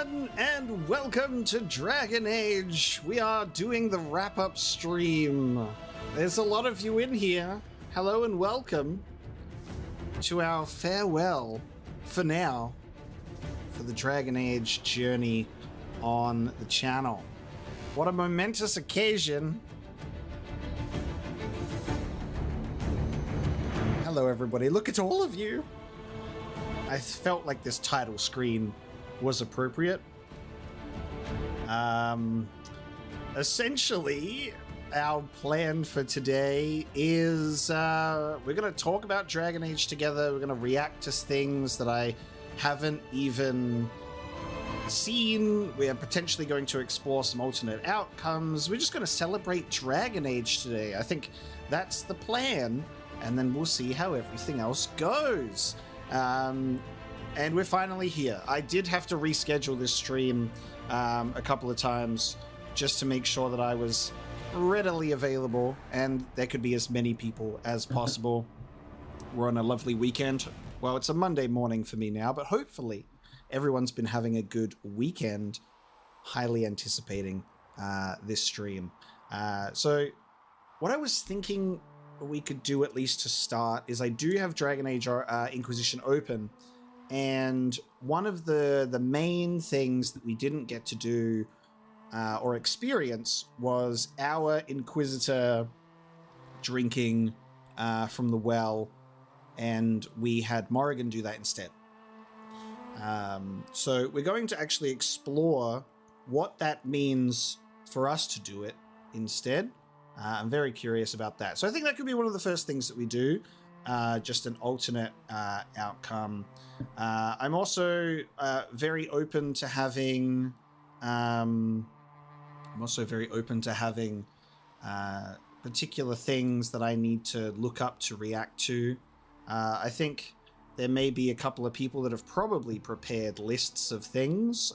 everyone, and welcome to Dragon Age. We are doing the wrap-up stream. There's a lot of you in here. Hello and welcome to our farewell, for now, for the Dragon Age journey on the channel. What a momentous occasion. Hello everybody, look at all of you. I felt like this title screen was appropriate. Essentially, our plan for today is we're going to talk about Dragon Age together. We're going to react to things that I haven't even seen. We are potentially going to explore some alternate outcomes. We're just going to celebrate Dragon Age today. I think that's the plan, and then we'll see how everything else goes. And we're finally here. I did have to reschedule this stream a couple of times just to make sure that I was readily available and there could be as many people as possible. We're on a lovely weekend. Well, it's a Monday morning for me now, but hopefully everyone's been having a good weekend. Highly anticipating this stream. So what I was thinking we could do, at least to start, is I do have Dragon Age Inquisition open, and one of the main things that we didn't get to do or experience was our Inquisitor drinking from the well, and we had Morrigan do that instead. So we're going to actually explore what that means for us to do it instead. I'm very curious about that. So I think that could be one of the first things that we do, just an alternate outcome. I'm also very open to having particular things that I need to look up to react to. I think there may be a couple of people that have probably prepared lists of things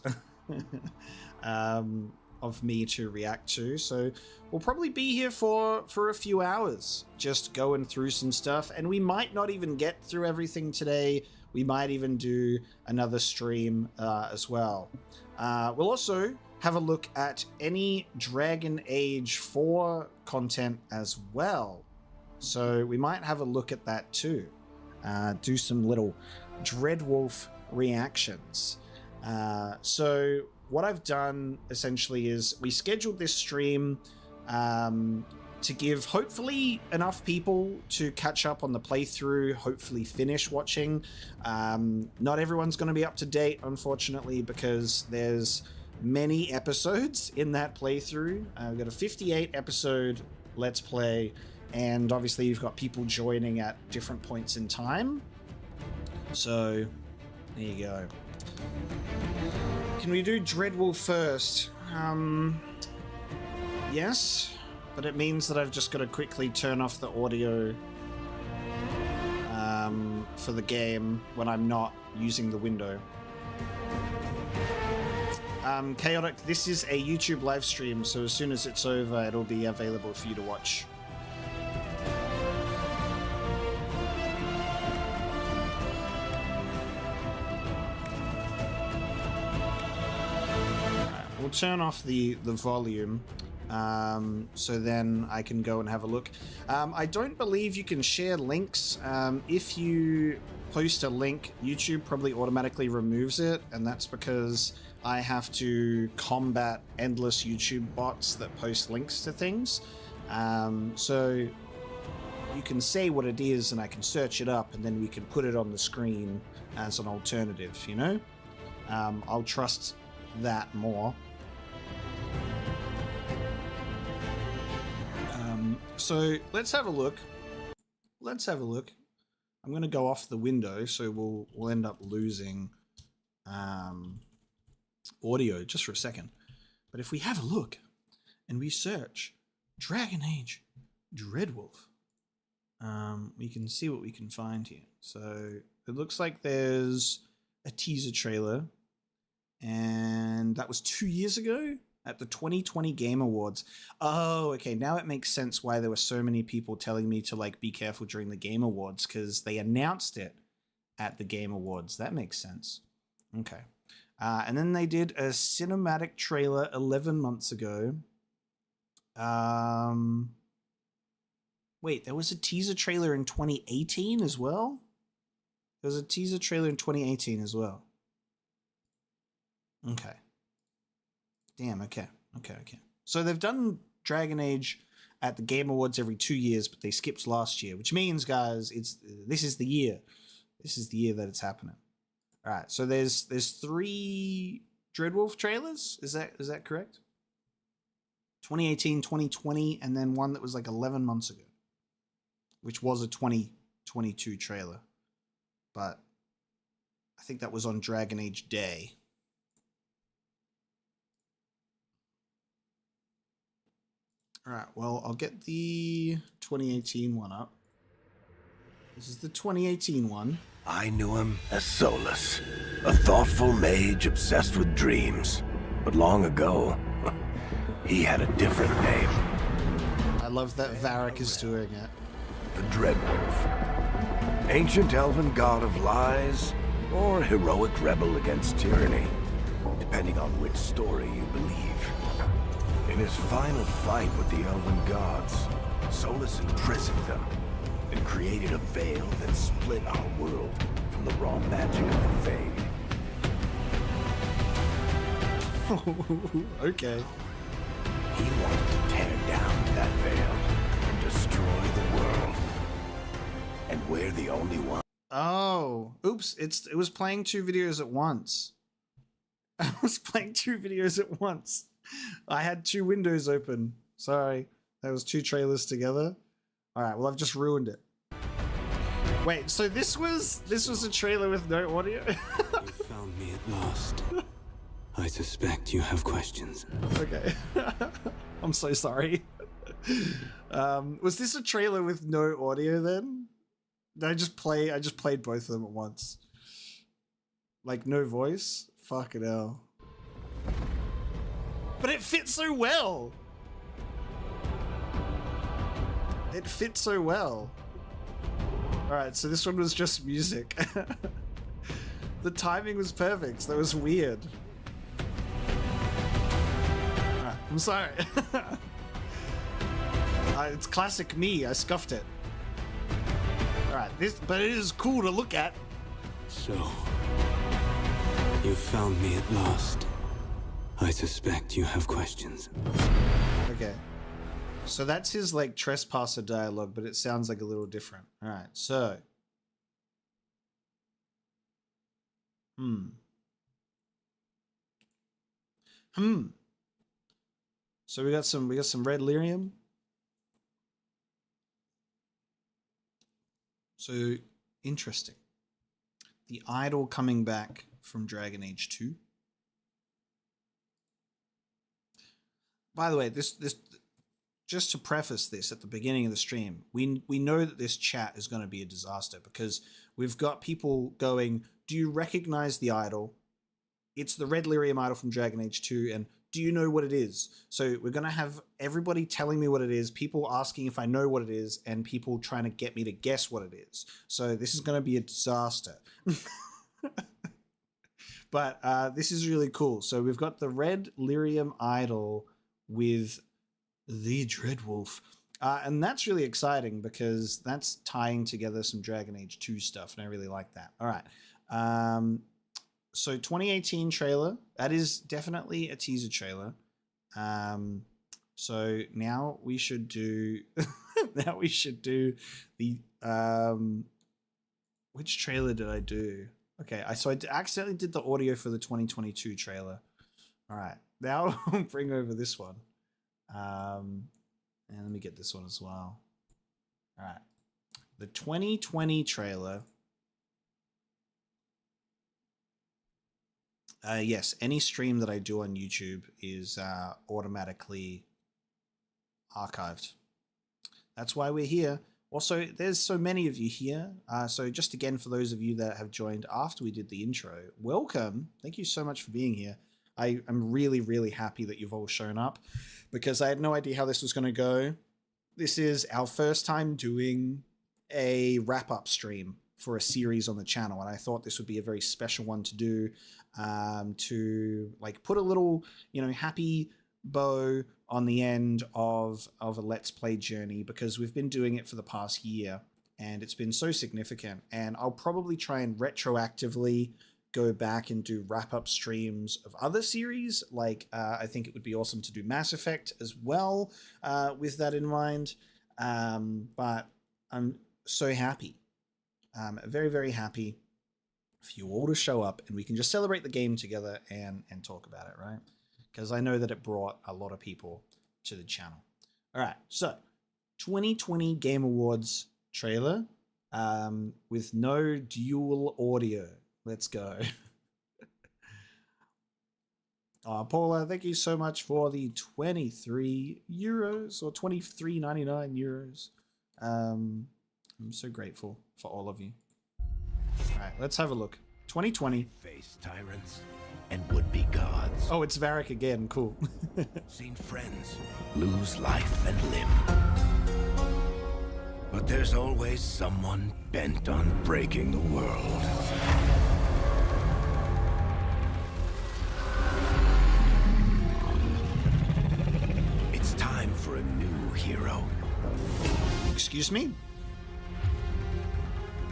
of me to react to, so we'll probably be here for a few hours just going through some stuff, and we might not even get through everything today. We might even do another stream as well. We'll also have a look at any Dragon Age 4 content as well, so we might have a look at that too. Do some little Dreadwolf reactions. So what I've done essentially is we scheduled this stream to give hopefully enough people to catch up on the playthrough, hopefully finish watching. Not everyone's going to be up to date, unfortunately, because there's many episodes in that playthrough. We've got a 58 episode Let's Play, and obviously you've got people joining at different points in time. So there you go. Can we do Dreadwolf first? Yes, but it means that I've just got to quickly turn off the audio for the game when I'm not using the window. Chaotic, this is a YouTube live stream, so as soon as it's over, it'll be available for you to watch. We'll turn off the volume so then I can go and have a look. I don't believe you can share links. If you post a link, YouTube probably automatically removes it, and that's because I have to combat endless YouTube bots that post links to things. So you can say what it is and I can search it up, and then we can put it on the screen as an alternative, you know? I'll trust that more. So let's have a look. I'm going to go off the window, so we'll end up losing audio just for a second. But if we have a look and we search Dragon Age Dreadwolf, we can see what we can find here. So it looks like there's a teaser trailer, and that was 2 years ago at the 2020 Game Awards. Oh, okay, now it makes sense why there were so many people telling me to be careful during the Game Awards, because they announced it at the Game Awards. That makes sense. Okay. And then they did a cinematic trailer 11 months ago. Wait, there was a teaser trailer in 2018 as well? There was a teaser trailer in 2018 as well. Okay. Damn, okay. So they've done Dragon Age at the Game Awards every 2 years, but they skipped last year, which means, guys, this is the year. This is the year that it's happening. All right, so there's 3 Dreadwolf trailers. Is that correct? 2018, 2020, and then one that was like 11 months ago, which was a 2022 trailer. But I think that was on Dragon Age Day. All right, well, I'll get the 2018 one up. This is the 2018 one. I knew him as Solas, a thoughtful mage obsessed with dreams. But long ago, he had a different name. I love that Varric is doing it. The Dreadwolf. Ancient elven god of lies, or heroic rebel against tyranny, depending on which story you believe. In his final fight with the elven gods, Solas imprisoned them and created a veil that split our world from the raw magic of the Fade. Okay. He wanted to tear down that veil and destroy the world. And we're the only one. Oh, oops! It was playing 2 videos at once. I was playing 2 videos at once. I had 2 windows open. Sorry, that was 2 trailers together. All right, well, I've just ruined it. Wait, so this was a trailer with no audio? You found me at last. I suspect you have questions. Okay. I'm so sorry. Was this a trailer with no audio then? Did I just played both of them at once. Like no voice? Fucking hell. But it fits so well. It fits so well. Alright, so this one was just music. The timing was perfect. That was weird. Alright, I'm sorry. It's classic me. I scuffed it. Alright, but it is cool to look at. So, you found me at last. I suspect you have questions. Okay. So that's his, like, Trespasser dialogue, but it sounds like a little different. Alright, so. So we got some red lyrium. So, interesting. The idol coming back from Dragon Age 2. By the way, this just to preface this at the beginning of the stream, we know that this chat is going to be a disaster because we've got people going, do you recognize the idol? It's the red lyrium idol from Dragon Age 2, and do you know what it is? So we're going to have everybody telling me what it is, people asking if I know what it is, and people trying to get me to guess what it is. So this is going to be a disaster. But this is really cool. So we've got the red lyrium idol with the Dreadwolf. And that's really exciting because that's tying together some Dragon Age 2 stuff, and I really like that. All right. So 2018 trailer, that is definitely a teaser trailer. So now we should do the which trailer did I do? Okay, so I accidentally did the audio for the 2022 trailer. All right, now I'll bring over this one. And let me get this one as well. All right, the 2020 trailer. Yes, any stream that I do on YouTube is automatically archived. That's why we're here. Also, there's so many of you here. So just again, for those of you that have joined after we did the intro, welcome. Thank you so much for being here. I'm really, really happy that you've all shown up because I had no idea how this was going to go. This is our first time doing a wrap-up stream for a series on the channel, and I thought this would be a very special one to do, to like put a little, you know, happy bow on the end of a Let's Play journey, because we've been doing it for the past year and it's been so significant. And I'll probably try and retroactively go back and do wrap-up streams of other series. Like I think it would be awesome to do Mass Effect as well, with that in mind. But I'm so happy, very, very happy for you all to show up and we can just celebrate the game together and talk about it, right? Because I know that it brought a lot of people to the channel. All right, so 2020 Game Awards trailer, with no dual audio. Let's go. Paula, thank you so much for the 23 euros or 23.99 euros. I'm so grateful for all of you. All right, let's have a look. 2020. Face tyrants and would-be gods. Oh, it's Varric again. Cool. Seen friends lose life and limb. But there's always someone bent on breaking the world. It's time for a new hero. Excuse me?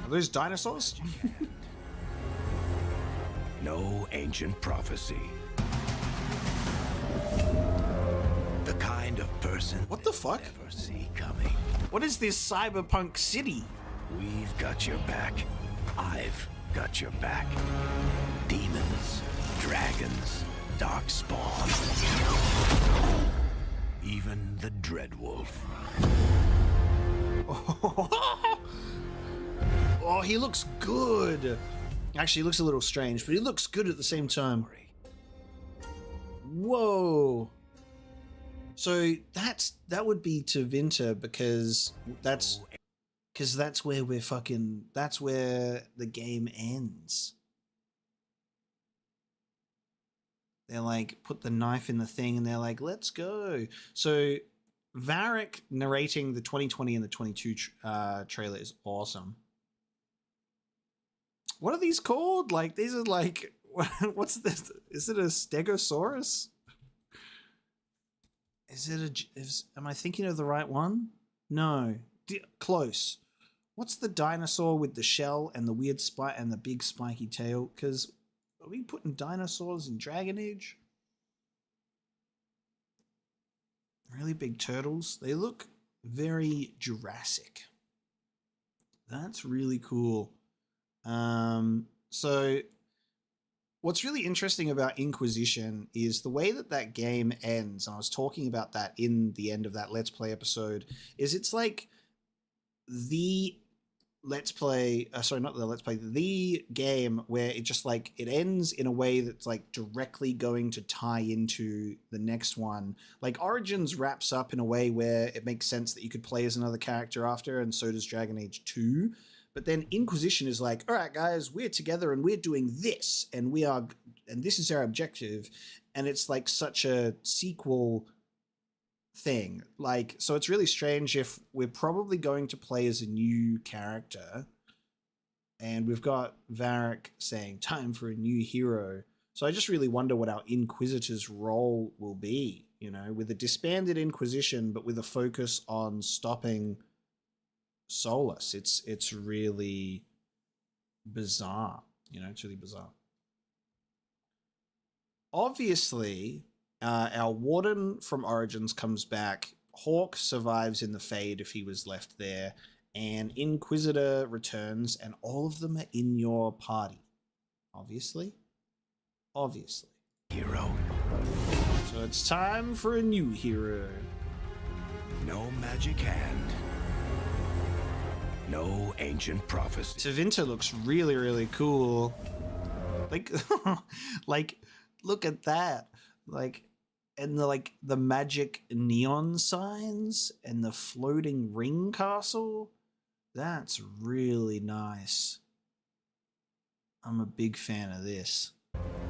Are those dinosaurs? No ancient prophecy. The kind of person What the fuck? never see coming. What is this cyberpunk city? We've got your back. I've got your back. Demons, dragons, darkspawn. Even the Dreadwolf. Oh, he looks good. Actually, he looks a little strange, but he looks good at the same time. Whoa. So that would be to Vinter, because that's where that's where the game ends. They're like, put the knife in the thing and they're like, let's go. So Varric narrating the 2020 and the 22 trailer is awesome. What are these called? Like, these are like, what's this? Is it a Stegosaurus? Am I thinking of the right one? No. Close. What's the dinosaur with the shell and the weird spike and the big spiky tail? Because are we putting dinosaurs in Dragon Age? Really big turtles. They look very Jurassic. That's really cool. So what's really interesting about Inquisition is the way that game ends, and I was talking about that in the end of that Let's Play episode, is it's like the Let's Play, not the Let's Play, the game where it just like, it ends in a way that's like directly going to tie into the next one. Like Origins wraps up in a way where it makes sense that you could play as another character after, and so does Dragon Age 2. But then Inquisition is like, all right, guys, we're together and we're doing this, and this is our objective. And it's like such a sequel thing. Like, so it's really strange if we're probably going to play as a new character, and we've got Varric saying, time for a new hero. So I just really wonder what our Inquisitor's role will be, you know, with a disbanded Inquisition, but with a focus on stopping Solas. It's really bizarre, you know, it's really bizarre. Obviously, our Warden from Origins comes back. Hawk survives in the Fade if he was left there, and Inquisitor returns, and all of them are in your party. Obviously. Hero. So it's time for a new hero. No magic hand. No ancient prophecy. Tevinter looks really, really cool. Like, like, look at that. Like, and the magic neon signs and the floating ring castle. That's really nice. I'm a big fan of this.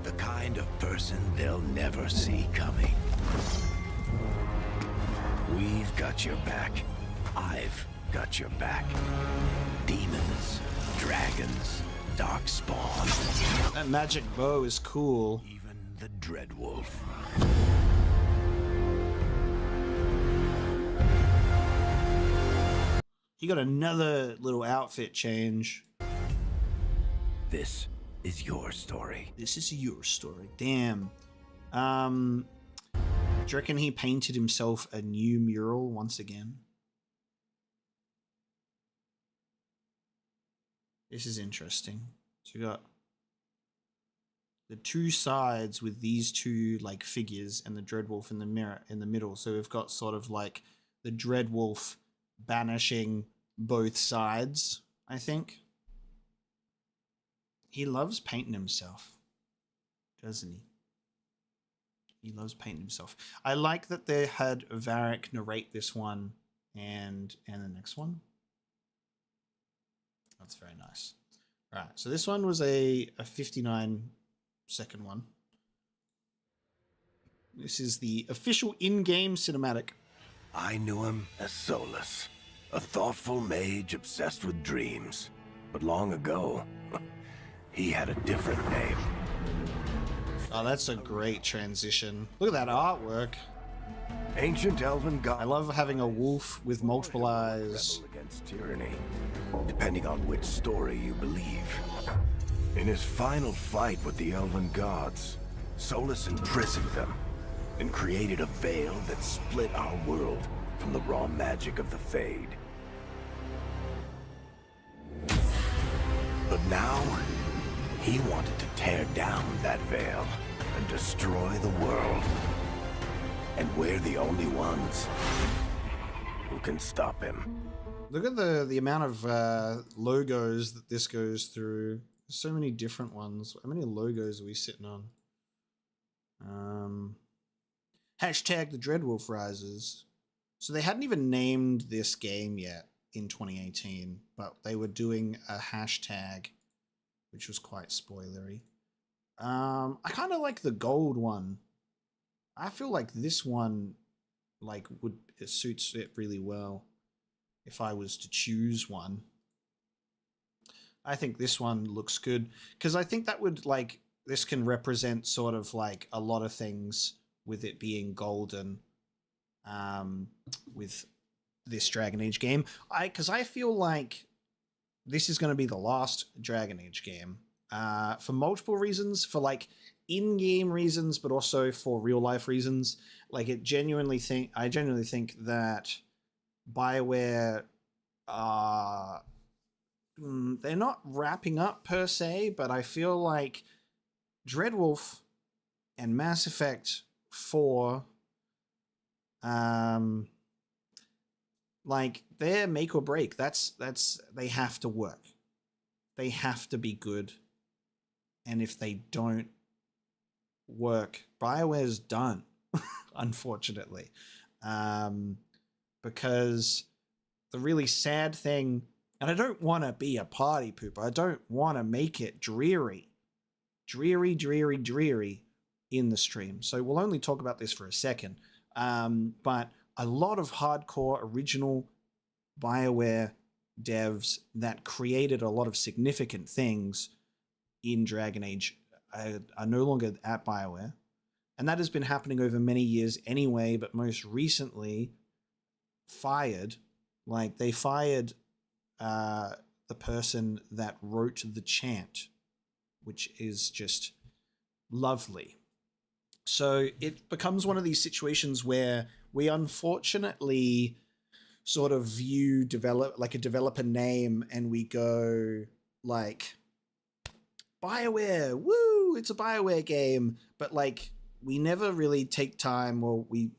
The kind of person they'll never see coming. We've got your back. I've got your back. Demons, dragons, darkspawn, That magic bow is cool. even the Dreadwolf. He got another little outfit change. This is your story. This is your story. Damn. Do you reckon he painted himself a new mural once again? This is interesting. So we got the two sides with these two like figures and the Dreadwolf in the mirror in the middle. So we've got sort of like the Dreadwolf banishing both sides, I think. He loves painting himself, doesn't he? He loves painting himself. I like that they had Varric narrate this one and the next one. That's very nice. All right, so this one was a 59-second one. This is the official in-game cinematic. I knew him as Solas, a thoughtful mage obsessed with dreams. But long ago, he had a different name. Oh, that's a great transition. Look at that artwork. Ancient elven god. I love having a wolf with multiple eyes. Rebel against tyranny, depending on which story you believe. In his final fight with the elven gods, Solas imprisoned them and created a veil that split our world from the raw magic of the Fade. But now, he wanted to tear down that veil and destroy the world. And we're the only ones who can stop him. Look at the amount of logos that this goes through. So many different ones. How many logos are we sitting on? Hashtag the Dreadwolf Rises. So they hadn't even named this game yet in 2018, but they were doing a hashtag, which was quite spoilery. I kind of like the gold one. I feel like this one, like, it suits it really well. If I was to choose one, I think this one looks good because I think that would like this can represent sort of like a lot of things with it being golden. With this Dragon Age game, because I feel like this is going to be the last Dragon Age game. For multiple reasons, for like in-game reasons, but also for real-life reasons. Like I genuinely think that BioWare, they're not wrapping up per se, but I feel like Dreadwolf and Mass Effect 4, like they're make or break. That's they have to work. They have to be good. And if they don't work, BioWare's done, unfortunately. Because the really sad thing, and I don't want to be a party pooper, I don't want to make it dreary in the stream. So we'll only talk about this for a second. But a lot of hardcore original BioWare devs that created a lot of significant things in Dragon Age are no longer at BioWare. And that has been happening over many years anyway, but most recently fired. Like, they fired the person that wrote the chant, which is just lovely. So it becomes one of these situations where we unfortunately sort of view a developer name and we go like, BioWare, woo, it's a BioWare game. But like, we never really take time, or we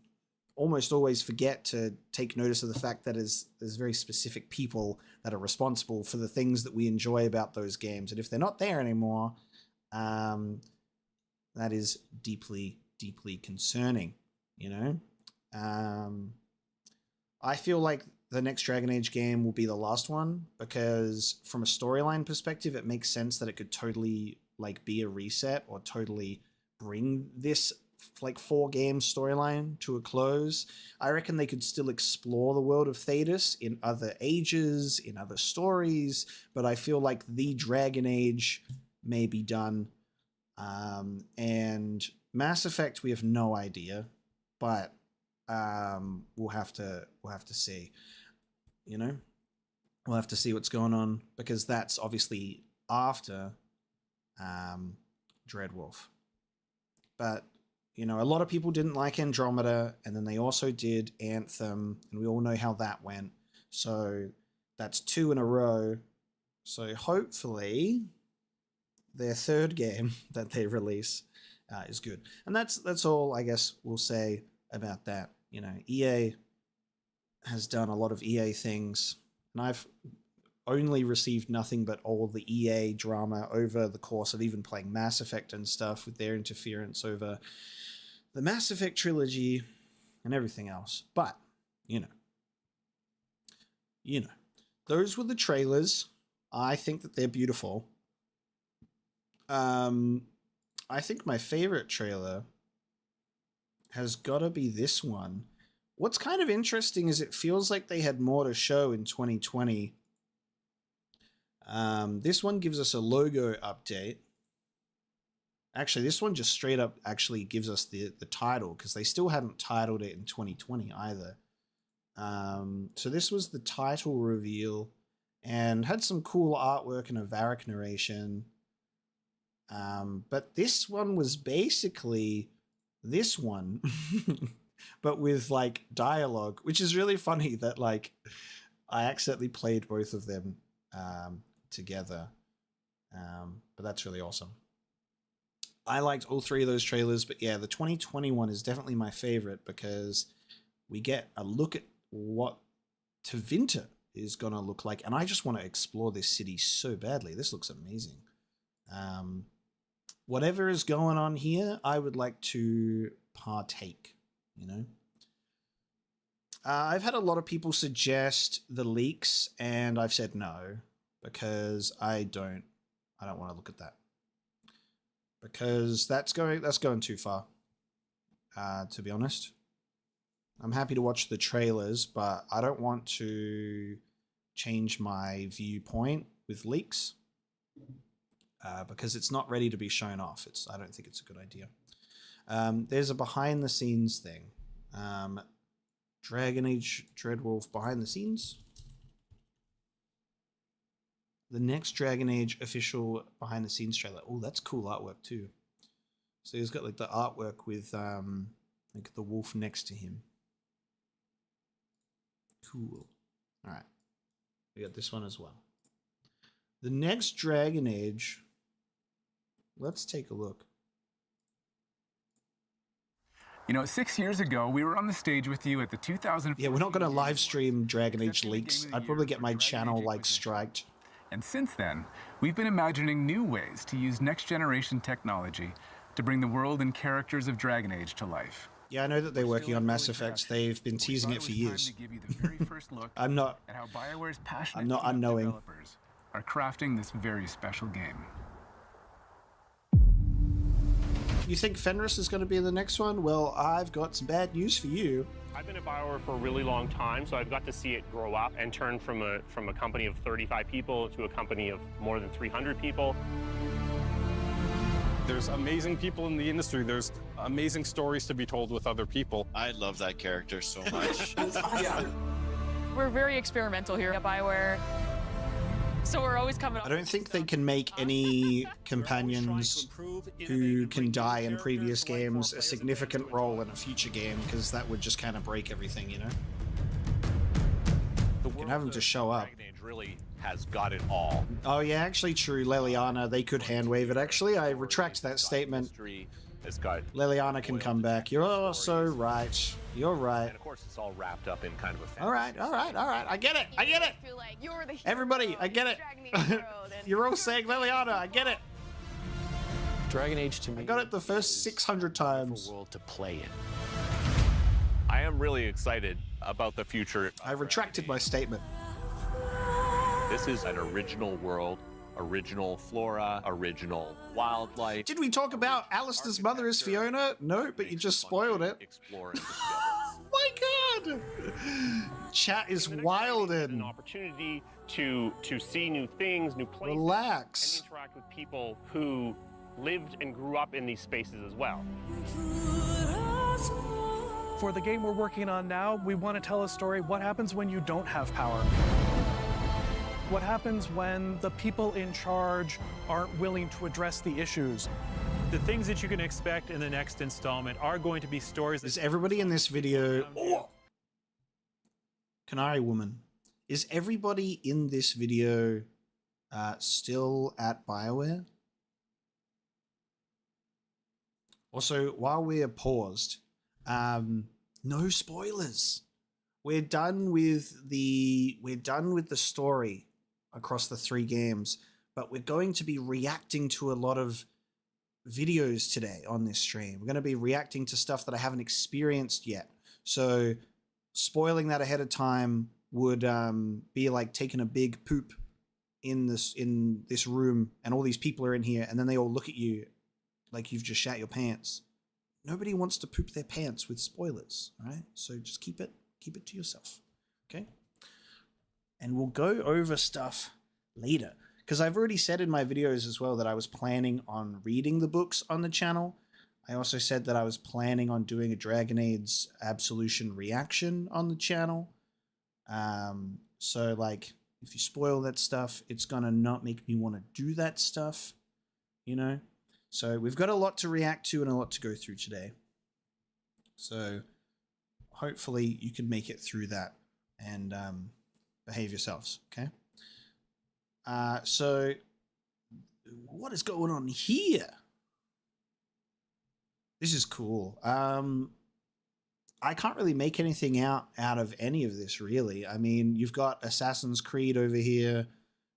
almost always forget to take notice of the fact that there's very specific people that are responsible for the things that we enjoy about those games. And if they're not there anymore, that is deeply, deeply concerning, you know? I feel like the next Dragon Age game will be the last one, because from a storyline perspective, it makes sense that it could totally like be a reset or totally bring this like 4-game storyline to a close. I reckon they could still explore the world of Thedas in other ages, in other stories, but I feel like the Dragon Age may be done. And Mass Effect, we have no idea, but we'll have to see. You know, we'll have to see what's going on, because that's obviously after Dreadwolf. But you know, a lot of people didn't like Andromeda, and then they also did Anthem, and we all know how that went. So that's 2 in a row. So hopefully their 3rd game that they release is good. And that's all I guess we'll say about that. You know, EA has done a lot of EA things, and I've only received nothing but all the EA drama over the course of even playing Mass Effect and stuff, with their interference over the Mass Effect trilogy and everything else. But, you know, those were the trailers. I think that they're beautiful. I think my favorite trailer has got to be this one. What's kind of interesting is it feels like they had more to show in 2020. This one gives us a logo update. Actually, this one just straight up actually gives us the title, because they still hadn't titled it in 2020 either. So this was the title reveal, and had some cool artwork and a Varric narration. But this one was basically this one, but with like dialogue, which is really funny that like I accidentally played both of them together. But that's really awesome. I liked all 3 of those trailers, but yeah, the 2021 is definitely my favorite, because we get a look at what Tevinter is going to look like, and I just want to explore this city so badly. This looks amazing. Whatever is going on here, I would like to partake, you know? I've had a lot of people suggest the leaks, and I've said no, because I don't want to look at that. Because that's going too far, to be honest. I'm happy to watch the trailers, but I don't want to change my viewpoint with leaks, because it's not ready to be shown off. I don't think it's a good idea. There's a behind the scenes thing. Dragon Age Dreadwolf behind the scenes. The next Dragon Age official behind the scenes trailer. Oh, that's cool artwork too. So he's got like the artwork with like the wolf next to him. Cool. All right. We got this one as well. The next Dragon Age. Let's take a look. You know, 6 years ago, we were on the stage with you at the 2000. Yeah, we're not going to live stream Dragon Age leaks. I'd probably get my channel like striked. And since then, we've been imagining new ways to use next-generation technology to bring the world and characters of Dragon Age to life. Yeah, I know that they're working on Mass Effect. They've been teasing it for years. I'm not unknowing. Developers are crafting this very special game. You think Fenris is going to be in the next one? Well, I've got some bad news for you. I've been at BioWare for a really long time, so I've got to see it grow up and turn from a company of 35 people to a company of more than 300 people. There's amazing people in the industry. There's amazing stories to be told with other people. I love that character so much. That's awesome. Yeah. We're very experimental here at BioWare, so we're always coming up. I don't think they can make any companions who can die in previous games a significant role in a future game, because that would just kind of break everything, you know? You can have them just show up. Dragon Age really has got it all. Oh yeah, actually true. Leliana, they could hand wave it. Actually, I retract that statement. It's got Leliana can come back. You're so right. You're right. And of course, it's all wrapped up in kind of a fantasy. All right. I get it. I get it. Everybody, I get it. You're all saying Leliana. I get it. Dragon Age to me. I got it the first 600 times. World to play in. I am really excited about the future. I retracted my statement. This is an original world original flora, original wildlife. Did we talk about Alistair's mother is Fiona? No, but you just spoiled it. Explore and discover. Oh my god! Chat is wild An and opportunity to see new things, new places, relax. and interact with people who lived and grew up in these spaces as well. For the game we're working on now, we want to tell a story. What happens when you don't have power? What happens when the people in charge aren't willing to address the issues? The things that you can expect in the next installment are going to be stories. Is everybody in this video... Oh! Canary Woman. Is everybody in this video still at BioWare? Also, while we're paused, no spoilers. We're done with the story across the 3 games, but we're going to be reacting to a lot of videos today on this stream. We're going to be reacting to stuff that I haven't experienced yet. So spoiling that ahead of time would be like taking a big poop in this room, and all these people are in here, and then they all look at you like you've just shat your pants. Nobody wants to poop their pants with spoilers, all right? So just keep it to yourself, okay? And we'll go over stuff later, because I've already said in my videos as well that I was planning on reading the books on the channel. I also said that I was planning on doing a Dragon Age Absolution reaction on the channel. So like, if you spoil that stuff, it's gonna not make me want to do that stuff, you know? So we've got a lot to react to and a lot to go through today. So hopefully you can make it through that and behave yourselves, okay? So what is going on here? This is cool. I can't really make anything out of any of this, really. I mean, you've got Assassin's Creed over here.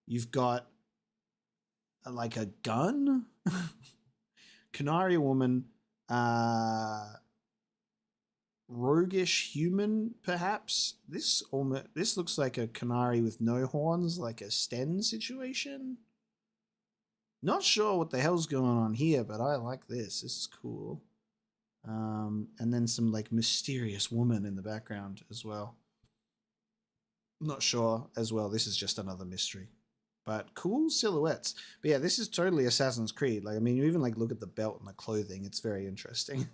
You've got like a gun. Canary Woman. Roguish human, perhaps. This looks like a canary with no horns, like a Sten situation. Not sure what the hell's going on here, but I like this. This is cool. And then some like mysterious woman in the background as well. Not sure as well. This is just another mystery. But cool silhouettes. But yeah, this is totally Assassin's Creed. Like, I mean, you even like look at the belt and the clothing. It's very interesting.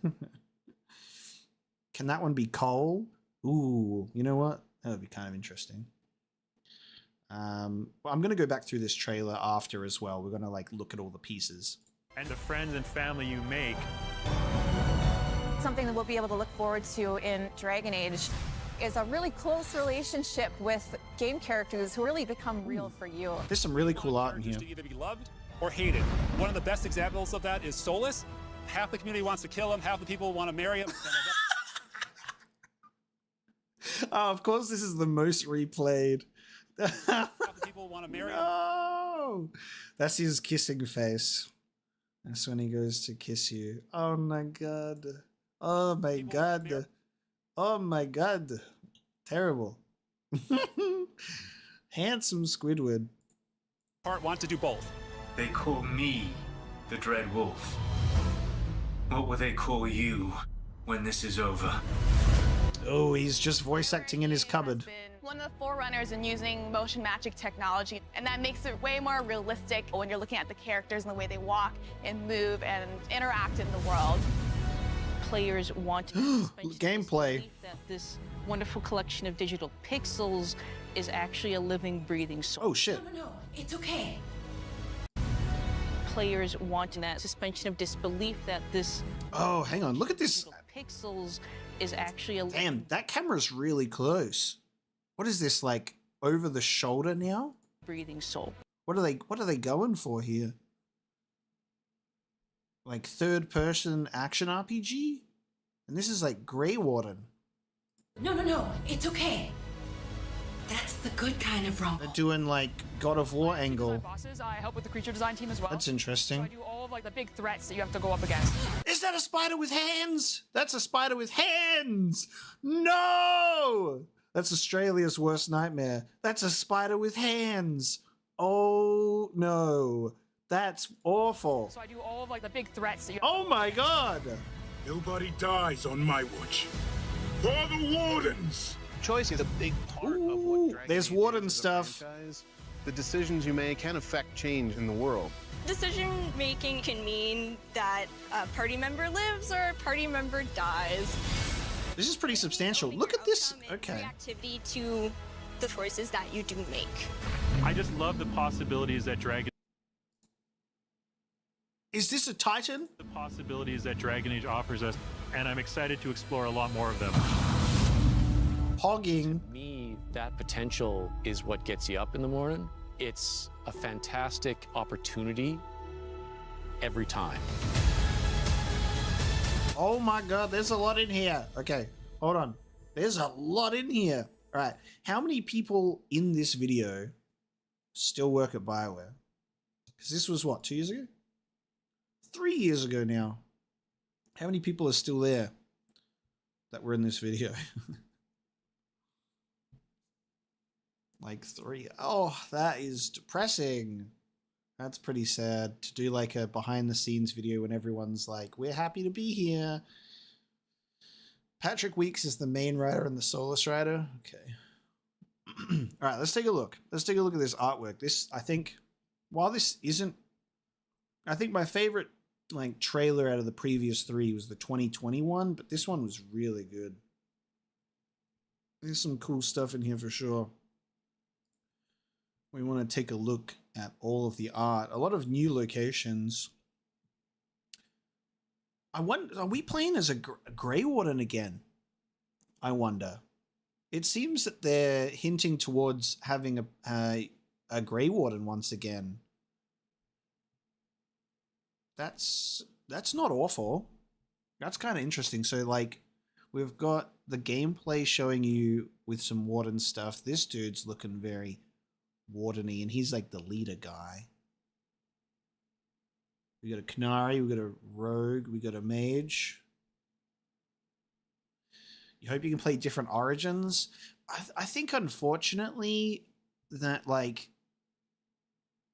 Can that one be Cole? Ooh, you know what? That would be kind of interesting. Well, I'm going to go back through this trailer after as well. We're going to like look at all the pieces. And the friends and family you make. Something that we'll be able to look forward to in Dragon Age is a really close relationship with game characters who really become real for you. There's some really cool art in here. To either be loved or hated. One of the best examples of that is Solas. Half the community wants to kill him, half the people want to marry him. Of course, this is the most replayed. Half the people want to marry him. No! That's his kissing face. That's when he goes to kiss you. Oh my god. Oh my god. Oh my god. Terrible. Handsome Squidward. Part want to do both. They call me the Dreadwolf. What will they call you when this is over? Oh, he's just voice acting in his cupboard. One of the forerunners in using motion magic technology, and that makes it way more realistic when you're looking at the characters and the way they walk and move and interact in the world. Players want gameplay. That this wonderful collection of digital pixels is actually a living, breathing soul. Oh shit. No, it's okay. Players want that suspension of disbelief that this. Oh, hang on. Look at this. Pixels is actually a. Damn, that camera's really close. What is this, like over the shoulder now? Breathing soul. What are they going for here? Like third person action RPG? And this is like Grey Warden. No, it's okay. That's the good kind of rumble. They're doing like God of War angle. Bosses, I help with the creature design team as well. That's interesting. So I do all of like the big threats that you have to go up against. Is that a spider with hands? That's a spider with hands! No! That's Australia's worst nightmare. That's a spider with hands. Oh no, that's awful. So I do all of like the big threats. That you Oh my god. Nobody dies on my watch. For the Wardens! Choice is a big part of what Dragon There's Age Warden is as a stuff. franchise. The decisions you make can affect change in the world. Decision making can mean that a party member lives or a party member dies. This is pretty substantial. Look at this. Okay. Reactivity to the choices that you do make. I just love the possibilities that Dragon. Is this a Titan? The possibilities that Dragon Age offers us, and I'm excited to explore a lot more of them. Hogging. To me, that potential is what gets you up in the morning. It's a fantastic opportunity every time. Oh my god, there's a lot in here. Okay, hold on. There's a lot in here. All right, how many people in this video still work at BioWare? Because this was what, 2 years ago? 3 years ago now. How many people are still there that were in this video? Like 3. Oh, that is depressing. That's pretty sad to do like a behind the scenes video when everyone's like, we're happy to be here. Patrick Weeks is the main writer and the Solas writer. Okay. All right, let's take a look. Let's take a look at this artwork. This, I think, while this isn't, I think my favorite like trailer out of the previous 3 was the 2021, but this one was really good. There's some cool stuff in here for sure. We want to take a look at all of the art. A lot of new locations. I wonder, are we playing as a Grey Warden again? I wonder. It seems that they're hinting towards having a Grey Warden once again. That's not awful. That's kind of interesting. So like, we've got the gameplay showing you with some Warden stuff. This dude's looking very Wardeny, and he's like the leader guy. We got a Canary, we got a Rogue, we got a Mage. You hope you can play different origins. I think, unfortunately, that like,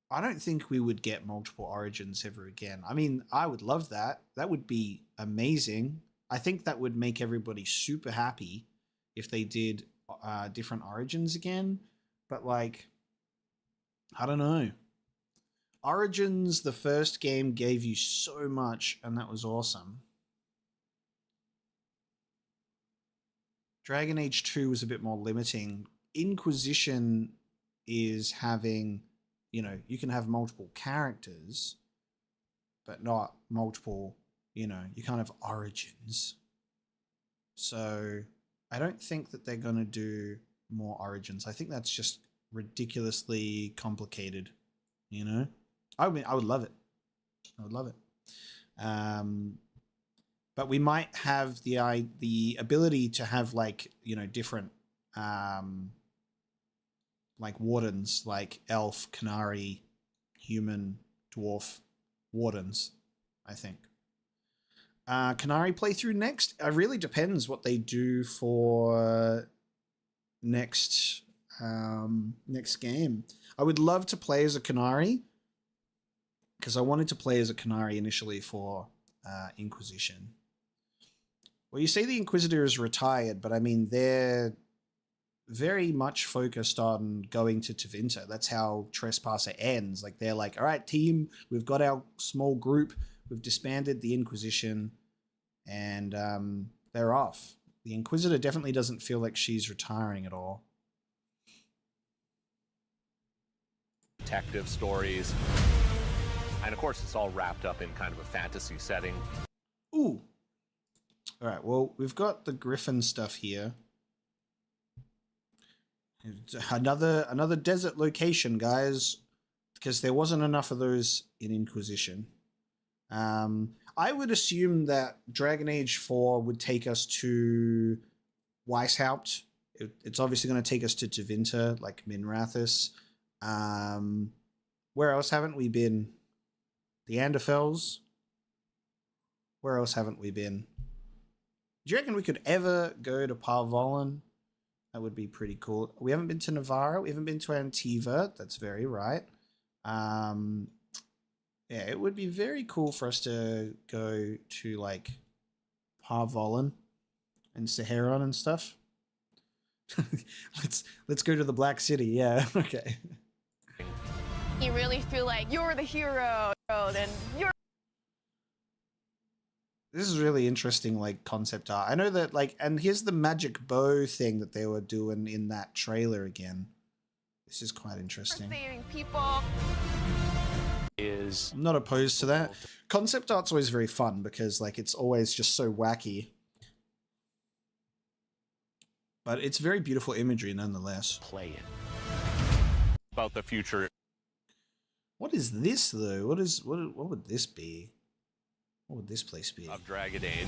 I don't think we would get multiple origins ever again. I mean, I would love that. That would be amazing. I think that would make everybody super happy if they did different origins again. But like, I don't know. Origins, the first game, gave you so much, and that was awesome. Dragon Age 2 was a bit more limiting. Inquisition is having, you know, you can have multiple characters, but not multiple, you know, you can't have origins. So I don't think that they're going to do more origins. I think that's just ridiculously complicated, you know? I mean, I would love it. I would love it. But we might have the ability to have like, you know, different like wardens, like elf, canary, human, dwarf wardens, I think. Canary playthrough next? It really depends what they do for next next game. I would love to play as a Canary, because I wanted to play as a Canary initially for Inquisition. Well, you say the Inquisitor is retired, but I mean, they're very much focused on going to Tevinter. That's how Trespasser ends. Like, they're like, all right, team, we've got our small group, we've disbanded the Inquisition, and they're off. The Inquisitor definitely doesn't feel like she's retiring at all. Detective stories. And of course, it's all wrapped up in kind of a fantasy setting. Ooh. All right, well, we've got the Griffin stuff here. Another desert location, guys, because there wasn't enough of those in Inquisition. I would assume that Dragon Age 4 would take us to Weishaupt. It's obviously going to take us to Tevinter, like Minrathous. Where else haven't we been? The Anderfels? Where else haven't we been? Do you reckon we could ever go to Parvolan? That would be pretty cool. We haven't been to Navarra. We haven't been to Antiva. That's very right. Yeah, it would be very cool for us to go to like Parvolin and Saharon and stuff. let's go to the Black City. Yeah, okay. You really feel like you're the hero, and you're. This is really interesting, like, concept art. I know that, like, and here's the magic bow thing that they were doing in that trailer again. This is quite interesting. Saving people. I'm not opposed to that. Concept art's always very fun because, like, it's always just so wacky. But it's very beautiful imagery nonetheless. Play it. About the future. What is this, though? What would this be? What would this place be? Of Dragon Age.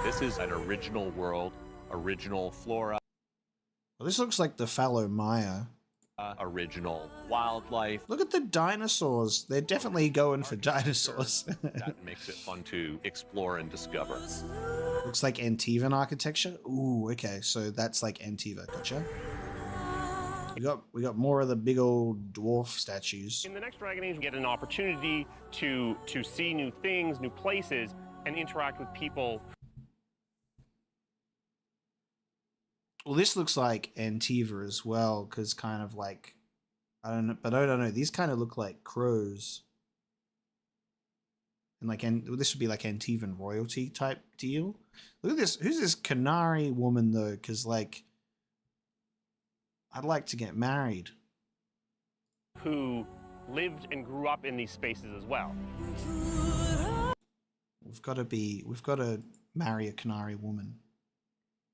This is an original world, original flora. Well, this looks like the Fallow Maya. Original wildlife. Look at the dinosaurs. They're definitely going for dinosaurs. That makes it fun to explore and discover. Looks like Antivan architecture. Ooh, okay, so that's like Antiva. Gotcha. We got more of the big old dwarf statues. In the next Dragon Age, we get an opportunity to see new things, new places, and interact with people. Well, this looks like Antiva as well, because kind of like, I don't know. These kind of look like crows. And like, this would be like Antivan royalty type deal. Look at this. Who's this Canary woman though? Because like, I'd like to get married. Who lived and grew up in these spaces as well. We've got to marry a Canary woman.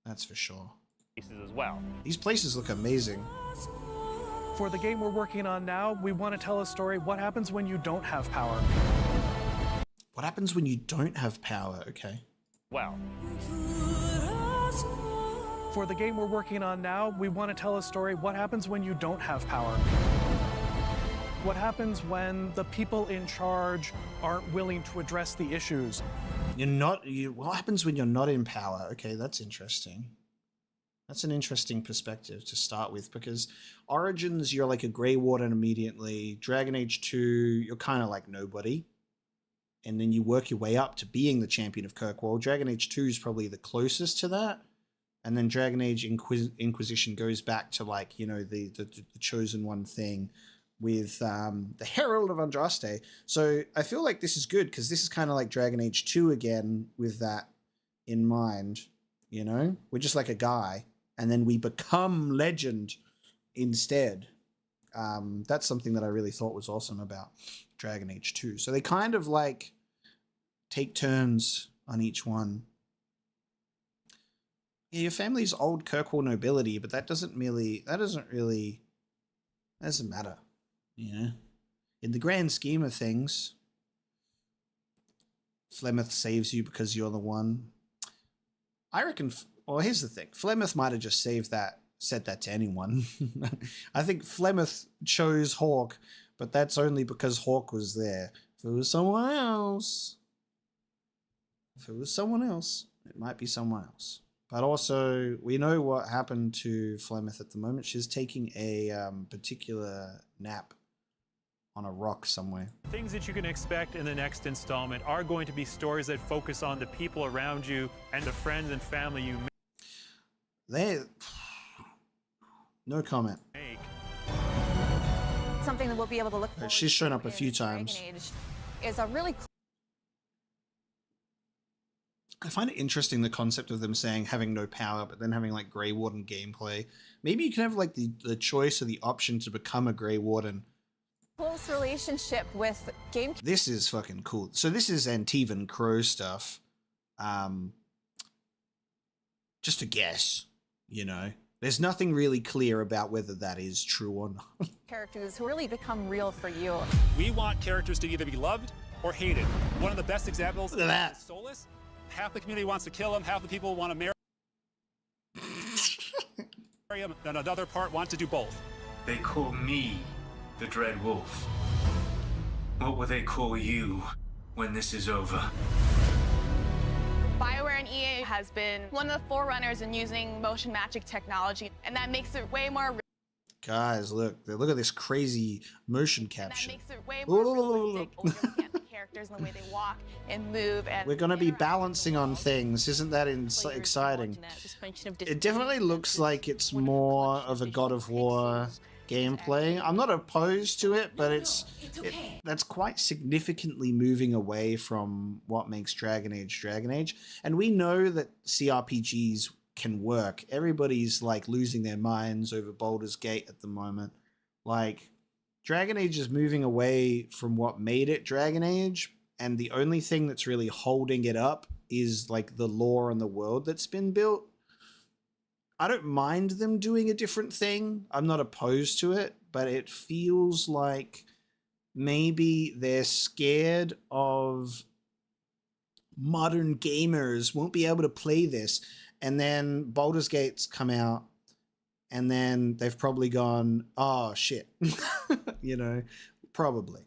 That's for sure. As well. These places look amazing. For the game we're working on now, we want to tell a story. What happens when you don't have power? What happens when you don't have power? Okay. Well. For the game we're working on now, we want to tell a story. What happens when you don't have power? What happens when the people in charge aren't willing to address the issues? What happens when you're not in power? Okay, that's interesting. That's an interesting perspective to start with, because Origins, you're like a Grey Warden immediately. Dragon Age 2, you're kind of like nobody. And then you work your way up to being the champion of Kirkwall. Dragon Age 2 is probably the closest to that. And then Dragon Age Inquisition goes back to like, you know, the chosen one thing with the Herald of Andraste. So I feel like this is good because this is kind of like Dragon Age 2 again with that in mind, you know? We're just like a guy and then we become legend instead. That's something that I really thought was awesome about Dragon Age 2. So they kind of like take turns on each one. Yeah, your family's old Kirkwall nobility, but that doesn't matter, you know? In the grand scheme of things, Flemeth saves you because you're the one. I reckon, well, here's the thing. Flemeth might have just said that to anyone. I think Flemeth chose Hawke, but that's only because Hawke was there. If it was someone else, it might be someone else. But also, we know what happened to Flemeth at the moment. She's taking a particular nap on a rock somewhere. Things that you can expect in the next installment are going to be stories that focus on the people around you and the friends and family you make. No comment. Something that we'll be able to look forward She's shown up to a few in times. Dragon Age is a really I find it interesting, the concept of them saying having no power, but then having like Grey Warden gameplay. Maybe you can have like the choice or the option to become a Grey Warden. close relationship with game. This is fucking cool. So this is Antivan Crow stuff. Just a guess, you know. There's nothing really clear about whether that is true or not. Characters who really become real for you. We want characters to either be loved or hated. One of the best examples Look at that. is Solas. Half the community wants to kill him, half the people want to marry him, and another part want to do both. They call me the Dreadwolf. What will they call you when this is over? BioWare and EA has been one of the forerunners in using motion magic technology, and that makes it way more Guys, look at this crazy motion capture. that makes it way more realistic when you're looking at the characters and the way they walk and move. And we're going to be balancing on things. Isn't that exciting? It definitely looks like it's more of a God of War gameplay. I'm not opposed to it, but that's quite significantly moving away from what makes Dragon Age. And we know that CRPGs can work. Everybody's like losing their minds over Baldur's Gate at the moment. Like, Dragon Age is moving away from what made it Dragon Age, and the only thing that's really holding it up is like the lore and the world that's been built. I don't mind them doing a different thing. I'm not opposed to it, but it feels like maybe they're scared of modern gamers won't be able to play this. And then Baldur's Gate's come out, and then they've probably gone, oh, shit. You know, probably.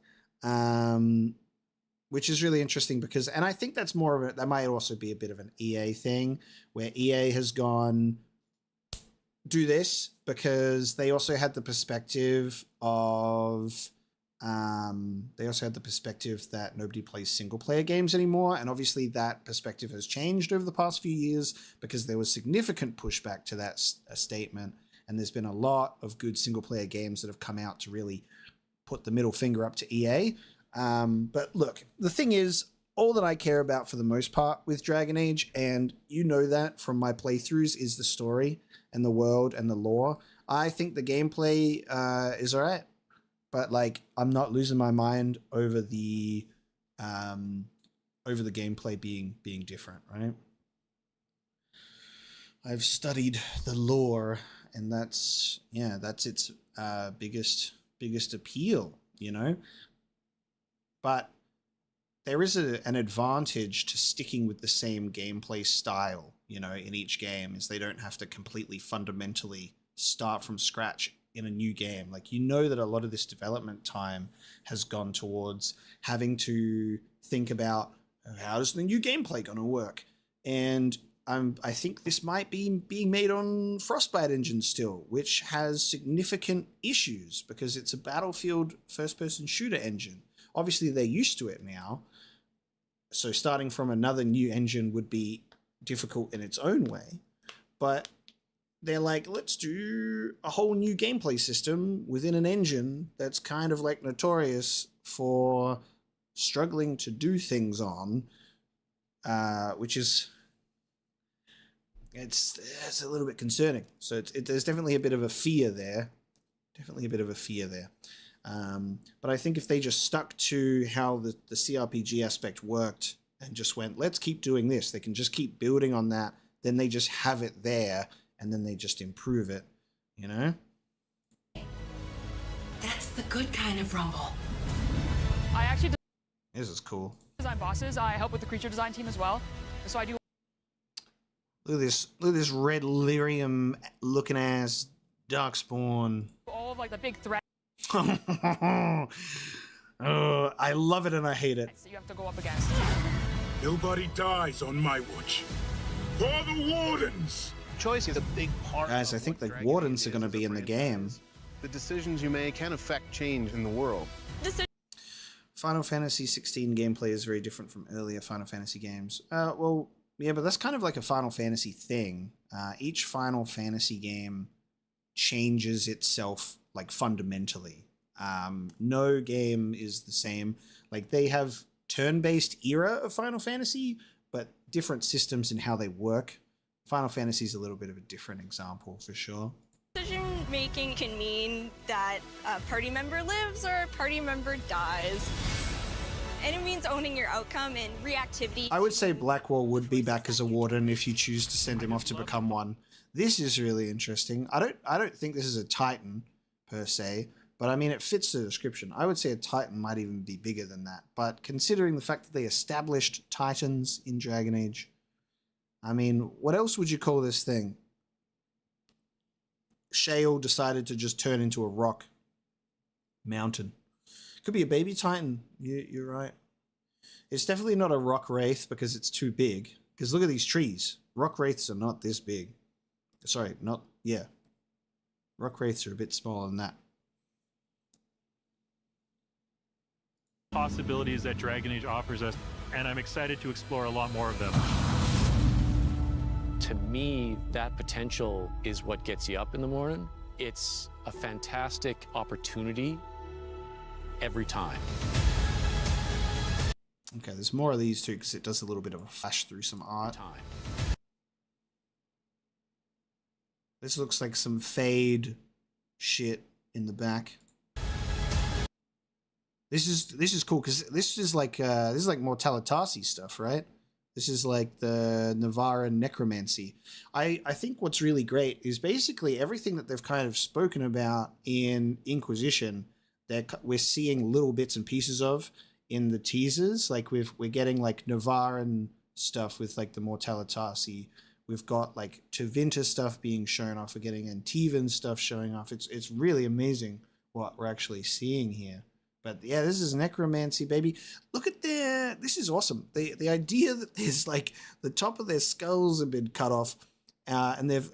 Which is really interesting because, and I think that's more of it, that might also be a bit of an EA thing, where EA has gone, do this, because they also had the perspective of, that nobody plays single player games anymore. And obviously that perspective has changed over the past few years because there was significant pushback to that statement. And there's been a lot of good single player games that have come out to really put the middle finger up to EA. But look, the thing is, all that I care about for the most part with Dragon Age, and you know that from my playthroughs, is the story and the world and the lore. I think the gameplay is all right. But like, I'm not losing my mind over the gameplay being different, right? I've studied the lore, and that's its biggest appeal, you know. But there is an advantage to sticking with the same gameplay style, you know, in each game, is they don't have to completely fundamentally start from scratch in a new game. Like, you know that a lot of this development time has gone towards having to think about how is the new gameplay going to work. And I think this might be being made on Frostbite engine still, which has significant issues because it's a Battlefield first-person shooter engine. Obviously, they're used to it now, so starting from another new engine would be difficult in its own way. But they're like, let's do a whole new gameplay system within an engine that's kind of like notorious for struggling to do things on, which is, it's a little bit concerning. So there's definitely a bit of a fear there. But I think if they just stuck to how the CRPG aspect worked and just went, let's keep doing this, they can just keep building on that, then they just have it there, and then they just improve it, you know? That's the good kind of rumble. I actually This is cool. design bosses. I help with the creature design team as well. So I do. Look at this red lyrium looking ass Darkspawn. All of like the big threats Oh, I love it and I hate it. that you have to go up against. Nobody dies on my watch. For the Wardens! Choice is a big part. Guys, I think the Wardens are going to be in the game. The decisions you make can affect change in the world. Final Fantasy 16 gameplay is very different from earlier Final Fantasy games. Well, yeah, but that's kind of like a Final Fantasy thing. Each Final Fantasy game changes itself like fundamentally. No game is the same. Like, they have turn-based era of Final Fantasy, but different systems in how they work. Final Fantasy is a little bit of a different example for sure. Decision making can mean that a party member lives or a party member dies. And it means owning your outcome and reactivity. I would say Blackwall would be back as a warden if you choose to send him off to become one. This is really interesting. I don't think this is a Titan per se, but I mean, it fits the description. I would say a Titan might even be bigger than that. But considering the fact that they established Titans in Dragon Age, I mean, what else would you call this thing? Shale decided to just turn into a rock mountain. Could be a baby Titan. You're right. It's definitely not a rock wraith because it's too big. Because look at these trees. Rock wraiths are not this big. Sorry, not, yeah. Rock wraiths are a bit smaller than that. Possibilities that Dragon Age offers us, and I'm excited to explore a lot more of them. To me, that potential is what gets you up in the morning. It's a fantastic opportunity every time. Okay, there's more of these too, because it does a little bit of a flash through some art. This looks like some fade shit in the back. This is cool because this is like more Talatasi stuff, right? This is like the Navaran necromancy. I think what's really great is basically everything that they've kind of spoken about in Inquisition that we're seeing little bits and pieces of in the teasers. Like we're getting like Navaran stuff with like the Mortalitasi. We've got like Tevinter stuff being shown off. We're getting Antivan stuff showing off. It's really amazing what we're actually seeing here. But yeah, this is necromancy, baby. Look at their, this is awesome. The idea that there's like the top of their skulls have been cut off, and they've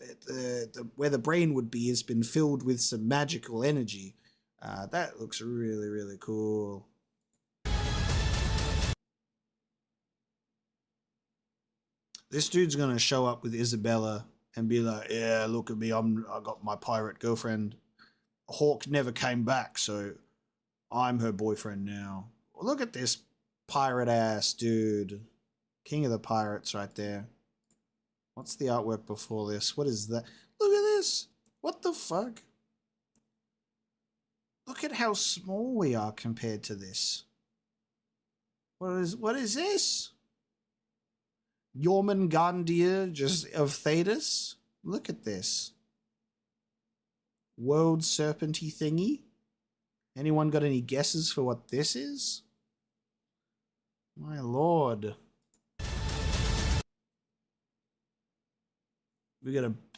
where the brain would be has been filled with some magical energy. That looks really, really cool. This dude's gonna show up with Isabella and be like, "Yeah, look at me. I got my pirate girlfriend. Hawk never came back, so I'm her boyfriend now." Look at this pirate ass dude. King of the pirates right there. What's the artwork before this? What is that? Look at this. What the fuck? Look at how small we are compared to this. What is this? Jormungandr just of Thetis? Look at this. World serpenty thingy? Anyone got any guesses for what this is? My lord.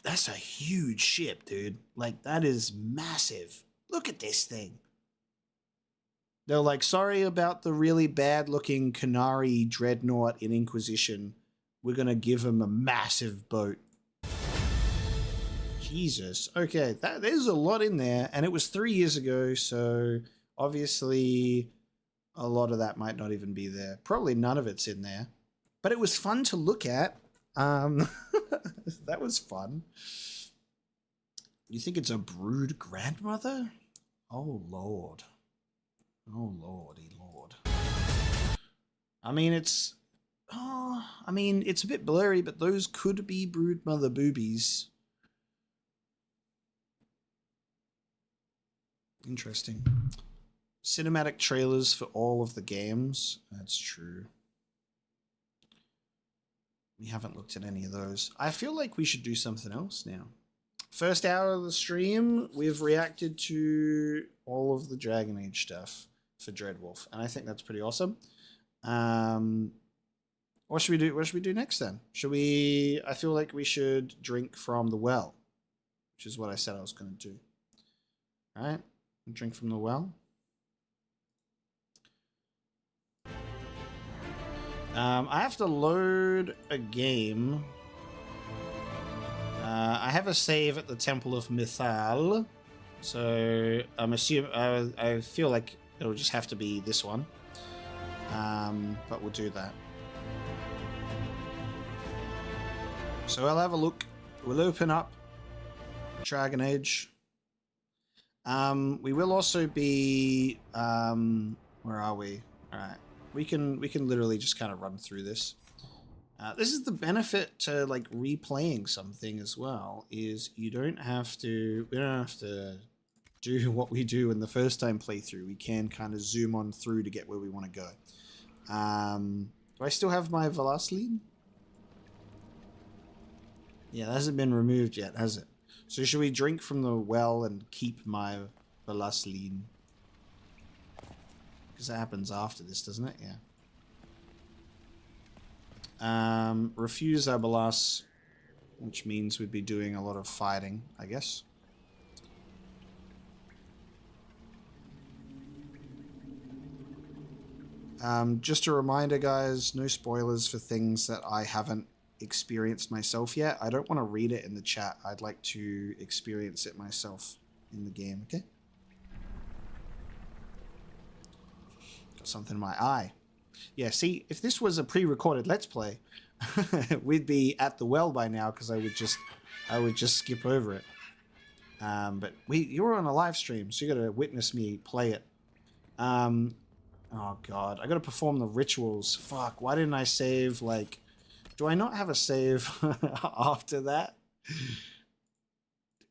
That's a huge ship, dude. Like, that is massive. Look at this thing. They're like, sorry about the really bad looking Canary dreadnought in Inquisition. We're gonna give him a massive boat. Jesus. Okay, there's a lot in there, and it was 3 years ago, so obviously a lot of that might not even be there. Probably none of it's in there, but it was fun to look at. That was fun. You think it's a brood grandmother? Oh lord. Oh lordy lord. I mean, it's a bit blurry, but those could be brood mother boobies. Interesting. Cinematic trailers for all of the games. That's true. We haven't looked at any of those. I feel like we should do something else now. First hour of the stream, we've reacted to all of the Dragon Age stuff for Dreadwolf, and I think that's pretty awesome. What should we do? What should we do next then? I feel like we should drink from the well, which is what I said I was going to do. All right. Drink from the well. I have to load a game. I have a save at the Temple of Mythal, so I'm assuming I feel like it'll just have to be this one. But we'll do that. So I'll have a look. We'll open up Dragon Age. We will also be, where are we? All right. We can literally just kind of run through this. This is the benefit to like replaying something as well, is we don't have to do what we do in the first time playthrough. We can kind of zoom on through to get where we want to go. Do I still have my Velasline? Yeah, that hasn't been removed yet, has it? So should we drink from the well and keep my Velasline? Because that happens after this, doesn't it? Yeah. Refuse Abalas, which means we'd be doing a lot of fighting, I guess. Just a reminder, guys, no spoilers for things that I haven't experienced myself yet. I don't want to read it in the chat. I'd like to experience it myself in the game, okay? Got something in my eye. Yeah, see, if this was a pre-recorded Let's Play, we'd be at the well by now because I would just skip over it. But you were on a live stream, so you got to witness me play it. Oh god, I got to perform the rituals. Fuck, why didn't I save? Like, do I not have a save after that?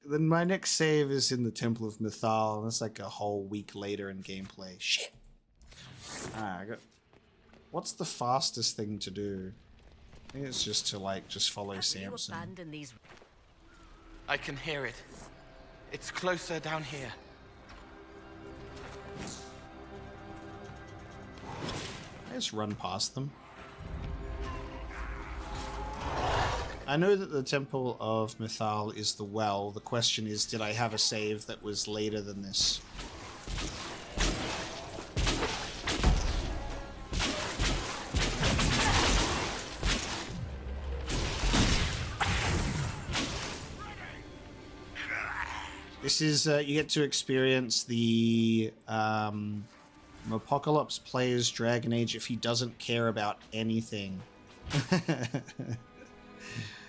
Then my next save is in the Temple of Mythal, and it's like a whole week later in gameplay. Shit. What's the fastest thing to do? I think it's just to just follow Samson. I can hear it. It's closer down here. I just run past them. I know that the Temple of Mythal is the well. The question is, did I have a save that was later than this? This is, you get to experience the Apocalypse plays Dragon Age if he doesn't care about anything.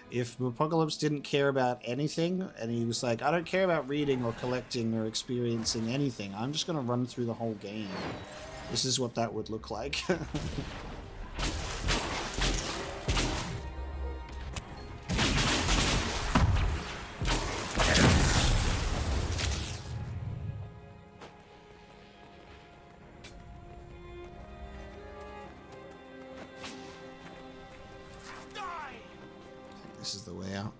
If Apocalypse didn't care about anything, and he was like, I don't care about reading or collecting or experiencing anything, I'm just going to run through the whole game. This is what that would look like. This is the way out.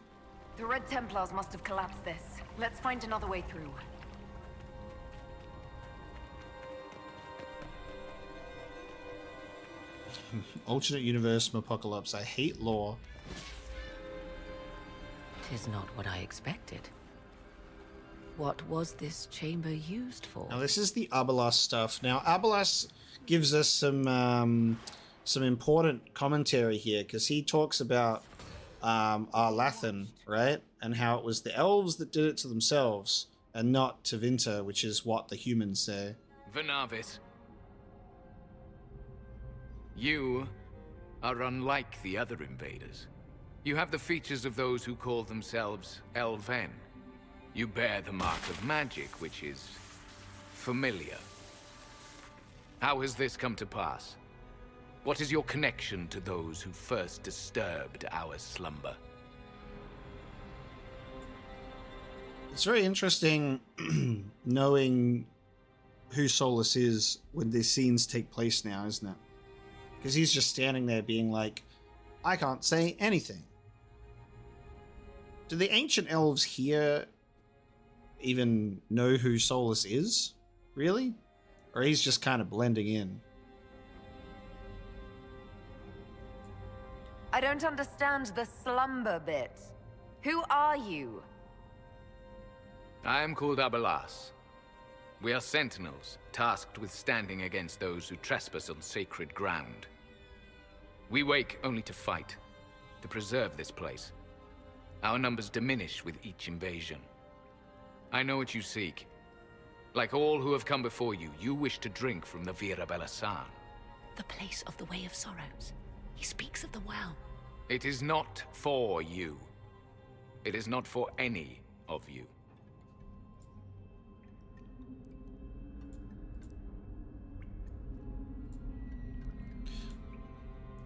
The Red Templars must have collapsed this. Let's find another way through. Alternate universe Apocalypse. I hate lore. 'Tis not what I expected. What was this chamber used for? Now this is the Abelas stuff. Now Abelas gives us some important commentary here because he talks about Arlathan, right? And how it was the elves that did it to themselves and not to Vinter, which is what the humans say. Vanavis, you are unlike the other invaders. You have the features of those who call themselves Elven. You bear the mark of magic, which is familiar. How has this come to pass? What is your connection to those who first disturbed our slumber? It's very interesting knowing who Solas is when these scenes take place now, isn't it? Because he's just standing there being like, I can't say anything. Do the ancient elves here even know who Solas is? Really? Or he's just kind of blending in? I don't understand the slumber bit. Who are you? I am called Abelas. We are sentinels, tasked with standing against those who trespass on sacred ground. We wake only to fight, to preserve this place. Our numbers diminish with each invasion. I know what you seek. Like all who have come before you, you wish to drink from the Vira Belasan. The place of the Way of Sorrows. He speaks of the well. It is not for you. It is not for any of you.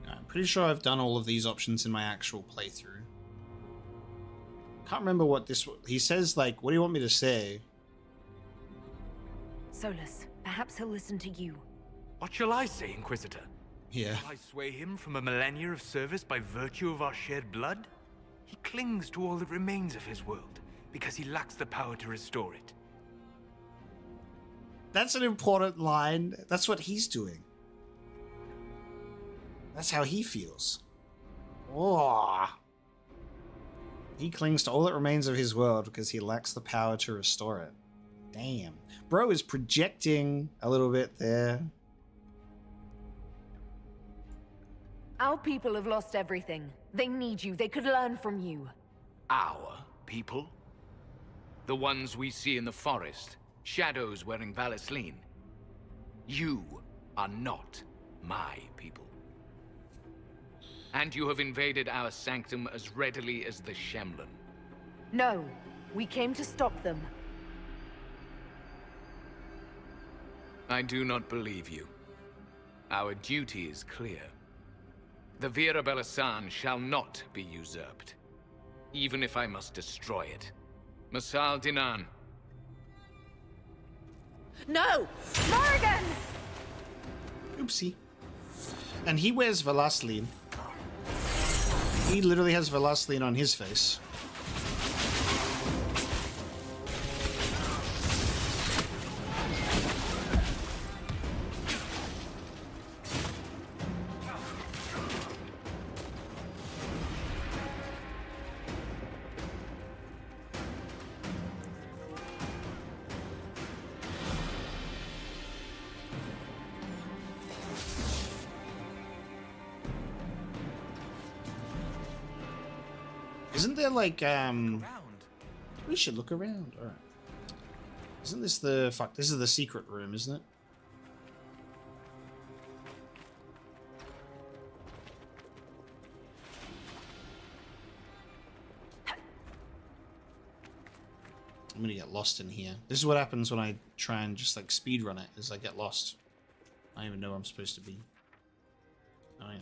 I'm pretty sure I've done all of these options in my actual playthrough. Can't remember what this... He says, like, what do you want me to say? Solas, perhaps he'll listen to you. What shall I say, Inquisitor? Yeah. Shall I sway him from a millennia of service by virtue of our shared blood? He clings to all that remains of his world, because he lacks the power to restore it. That's an important line. That's what he's doing. That's how he feels. Oh. He clings to all that remains of his world because he lacks the power to restore it. Damn. Bro is projecting a little bit there. Our people have lost everything. They need you. They could learn from you. Our people? The ones we see in the forest, shadows wearing Valisline. You are not my people. And you have invaded our sanctum as readily as the Shemlin. No, we came to stop them. I do not believe you. Our duty is clear. The Vira Belasan shall not be usurped, even if I must destroy it. Masal Dinan. No! Morrigan! Oopsie. And he wears Valasline. He literally has Valasline on his face. Isn't there like we should look around. All right. Isn't this the fuck? This is the secret room, isn't it? I'm gonna get lost in here. This is what happens when I try and just like speed run it. Is I get lost. I don't even know where I'm supposed to be. Oh yeah.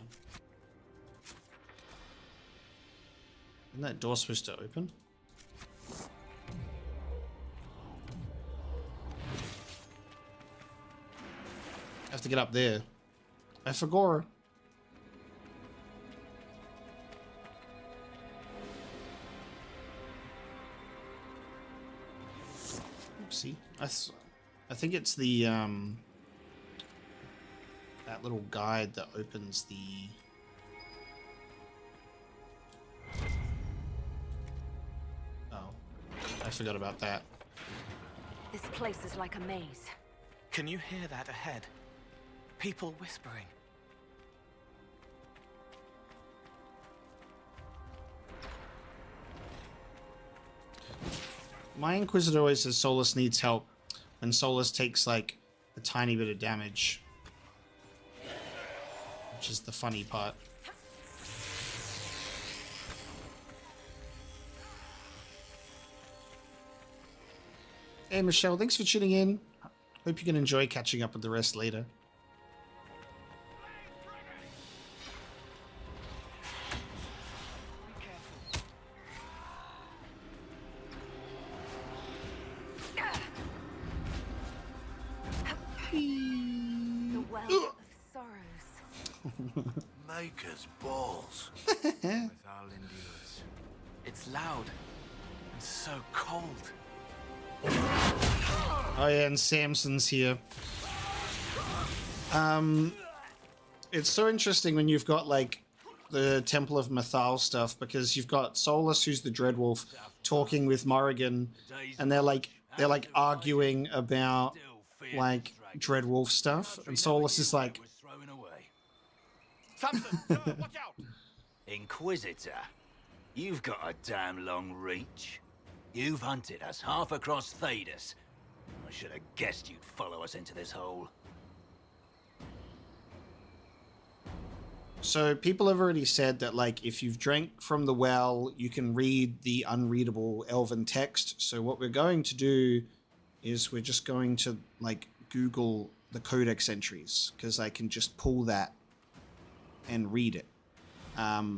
Isn't that door supposed to open? I have to get up there. I forgot. Oopsie. I think it's the that little guide that opens the I forgot about that. This place is like a maze. Can you hear that ahead? People whispering. My Inquisitor always says Solas needs help, and Solas takes like a tiny bit of damage, which is the funny part. Hey Michelle, thanks for tuning in. Hope you can enjoy catching up with the rest later. The well of sorrows. Maker's balls. Mythal endures. It's loud and so cold. Oh yeah, and Samson's here. It's so interesting when you've got like the Temple of Mythal stuff, because you've got Solas, who's the Dreadwolf, talking with Morrigan, and they're like arguing about like Dreadwolf stuff, and Solas is like, Samson, watch out! Inquisitor, you've got a damn long reach. You've hunted us half across Thedas. I should have guessed you'd follow us into this hole. so people have already said that like if you've drank from the well, you can read the unreadable elven text. So what we're going to do is we're just going to like Google the Codex entries, because I can just pull that and read it.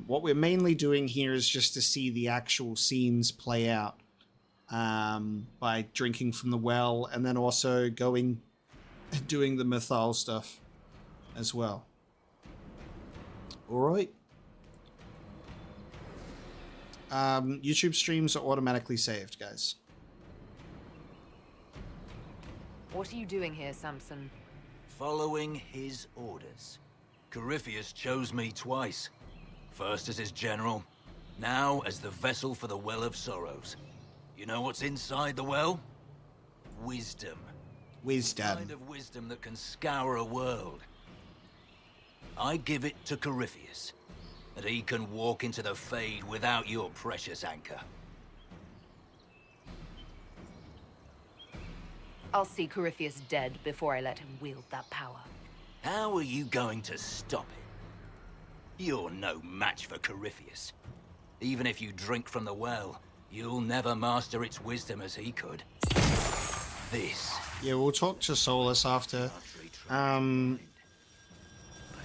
What we're mainly doing here is just to see the actual scenes play out by drinking from the well, and then also going and doing the Mythal stuff as well. All right. YouTube streams are automatically saved, guys. What are you doing here, Samson? Following his orders. Corypheus chose me twice. First as his general, now as the vessel for the Well of Sorrows. You know what's inside the well? Wisdom. Wisdom. The kind of wisdom that can scour a world. I give it to Corypheus, that he can walk into the Fade without your precious anchor. I'll see Corypheus dead before I let him wield that power. How are you going to stop him? You're no match for Corypheus. Even if you drink from the well, you'll never master its wisdom as he could. This. Yeah, we'll talk to Solas after. But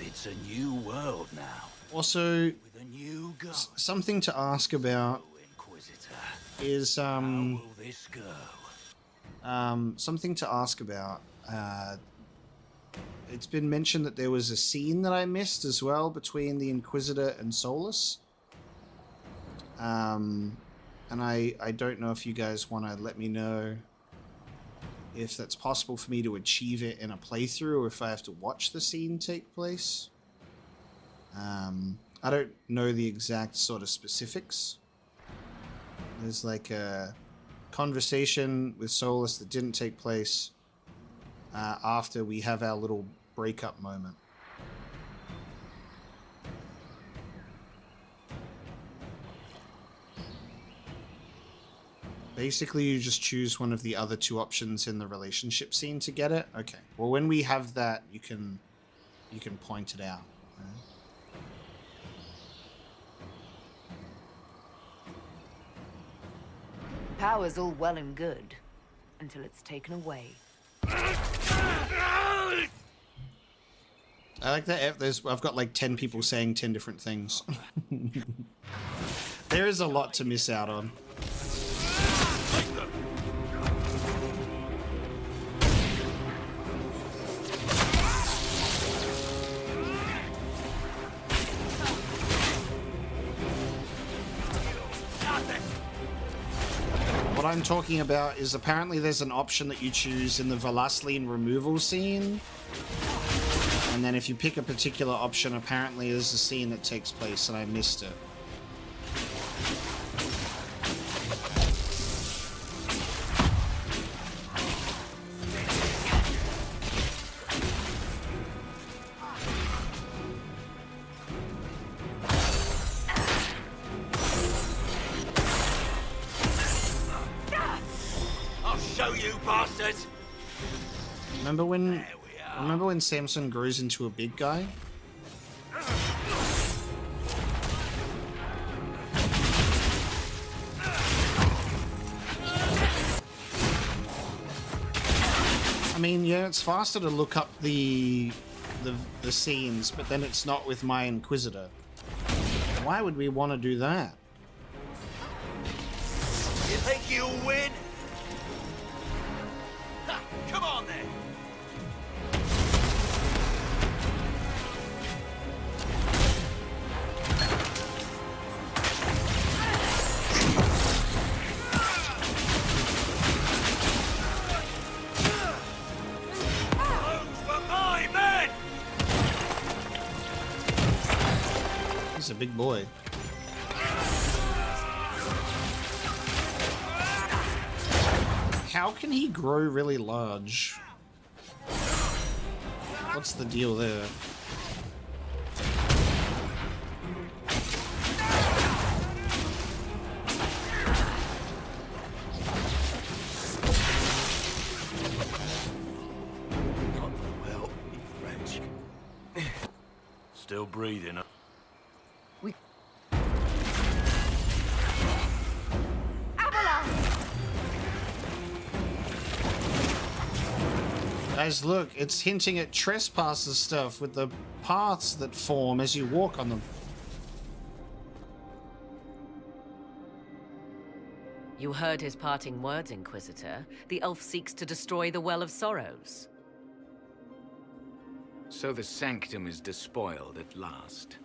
it's a new world now. Also, With a new god. something to ask about Inquisitor. is How will this go? something to ask about. It's been mentioned that there was a scene that I missed as well between the Inquisitor and Solas. And I don't know if you guys want to let me know if that's possible for me to achieve it in a playthrough or if I have to watch the scene take place. I don't know the exact sort of specifics. There's like a conversation with Solas that didn't take place after we have our little breakup moment. Basically, you just choose one of the other two options in the relationship scene to get it. Okay. Well, when we have that, you can point it out. Right? Power's all well and good, until it's taken away. I like that. I've got like 10 people saying 10 different things. There is a lot to miss out on. What I'm talking about is apparently there's an option that you choose in the Velasline removal scene. And then if you pick a particular option, apparently there's a scene that takes place and I missed it. Remember when Samson grows into a big guy? I mean, yeah, it's faster to look up the scenes, but then it's not with my Inquisitor. Why would we want to do that? You think you'll win? Ha, come on then. He's a big boy. How can he grow really large? What's the deal there? Well, French. Still breathing. Guys, look, it's hinting at Trespasser stuff with the paths that form as you walk on them. You heard his parting words, Inquisitor. The elf seeks to destroy the Well of Sorrows. So the sanctum is despoiled at last.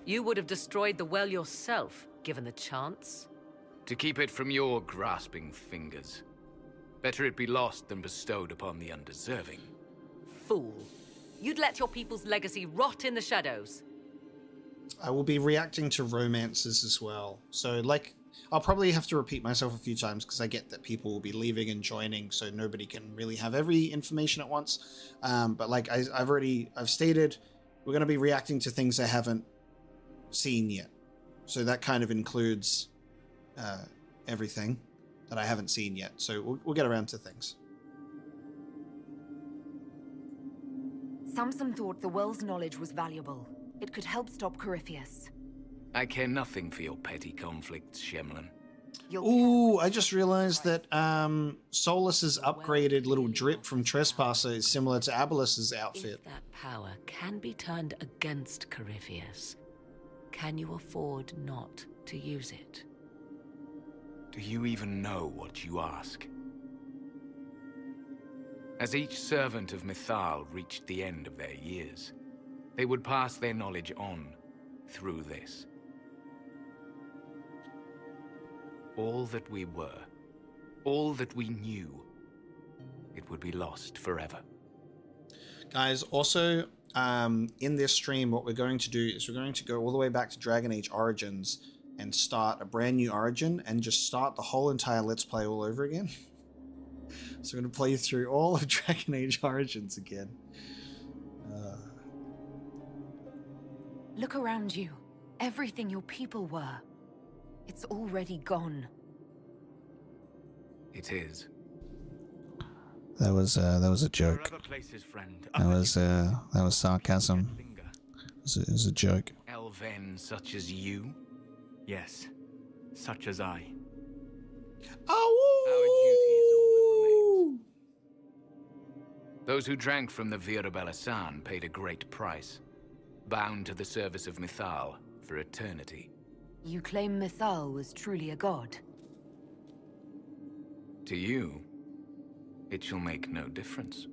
You would have destroyed the well yourself, given the chance. To keep it from your grasping fingers. Better it be lost than bestowed upon the undeserving. Fool. You'd let your people's legacy rot in the shadows. I will be reacting to romances as well. So, like, I'll probably have to repeat myself a few times because I get that people will be leaving and joining, so nobody can really have every information at once. But like I've stated, we're going to be reacting to things I haven't seen yet. So that kind of includes everything that I haven't seen yet. So we'll get around to things. Samson thought the world's knowledge was valuable. It could help stop Corypheus. I care nothing for your petty conflicts, Shemlin. Ooh, I just realized that Solas's upgraded little drip from Trespasser is similar to Abelus's outfit. If that power can be turned against Corypheus, can you afford not to use it? Do you even know what you ask? As each servant of Mythal reached the end of their years, they would pass their knowledge on through this. All that we were, all that we knew, it would be lost forever. Guys, also, in this stream, what we're going to do is we're going to go all the way back to Dragon Age Origins and start a brand new Origin and just start the whole entire Let's Play all over again. So we're going to play through all of Dragon Age Origins again. Look around you. Everything your people were. It's already gone. It is. That was a joke. That was sarcasm. It was a joke. Elven such as you? Yes, such as I. Oh! Those who drank from the Virabella San paid a great price, bound to the service of Mythal for eternity. You claim Mythal was truly a god? To you, it shall make no difference.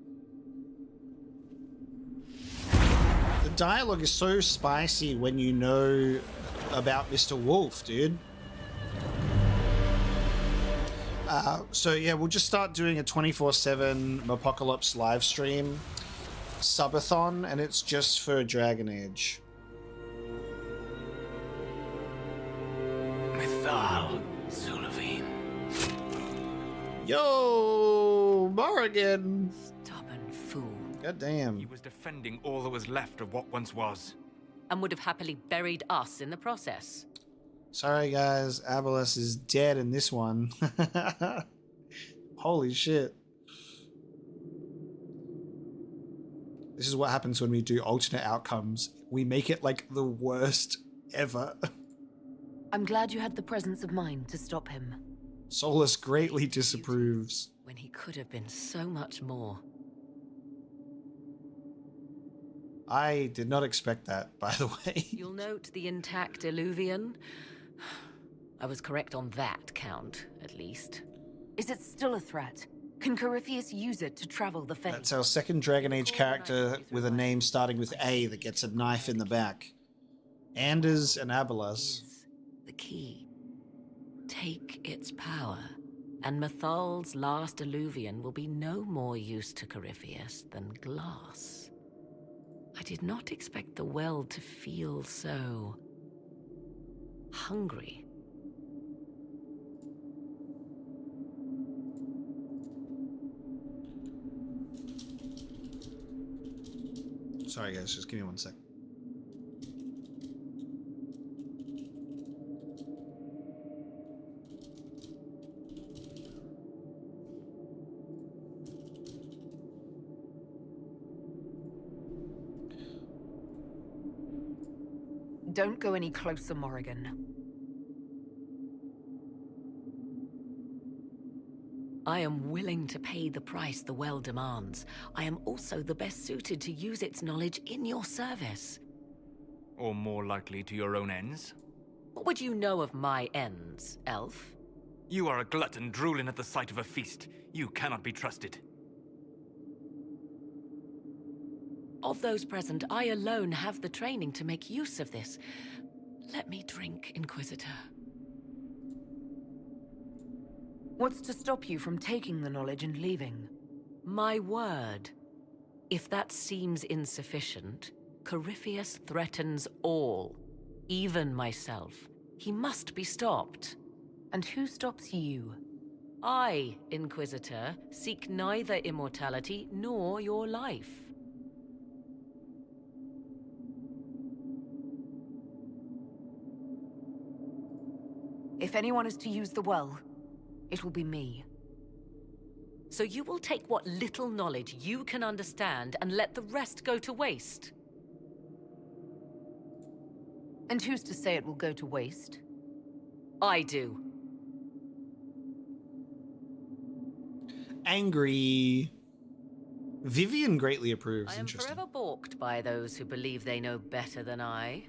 The dialogue is so spicy when you know about Mr. Wolf, dude. So yeah, we'll just start doing a 24/7 Apocalypse live stream subathon, and it's just for Dragon Age. Mythal, Sulavine. Yo, Morrigan. Stubborn fool. God damn. He was defending all that was left of what once was. And would have happily buried us in the process. Sorry guys, Abelus is dead in this one. Holy shit. This is what happens when we do alternate outcomes. We make it like the worst ever. I'm glad you had the presence of mind to stop him. Solas greatly disapproves. When he could have been so much more. I did not expect that, by the way. You'll note the intact Illuvian. I was correct on that count, at least. Is it still a threat? Can Corypheus use it to travel the Fae? That's our second Dragon Age character with a name starting with A that gets a knife in the back. Anders and Abelus. The key. Take its power, and Mythal's last Illuvian will be no more use to Corypheus than glass. I did not expect the well to feel so hungry. Sorry guys, just give me 1 sec. Don't go any closer, Morrigan. I am willing to pay the price the well demands. I am also the best suited to use its knowledge in your service. Or more likely to your own ends? What would you know of my ends, elf? You are a glutton drooling at the sight of a feast. You cannot be trusted. Of those present, I alone have the training to make use of this. Let me drink, Inquisitor. What's to stop you from taking the knowledge and leaving? My word. If that seems insufficient, Corypheus threatens all, even myself. He must be stopped. And who stops you? I, Inquisitor, seek neither immortality nor your life. If anyone is to use the well, it will be me. So you will take what little knowledge you can understand and let the rest go to waste? And who's to say it will go to waste? I do. Angry. Vivian greatly approves. I am Interesting. forever balked by those who believe they know better than I.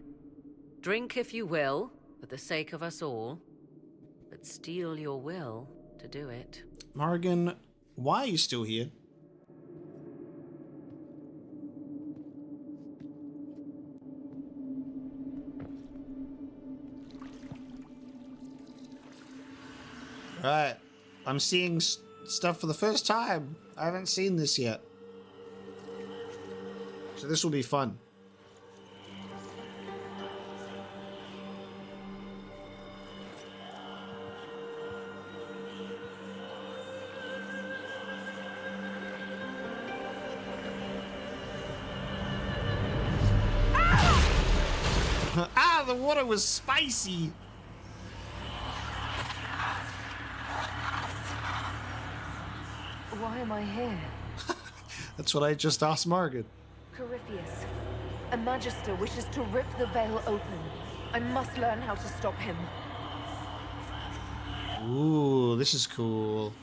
Drink if you will, for the sake of us all, but steel your will to do it. Morrigan, why are you still here? Right. I'm seeing stuff for the first time. I haven't seen this yet. So this will be fun. Ah, the water was spicy. Why am I here? That's what I just asked Morrigan. Corypheus. A Magister wishes to rip the veil open. I must learn how to stop him. Ooh, this is cool.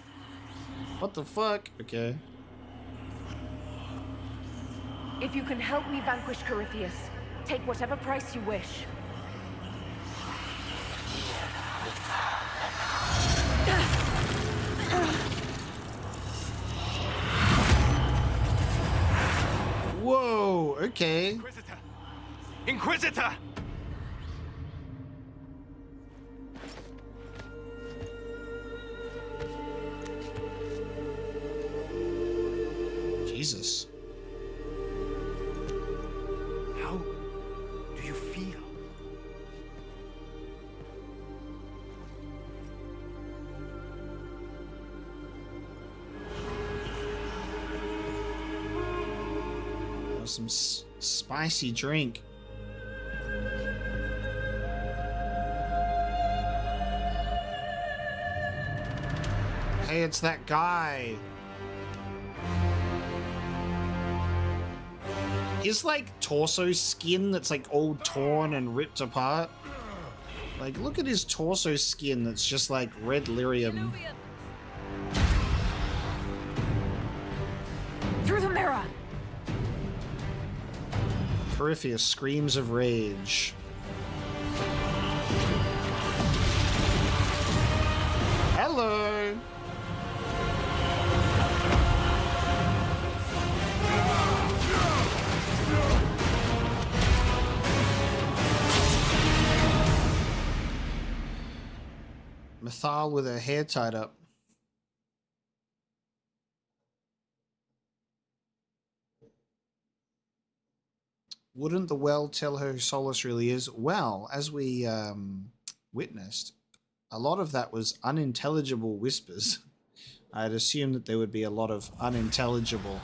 What the fuck? Okay. If you can help me vanquish Corypheus, take whatever price you wish. Whoa, okay. Inquisitor! Inquisitor! Jesus. How do you feel? Some spicy drink. Hey, it's that guy. His like torso skin that's like all torn and ripped apart. Like, look at his torso skin that's just like red lyrium. Through the mirror! Corypheus screams of rage. Hello! Mythal with her hair tied up. Wouldn't the well tell her who Solas really is? Well, as we witnessed, a lot of that was unintelligible whispers. I'd assume that there would be a lot of unintelligible.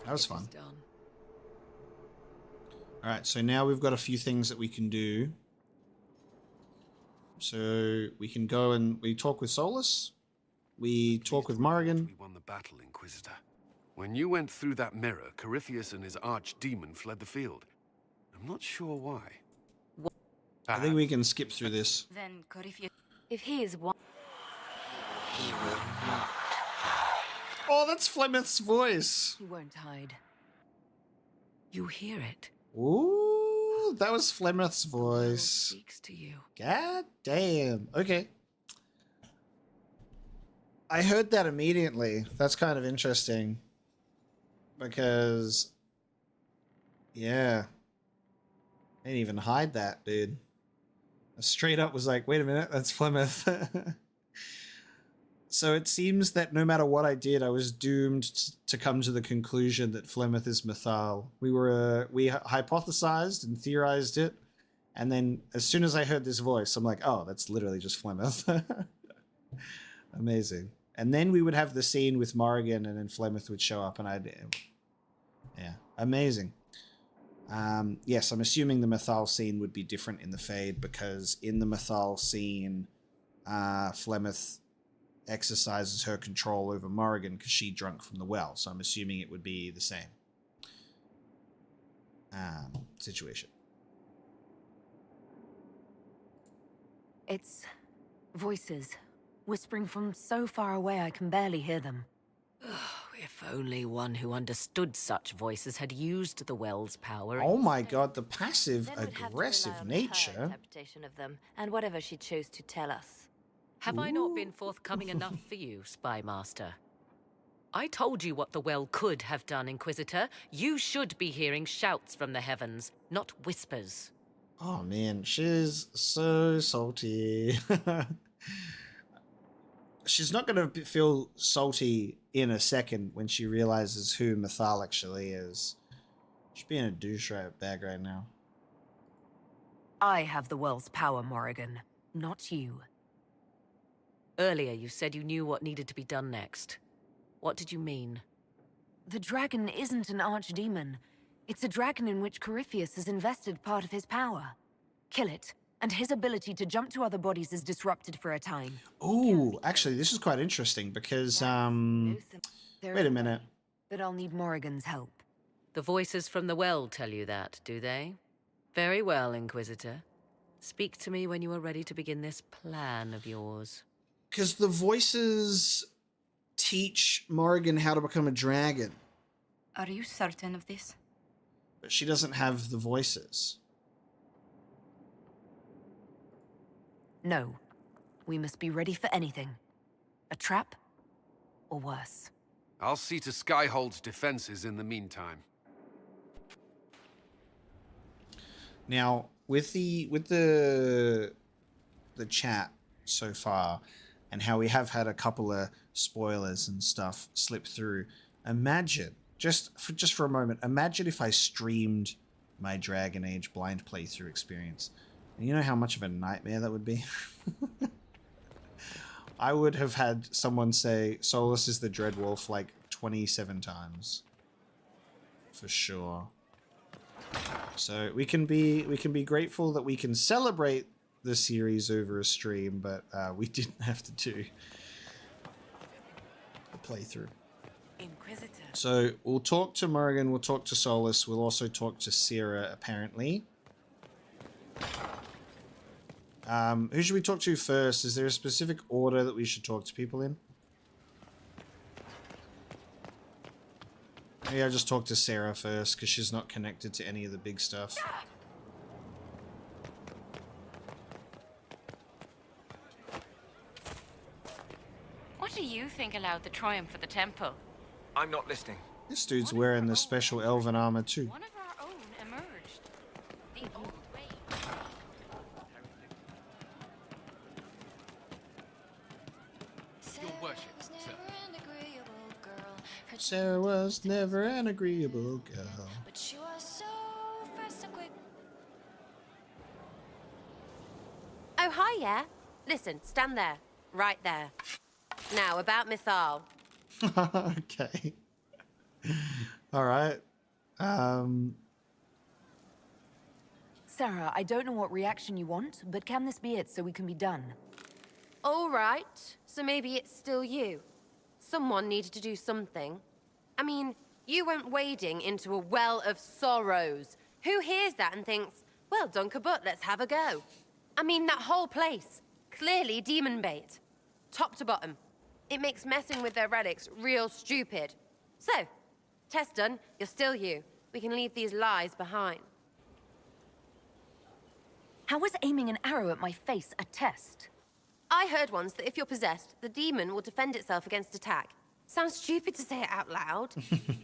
That was fun. Alright, so now we've got a few things that we can do. So we can go and we talk with Solas. We talk with Morrigan. We won the battle, Inquisitor. When you went through that mirror, Corypheus and his archdemon fled the field. I'm not sure why. I think we can skip through this. Then Corypheus, if he is one, He will not. Oh, that's Flemeth's voice. he won't hide. You hear it. Ooh, that was Flemeth's voice. Speaks to you. God damn. Okay. I heard that immediately. That's kind of interesting. Because, yeah. I didn't even hide that, dude. I straight up was like, wait a minute, that's Flemeth. So it seems that no matter what I did, I was doomed to come to the conclusion that Flemeth is Mythal. We hypothesized and theorized it, And then as soon as I heard this voice, I'm like, oh, that's literally just Flemeth. Amazing. And then we would have the scene with Morrigan, and then Flemeth would show up, and yeah, amazing. Yes, I'm assuming the Mythal scene would be different in the Fade, because in the Mythal scene, Flemeth exercises her control over Morrigan because she drunk from the well. So I'm assuming it would be the same situation. It's voices, whispering from so far away I can barely hear them. If only one who understood such voices had used the well's power. Oh my god, the passive-aggressive nature. Interpretation of them, and whatever she chose to tell us. Have I not been forthcoming enough for you, Spy Master? I told you what the well could have done, Inquisitor. You should be hearing shouts from the heavens, not whispers. Oh man, she's so salty. She's not going to feel salty in a second when she realizes who Mythal actually is. She's being a douchebag right now. I have the world's power, Morrigan, not you. Earlier you said you knew what needed to be done next. What did you mean? The dragon isn't an archdemon. It's a dragon in which Corypheus has invested part of his power. Kill it, and his ability to jump to other bodies is disrupted for a time. Oh, actually, this is quite interesting because, wait a minute. But I'll need Morrigan's help. The voices from the well tell you that, do they? Very well, Inquisitor. Speak to me when you are ready to begin this plan of yours. Because the voices teach Morrigan how to become a dragon. Are you certain of this? But she doesn't have the voices. No. We must be ready for anything. A trap, or worse. I'll see to Skyhold's defenses in the meantime. Now, with the chat so far, and how we have had a couple of spoilers and stuff slip through, imagine, just for a moment, imagine if I streamed my Dragon Age blind playthrough experience. And you know how much of a nightmare that would be? I would have had someone say Solas is the Dreadwolf like 27 times. For sure. So we can be grateful that we can celebrate the series over a stream, but we didn't have to do a playthrough. Inquisitor. So we'll talk to Morrigan, we'll talk to Solas, we'll also talk to Sierra, apparently. Who should we talk to first? Is there a specific order that we should talk to people in? Maybe I'll just talk to Sarah first, because she's not connected to any of the big stuff. What do you think allowed the triumph of the temple? I'm not listening. This dude's wearing the special elven armor too. One of our own emerged. The old way. Your worship, sir. Sarah was never an agreeable girl. But she was so fast and quick. Oh, hi, yeah. Listen, stand there. Right there. Now, about Mythal. Okay. All right. Sarah, I don't know what reaction you want, but can this be it so we can be done? All right. So maybe it's still you. Someone needed to do something. I mean, you went wading into a well of sorrows. Who hears that and thinks, well, Dunkerbutt, let's have a go? I mean, that whole place. Clearly demon bait. Top to bottom. It makes messing with their relics real stupid. So, test done, you're still you. We can leave these lies behind. How was aiming an arrow at my face a test? I heard once that if you're possessed, the demon will defend itself against attack. Sounds stupid to say it out loud.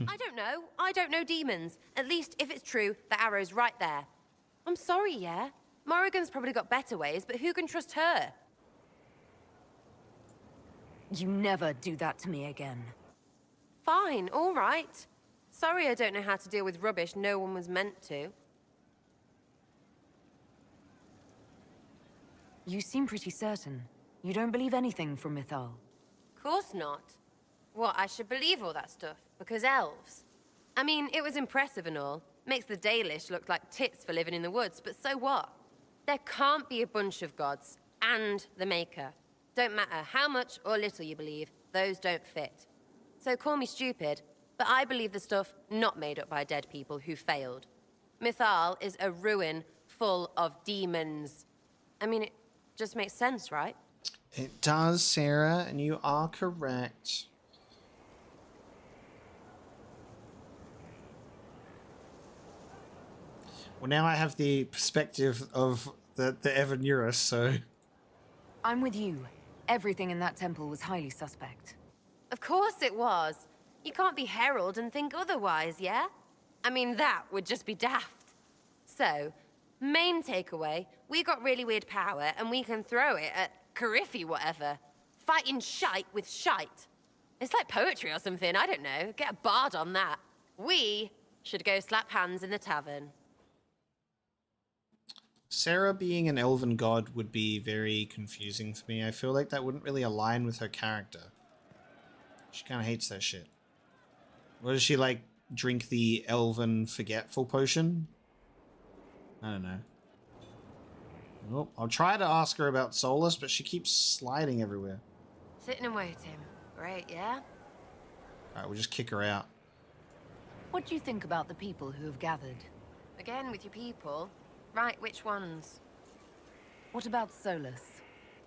I don't know. I don't know demons. At least, if it's true, the arrow's right there. I'm sorry, yeah? Morrigan's probably got better ways, but who can trust her? You never do that to me again. Fine, all right. Sorry I don't know how to deal with rubbish no one was meant to. You seem pretty certain. You don't believe anything from Mythal. Course not. What, I should believe all that stuff? Because elves? I mean, it was impressive and all. Makes the Dalish look like tits for living in the woods, but so what? There can't be a bunch of gods and the Maker. Don't matter how much or little you believe, those don't fit. So call me stupid, but I believe the stuff not made up by dead people who failed. Mythal is a ruin full of demons. I mean, it just makes sense, right? It does, Sarah, and you are correct. Well, now I have the perspective of the Evan Eurus, so... I'm with you. Everything in that temple was highly suspect. Of course it was. You can't be Herald and think otherwise, yeah? I mean, that would just be daft. So, main takeaway, we got really weird power and we can throw it at Carifi whatever. Fighting shite with shite. It's like poetry or something, I don't know. Get a bard on that. We should go slap hands in the tavern. Sarah being an elven god would be very confusing for me. I feel like that wouldn't really align with her character. She kind of hates that shit. What does she, like, drink the elven forgetful potion? I don't know. Well, I'll try to ask her about Solas, but she keeps sliding everywhere. Sitting and waiting. Great, yeah? Alright, we'll just kick her out. What do you think about the people who have gathered? Again, with your people? Right, which ones? What about Solas?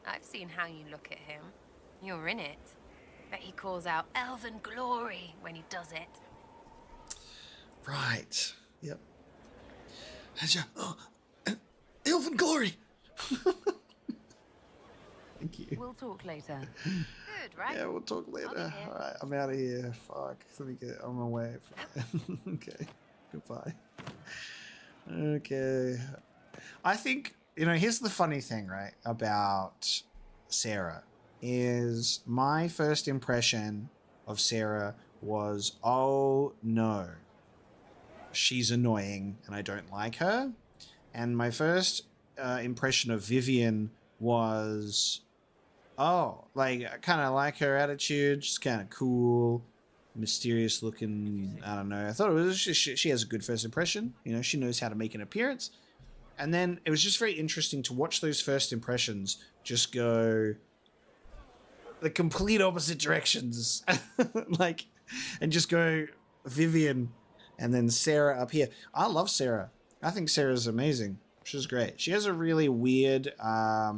I've seen how you look at him. You're in it. Bet he calls out elven glory when he does it. Right. Yep. Oh, elven glory! Thank you. We'll talk later. Good, right? Yeah, we'll talk later. Alright, I'm out of here. Fuck. Let me get on my way. Okay. Goodbye. Okay. I think, you know, here's the funny thing, right, about Sarah, is my first impression of Sarah was, oh no, she's annoying and I don't like her. And my first impression of Vivian was, oh, like, I kind of like her attitude. She's kind of cool, mysterious looking. I don't know. I thought it was she has a good first impression. You know, she knows how to make an appearance. And then it was just very interesting to watch those first impressions just go the complete opposite directions. Like, and just go Vivian and then Sarah up here. I love Sarah. I think Sarah's amazing. She's great. She has a really weird,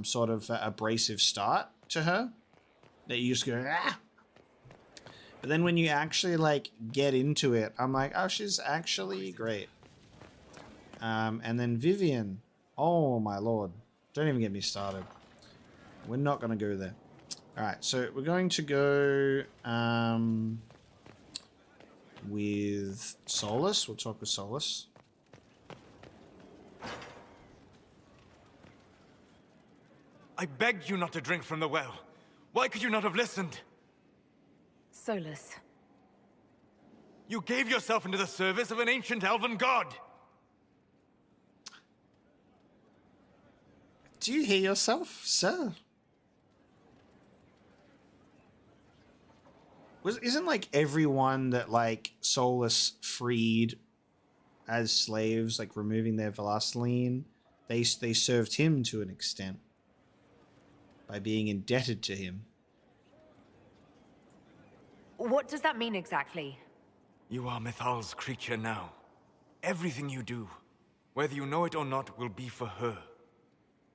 sort of abrasive start to her that you just go, ah. But then when you actually, like, get into it, I'm like, oh, she's actually great. And then Vivian. Oh, my lord. Don't even get me started. We're not going to go there. All right, so we're going to go with Solas. We'll talk with Solas. I begged you not to drink from the well. Why could you not have listened? Solas. You gave yourself into the service of an ancient elven god. Do you hear yourself, sir? Isn't, like, everyone that, like, Solas freed as slaves, like, removing their Velasline, they served him to an extent by being indebted to him. What does that mean exactly? You are Mythal's creature now. Everything you do, whether you know it or not, will be for her.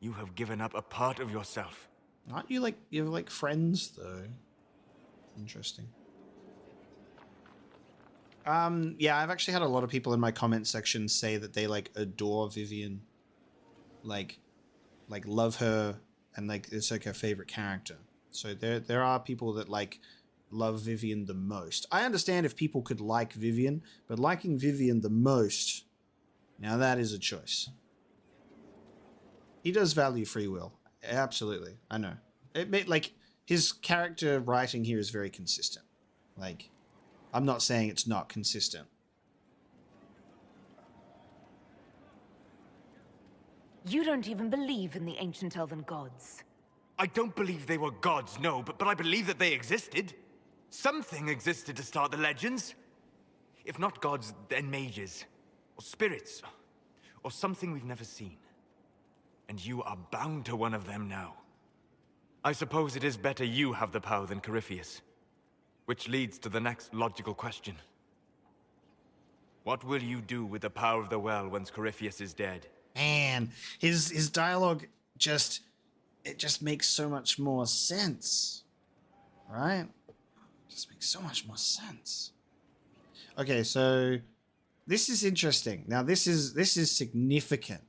You have given up a part of yourself. Aren't you, like, you're like friends, though? Interesting. Yeah, I've actually had a lot of people in my comment section say that they, like, adore Vivian. Like love her, and, like, it's, like, her favorite character. So there are people that, like, love Vivian the most. I understand if people could like Vivian, but liking Vivian the most, now that is a choice. He does value free will. Absolutely. I know. Like, his character writing here is very consistent. Like, I'm not saying it's not consistent. You don't even believe in the ancient elven gods. I don't believe they were gods, no, but I believe that they existed. Something existed to start the legends. If not gods, then mages. Or spirits. Or something we've never seen. And you are bound to one of them now. I suppose it is better you have the power than Corypheus. Which leads to the next logical question. What will you do with the power of the well once Corypheus is dead? Man, his dialogue just makes so much more sense. Right? Just makes so much more sense. Okay, so this is interesting. Now this is significant.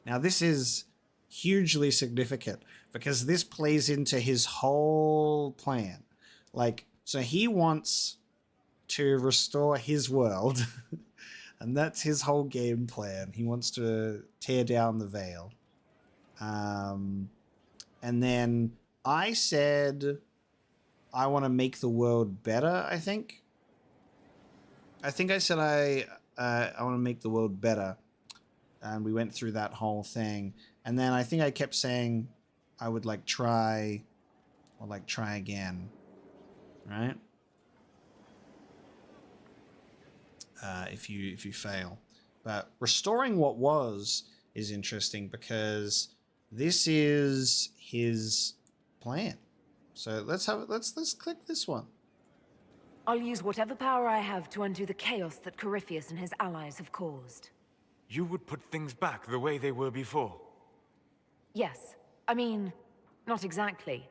Now this is hugely significant because this plays into his whole plan. Like, so he wants to restore his world, and that's his whole game plan. He wants to tear down the veil. And then I said I want to make the world better, I think. I said I want to make the world better. And we went through that whole thing. And then I think I kept saying I would like try again. Right? If you fail. But restoring what was is interesting because this is his plan. So let's click this one. I'll use whatever power I have to undo the chaos that Corypheus and his allies have caused. You would put things back the way they were before? Yes. I mean, not exactly.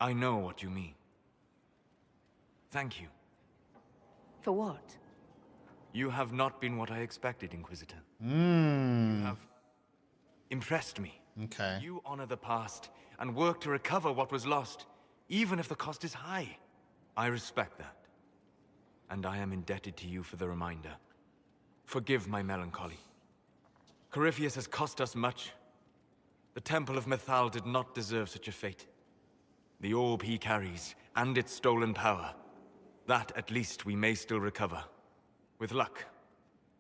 I know what you mean. Thank you. For what? You have not been what I expected, Inquisitor. You have impressed me. Okay. You honor the past and work to recover what was lost, even if the cost is high. I respect that. And I am indebted to you for the reminder. Forgive my melancholy. Corypheus has cost us much. The Temple of Mythal did not deserve such a fate. The orb he carries, and its stolen power, that at least we may still recover. With luck,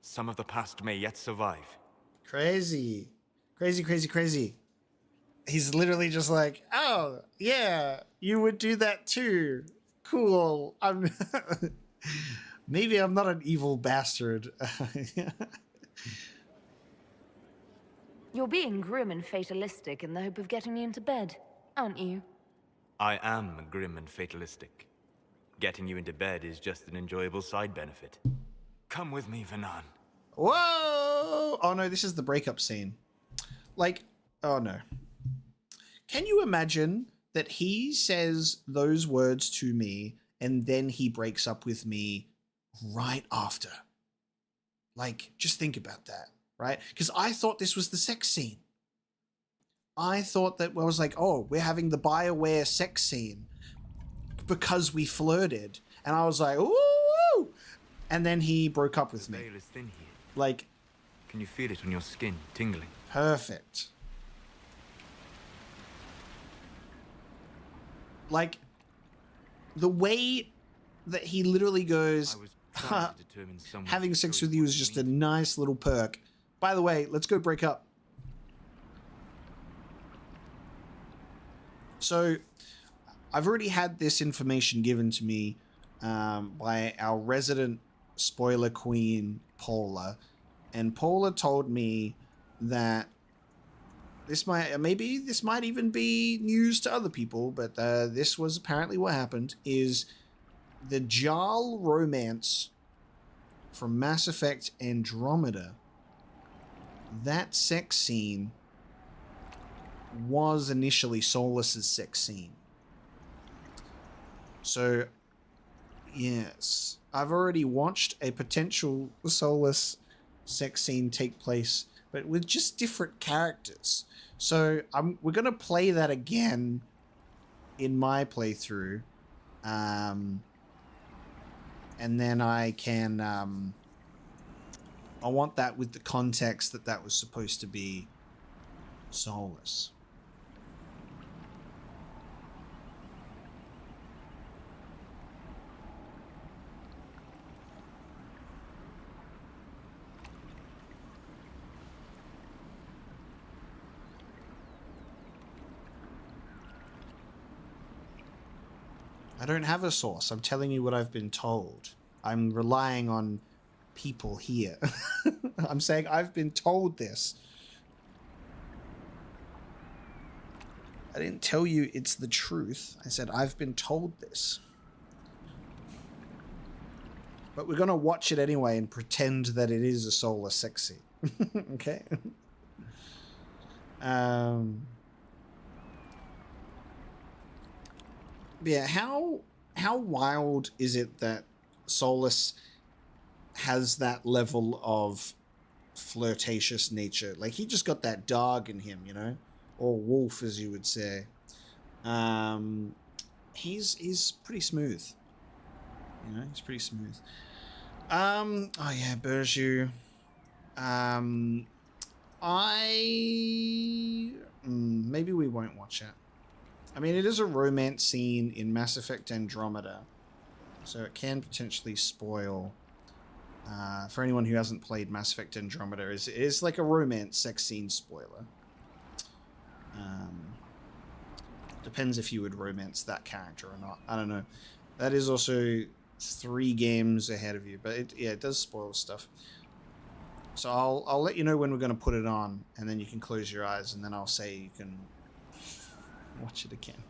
some of the past may yet survive. Crazy. Crazy, crazy, crazy. He's literally just like, oh, yeah, you would do that too. Cool. Maybe I'm not an evil bastard. You're being grim and fatalistic in the hope of getting me into bed, aren't you? I am grim and fatalistic. Getting you into bed is just an enjoyable side benefit. Come with me, Vanan. Whoa! Oh no, this is the breakup scene. Like, oh no. Can you imagine that he says those words to me and then he breaks up with me right after? Like, just think about that, right? Because I thought this was the sex scene. I thought that I was like, oh, we're having the BioWare sex scene because we flirted. And I was like, ooh! And then he broke up with me. The veil is thin here. Like, can you feel it on your skin, tingling? Perfect. Like, the way that he literally goes, having sex with you is just a nice little perk. By the way, let's go break up. So, I've already had this information given to me by our resident spoiler queen, Paula. And Paula told me that this might even be news to other people, but this was apparently what happened, is the Jarl romance from Mass Effect Andromeda. That sex scene was initially Solas' sex scene. So, yes, I've already watched a potential Solas sex scene take place, but with just different characters. So we're gonna play that again in my playthrough, and then I can I want that with the context that was supposed to be Solas. I don't have a source. I'm telling you what I've been told. I'm relying on people here. I'm saying I've been told this. I didn't tell you it's the truth. I said I've been told this. But we're going to watch it anyway and pretend that it is a Solas sex scene. Okay? Yeah, how wild is it that Solas has that level of flirtatious nature? Like, he just got that dog in him, you know? Or wolf, as you would say. He's pretty smooth. You know, he's pretty smooth. Oh yeah, Burju. Maybe we won't watch it. I mean, it is a romance scene in Mass Effect Andromeda, so it can potentially spoil. For anyone who hasn't played Mass Effect Andromeda, it is like a romance sex scene spoiler. Depends if you would romance that character or not. I don't know. That is also 3 games ahead of you, but it does spoil stuff. So I'll let you know when we're going to put it on, and then you can close your eyes, and then I'll say you can watch it again.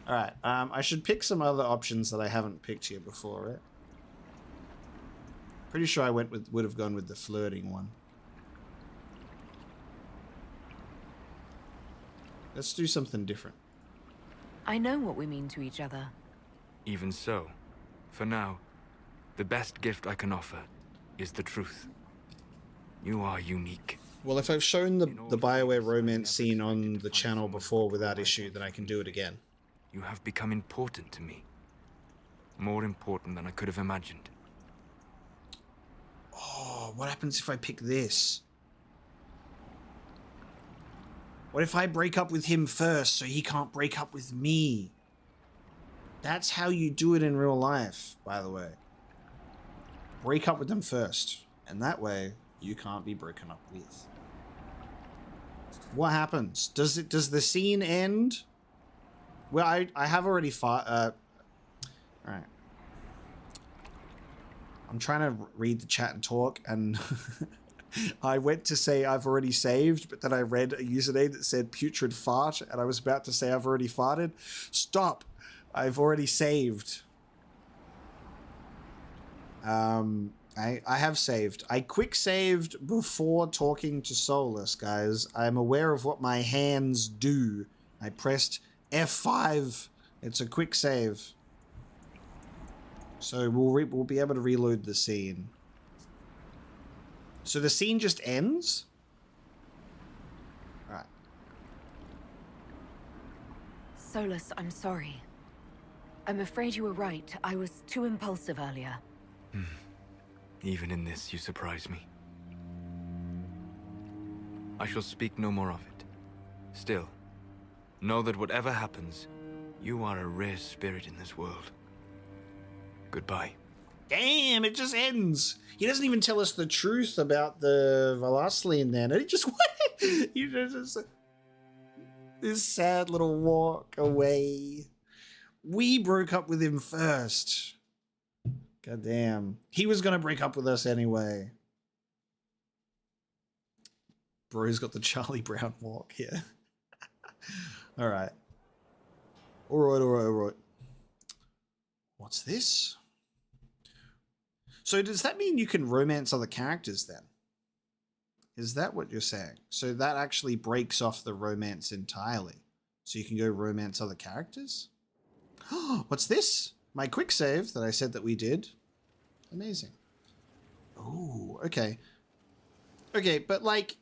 All right. I should pick some other options that I haven't picked here before, right? Pretty sure I would have gone with the flirting one. Let's do something different. I know what we mean to each other. Even so, for now, the best gift I can offer is the truth. You are unique. Well, if I've shown the BioWare romance scene on the channel before without issue, then I can do it again. You have become important to me. More important than I could have imagined. Oh, what happens if I pick this? What if I break up with him first so he can't break up with me? That's how you do it in real life, by the way. Break up with them first, and that way you can't be broken up with. What happens? Does the scene end? Well, I have already fought. All right. I'm trying to read the chat and talk, and I went to say I've already saved, but then I read a username that said putrid fart, and I was about to say I've already farted. Stop! I've already saved. I have saved. I quick saved before talking to Solas, guys. I'm aware of what my hands do. I pressed F5. It's a quick save. So we'll be able to reload the scene. So the scene just ends? Right. Solas, I'm sorry. I'm afraid you were right. I was too impulsive earlier. Even in this, you surprise me. I shall speak no more of it. Still, know that whatever happens, you are a rare spirit in this world. Goodbye. Damn, it just ends. He doesn't even tell us the truth about the Velaslian then. He just this sad little walk away. We broke up with him first. God damn. He was gonna break up with us anyway. Bro's got the Charlie Brown walk here. Alright. Alright. What's this? So does that mean you can romance other characters then? Is that what you're saying? So that actually breaks off the romance entirely. So you can go romance other characters? What's this? My quick save that I said that we did. Amazing. Oh, okay. Okay, but like,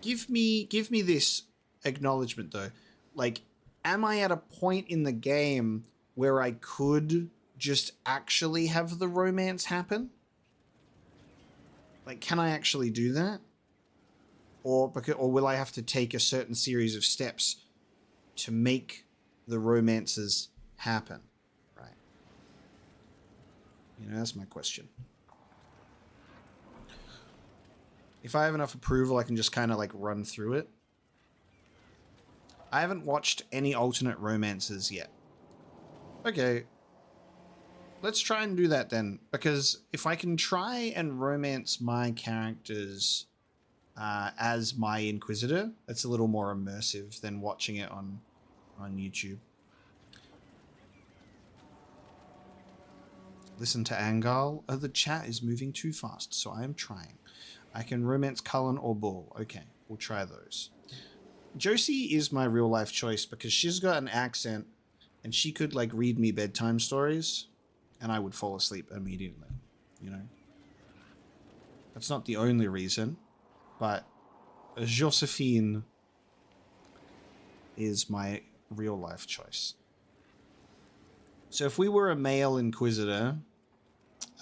give me this acknowledgement though. Like, am I at a point in the game where I could just actually have the romance happen? Like, can I actually do that? Or will I have to take a certain series of steps to make the romances happen? Right. You know, that's my question. If I have enough approval, I can just kind of like run through it. I haven't watched any alternate romances yet. Okay. Let's try and do that then. Because if I can try and romance my characters as my Inquisitor, it's a little more immersive than watching it on YouTube. Listen to Angal. Oh, the chat is moving too fast, so I am trying. I can romance Cullen or Bull. Okay, we'll try those. Josie is my real life choice because she's got an accent and she could like read me bedtime stories and I would fall asleep immediately, you know. That's not the only reason, but Josephine is my real life choice. So if we were a male Inquisitor,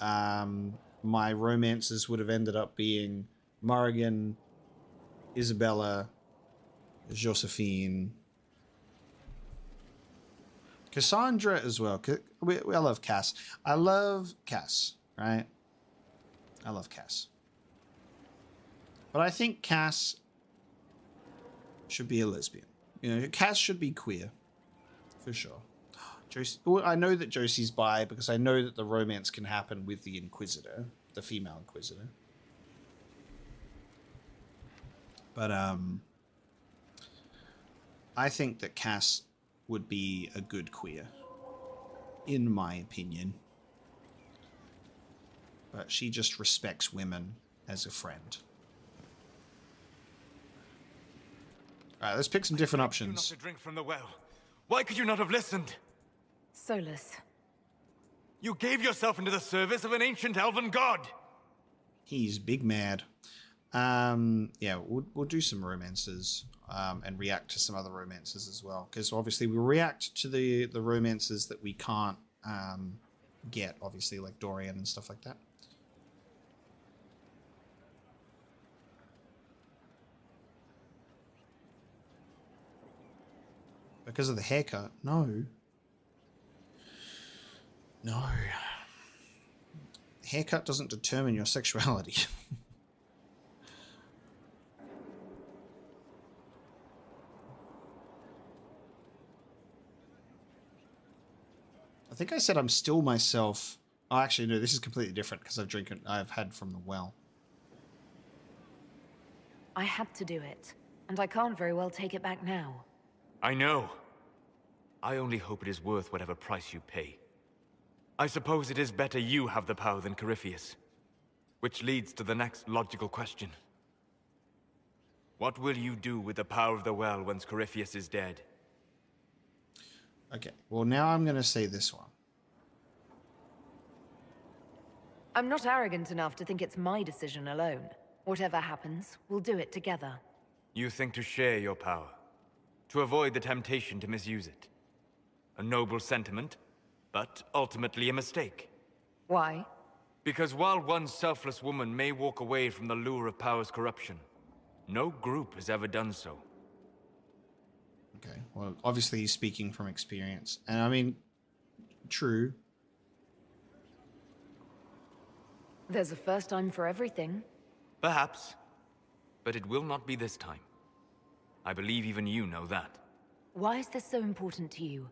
my romances would have ended up being Morrigan, Isabella, Josephine, Cassandra as well. I love Cass. I love Cass, right? I love Cass. But I think Cass should be a lesbian. You know, Cass should be queer, for sure. Josie, well, I know that Josie's bi because I know that the romance can happen with the Inquisitor, the female Inquisitor. But I think that Cass would be a good queer, in my opinion. But she just respects women as a friend. All right, let's pick some different options. Not to drink from the well. Why could you not have listened? Solas. You gave yourself into the service of an ancient elven god. He's big mad. Yeah, we'll do some romances and react to some other romances as well. Because obviously we react to the romances that we can't get, obviously, like Dorian and stuff like that. Because of the haircut? No. No. Haircut doesn't determine your sexuality. I think I said I'm still myself. Oh, actually, no, this is completely different because I've had from the well. I had to do it, and I can't very well take it back now. I know. I only hope it is worth whatever price you pay. I suppose it is better you have the power than Corypheus. Which leads to the next logical question. What will you do with the power of the well once Corypheus is dead? Okay, well now I'm going to say this one. I'm not arrogant enough to think it's my decision alone. Whatever happens, we'll do it together. You think to share your power, to avoid the temptation to misuse it. A noble sentiment, but ultimately a mistake. Why? Because while one selfless woman may walk away from the lure of power's corruption, no group has ever done so. Okay, well, obviously he's speaking from experience. And I mean, true. There's a first time for everything. Perhaps. But it will not be this time. I believe even you know that. Why is this so important to you?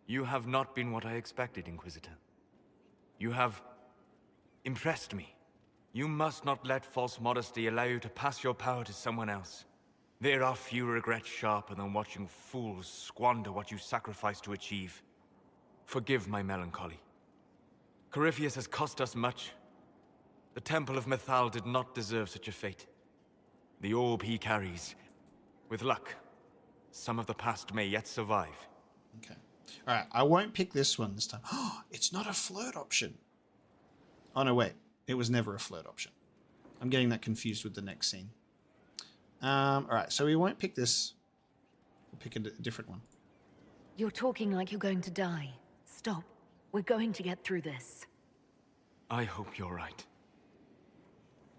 You have not been what I expected, Inquisitor. You have impressed me. You must not let false modesty allow you to pass your power to someone else. There are few regrets sharper than watching fools squander what you sacrifice to achieve. Forgive my melancholy. Corypheus has cost us much. The Temple of Mythal did not deserve such a fate. The orb he carries, with luck, some of the past may yet survive. Okay. Alright, I won't pick this one this time. Oh, it's not a flirt option. Oh no, wait. It was never a flirt option. I'm getting that confused with the next scene. Alright, so we won't pick this. We'll pick a different one. You're talking like you're going to die. Stop. We're going to get through this. I hope you're right.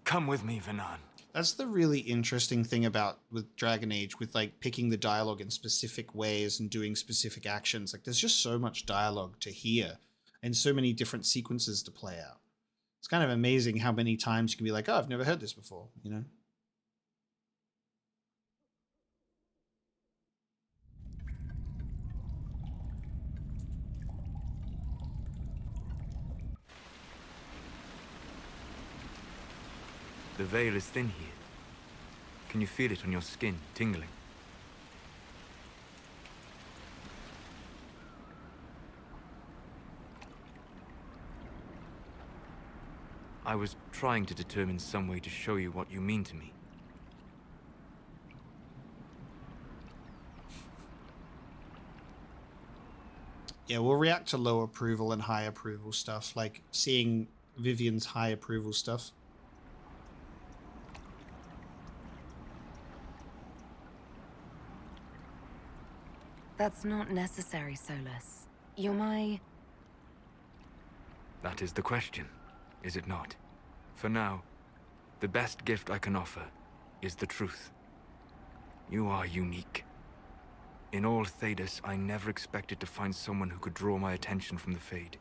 Come with me, Vanan. That's the really interesting thing about with Dragon Age, with like picking the dialogue in specific ways and doing specific actions. Like there's just so much dialogue to hear and so many different sequences to play out. It's kind of amazing how many times you can be like, oh, I've never heard this before, you know? The veil is thin here. Can you feel it on your skin, tingling? I was trying to determine some way to show you what you mean to me. Yeah, we'll react to low approval and high approval stuff, like seeing Vivian's high approval stuff. That's not necessary, Solas. You're my... That is the question, is it not? For now, the best gift I can offer is the truth. You are unique. In all Thedas, I never expected to find someone who could draw my attention from the Fade.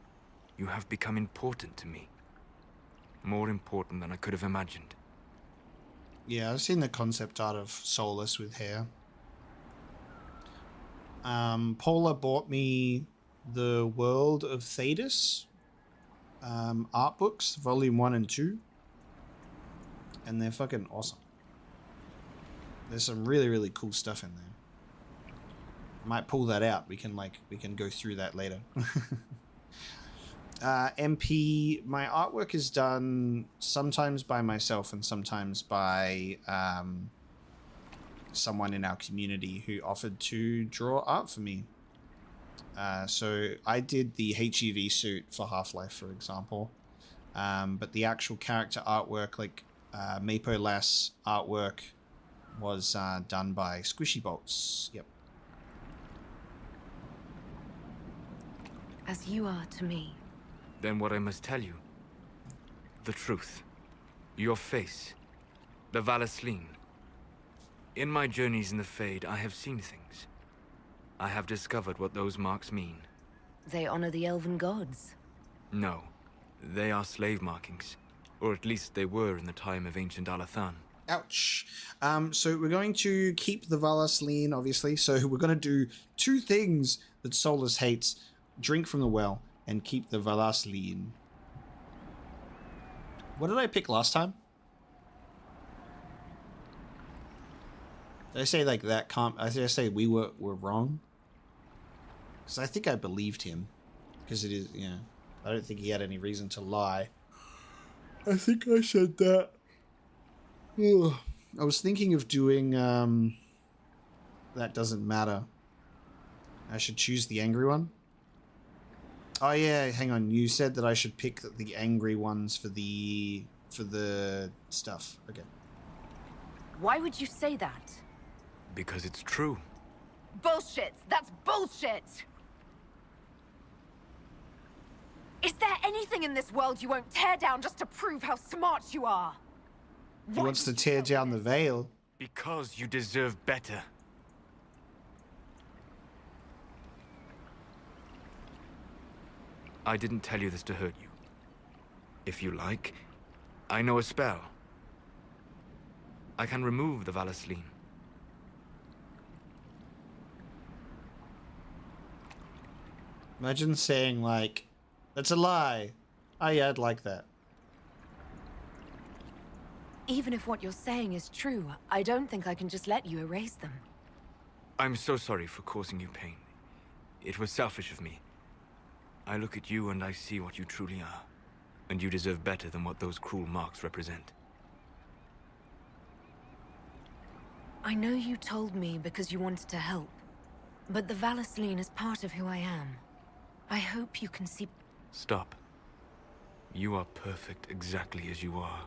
You have become important to me. More important than I could have imagined. Yeah, I've seen the concept art of Solas with hair. Paula bought me the World of Thedas art books, volume 1 and 2. And they're fucking awesome. There's some really, really cool stuff in there. I might pull that out. We can go through that later. MP, my artwork is done sometimes by myself and sometimes by someone in our community who offered to draw art for me. So I did the HEV suit for Half-Life, for example. But the actual character artwork, like Mapo Lass artwork, was done by Squishy Bolts. Yep. As you are to me. Then what I must tell you, the truth, your face, the Valasleen. In my journeys in the Fade, I have seen things. I have discovered what those marks mean. They honor the elven gods. No, they are slave markings, or at least they were in the time of ancient Alathan. Ouch. So we're going to keep the Valasleen, obviously. So we're going to do two things that Solas hates. Drink from the well and keep the Valasleen. What did I pick last time? Did I say like that? Did I say we were wrong? Because I think I believed him. Because it is, yeah. I don't think he had any reason to lie. I think I said that. Ugh. I was thinking of doing, that doesn't matter. I should choose the angry one. Oh yeah, hang on. You said that I should pick the angry ones for the stuff. Okay. Why would you say that? Because it's true. Bullshit! That's bullshit! Is there anything in this world you won't tear down just to prove how smart you are? He wants to tear down the veil. Because you deserve better. I didn't tell you this to hurt you. If you like, I know a spell. I can remove the Valasleen. Imagine saying like, that's a lie. Oh yeah, I'd like that. Even if what you're saying is true, I don't think I can just let you erase them. I'm so sorry for causing you pain. It was selfish of me. I look at you and I see what you truly are. And you deserve better than what those cruel marks represent. I know you told me because you wanted to help. But the Valasleen is part of who I am. I hope you can see... Stop. You are perfect exactly as you are.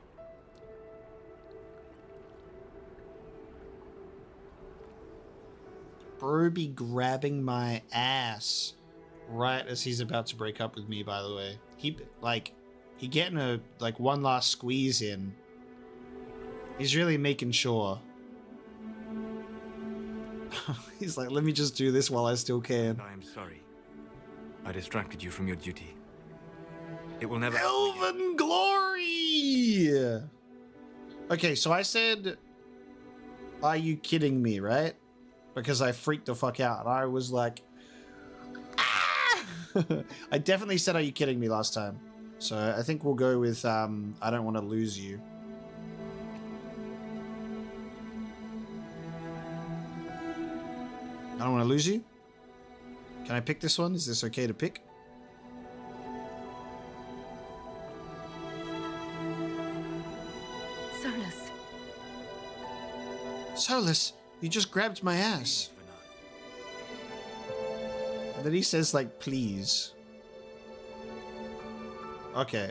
Bro be grabbing my ass right as he's about to break up with me, by the way. He getting a one last squeeze in. He's really making sure. He's like, let me just do this while I still can. I am sorry. I distracted you from your duty. It will never... Elven glory! Okay, so I said, are you kidding me, right? Because I freaked the fuck out. I was like, ah! I definitely said, are you kidding me last time? So I think we'll go with, I don't want to lose you. I don't want to lose you. Can I pick this one? Is this okay to pick? Solas. Solas, you just grabbed my ass. And then he says, like, please. Okay.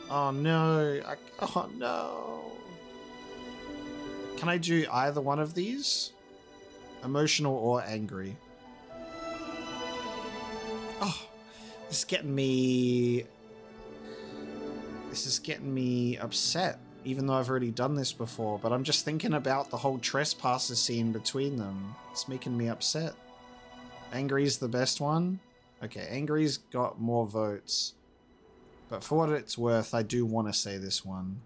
Oh, no. Oh, no. Can I do either one of these? Emotional or angry? Oh, this is getting me... This is getting me upset, even though I've already done this before. But I'm just thinking about the whole Trespasser scene between them. It's making me upset. Angry's the best one? Okay, Angry's got more votes. But for what it's worth, I do want to say this one.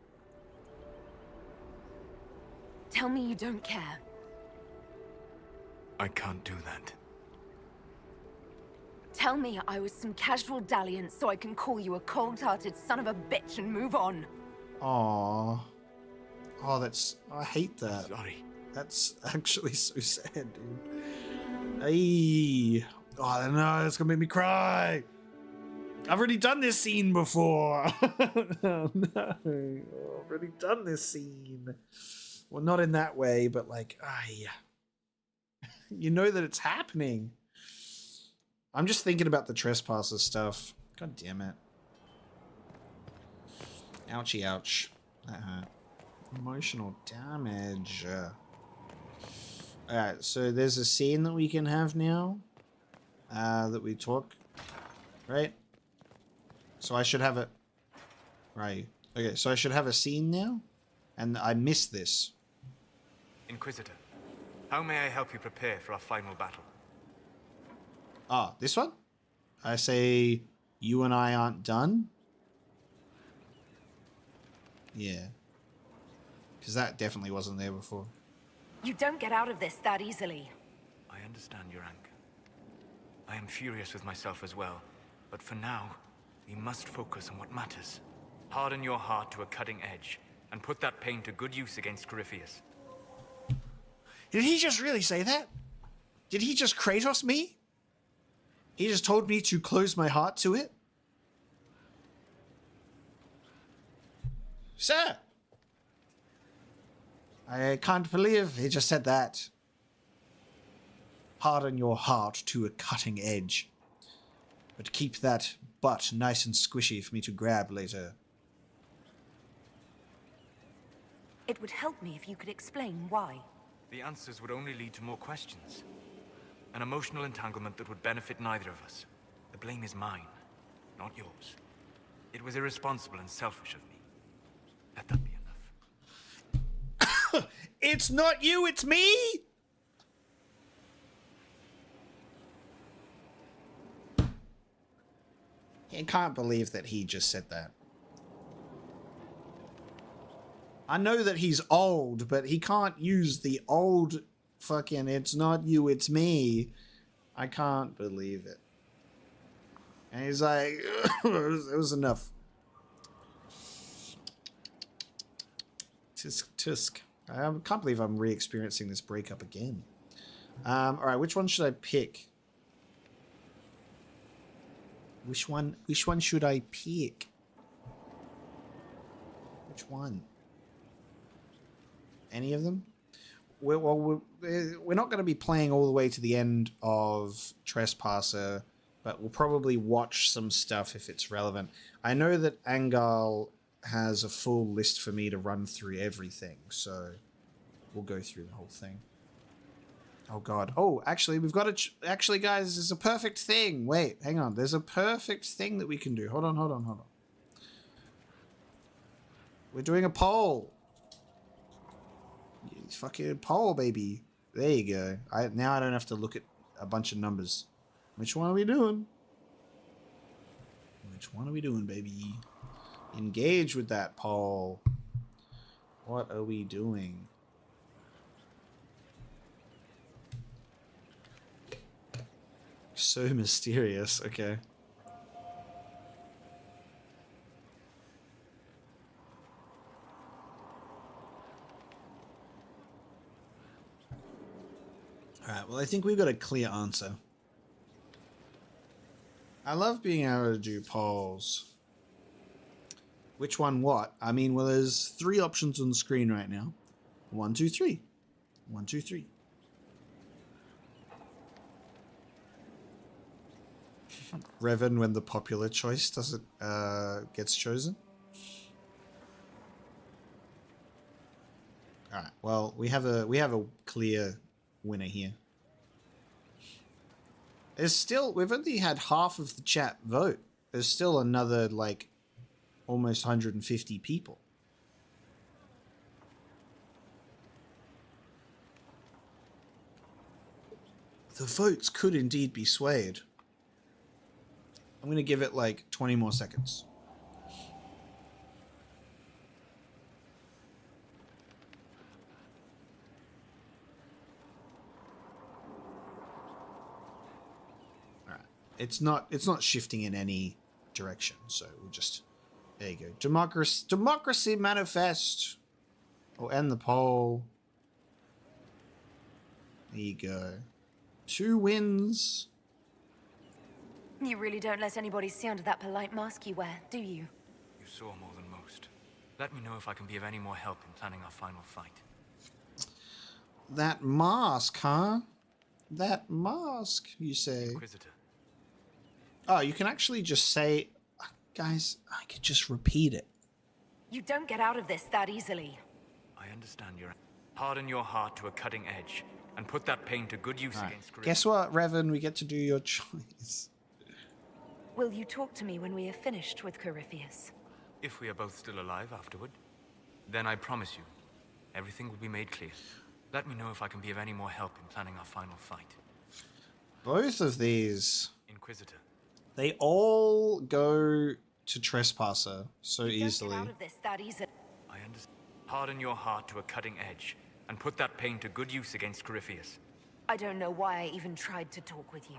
Tell me you don't care. I can't do that. Tell me I was some casual dalliance so I can call you a cold-hearted son of a bitch and move on. Aww. Oh, that's... I hate that. Sorry. That's actually so sad, dude. Ay. Oh, I don't know. It's gonna make me cry. I've already done this scene before. Oh, no. Oh, I've already done this scene. Well, not in that way, but like, ay. You know that it's happening. I'm just thinking about the Trespasser stuff. God damn it. Ouchie, ouch. That hurt. Emotional damage. Alright, so there's a scene that we can have now. That we talk. Right? So I should have it. Right. Okay, so I should have a scene now. And I missed this. Inquisitor, how may I help you prepare for our final battle? Ah, this one? I say, you and I aren't done? Yeah. Because that definitely wasn't there before. You don't get out of this that easily. I understand your anger. I am furious with myself as well, but for now, we must focus on what matters. Harden your heart to a cutting edge, and put that pain to good use against Corypheus. Did he just really say that? Did he just Kratos me? He just told me to close my heart to it? Sir! I can't believe he just said that. Harden your heart to a cutting edge. But keep that butt nice and squishy for me to grab later. It would help me if you could explain why. The answers would only lead to more questions. An emotional entanglement that would benefit neither of us. The blame is mine, not yours. It was irresponsible and selfish of me. Let that be enough. It's not you, it's me! I can't believe that he just said that. I know that he's old, but he can't use the old fucking it's not you, it's me. I can't believe it. And he's like, it was enough. Tisk. I can't believe I'm re-experiencing this breakup again. Alright, which one should I pick? Which one should I pick? Which one? Any of them? We're not going to be playing all the way to the end of Trespasser, but we'll probably watch some stuff if it's relevant. I know that Angal has a full list for me to run through everything, so we'll go through the whole thing. Oh god. Oh, actually, we've got to... Actually, guys, there's a perfect thing. Wait, hang on. There's a perfect thing that we can do. Hold on. We're doing a poll. Fucking poll, baby. There you go. Now I don't have to look at a bunch of numbers. Which one are we doing? Which one are we doing, baby? Engage with that poll. What are we doing? So mysterious. Okay. Alright, well, I think we've got a clear answer. I love being able to do polls. Which one what? I mean, well, there's 3 options on the screen right now. 1, 2, 3. 1, 2, 3. Revan when the popular choice doesn't gets chosen. All right. Well, we have a clear winner here. There's still, we've only had half of the chat vote. There's still another like almost 150 people. The votes could indeed be swayed. I'm going to give it like 20 more seconds. All right. It's not shifting in any direction, so we'll just, there you go. Democracy manifest. We'll end the poll. There you go. 2 wins. You really don't let anybody see under that polite mask you wear, do you? You saw more than most. Let me know if I can be of any more help in planning our final fight. That mask, huh? That mask, you say? Inquisitor. Oh, you can actually just say... Guys, I could just repeat it. You don't get out of this that easily. I understand your... Harden your heart to a cutting edge and put that pain to good use against... Guess what, Revan? We get to do your choice. Will you talk to me when we are finished with Corypheus? If we are both still alive afterward, then I promise you, everything will be made clear. Let me know if I can be of any more help in planning our final fight. Both of these... Inquisitor. They all go to Trespasser so easily. Don't get out of this that easily. I understand. Harden your heart to a cutting edge and put that pain to good use against Corypheus. I don't know why I even tried to talk with you.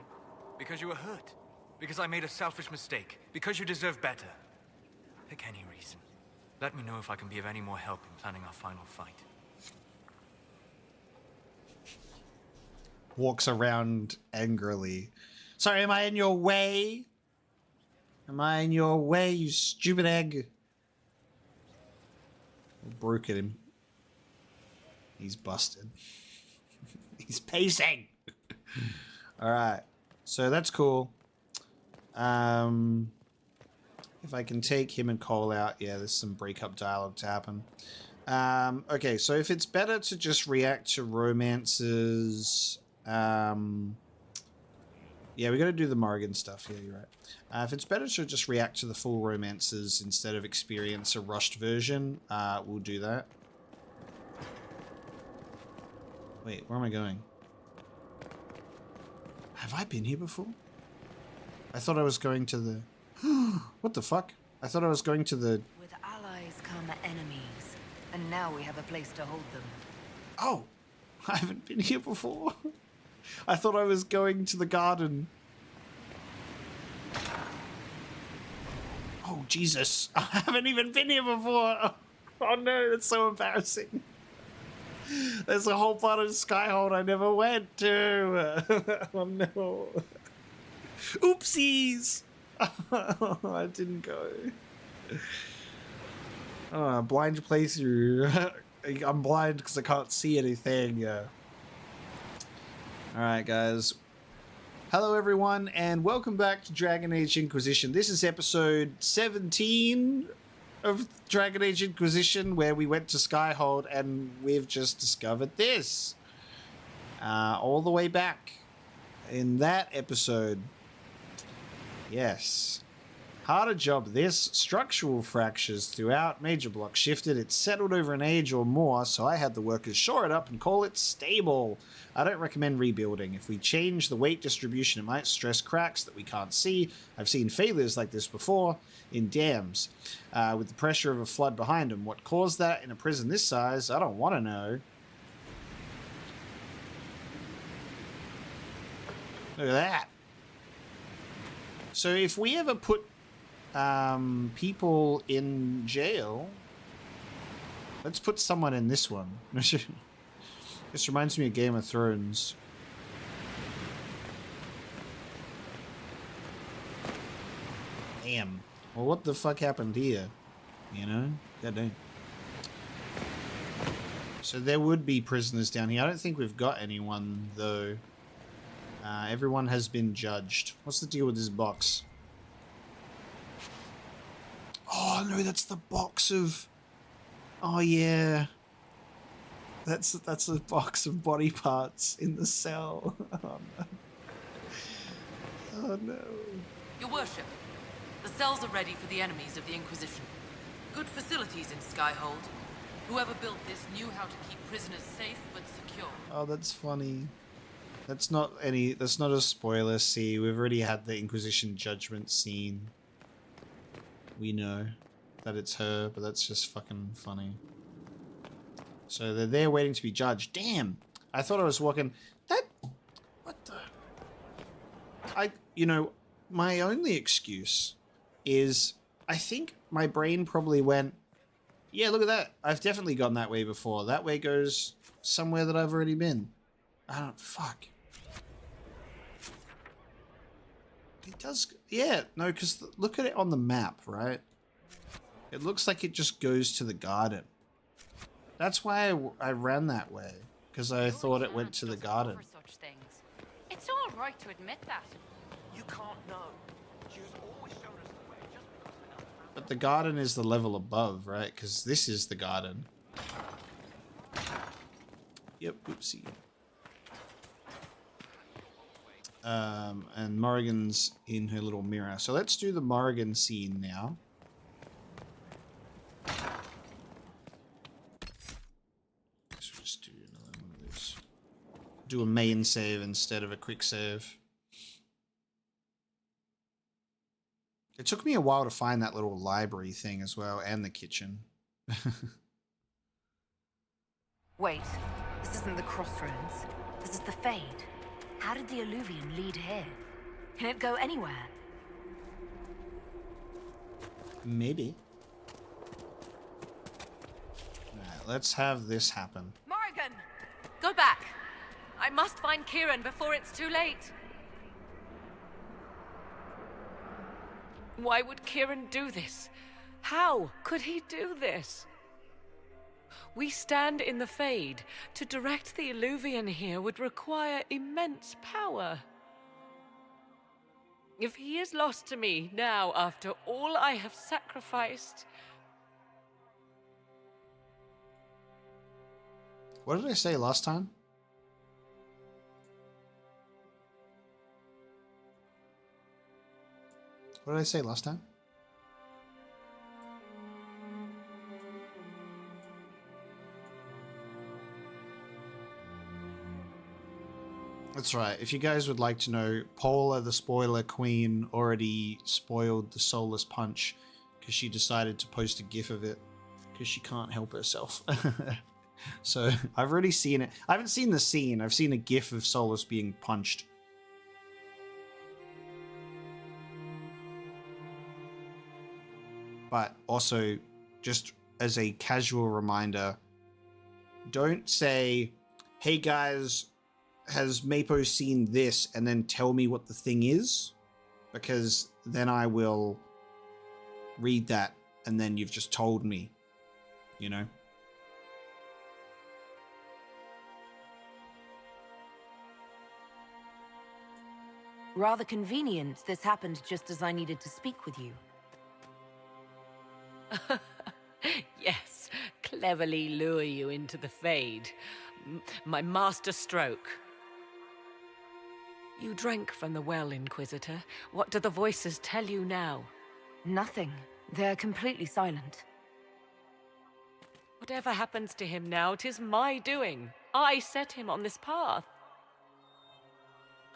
Because you were hurt. Because I made a selfish mistake. Because you deserve better. Pick any reason. Let me know if I can be of any more help in planning our final fight. Walks around angrily. Sorry, am I in your way? Am I in your way, you stupid egg? Broke at him. He's busted. He's pacing. All right. So that's cool. If I can take him and Cole out, yeah, there's some breakup dialogue to happen. Okay, so if it's better to just react to romances, yeah, we got to do the Morrigan stuff. Yeah, you're right. If it's better to just react to the full romances instead of experience a rushed version, we'll do that. Wait, where am I going? Have I been here before? I thought I was going to the... What the fuck? I thought I was going to the... With allies come enemies, and now we have a place to hold them. Oh, I haven't been here before. I thought I was going to the garden. Oh, Jesus. I haven't even been here before. Oh no, that's so embarrassing. There's a whole part of Skyhold I never went to. Oh no. Oopsies. I didn't go. Oh, blind playthrough. I'm blind because I can't see anything. Yeah. Alright, guys. Hello, everyone, and welcome back to Dragon Age Inquisition. This is episode 17 of Dragon Age Inquisition, where we went to Skyhold, and we've just discovered this. All the way back in that episode. Yes. Harder job this. Structural fractures throughout. Major block shifted. It's settled over an age or more, so I had the workers shore it up and call it stable. I don't recommend rebuilding. If we change the weight distribution, it might stress cracks that we can't see. I've seen failures like this before in dams, with the pressure of a flood behind them. What caused that in a prison this size? I don't want to know. Look at that. So if we ever put people in jail, let's put someone in this one. This reminds me of Game of Thrones. Damn. Well, what the fuck happened here? You know? Goddamn. So there would be prisoners down here. I don't think we've got anyone, though. Everyone has been judged. What's the deal with this box? Oh, no, that's the box of... Oh, yeah. That's a box of body parts in the cell. Oh, no. Oh, no. Your worship, the cells are ready for the enemies of the Inquisition. Good facilities in Skyhold. Whoever built this knew how to keep prisoners safe but secure. Oh, that's funny. That's not a spoiler. See, we've already had the Inquisition judgment scene. We know that it's her, but that's just fucking funny. So they're there waiting to be judged. Damn! I thought I was walking... What the... You know, my only excuse is I think my brain probably went, yeah, look at that. I've definitely gone that way before. That way goes somewhere that I've already been. Fuck. It does... Yeah, no, because look at it on the map, right? It looks like it just goes to the garden. That's why I ran that way, because I thought it went to the garden. Such things. It's all right to admit that. You can't know. She has always shown us the way just because But the garden is the level above, right? Because this is the garden. Yep, oopsie. And Morrigan's in her little mirror. So let's do the Morrigan scene now. Just do another one of those. Do a main save instead of a quick save. It took me a while to find that little library thing as well, and the kitchen. Wait, this isn't the crossroads. This is the Fade. How did the Illuvian lead here? Can it go anywhere? Maybe. Alright, let's have this happen. Morrigan! Go back! I must find Kieran before it's too late. Why would Kieran do this? How could he do this? We stand in the Fade. To direct the Illuvian here would require immense power. If he is lost to me now after all I have sacrificed... What did I say last time? What did I say last time? That's right. If you guys would like to know, Paula, the spoiler queen, already spoiled the Solas punch because she decided to post a gif of it because she can't help herself. So I've already seen it. I haven't seen the scene. I've seen a gif of Solas being punched. But also, just as a casual reminder, don't say, hey guys, has Mapo seen this, and then tell me what the thing is, because then I will read that and then you've just told me, you know? Rather convenient this happened just as I needed to speak with you. Yes, cleverly lure you into the Fade. My master stroke. You drank from the well, Inquisitor. What do the voices tell you now? Nothing. They're completely silent. Whatever happens to him now, 'tis my doing. I set him on this path.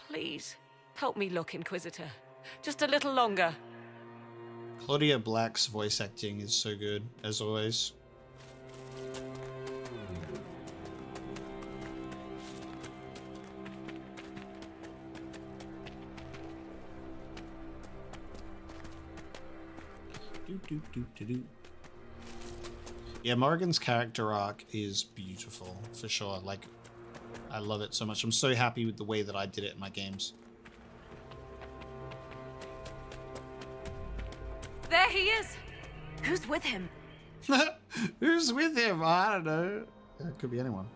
Please, help me look, Inquisitor. Just a little longer. Claudia Black's voice acting is so good, as always. Yeah, Morrigan's character arc is beautiful, for sure. Like, I love it so much. I'm so happy with the way that I did it in my games. there he is. Who's with him? Who's with him? I don't know. It could be anyone.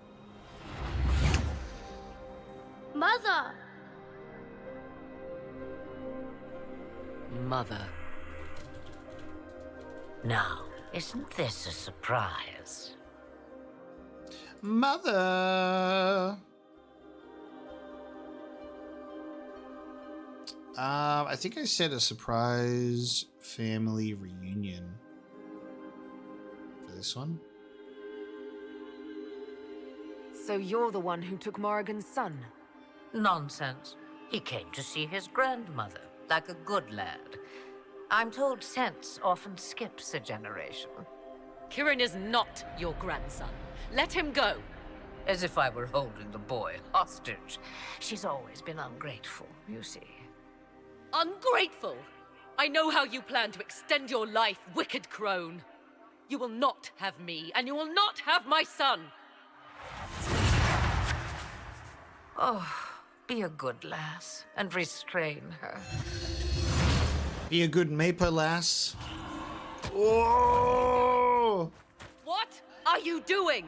Mother! Mother. Now, isn't this a surprise? Mother! I think I said a surprise family reunion for this one. So you're the one who took Morrigan's son? Nonsense. He came to see his grandmother, like a good lad. I'm told sense often skips a generation. Kieran is not your grandson. Let him go. As if I were holding the boy hostage. She's always been ungrateful, you see. Ungrateful? I know how you plan to extend your life, wicked crone. You will not have me, and you will not have my son. Oh, be a good lass and restrain her. Be a good maple lass. Oh! What are you doing?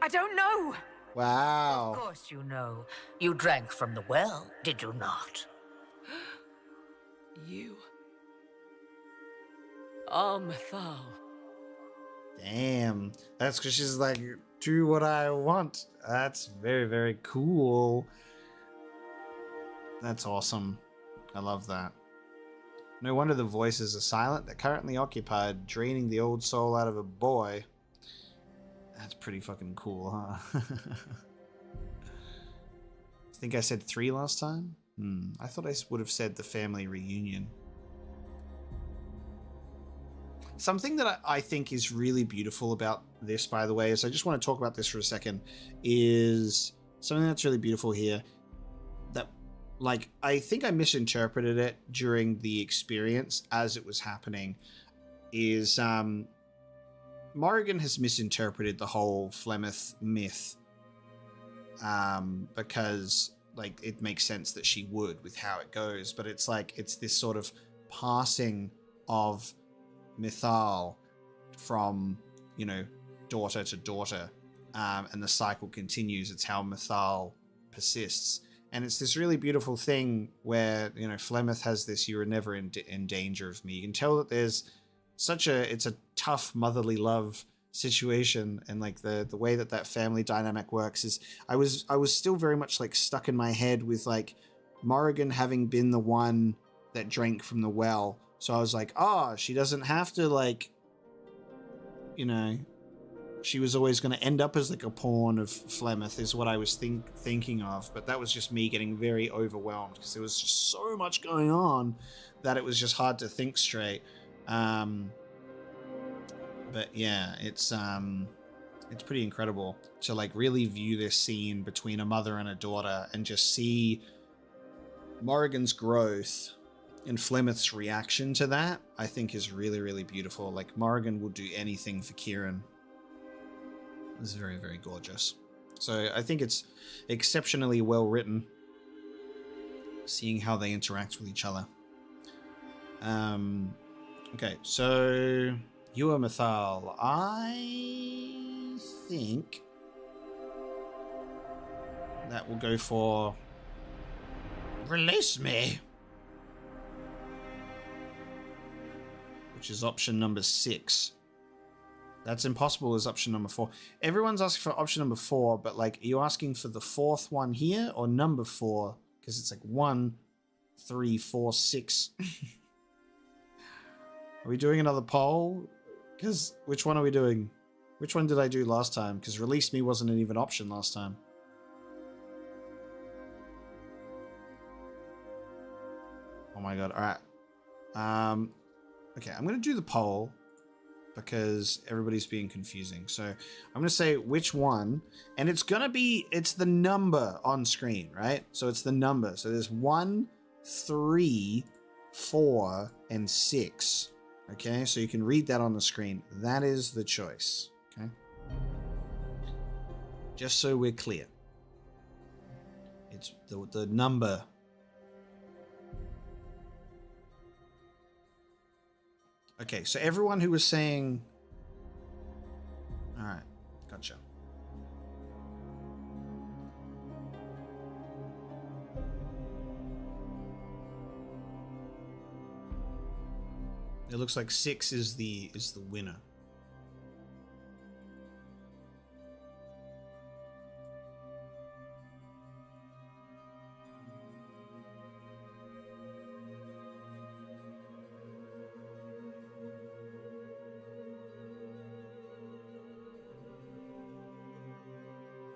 I don't know. Wow. Of course you know. You drank from the well, did you not? You are Mythal. Damn. That's because she's like, do what I want. That's very, very cool. That's awesome. I love that. No wonder the voices are silent. They're currently occupied, draining the old soul out of a boy. That's pretty fucking cool, huh? I think I said 3 last time? I thought I would have said the family reunion. Something that I think is really beautiful about this, by the way, is I just want to talk about this for a second, is something that's really beautiful here. That, like, I think I misinterpreted it during the experience as it was happening, is Morrigan has misinterpreted the whole Flemeth myth, because, like, it makes sense that she would with how it goes, but it's like, it's this sort of passing of Mythal from, you know, daughter to daughter, and the cycle continues. It's how Mythal persists, and it's this really beautiful thing where, you know, Flemeth has this, you are never in danger of me. You can tell that there's it's a tough motherly love situation, and like the way that family dynamic works is I was still very much like stuck in my head with like Morrigan having been the one that drank from the well, so I was like, oh, she doesn't have to, like, you know, she was always going to end up as like a pawn of Flemeth is what I was thinking of, but that was just me getting very overwhelmed because there was just so much going on that it was just hard to think straight. But yeah, it's pretty incredible to like really view this scene between a mother and a daughter and just see Morrigan's growth and Flemeth's reaction to that. I think is really, really beautiful. Like, Morrigan would do anything for Kieran. It's very, very gorgeous. So I think it's exceptionally well written, seeing how they interact with each other. Okay, so you are Mythal. I think that will go for release me, which is option number 6. That's impossible is option number 4. Everyone's asking for option number 4, but like, are you asking for the 4th one here or number 4? Because it's like 1, 3, 4, 6. Are we doing another poll? Because which one are we doing? Which one did I do last time? Because release me wasn't an even option last time. Oh my god. All right. Okay, I'm going to do the poll because everybody's being confusing. So I'm going to say which one, and it's the number on screen, right? So it's the number. So there's 1, 3, 4, and 6. Okay, so you can read that on the screen. That is the choice. Okay. Just so we're clear. It's the number. Okay, so everyone who was saying... Alright, gotcha. It looks like 6 is the winner.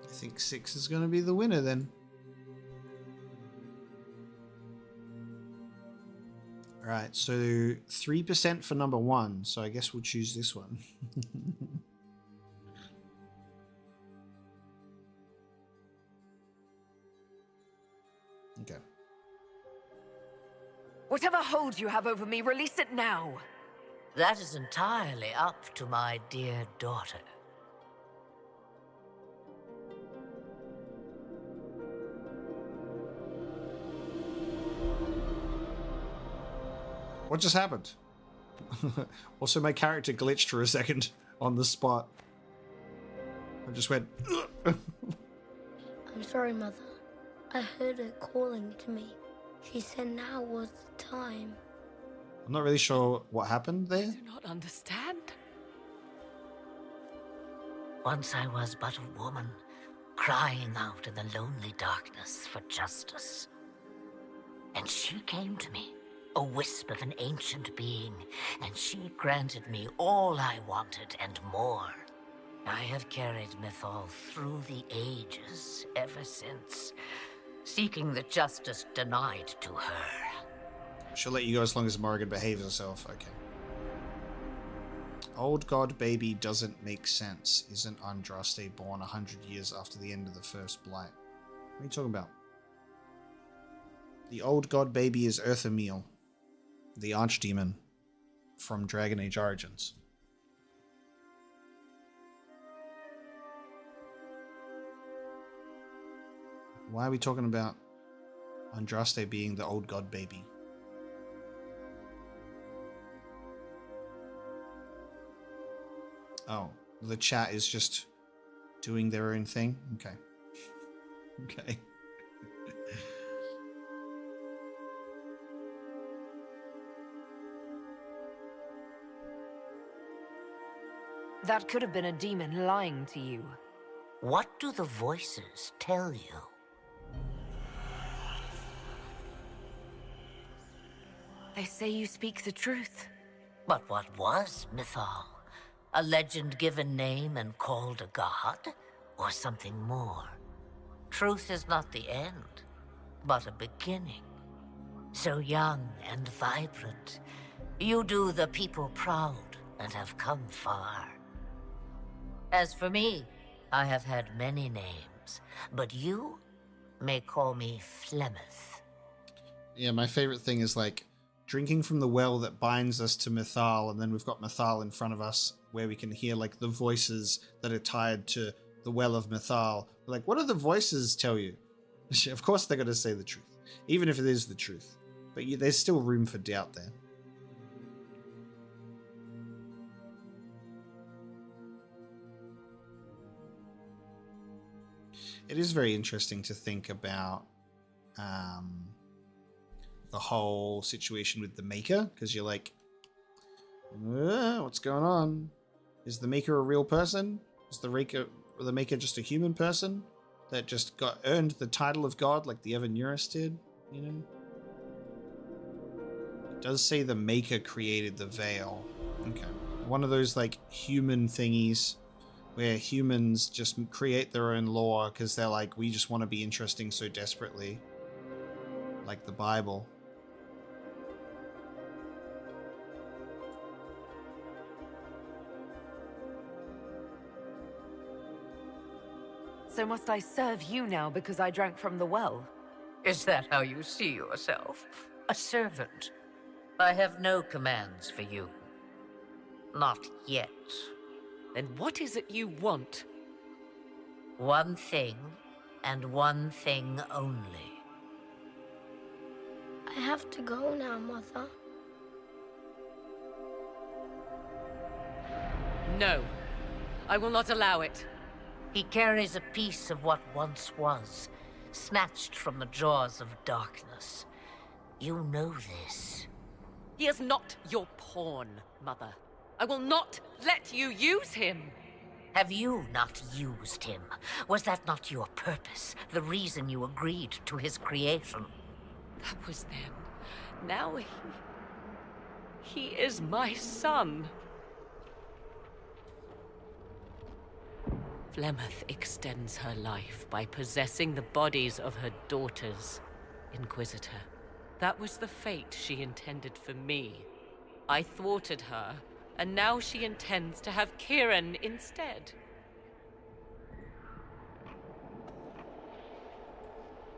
I think 6 is going to be the winner then. Alright, so 3% for number 1, so I guess we'll choose this one. Okay. Whatever hold you have over me, release it now. That is entirely up to my dear daughter. What just happened? Also, my character glitched for a second on the spot. I just went... I'm sorry, Mother. I heard her calling to me. She said now was the time. I'm not really sure what happened there. I do not understand. Once I was but a woman, crying out in the lonely darkness for justice. And she came to me, a wisp of an ancient being, and she granted me all I wanted and more. I have carried Mythal through the ages ever since, seeking the justice denied to her. She'll let you go as long as Morrigan behaves herself. Okay. Old God Baby doesn't make sense. Isn't Andraste born 100 years after the end of the First Blight? What are you talking about? The Old God Baby is Earthamil, the Archdemon from Dragon Age Origins. Why are we talking about Andraste being the Old God Baby? Oh, the chat is just doing their own thing? Okay. Okay. That could have been a demon lying to you. What do the voices tell you? They say you speak the truth. But what was Mythal? A legend given name and called a god? Or something more? Truth is not the end, but a beginning. So young and vibrant, you do the people proud and have come far. As for me, I have had many names, but you may call me Flemeth. Yeah, my favorite thing is like drinking from the well that binds us to Mythal, and then we've got Mythal in front of us where we can hear like the voices that are tied to the well of Mythal. Like, what do the voices tell you? Of course they're going to say the truth, even if it is the truth. But there's still room for doubt there. It is very interesting to think about the whole situation with the Maker, because you're like, what's going on? Is the Maker a real person? Is the Maker just a human person that just earned the title of God like the Evanurus did? You know? It does say the Maker created the veil. Okay. One of those like human thingies where humans just create their own lore because they're like, we just want to be interesting so desperately. Like the Bible. So must I serve you now because I drank from the well? Is that how you see yourself? A servant? I have no commands for you. Not yet. Then what is it you want? One thing, and one thing only. I have to go now, Mother. No. I will not allow it. He carries a piece of what once was, snatched from the jaws of darkness. You know this. He is not your pawn, Mother. I will not let you use him. Have you not used him? Was that not your purpose? The reason you agreed to his creation? That was then. Now he is my son. Flemeth extends her life by possessing the bodies of her daughters, Inquisitor. That was the fate she intended for me. I thwarted her, and now she intends to have Kieran instead.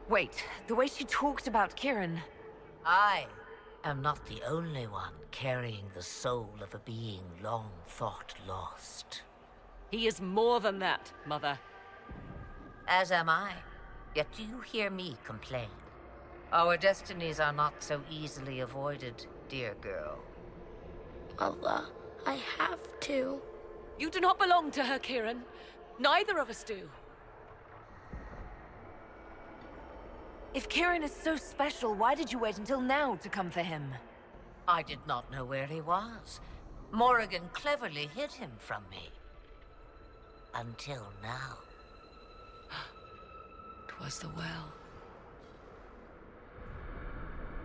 Wait, the way she talked about Kieran... I am not the only one carrying the soul of a being long thought lost. He is more than that, Mother. As am I. Yet do you hear me complain? Our destinies are not so easily avoided, dear girl. Mother, I have to. You do not belong to her, Kieran. Neither of us do. If Kieran is so special, why did you wait until now to come for him? I did not know where he was. Morrigan cleverly hid him from me. Until now. 'Twas the well.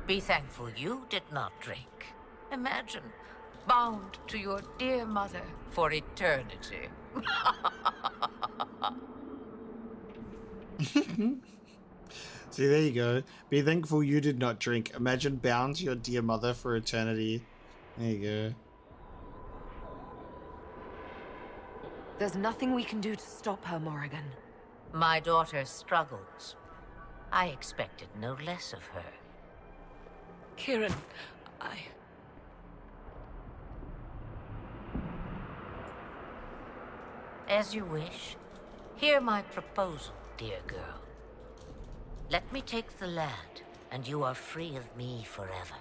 Be thankful you did not drink. Imagine, bound to your dear mother for eternity. See, there you go. Be thankful you did not drink. Imagine bound to your dear mother for eternity. There you go. There's nothing we can do to stop her, Morrigan. My daughter struggles. I expected no less of her. Kieran, As you wish. Hear my proposal, dear girl. Let me take the lad, and you are free of me forever.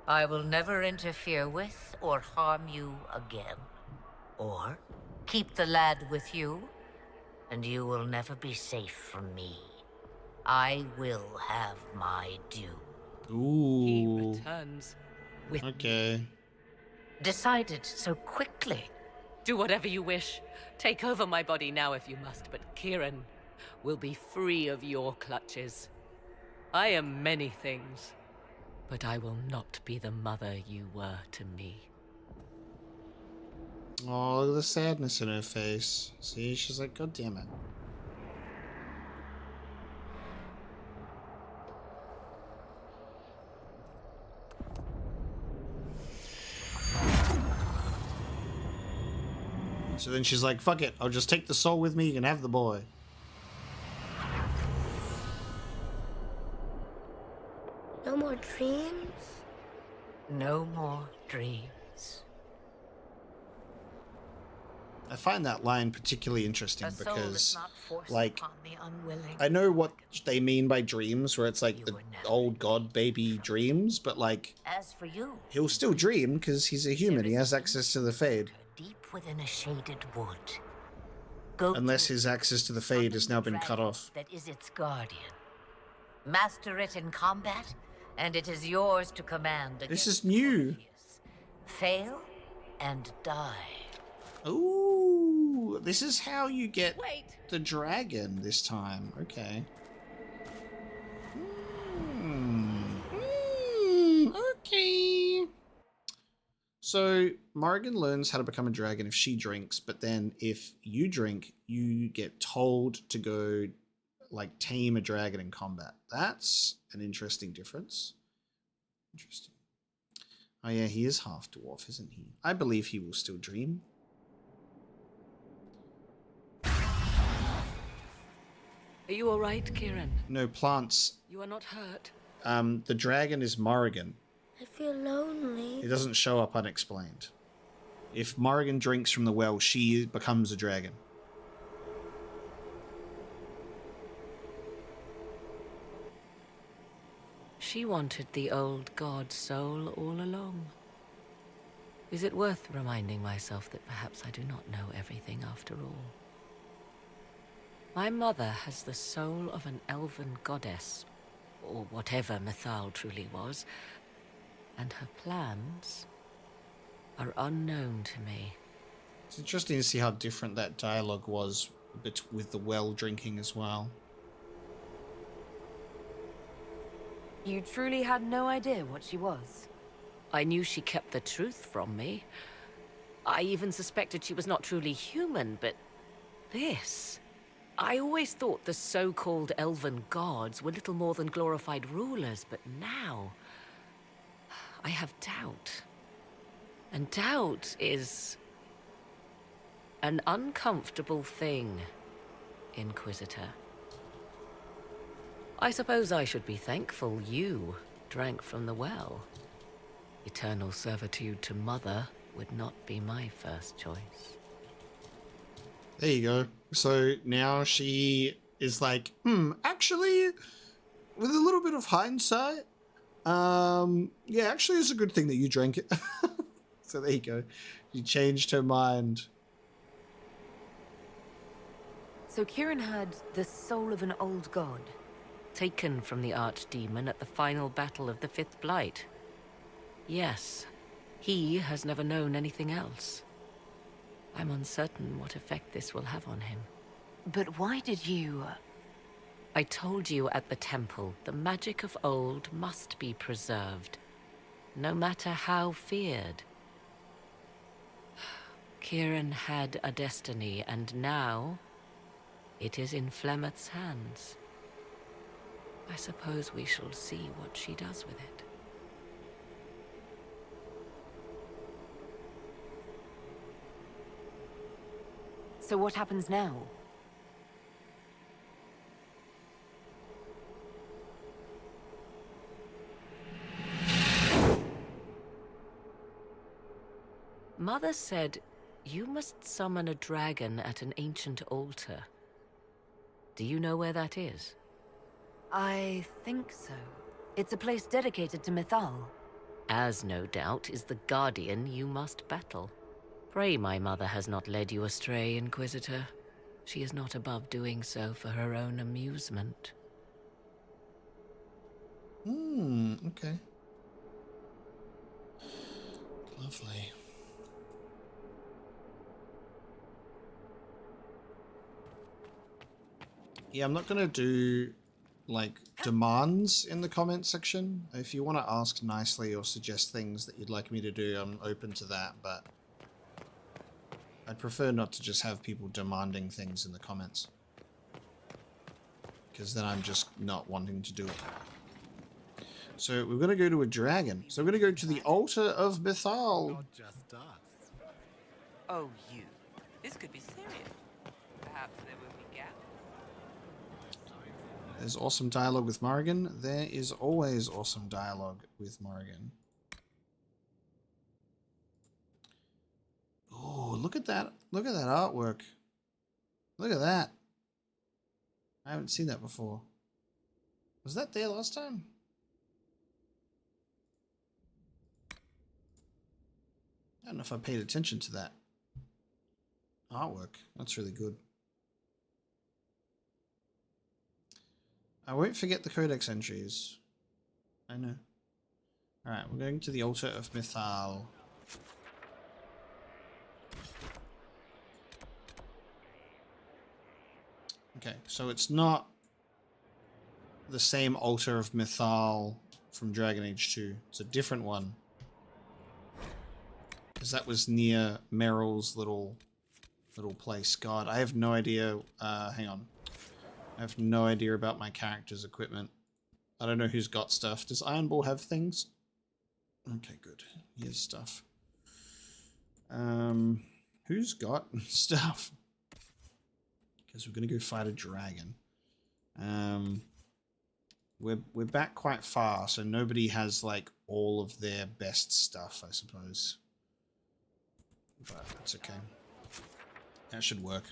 I will never interfere with or harm you again. Or keep the lad with you, and you will never be safe from me. I will have my due. Ooh. He returns with Okay. Decided so quickly. Do whatever you wish. Take over my body now if you must, but Kieran will be free of your clutches. I am many things, but I will not be the mother you were to me. Oh, look at the sadness in her face. See, she's like, God damn it. So then she's like, fuck it, I'll just take the soul with me, you can have the boy. No more dreams? No more dreams. I find that line particularly interesting A soul is because, not forced like, upon the unwilling. I know what they mean by dreams, where it's like the old god baby dreams, but like, As for you, he'll still dream because he's a human, he has access to the Fade. deep within a shaded wood. Go Unless to his access to the Fade has now been cut off. that is its guardian. Master it in combat, and it is yours to command. This is new. Fail and die. Ooh, this is how you get the dragon this time. Okay. Okay. So Morrigan learns how to become a dragon if she drinks, but then if you drink, you get told to go like tame a dragon in combat. That's an interesting difference. Interesting. Oh yeah, he is half dwarf, isn't he? I believe he will still dream. Are you all right, Kieran? No, plants. You are not hurt. The dragon is Morrigan. I feel lonely. It doesn't show up unexplained. If Morrigan drinks from the well, she becomes a dragon. She wanted the old god soul all along. Is it worth reminding myself that perhaps I do not know everything after all? My mother has the soul of an elven goddess, or whatever Mythal truly was, and her plans are unknown to me. It's interesting to see how different that dialogue was with the well drinking as well. You truly had no idea what she was? I knew she kept the truth from me. I even suspected she was not truly human, but this... I always thought the so-called elven gods were little more than glorified rulers, but now... I have doubt. And doubt is... an uncomfortable thing, Inquisitor. I suppose I should be thankful you drank from the well. Eternal servitude to Mother would not be my first choice. There you go. So now she is like, actually, with a little bit of hindsight, yeah, actually it's a good thing that you drank it. So there you go. She changed her mind. So Kieran had the soul of an old god. Taken from the archdemon at the final battle of the Fifth Blight. Yes, he has never known anything else. I'm uncertain what effect this will have on him. But why did you... I told you at the temple, the magic of old must be preserved, no matter how feared. Kieran had a destiny, and now it is in Flemeth's hands. I suppose we shall see what she does with it. So what happens now? Mother said you must summon a dragon at an ancient altar. Do you know where that is? I think so. It's a place dedicated to Mythal. As no doubt is the guardian you must battle. Pray my mother has not led you astray, Inquisitor. She is not above doing so for her own amusement. Okay. Lovely. Yeah, I'm not gonna do like demands in the comment section. If you want to ask nicely or suggest things that you'd like me to do, I'm open to that, but I'd prefer not to just have people demanding things in the comments, because then I'm just not wanting to do it. So we're going to go to a dragon. So we're going to go to the altar of Mythal. Not just us. Oh, you. This could be serious. Perhaps there will be gaps. There's awesome dialogue with Morrigan. There is always awesome dialogue with Morrigan. Oh, look at that. Look at that artwork. Look at that. I haven't seen that before. Was that there last time? I don't know if I paid attention to that artwork. That's really good. I won't forget the Codex entries. I know. Alright, we're going to the altar of Mythal. Okay, so it's not the same altar of Mythal from Dragon Age 2. It's a different one. Because that was near Meryl's little place. God, I have no idea. Hang on. I have no idea about my character's equipment. I don't know who's got stuff. Does Ironball have things? Okay, good. He has stuff. Who's got stuff? Because we're going to go fight a dragon. We're back quite far, so nobody has like all of their best stuff, I suppose. But that's okay. That should work.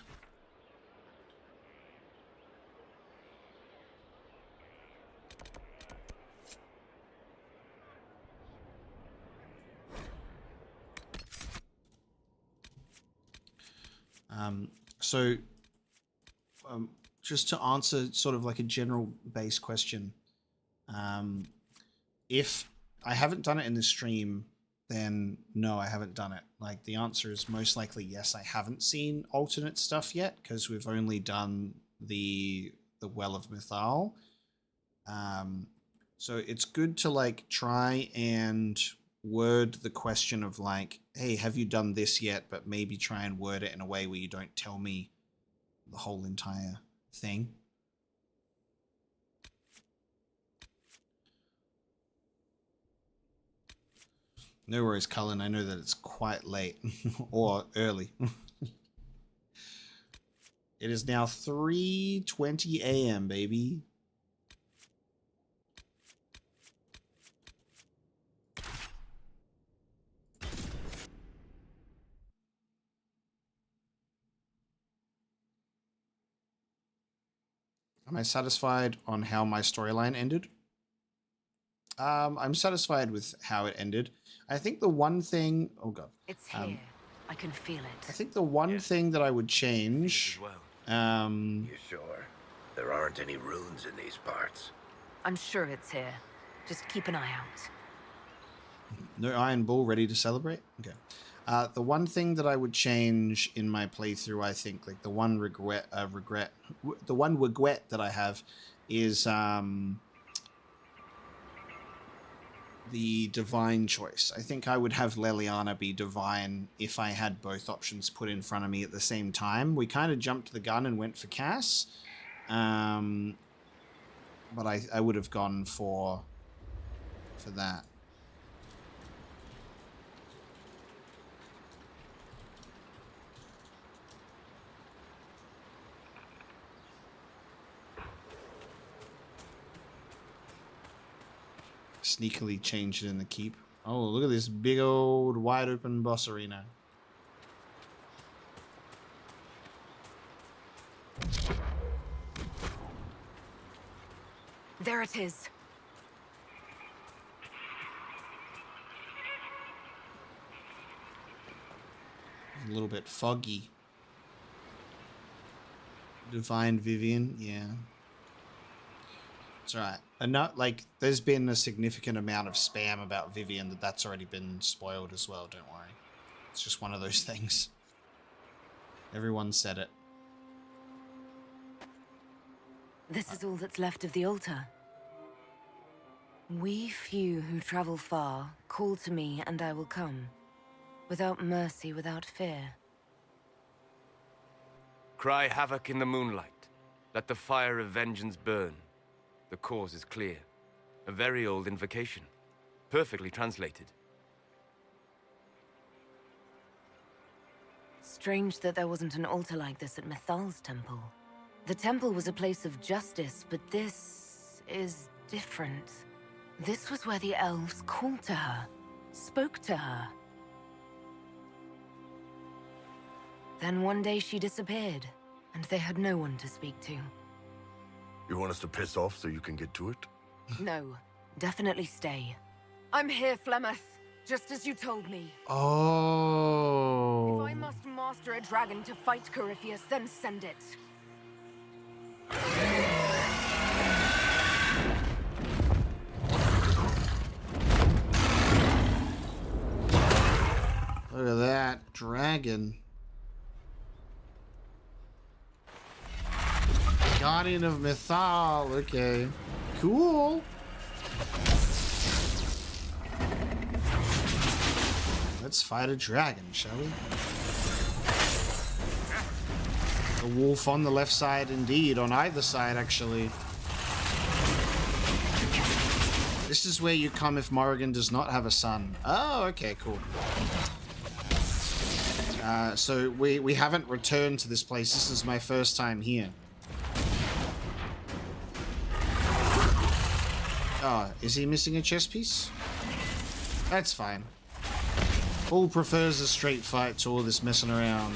So just to answer sort of like a general base question, if I haven't done it in the stream, then no, I haven't done it. Like the answer is most likely yes, I haven't seen alternate stuff yet because we've only done the Well of Mythal. So it's good to like try and word the question of like, hey, have you done this yet? But maybe try and word it in a way where you don't tell me the whole entire thing. No worries, Cullen. I know that it's quite late or early. It is now 3:20 a.m., baby. Am I satisfied on how my storyline ended? I'm satisfied with how it ended. I think the one thing... Oh, God. It's here. I can feel it. I think the one thing that I would change... You sure? There aren't any runes in these parts. I'm sure it's here. Just keep an eye out. No Iron Bull ready to celebrate? Okay. The one thing that I would change in my playthrough, I think, like the one regret that I have is the divine choice. I think I would have Leliana be divine if I had both options put in front of me at the same time. We kind of jumped the gun and went for Cass, but I would have gone for that. Sneakily changed it in the keep. Oh, look at this big old wide open boss arena. There it is. A little bit foggy. Divine Vivian, yeah. It's alright. And not like there's been a significant amount of spam about Vivian that's already been spoiled as well, don't worry. It's just one of those things. Everyone said it. This is all that's left of the altar. We few who travel far, call to me and I will come. Without mercy, without fear. Cry havoc in the moonlight. Let the fire of vengeance burn. The cause is clear. A very old invocation. Perfectly translated. Strange that there wasn't an altar like this at Mythal's temple. The temple was a place of justice, but this is different. This was where the elves called to her, spoke to her. Then one day she disappeared, and they had no one to speak to. You want us to piss off so you can get to it? No, definitely stay. I'm here, Flemeth, just as you told me. Oh. If I must master a dragon to fight Corypheus, then send it. Look at that dragon. Guardian of Mythal, okay. Cool. Let's fight a dragon, shall we? A wolf on the left side, indeed. On either side, actually. This is where you come if Morrigan does not have a son. Oh, okay, cool. So we haven't returned to this place. This is my first time here. Oh, is he missing a chess piece? That's fine. Bull prefers a straight fight to all this messing around.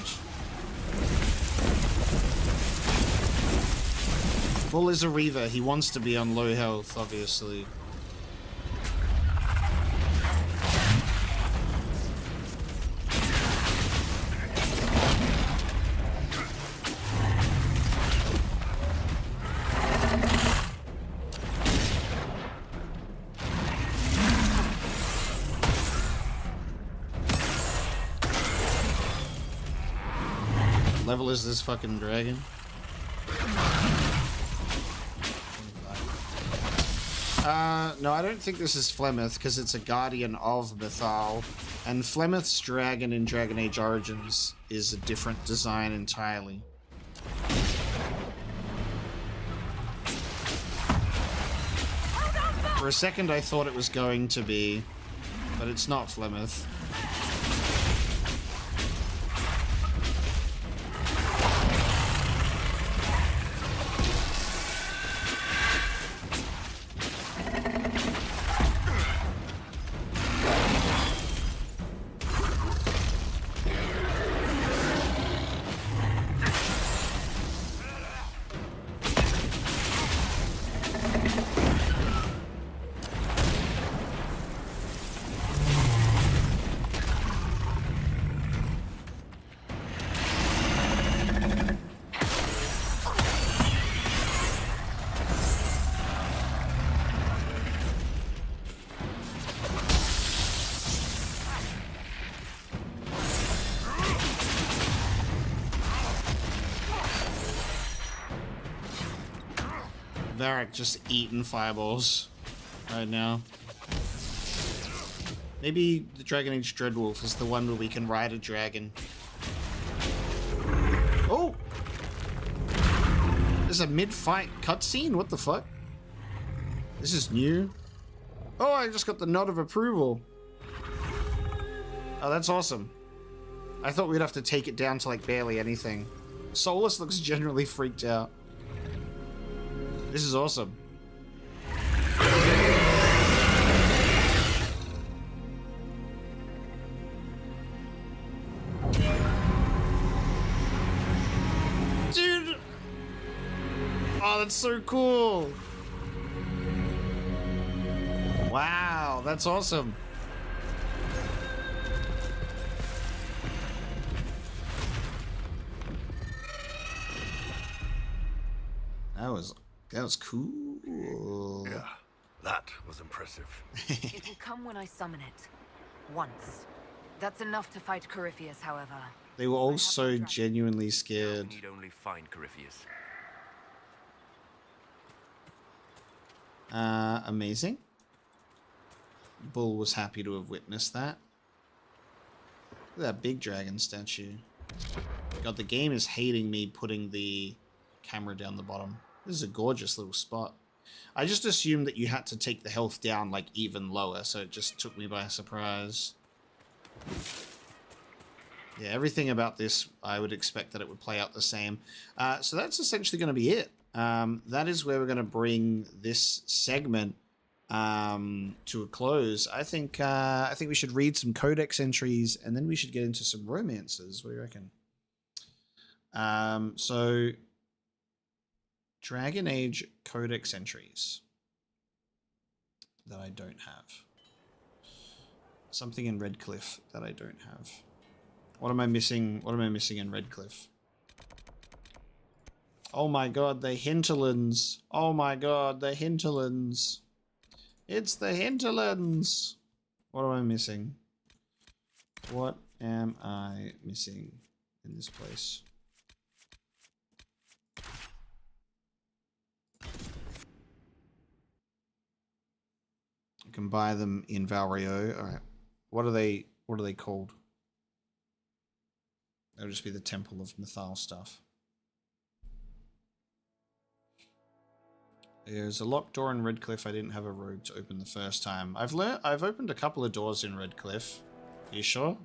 Bull is a Reaver. He wants to be on low health, obviously. level is this fucking dragon? No, I don't think this is Flemeth, because it's a guardian of Mythal. And Flemeth's dragon in Dragon Age Origins is a different design entirely. For a second I thought it was going to be, but it's not Flemeth. Varric just eating fireballs right now. Maybe the Dragon Age Dreadwolf is the one where we can ride a dragon. Oh! There's a mid-fight cutscene? What the fuck? This is new. Oh, I just got the nod of approval. Oh, that's awesome. I thought we'd have to take it down to like barely anything. Solas looks generally freaked out. This is awesome. Dude! Oh, that's so cool. Wow, that's awesome. That was cool. Yeah, that was impressive. It will come when I summon it. Once. That's enough to fight Corypheus, however. They were all so genuinely scared. Need only find Corypheus. Amazing. Bull was happy to have witnessed that. Look at that big dragon statue. God, the game is hating me putting the camera down the bottom. This is a gorgeous little spot. I just assumed that you had to take the health down like even lower, so it just took me by surprise. Yeah, everything about this, I would expect that it would play out the same. So that's essentially going to be it. That is where we're going to bring this segment to a close. I think we should read some codex entries, and then we should get into some romances. What do you reckon? So Dragon Age codex entries that I don't have. Something in Redcliffe that I don't have. What am I missing? What am I missing in Redcliffe? Oh my god, the hinterlands. Oh my god, the hinterlands. It's the hinterlands. What am I missing? What am I missing in this place? You can buy them in Valrio. All right. What are they called? That'll just be the Temple of Mythal stuff. There's a locked door in Redcliffe. I didn't have a rogue to open the first time. I've opened a couple of doors in Redcliffe. Are you sure?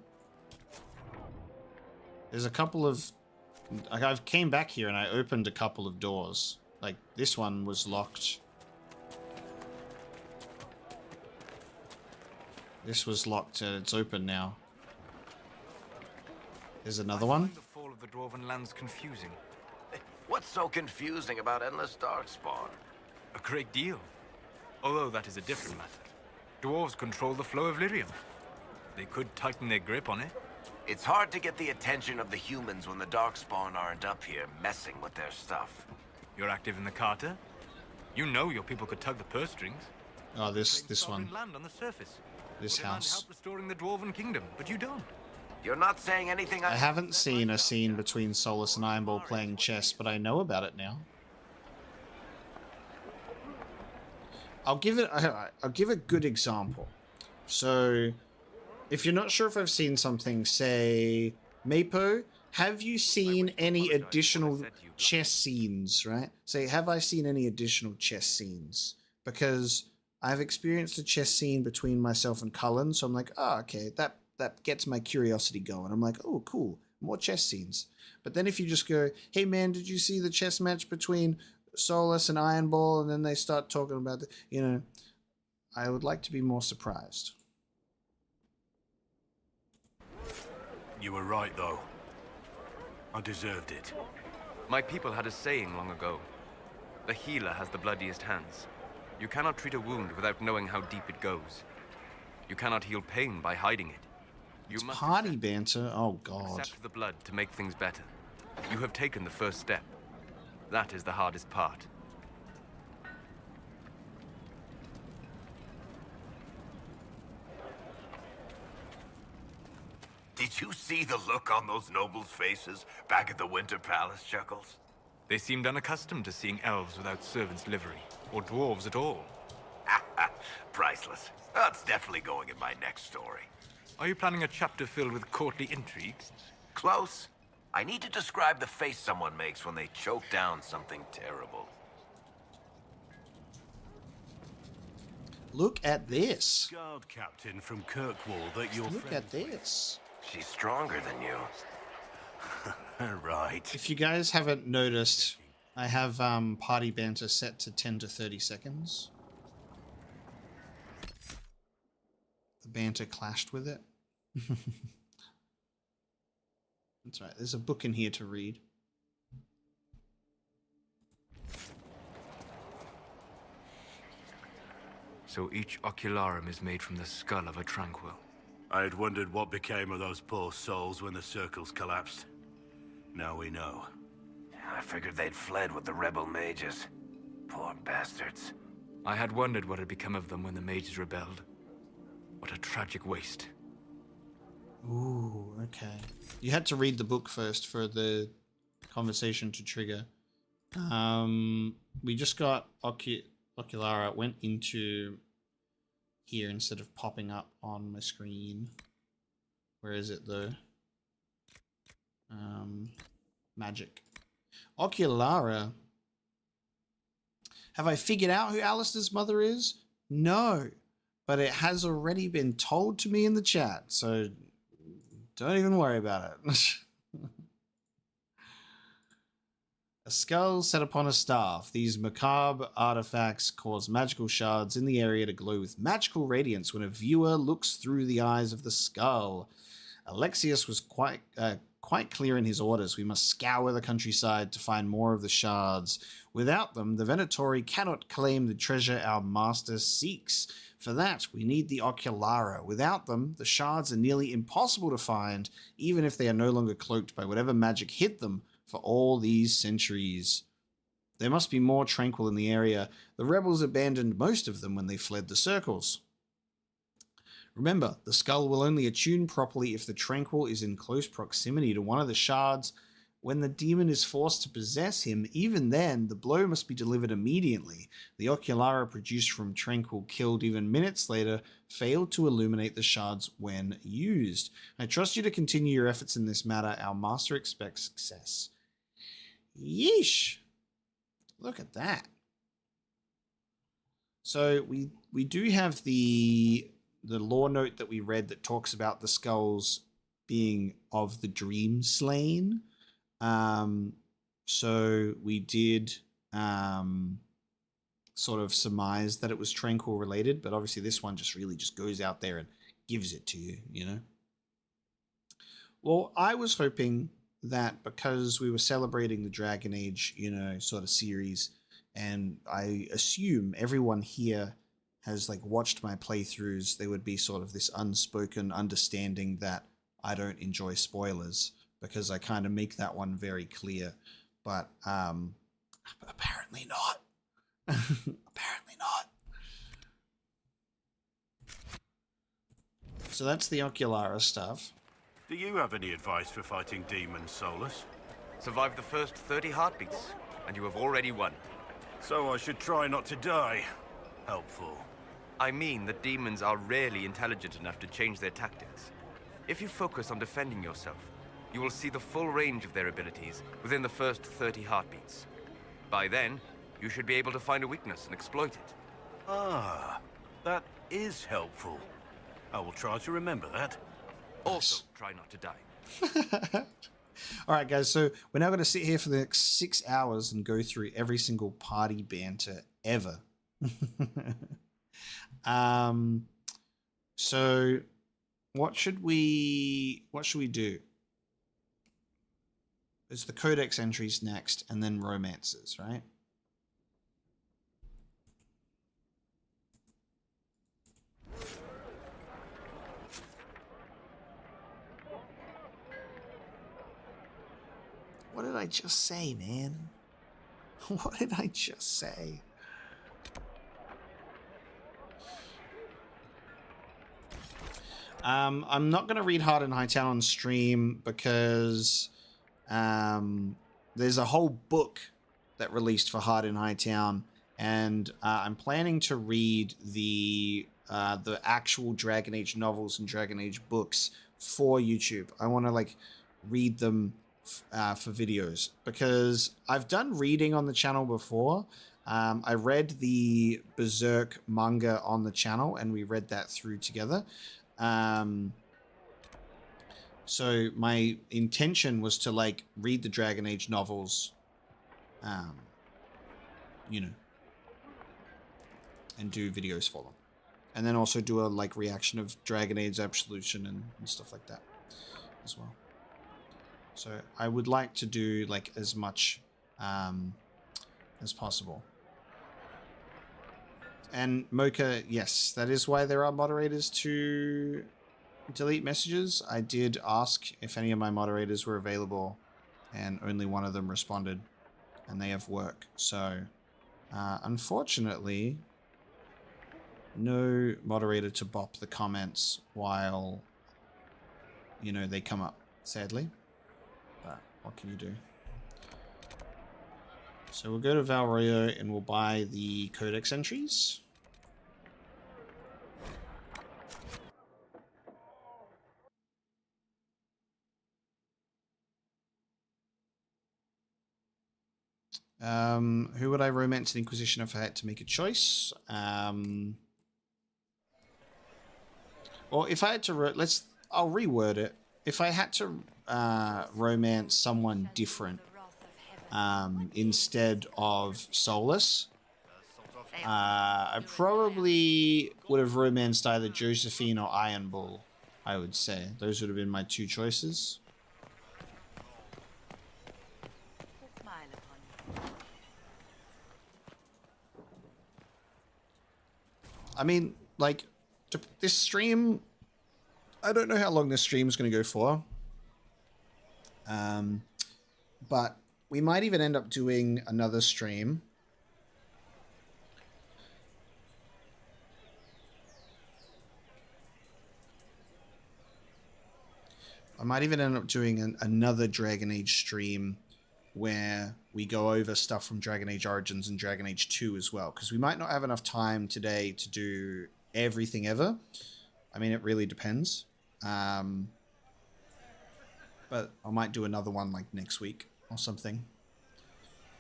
There's a couple of... I've came back here and I opened a couple of doors. Like, this one was locked. This was locked and it's open now. There's another one. The fall of the Dwarven land's confusing. What's so confusing about endless darkspawn? A great deal. Although that is a different matter. Dwarves control the flow of lyrium. They could tighten their grip on it. It's hard to get the attention of the humans when the darkspawn aren't up here messing with their stuff. You're active in the Carter? You know your people could tug the purse strings. Oh, this one. Land on the surface. This house. Help restoring the Dwarven kingdom, but you don't. You're not saying anything I haven't seen a scene between Solas and Ironball playing chess, but I know about it now. I'll give a good example. So, if you're not sure if I've seen something, say, Mapo, have you seen any additional chess scenes, right? Say, have I seen any additional chess scenes? Because I've experienced a chess scene between myself and Cullen, so I'm like, oh, okay, that gets my curiosity going. I'm like, oh, cool, more chess scenes. But then if you just go, hey, man, did you see the chess match between Solas and Ironball? And then they start talking about the, you know, I would like to be more surprised. You were right, though. I deserved it. My people had a saying long ago. The healer has the bloodiest hands. You cannot treat a wound without knowing how deep it goes. You cannot heal pain by hiding it. You must party banter. Oh, God. accept the blood to make things better. You have taken the first step. That is the hardest part. Did you see the look on those nobles' faces back at the Winter Palace, Chuckles? They seemed unaccustomed to seeing elves without servants' livery, or dwarves at all. Priceless. That's definitely going in my next story. Are you planning a chapter filled with courtly intrigue? Close. I need to describe the face someone makes when they choke down something terrible. Look at this. Guard captain from Kirkwall that you're Look at this. She's stronger than you. Right. If you guys haven't noticed, I have party banter set to 10 to 30 seconds. The banter clashed with it. That's right, there's a book in here to read. So each ocularum is made from the skull of a tranquil. I had wondered what became of those poor souls when the circles collapsed. Now we know. I figured they'd fled with the rebel mages. Poor bastards. I had wondered what had become of them when the mages rebelled. What a tragic waste. Ooh, okay. You had to read the book first for the conversation to trigger. We just got Oculara. It went into here instead of popping up on my screen. Where is it though? Magic. Oculara. Have I figured out who Alistair's mother is? No. But it has already been told to me in the chat, so don't even worry about it. A skull set upon a staff. These macabre artifacts cause magical shards in the area to glow with magical radiance when a viewer looks through the eyes of the skull. Alexius was quite clear in his orders. We must scour the countryside to find more of the shards. Without them, the Venatori cannot claim the treasure our master seeks. For that, we need the Oculara. Without them, the shards are nearly impossible to find, even if they are no longer cloaked by whatever magic hit them for all these centuries. There must be more tranquil in the area. The rebels abandoned most of them when they fled the circles. Remember, the skull will only attune properly if the tranquil is in close proximity to one of the shards. When the demon is forced to possess him, even then, the blow must be delivered immediately. The Oculara produced from tranquil killed even minutes later failed to illuminate the shards when used. I trust you to continue your efforts in this matter. Our master expects success. Yeesh. Look at that. So we do have the lore note that we read that talks about the skulls being of the dream slain. So we did sort of surmise that it was tranquil related, but obviously this one just really just goes out there and gives it to you, you know? Well, I was hoping that because we were celebrating the Dragon Age, you know, sort of series, and I assume everyone here has like watched my playthroughs, there would be sort of this unspoken understanding that I don't enjoy spoilers, because I kind of make that one very clear, but apparently not. Apparently not. So that's the Oculara stuff. Do you have any advice for fighting demons, Solas? Survive the first 30 heartbeats, and you have already won. So I should try not to die. Helpful. I mean that demons are rarely intelligent enough to change their tactics. If you focus on defending yourself, you will see the full range of their abilities within the first 30 heartbeats. By then, you should be able to find a weakness and exploit it. Ah, that is helpful. I will try to remember that. Also, try not to die. All right, guys. So we're now going to sit here for the next 6 hours and go through every single party banter ever. So what should we do? It's the Codex entries next, and then romances, right? What did I just say, man? What did I just say? I'm not going to read Hard in Hightown on stream because there's a whole book that released for Hard in Hightown, and I'm planning to read the actual Dragon Age novels and Dragon Age books for YouTube. I want to like read them for videos because I've done reading on the channel before. I read the Berserk manga on the channel, and we read that through together. So my intention was to like read the Dragon Age novels, you know, and do videos for them, and then also do a like reaction of Dragon Age Absolution and stuff like that as well. So I would like to do like as much as possible. And Mocha, yes, that is why there are moderators to delete messages. I did ask if any of my moderators were available, and only one of them responded, and they have work. So, unfortunately, no moderator to bop the comments while, you know, they come up, sadly. But what can you do? So we'll go to Valrio and we'll buy the Codex entries. Who would I romance in Inquisition if I had to make a choice? Or if I had to, I'll reword it. If I had to romance someone different instead of Solas, I probably would have romanced either Josephine or Iron Bull, I would say. Those would have been my two choices. I mean, like, this stream, I don't know how long this stream is going to go for. But we might even end up doing another stream. I might even end up doing another Dragon Age stream where we go over stuff from Dragon Age Origins and Dragon Age 2 as well, because we might not have enough time today to do everything ever. I mean, it really depends. But I might do another one like next week or something.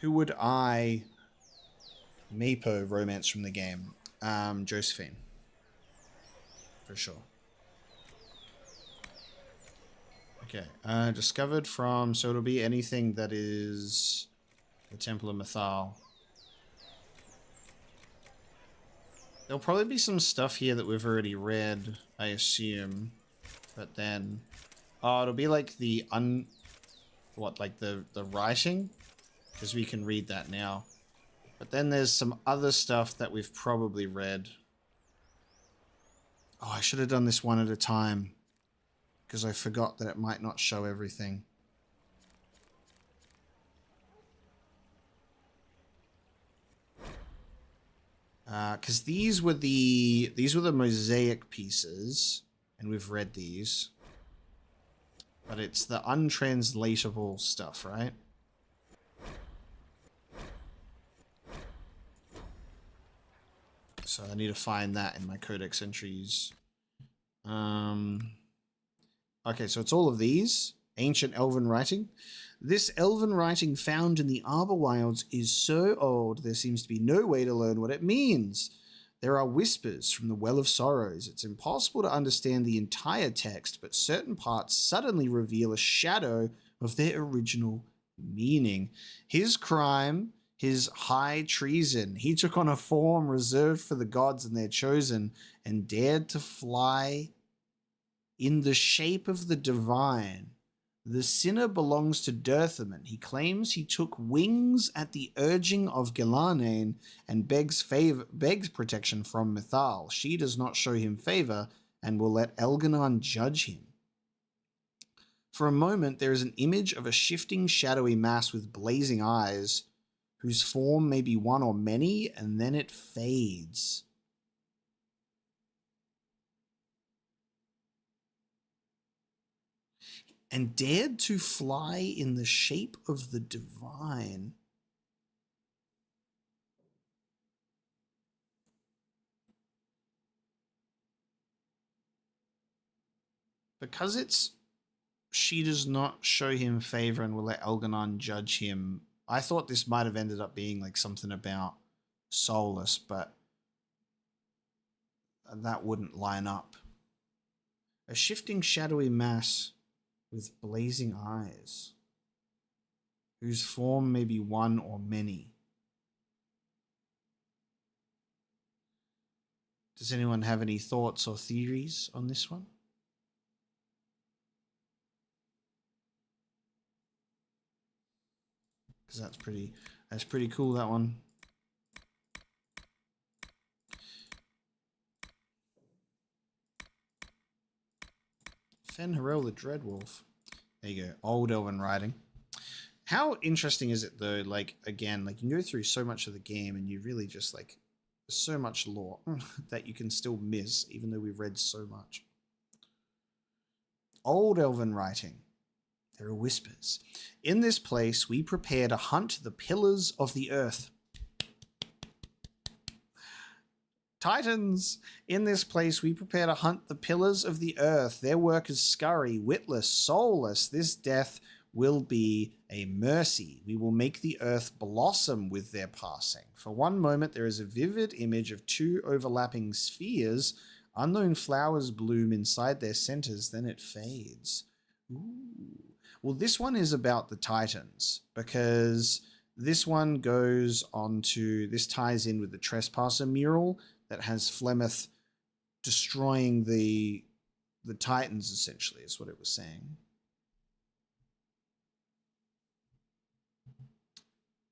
Who would I Meepo romance from the game? Josephine. For sure. Okay, discovered from, so it'll be anything that is the Temple of Mythal. There'll probably be some stuff here that we've already read, I assume. But then, oh, it'll be like the the writing? Because we can read that now. But then there's some other stuff that we've probably read. Oh, I should have done this one at a time, because I forgot that it might not show everything. Because these were the mosaic pieces, and we've read these. But it's the untranslatable stuff, right? So I need to find that in my codex entries. Okay, so it's all of these. Ancient Elven writing. This Elven writing found in the Arbor Wilds is so old there seems to be no way to learn what it means. There are whispers from the Well of Sorrows. It's impossible to understand the entire text, but certain parts suddenly reveal a shadow of their original meaning. His crime, his high treason. He took on a form reserved for the gods and their chosen, and dared to fly in the shape of the divine. The sinner belongs to Dirthaman. He claims he took wings at the urging of Ghilanane and begs protection from Mythal. She does not show him favor and will let Elganon judge him. For a moment, there is an image of a shifting, shadowy mass with blazing eyes, whose form may be one or many, and then it fades. And dared to fly in the shape of the divine. Because it's she does not show him favor and will let Elganon judge him. I thought this might have ended up being like something about Solas, but that wouldn't line up. A shifting shadowy mass with blazing eyes, whose form may be one or many. Does anyone have any thoughts or theories on this one? Because that's pretty cool, that one. Fen'Harel the Dreadwolf. There you go. Old Elven writing. How interesting is it though? Like, again, like you can go through so much of the game and you really just like, there's so much lore that you can still miss, even though we've read so much. Old Elven writing. There are whispers. In this place, we prepare to hunt the pillars of the earth. Titans! In this place, we prepare to hunt the pillars of the earth. Their work is scurry, witless, soulless. This death will be a mercy. We will make the earth blossom with their passing. For one moment, there is a vivid image of two overlapping spheres. Unknown flowers bloom inside their centers, then it fades. Ooh. Well, this one is about the Titans, because this one goes on to, this ties in with the Trespasser mural that has Flemeth destroying the Titans, essentially, is what it was saying.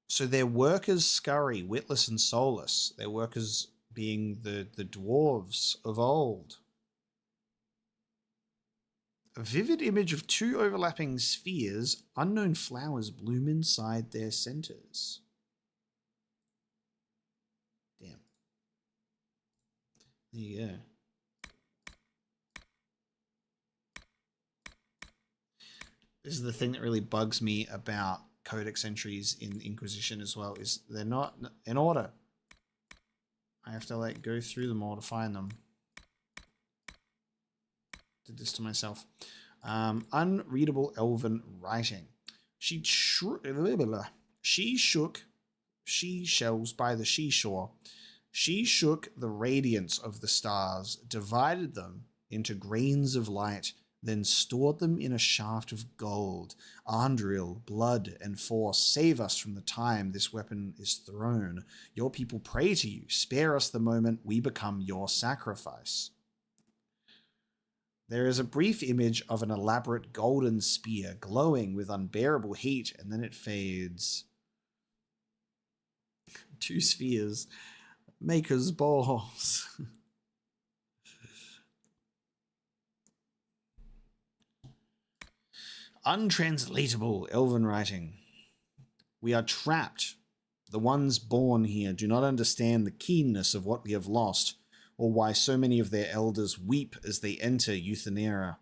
So their workers scurry, witless and soulless. Their workers being the dwarves of old. A vivid image of two overlapping spheres, unknown flowers bloom inside their centers. Damn. There you go. This is the thing that really bugs me about Codex entries in Inquisition as well, is they're not in order. I have to like go through them all to find them. Did this to myself. Unreadable Elven writing. She shook she-shells by the seashore. She shook the radiance of the stars, divided them into grains of light, then stored them in a shaft of gold. Andril, blood and force, save us from the time this weapon is thrown. Your people pray to you. Spare us the moment we become your sacrifice. There is a brief image of an elaborate golden spear glowing with unbearable heat, and then it fades. Two spheres. Maker's balls. Untranslatable Elven writing. We are trapped. The ones born here do not understand the keenness of what we have lost, or why so many of their elders weep as they enter Euthenera.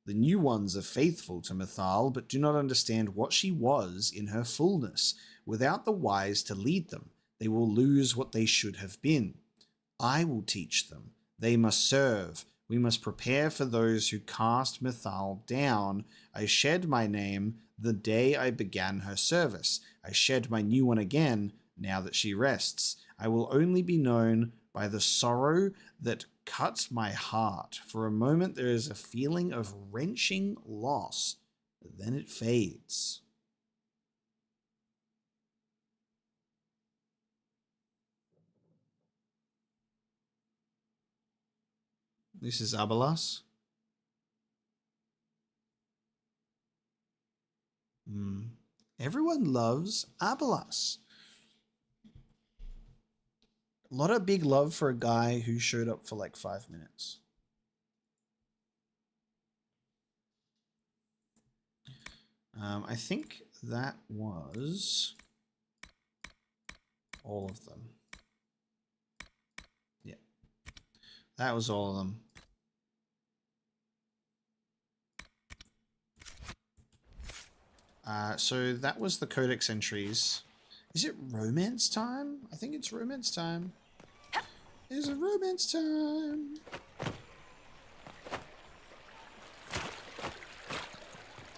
The new ones are faithful to Mythal, but do not understand what she was in her fullness. Without the wise to lead them, they will lose what they should have been. I will teach them. They must serve. We must prepare for those who cast Mythal down. I shed my name the day I began her service. I shed my new one again now that she rests. I will only be known by the sorrow that cuts my heart. For a moment there is a feeling of wrenching loss, but then it fades. This is Abelas. Everyone loves Abelas. A lot of big love for a guy who showed up for like 5 minutes. I think that was all of them. Yeah, that was all of them. So that was the Codex entries. Is it romance time? I think it's romance time. Is it romance time?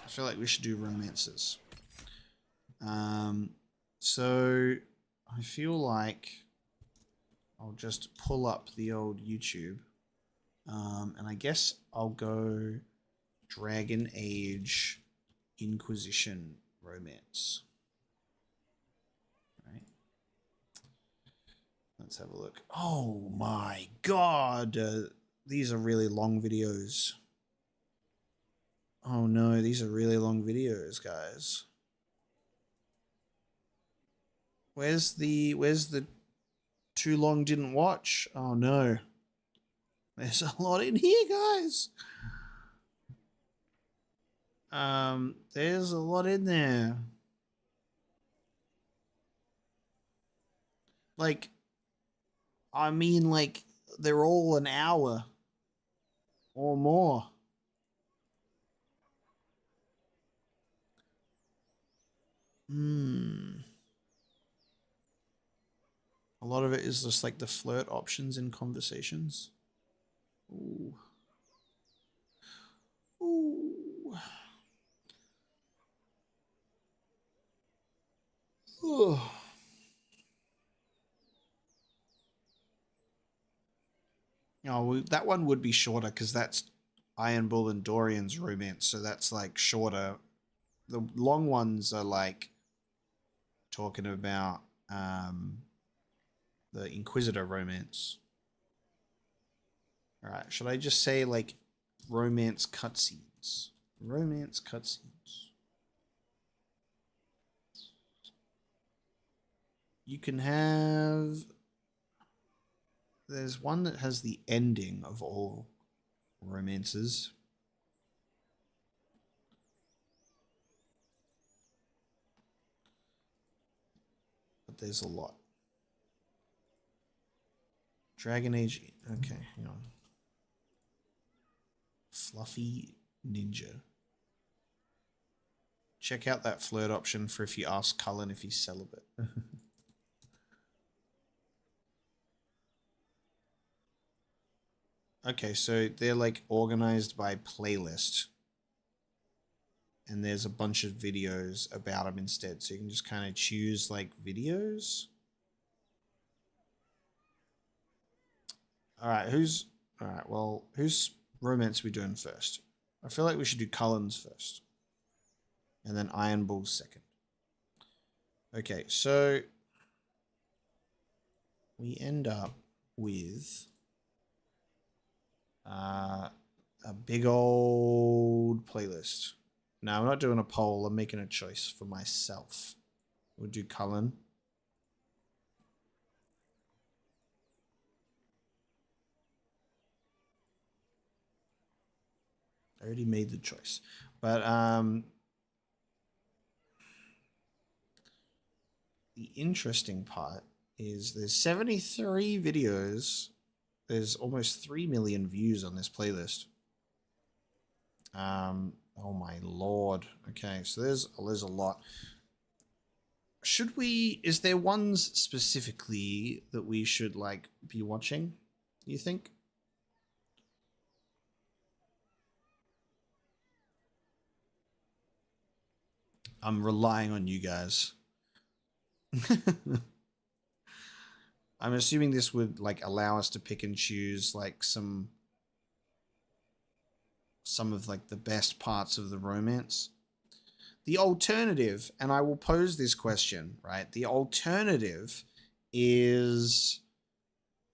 I feel like we should do romances. So I feel like I'll just pull up the old YouTube. And I guess I'll go Dragon Age Inquisition romance. Right. Let's have a look. Oh my god. These are really long videos. Oh no, these are really long videos, guys. Where's the too long didn't watch? Oh no. There's a lot in here, guys. There's a lot in there. Like, I mean, like, they're all an hour or more. A lot of it is just like the flirt options in conversations. Ooh. Ooh. Oh. Oh, that one would be shorter because that's Iron Bull and Dorian's romance, so that's like shorter. The long ones are like talking about the Inquisitor romance. All right, should I just say like romance cutscenes? Romance cutscenes. You can have... There's one that has the ending of all romances. But there's a lot. Dragon Age... Okay, hang on. Fluffy Ninja. Check out that flirt option for if you ask Cullen if he's celibate. Okay, so they're like organized by playlist. And there's a bunch of videos about them instead. So you can just kind of choose like videos. Alright, whose romance are we doing first? I feel like we should do Cullen's first. And then Iron Bull's second. Okay, so we end up with a big old playlist. No, I'm not doing a poll. I'm making a choice for myself. We'll do Cullen. I already made the choice. But the interesting part is there's 73 videos. There's almost 3 million views on this playlist. Oh my lord. Okay, so there's a lot. Should we? Is there ones specifically that we should like be watching? You think? I'm relying on you guys. I'm assuming this would like allow us to pick and choose like some of like the best parts of the romance. The alternative, and I will pose this question, right? The alternative is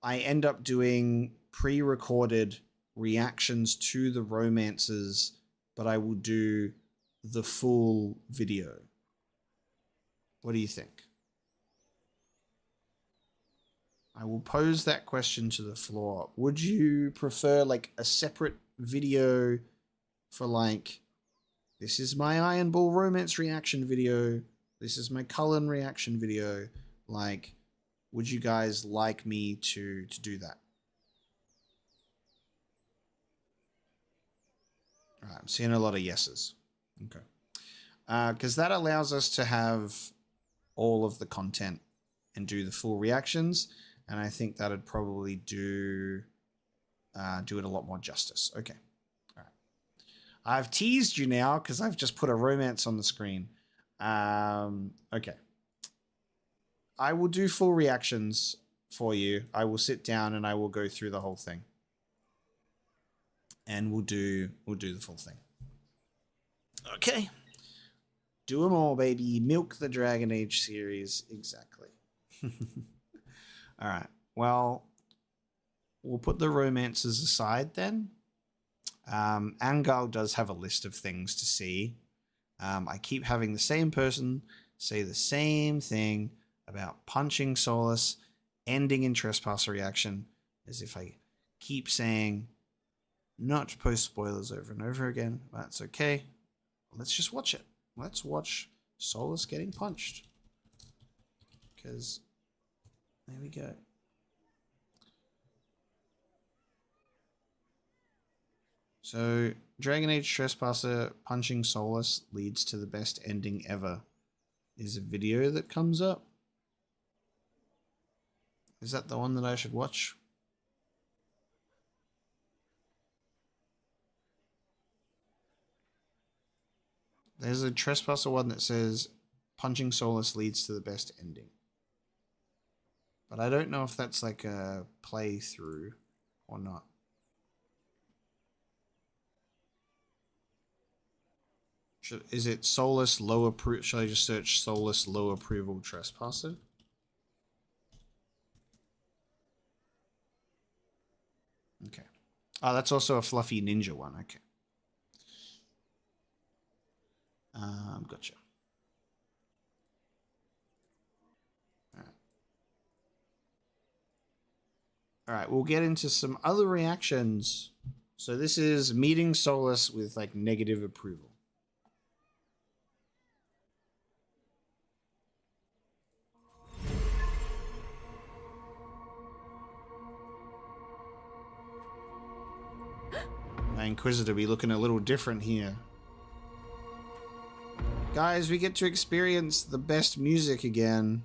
I end up doing pre-recorded reactions to the romances, but I will do the full video. What do you think? I will pose that question to the floor. Would you prefer like a separate video for like, this is my Iron Ball romance reaction video, this is my Cullen reaction video? Like, would you guys like me to do that? All right, I'm seeing a lot of yeses. Okay. Because that allows us to have all of the content and do the full reactions, and I think that'd probably do it a lot more justice. Okay. All right. I've teased you now because I've just put a romance on the screen. Okay. I will do full reactions for you. I will sit down and I will go through the whole thing. And we'll do the full thing. Okay. Do them all, baby. Milk the Dragon Age series. Exactly. All right. Well, we'll put the romances aside then. Angal does have a list of things to see. I keep having the same person say the same thing about punching Solas, ending in Trespasser reaction, as if I keep saying not to post spoilers over and over again. That's okay. Let's just watch it. Let's watch Solas getting punched. Because there we go. So, Dragon Age Trespasser punching Solas leads to the best ending ever is a video that comes up. Is that the one that I should watch? There's a Trespasser one that says punching Solas leads to the best ending. But I don't know if that's like a playthrough or not. Is it Solas low approval? Should I just search Solas low approval Trespasser? Okay. Oh, that's also a fluffy ninja one. Okay. Gotcha. All right, we'll get into some other reactions. So this is meeting Solas with like negative approval. My Inquisitor be looking a little different here. Guys, we get to experience the best music again.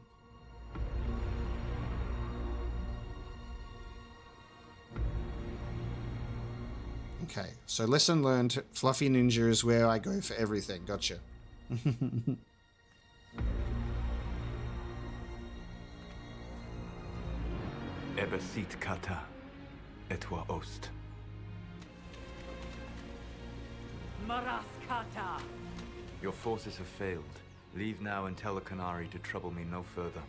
Okay, so lesson learned. Fluffy Ninja is where I go for everything. Gotcha. Ebesit kata, etwa ost. Maraskata! Your forces have failed. Leave now and tell the Canary to trouble me no further.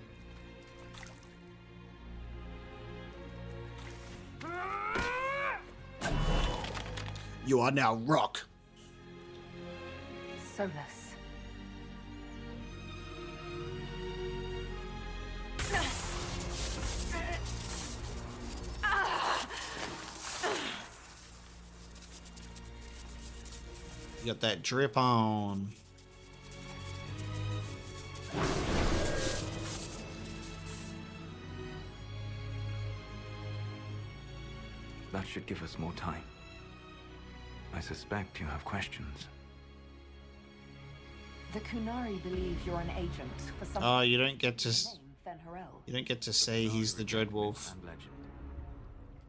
You are now rock. Solas. You got that drip on. That should give us more time. I suspect you have questions. The Kunari believe you're an agent for some. Oh, you don't get to. Fen'Harel. You don't get to say he's the Dreadwolf. And legend.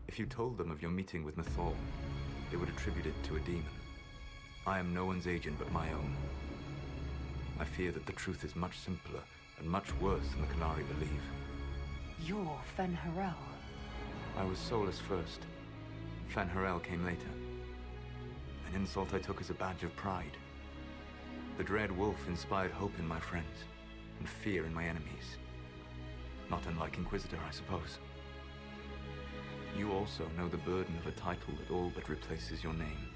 If you told them of your meeting with Mythal, they would attribute it to a demon. I am no one's agent but my own. I fear that the truth is much simpler and much worse than the Kunari believe. You're Fen'Harel. I was Solas first. Fen'Harel came later. An insult I took as a badge of pride. The Dreadwolf inspired hope in my friends, and fear in my enemies. Not unlike Inquisitor, I suppose. You also know the burden of a title that all but replaces your name.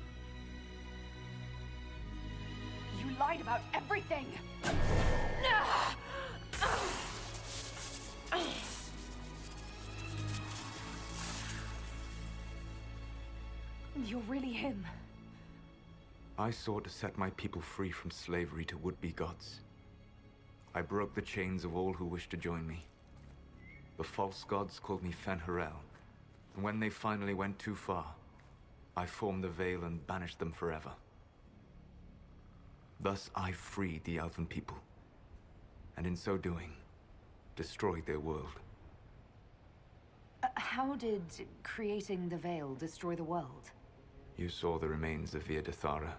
You lied about everything! You're really him. I sought to set my people free from slavery to would-be gods. I broke the chains of all who wished to join me. The false gods called me Fen'Harel, and when they finally went too far, I formed the Veil and banished them forever. Thus I freed the Elven people, and in so doing, destroyed their world. How did creating the Veil destroy the world? You saw the remains of Via Dethara.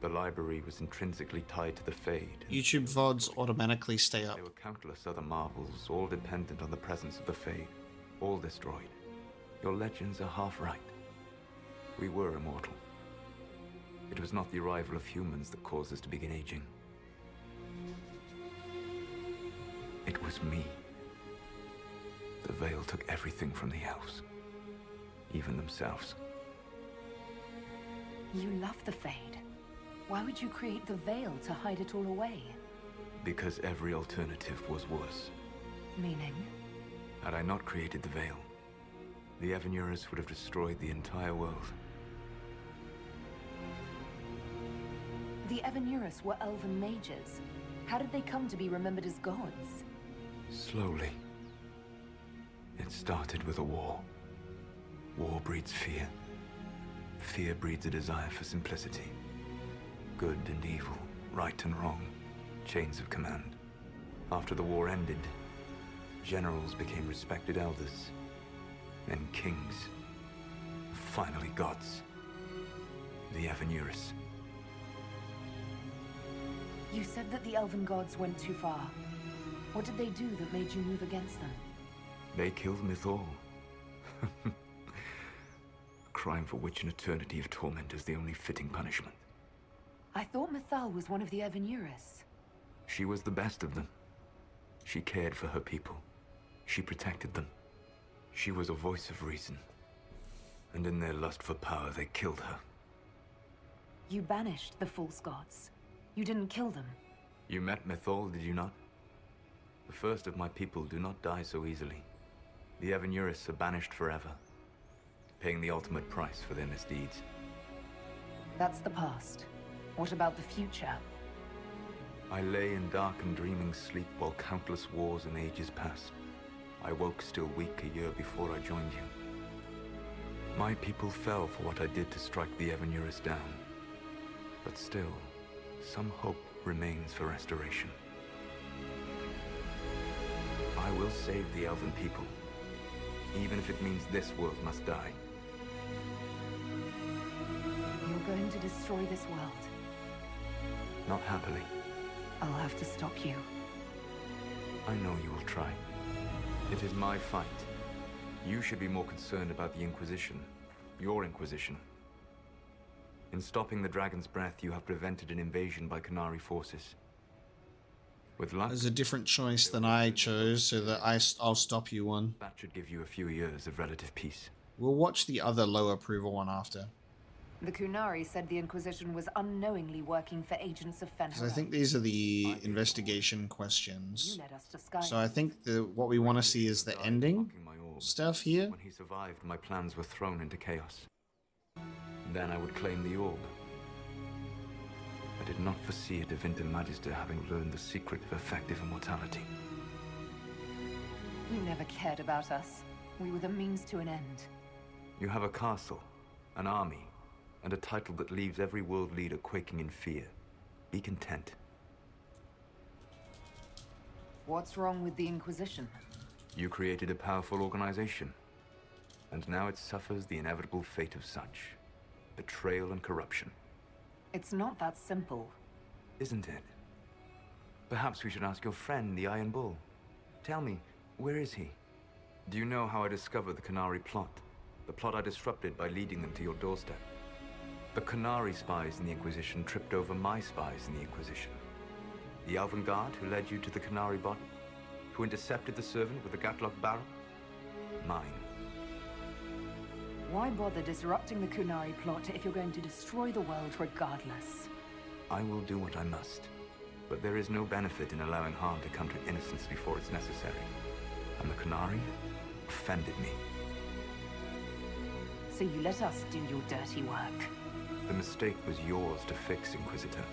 The library was intrinsically tied to the Fade. YouTube VODs automatically stay up. There were countless other marvels, all dependent on the presence of the Fade, all destroyed. Your legends are half right. We were immortal. It was not the arrival of humans that caused us to begin aging. It was me. The Veil took everything from the elves, even themselves. You love the Fade. Why would you create the Veil to hide it all away? Because every alternative was worse. Meaning? Had I not created the Veil, the Evanurus would have destroyed the entire world. The Evanurus were elven mages. How did they come to be remembered as gods? Slowly. It started with a war. War breeds fear. Fear breeds a desire for simplicity. Good and evil, right and wrong, chains of command. After the war ended, generals became respected elders, then kings, finally gods. The Evanurus. You said that the elven gods went too far. What did they do that made you move against them? They killed Mythal. A crime for which an eternity of torment is the only fitting punishment. I thought Mythal was one of the Evanurus. She was the best of them. She cared for her people. She protected them. She was a voice of reason. And in their lust for power, they killed her. You banished the false gods. You didn't kill them. You met Mythal, did you not? The first of my people do not die so easily. The Evanurus are banished forever, paying the ultimate price for their misdeeds. That's the past. What about the future? I lay in dark and dreaming sleep while countless wars and ages passed. I woke still weak a year before I joined you. My people fell for what I did to strike the Evanurus down. But still, some hope remains for restoration. I will save the Elven people, even if it means this world must die. You're going to destroy this world. Not happily. I'll have to stop you. I know you will try. It is my fight. You should be more concerned about the Inquisition. Your Inquisition. In stopping the Dragon's Breath, you have prevented an invasion by Kunari forces. With luck... There's a different choice than I chose, so that I'll stop you one. That should give you a few years of relative peace. We'll watch the other low approval one after. The Kunari said the Inquisition was unknowingly working for agents of Fen'Harel. So I think these are the investigation questions. You led us to Skyhold. So I think what we want to see is the ending stuff here. When he survived, my plans were thrown into chaos. Then I would claim the orb. I did not foresee a Divinity Magister having learned the secret of effective immortality. You never cared about us. We were the means to an end. You have a castle, an army, and a title that leaves every world leader quaking in fear. Be content. What's wrong with the Inquisition? You created a powerful organization, and now it suffers the inevitable fate of such. Betrayal and corruption. It's not that simple. Isn't it? Perhaps we should ask your friend, the Iron Bull. Tell me, where is he? Do you know how I discovered the Canary plot? The plot I disrupted by leading them to your doorstep. The Canary spies in the Inquisition tripped over my spies in the Inquisition. The Elven Guard who led you to the Canary body? Who intercepted the servant with the Gatlock barrel? Mine. Why bother disrupting the Kunari plot if you're going to destroy the world regardless? I will do what I must. But there is no benefit in allowing harm to come to innocence before it's necessary. And the Canary offended me. So you let us do your dirty work. The mistake was yours to fix, Inquisitor.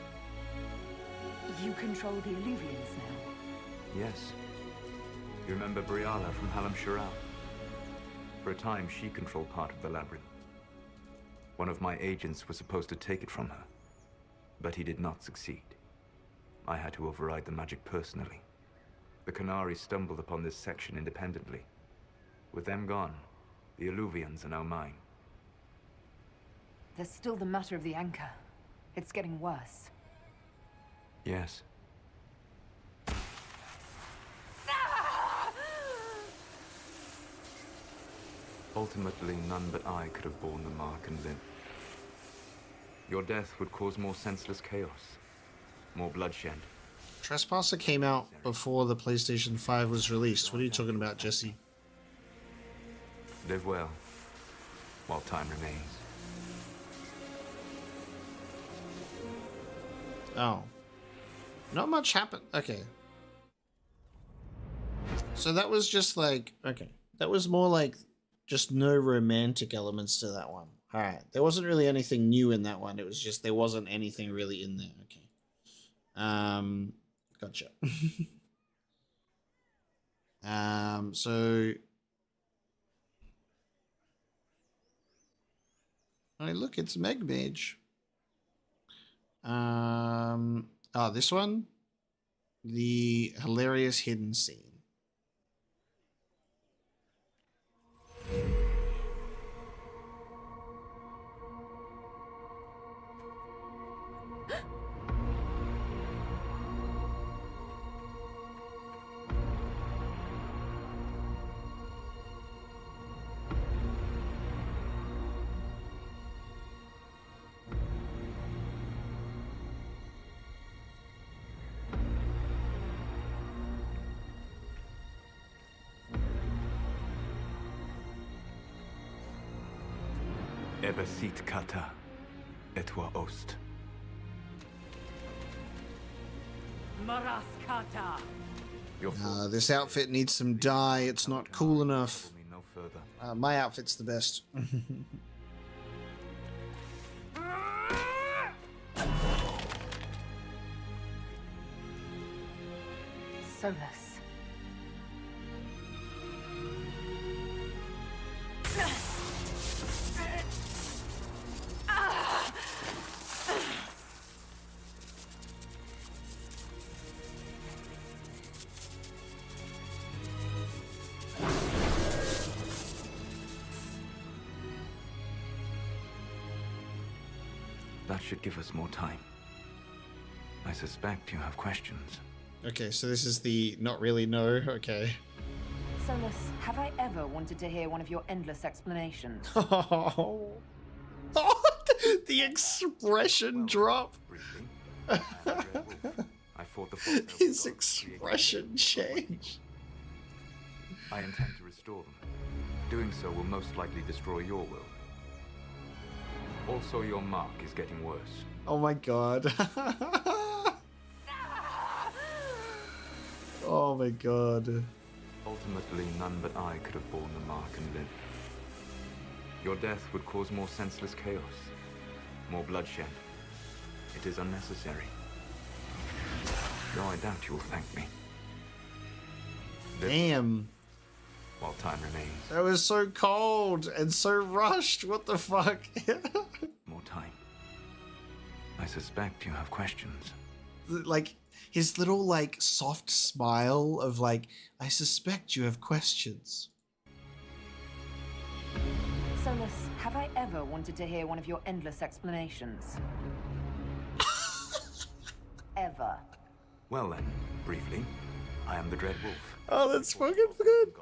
You control the Illuvians now? Yes. You remember Briala from Halam Shiral? For a time, she controlled part of the labyrinth. One of my agents was supposed to take it from her, but he did not succeed. I had to override the magic personally. The Canary stumbled upon this section independently. With them gone, the Illuvians are now mine. There's still the matter of the anchor. It's getting worse. Yes. Ultimately, none but I could have borne the mark and lived. Your death would cause more senseless chaos, more bloodshed. Trespasser came out before the PlayStation 5 was released. What are you talking about, Jesse? Live well, while time remains. Oh. Not much happened. Okay. So that was just like, okay. That was more like just no romantic elements to that one. Alright. There wasn't really anything new in that one. It was just there wasn't anything really in there. Okay. Gotcha. So hey, look, it's Meg Mage. Oh, this one? The hilarious hidden scene. Ebesit kata, etwa ost. Maraskata. This outfit needs some dye. It's not cool enough. No further. My outfit's the best. Solas. That should give us more time. I suspect you have questions. Okay, so this is the not really no. Okay. Solas, have I ever wanted to hear one of your endless explanations? Oh, the expression drop. I fought the His expression change. I intend to restore them. Doing so will most likely destroy your world. Also, your mark is getting worse. Oh my god. Oh my god. Ultimately, none but I could have borne the mark and lived. Your death would cause more senseless chaos, more bloodshed. It is unnecessary. Though I doubt you will thank me. Damn. While time remains. That was so cold and so rushed. What the fuck? More time. suspect you have questions. Like, his little, like, soft smile of, like, I suspect you have questions. Solas, have I ever wanted to hear one of your endless explanations? Ever. Well then, briefly, I am the Dreadwolf. Oh, that's fucking good.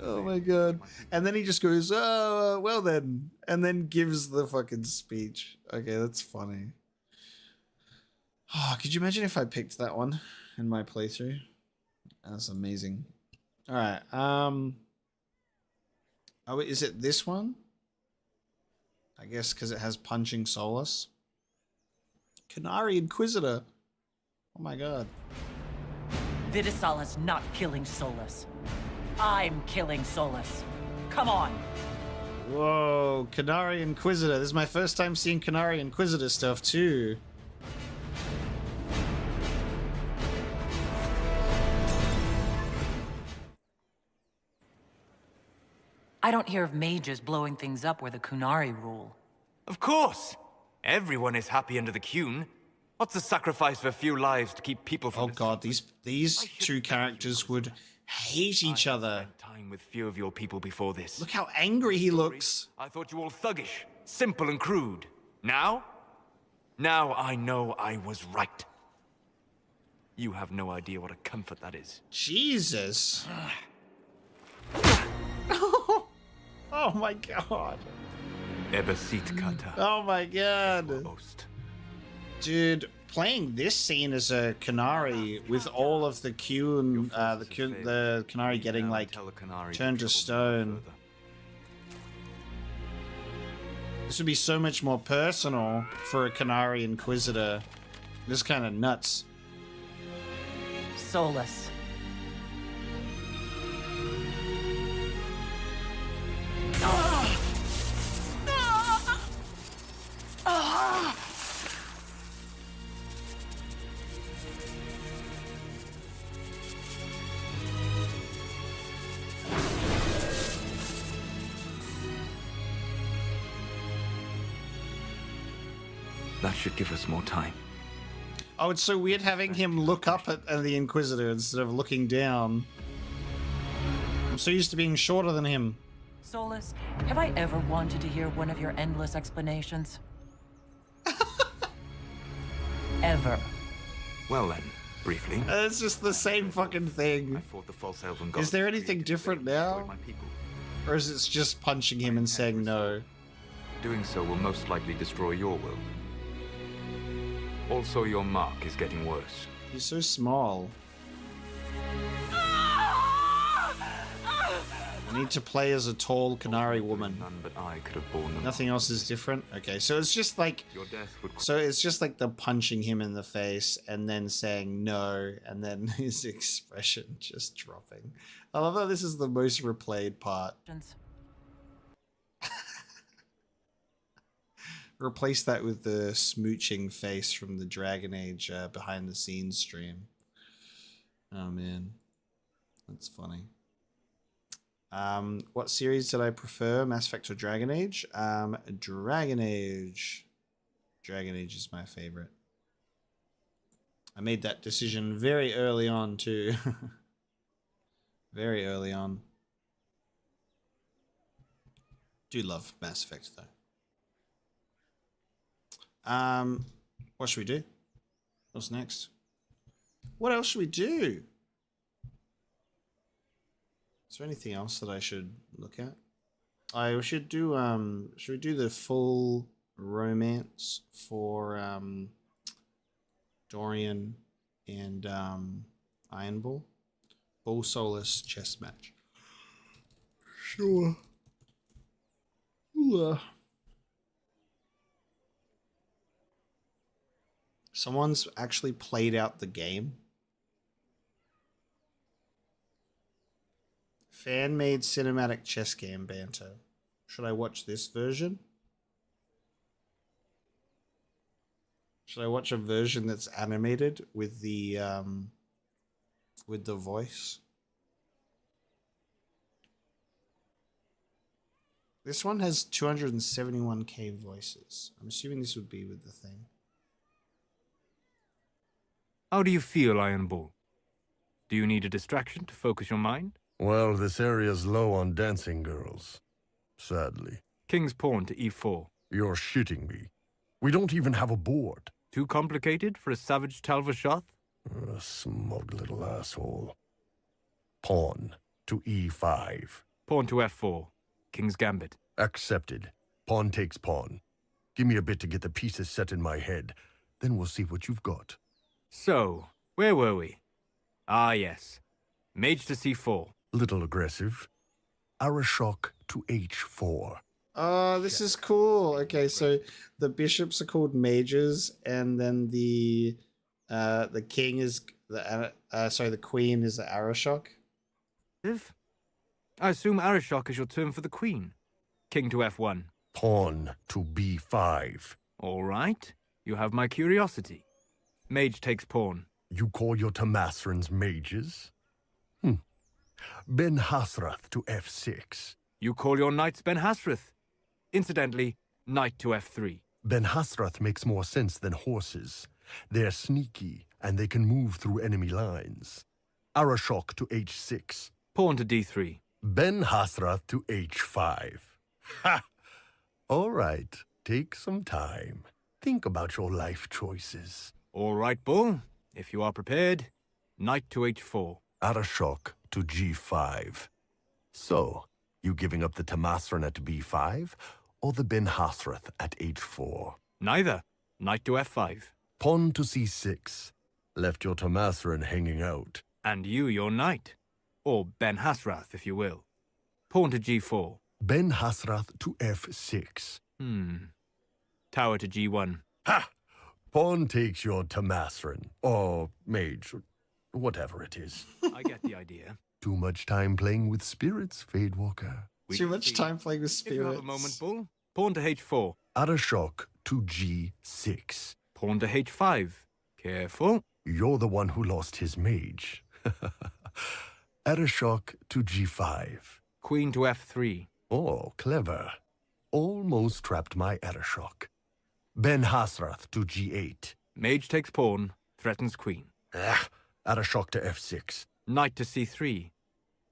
Oh my god. And then he just goes, oh, well then. And then gives the fucking speech. Okay, that's funny. Oh, could you imagine if I picked that one in my playthrough? That's amazing. Alright, oh, is it this one? I guess because it has punching Solas. Canary Inquisitor. Oh my god. Vidisala's not killing Solas. I'm killing Solas. Come on. Whoa, Canary Inquisitor. This is my first time seeing Canary Inquisitor stuff too. I don't hear of mages blowing things up where the Kunari rule. Of course! Everyone is happy under the Qun. What's the sacrifice of a few lives to keep people from... Oh god, these two characters would hate each other. Time with few of your people before this. Look how angry he looks. I thought you all thuggish, simple and crude. Now? Now I know I was right. You have no idea what a comfort that is. Jesus. Oh my god. Ebasit kata. Oh my god. Dude, playing this scene as a Canary with all of the Qun, the Canary getting like turned to stone. This would be so much more personal for a Canary Inquisitor. This is kind of nuts. Solas. That should give us more time. Oh, it's so weird having him look up at the Inquisitor instead of looking down. I'm so used to being shorter than him. Solas, have I ever wanted to hear one of your endless explanations? Ever. Well then, briefly. It's just the same fucking thing. I fought the false elven gods. Is there anything different now? Or is it just punching him and saying no? Doing so will most likely destroy your world. Also, your mark is getting worse. He's so small. I need to play as a tall Canary woman. None but I could have borne them. Nothing else is different? Okay, so it's just like... So it's just like the punching him in the face and then saying no, and then his expression just dropping. I love that this is the most replayed part. Replace that with the smooching face from the Dragon Age behind the scenes stream. Oh man, that's funny. What series did I prefer, Mass Effect or Dragon Age? Dragon Age. Dragon Age is my favorite. I made that decision very early on too. Very early on. Do love Mass Effect though. What should we do? What's next? What else should we do? Is there anything else that I should look at? I should do should we do the full romance for Dorian and Iron Bull? Bull Solas chess match. Sure. Ooh, someone's actually played out the game. Fan-made cinematic chess game banter. Should I watch this version? Should I watch a version that's animated with the voice? This one has 271k voices. I'm assuming this would be with the thing. How do you feel, Iron Bull? Do you need a distraction to focus your mind? Well, this area's low on dancing girls. Sadly. King's pawn to e4. You're shitting me. We don't even have a board. Too complicated for a savage Talvashoth? A smug little asshole. Pawn to e5. Pawn to f4. King's gambit. Accepted. Pawn takes pawn. Give me a bit to get the pieces set in my head. Then we'll see what you've got. So, where were we? Ah, yes. Mage to c4. Little aggressive. Arashok to h4. Oh, this is cool. Okay, so the bishops are called mages, and then the king is the queen is the Arashok. I assume Arashok is your term for the queen. King to f1. Pawn to b5. All right. You have my curiosity. Mage takes pawn. You call your Tamasrans mages? Ben Hasrath to f6. You call your knights Ben Hasrath. Incidentally, knight to f3. Ben Hasrath makes more sense than horses. They're sneaky, and they can move through enemy lines. Arashok to h6. Pawn to d3. Ben Hasrath to h5. Ha! All right, take some time. Think about your life choices. All right, Bull. If you are prepared, knight to h4. Arashok to g5. So, you giving up the Tamasran at b5, or the Ben Hasrath at h4? Neither. Knight to f5. Pawn to c6. Left your Tamasran hanging out. And you your knight. Or Ben Hasrath, if you will. Pawn to g4. Ben Hasrath to f6. Tower to g1. Ha! Pawn takes your Tamasran, or mage, whatever it is. I get the idea. Too much time playing with spirits, Fadewalker. Too much time playing with spirits. If you have a moment, Bull. Pawn to h4. Arashok to g6. Pawn to h5. Careful. You're the one who lost his mage. Arashok to g5. Queen to f3. Oh, clever. Almost trapped my Arashok. Ben Hasrath to g8. Mage takes pawn, threatens queen. Arashok to f6. Knight to c3.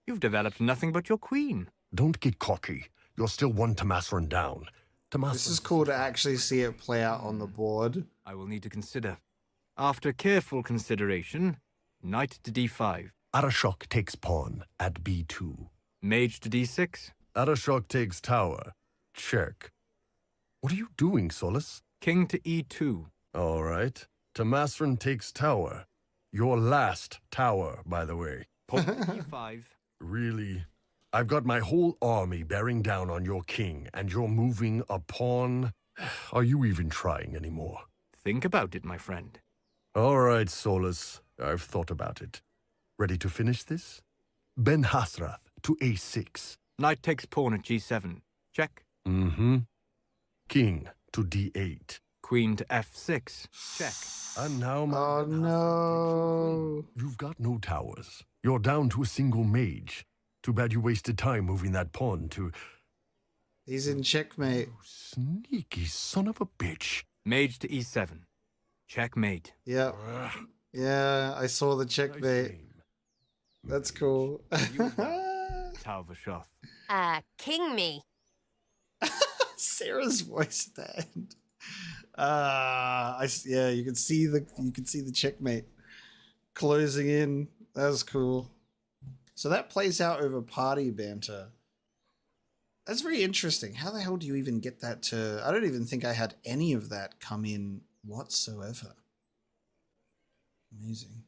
You've developed nothing but your queen. Don't get cocky. You're still one Tamasran down. This is cool to actually see it play out on the board. I will need to consider. After careful consideration, knight to d5. Arashok takes pawn at b2. Mage to d6. Arashok takes tower. Check. What are you doing, Solas? King to e2. All right. Tamasran takes tower. Your last tower, by the way. Pawn to e5. Really? I've got my whole army bearing down on your king, and you're moving a pawn? Are you even trying anymore? Think about it, my friend. All right, Solas. I've thought about it. Ready to finish this? Ben Hasrath to a6. Knight takes pawn at g7. Check. King to d8. Queen to f6. Check. And now my... Oh, no. You've got no towers. You're down to a single mage. Too bad you wasted time moving that pawn to... He's in checkmate. Oh, sneaky son of a bitch. Mage to e7. Checkmate. Yeah. Yeah, I saw the checkmate. That's cool. Talvashoth. King me. Sarah's voice at the end. Yeah, you can see the checkmate closing in. That was cool. So that plays out over party banter. That's very interesting. How the hell do you even get that to... I don't even think I had any of that come in whatsoever. Amazing.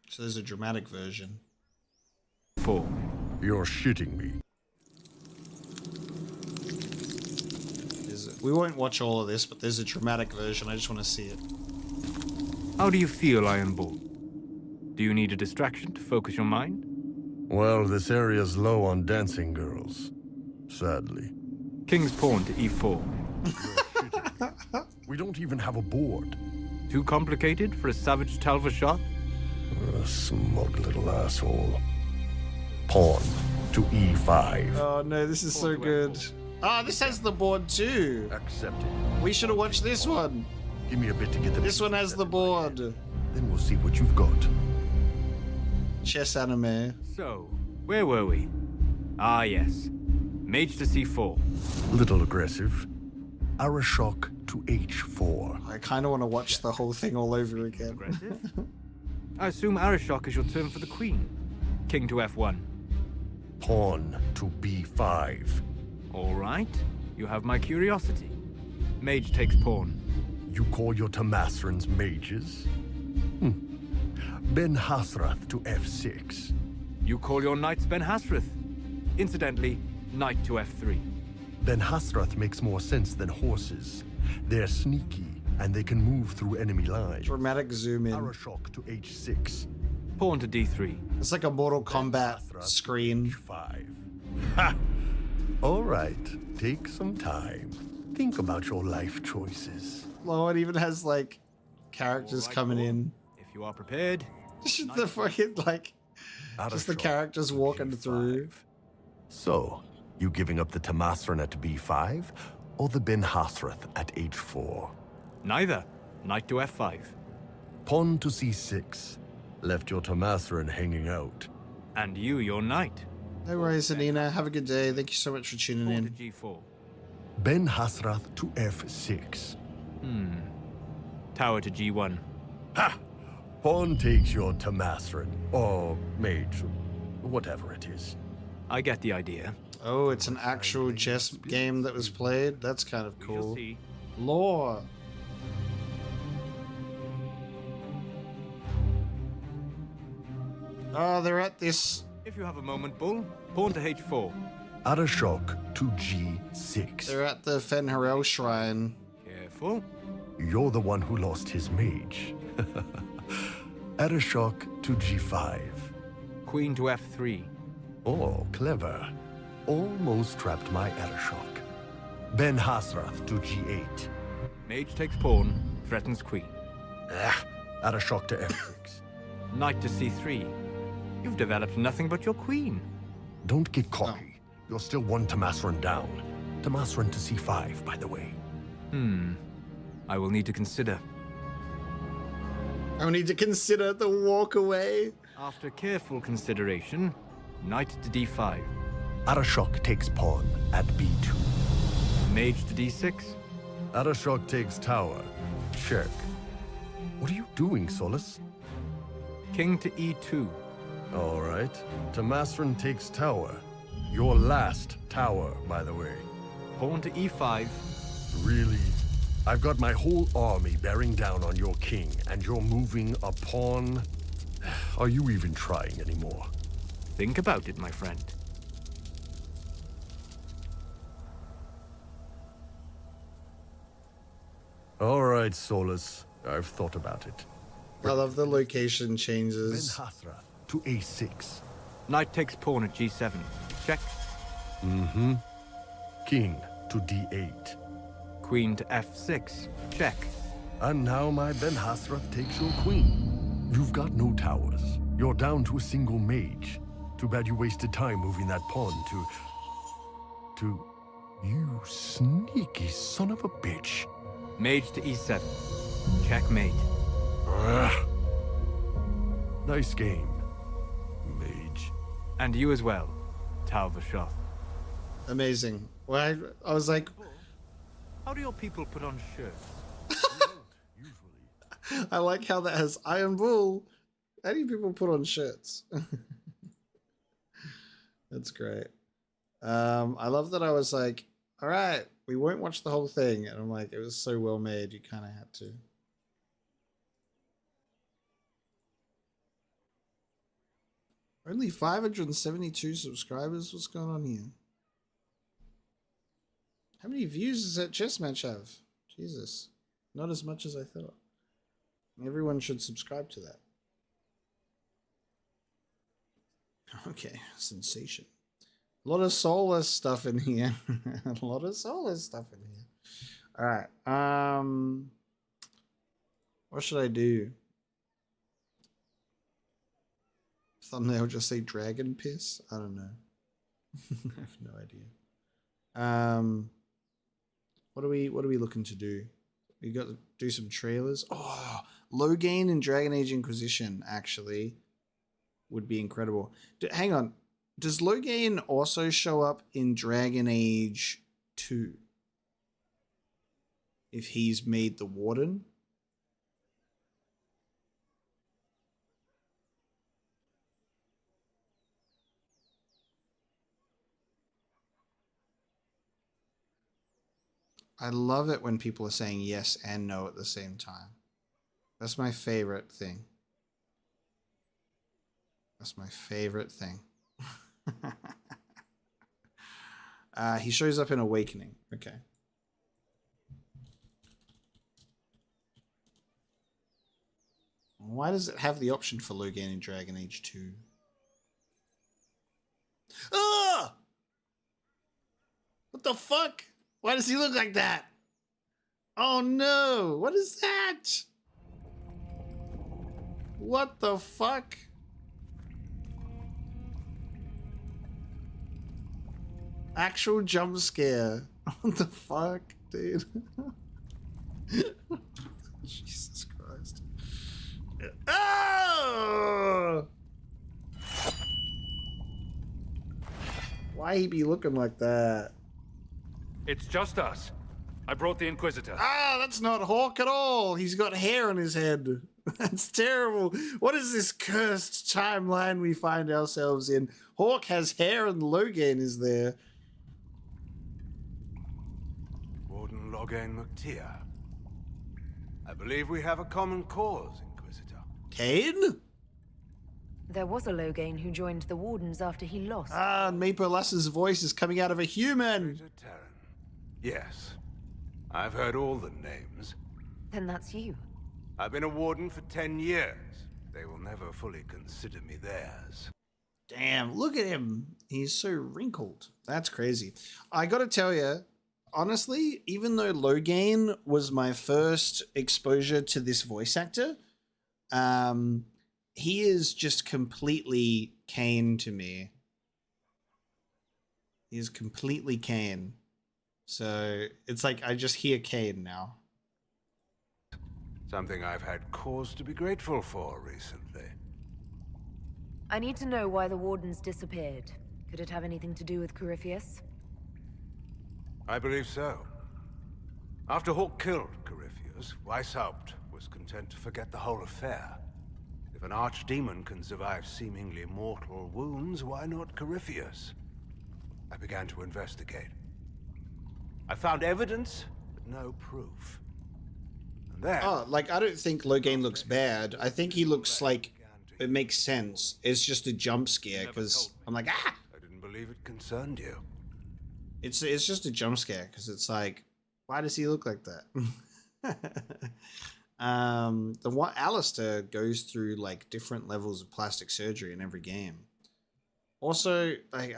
So there's a dramatic version. 4. You're shitting me. We won't watch all of this, but there's a dramatic version. I just want to see it. How do you feel, Iron Bull? Do you need a distraction to focus your mind? Well, this area's low on dancing girls. Sadly. King's pawn to e4. We don't even have a board. Too complicated for a savage Talvashoth? A smug little asshole. Pawn to e5. Oh no, this is so good. Oh, this has the board too. Accepted. We should have watched this one. Give me a bit to get the. This one has the board. Then we'll see what you've got. Chess anime. So, where were we? Ah, yes. Mage to C4. Little aggressive. Arashok to H4. I kind of want to watch the whole thing all over again. Aggressive? I assume Arashok is your turn for the queen. King to F1. Pawn to B5. All right. You have my curiosity. Mage takes pawn. You call your Tamasrans mages? Ben Hasrath to F6. You call your knights Ben Hasrath. Incidentally, knight to F3. Ben Hasrath makes more sense than horses. They're sneaky, and they can move through enemy lines. Dramatic zoom in. Arashok to H6. Pawn to D3. It's like a Mortal Kombat screen. H5. Ha! All right, take some time. Think about your life choices. Oh, it even has like characters coming in. If you are prepared. The fucking like, just the characters walking through. So, you giving up the Tamasran at B5, or the Ben Hasrath at H4? Neither. Knight to F5. Pawn to C6. Left your Tamasran hanging out. And you, your knight. No worries, Anina. Have a good day. Thank you so much for tuning Pawn in. to G4. Ben Hasrath to F6. Tower to G1. Ha! Pawn takes your Tamasran, or mage, whatever it is. I get the idea. Oh, it's an actual chess game that was played? That's kind of cool. Lore. Oh, they're at this. If you have a moment, Bull, pawn to H4. Arashok to G6. They're at the Fenharel shrine. Careful. You're the one who lost his mage. Arashok to G5. Queen to F3. Oh, clever. Almost trapped my Arashok. Ben Hasrath to G8. Mage takes pawn, threatens queen. Arashok to F6. Knight to C3. You've developed nothing but your queen. Don't get cocky. You're still one Tamasran down. Tamasran to C5, by the way. I will need to consider. I need to consider the walk away. After careful consideration, knight to D5. Arashok takes pawn at B2. Mage to D6. Arashok takes tower. Check. What are you doing, Solas? King to E2. All right. Tamasran takes tower. Your last tower, by the way. Pawn to E5. Really? I've got my whole army bearing down on your king, and you're moving a pawn? Are you even trying anymore? Think about it, my friend. All right, Solas. I've thought about it. I love the location changes. Ben Hasrath to A6. Knight takes pawn at G7. Check. King to D8. Queen to F6. Check. And now my Ben Hasrath takes your queen. You've got no towers. You're down to a single mage. Too bad you wasted time moving that pawn to... You sneaky son of a bitch. Mage to E7. Checkmate. Nice game, mage. And you as well, Tal Vashoth. Amazing. Well, I was like... How do your people put on shirts? I like how that has Iron Bull. How do you people put on shirts? That's great. I love that I was like, all right, we won't watch the whole thing. And I'm like, it was so well made, you kind of had to. Only 572 subscribers? What's going on here? How many views does that chess match have? Jesus. Not as much as I thought. Everyone should subscribe to that. Okay, sensation. A lot of Solas stuff in here. A lot of Solas stuff in here. Alright. What should I do? Thumbnail just say dragon piss? I don't know. I have no idea. What are we looking to do? We got to do some trailers. Oh, Loghain and Dragon Age Inquisition actually would be incredible. Hang on. Does Loghain also show up in Dragon Age 2? If he's made the Warden? I love it when people are saying yes and no at the same time. That's my favorite thing. That's my favorite thing. He shows up in Awakening. Okay. Why does it have the option for Loghain in Dragon Age 2? Ah! What the fuck? Why does he look like that? Oh no! What is that? What the fuck? Actual jump scare. What the fuck, dude? Jesus Christ. Oh! Why he be looking like that? It's just us. I brought the Inquisitor. Ah, that's not Hawk at all. He's got hair on his head. That's terrible. What is this cursed timeline we find ourselves in? Hawk has hair and Loghain is there. Warden Loghain McTeer. I believe we have a common cause, Inquisitor. Kane? There was a Loghain who joined the Wardens after he lost. Ah, Maple Lass's voice is coming out of a human. Yes. I've heard all the names. Then that's you. I've been a Warden for 10 years. They will never fully consider me theirs. Damn, look at him. He's so wrinkled. That's crazy. I gotta tell you, honestly, even though Loghain was my first exposure to this voice actor, he is just completely Kane to me. He is completely Kane. So it's like I just hear Kane now. Something I've had cause to be grateful for recently. I need to know why the Wardens disappeared. Could it have anything to do with Corypheus? I believe so. After Hawk killed Corypheus, Weishaupt was content to forget the whole affair. If an archdemon can survive seemingly mortal wounds, why not Corypheus? I began to investigate. I found evidence, but no proof. And then... Oh, like, I don't think Loghain looks bad. I think he looks like it makes sense. It's just a jump scare, because I'm like, ah! I didn't believe it concerned you. It's just a jump scare, because it's like, why does he look like that? The one Alistair goes through like different levels of plastic surgery in every game. Also, like,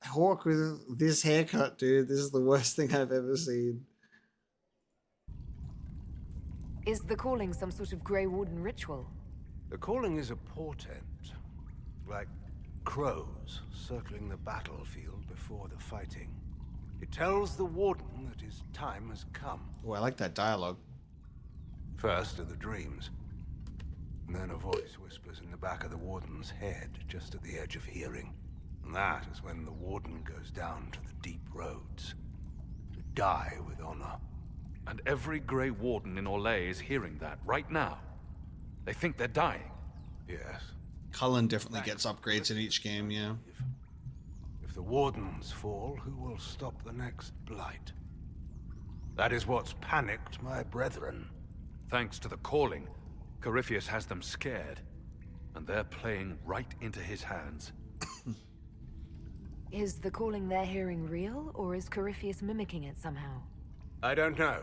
Hawk with this haircut, dude. This is the worst thing I've ever seen. Is the calling some sort of Grey Warden ritual? The calling is a portent, like crows circling the battlefield before the fighting. It tells the Warden that his time has come. Oh, I like that dialogue. First are the dreams. And then a voice whispers in the back of the Warden's head, just at the edge of hearing. And that is when the Warden goes down to the deep roads. To die with honor. And every Grey Warden in Orlais is hearing that right now. They think they're dying. Yes. Cullen definitely gets upgrades in each game, yeah. If the Wardens fall, who will stop the next blight? That is what's panicked my brethren. Thanks to the calling, Corypheus has them scared. And they're playing right into his hands. Is the calling they're hearing real, or is Corypheus mimicking it somehow? I don't know.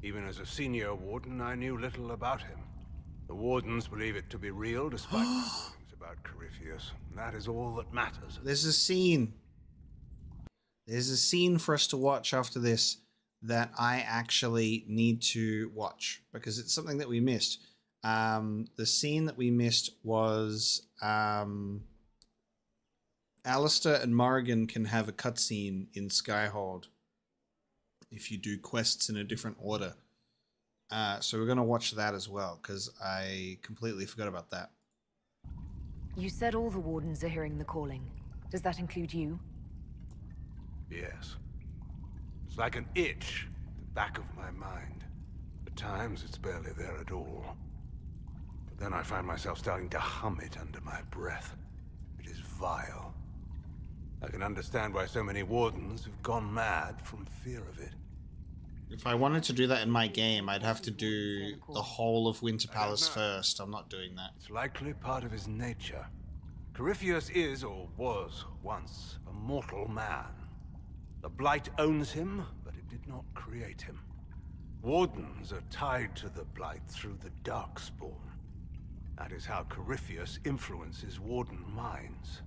Even as a senior Warden, I knew little about him. The Wardens believe it to be real, despite things about Corypheus. And that is all that matters. There's a scene. There's a scene for us to watch after this that I actually need to watch because it's something that we missed. The scene that we missed was Alistair and Morrigan can have a cutscene in Skyhold if you do quests in a different order. So we're going to watch that as well, because I completely forgot about that. You said all the Wardens are hearing the calling. Does that include you? Yes. It's like an itch at the back of my mind. At times, it's barely there at all. But then I find myself starting to hum it under my breath. It is vile. I can understand why so many Wardens have gone mad from fear of it. If I wanted to do that in my game, I'd have to do the whole of Winter Palace first. I'm not doing that. It's likely part of his nature. Corypheus is, or was, once a mortal man. The Blight owns him, but it did not create him. Wardens are tied to the Blight through the Darkspawn. That is how Corypheus influences Warden minds.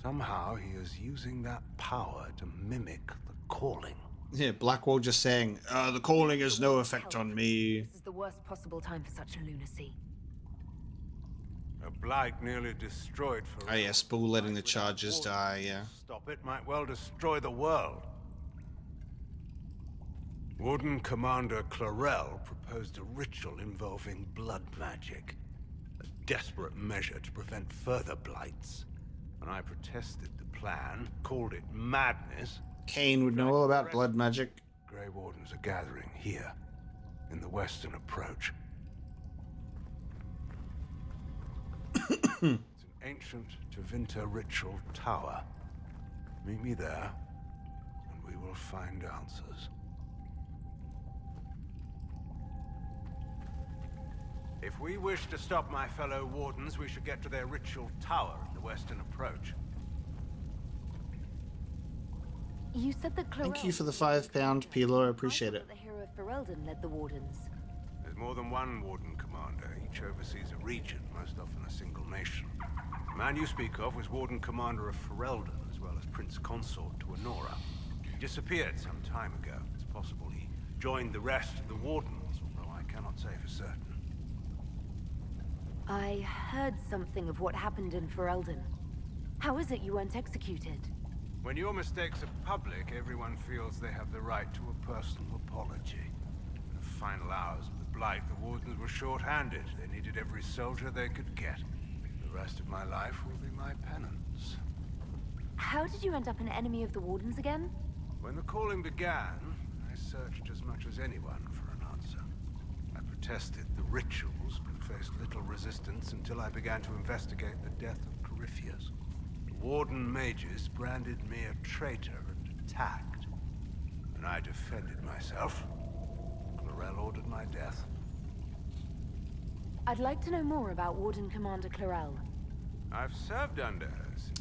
Somehow he is using that power to mimic the calling. Yeah, Blackwall just saying, the calling has no effect on me. This is the worst possible time for such a lunacy. A Blight nearly destroyed for. Oh yeah, Spool letting the charges die, yeah. Stop it might well destroy the world. Warden Commander Clarel proposed a ritual involving blood magic. A desperate measure to prevent further blights. When I protested the plan, called it madness... Kane would know all about blood magic. Grey Wardens are gathering here, in the western approach. It's an ancient Tevinter ritual tower. Meet me there, and we will find answers. If we wish to stop my fellow Wardens, we should get to their ritual tower in the western approach. You said that Clarel... Thank you for the £5 peeler, I appreciate it. The hero of Ferelden led the Wardens. There's more than one Warden Commander. Each oversees a region, most often a single nation. The man you speak of was Warden Commander of Ferelden, as well as Prince Consort to Honora. He disappeared some time ago. It's possible he joined the rest of the Wardens, although I cannot say for certain. I heard something of what happened in Ferelden. How is it you weren't executed? When your mistakes are public, everyone feels they have the right to a personal apology. In the final hours of the Blight, the Wardens were short-handed. They needed every soldier they could get. The rest of my life will be my penance. How did you end up an enemy of the Wardens again? When the calling began, I searched as much as anyone for an answer. I protested the rituals, but faced little resistance until I began to investigate the death of Corypheus. Warden mages branded me a traitor and attacked. When I defended myself, Clarel ordered my death. I'd like to know more about Warden Commander Clarel. I've served under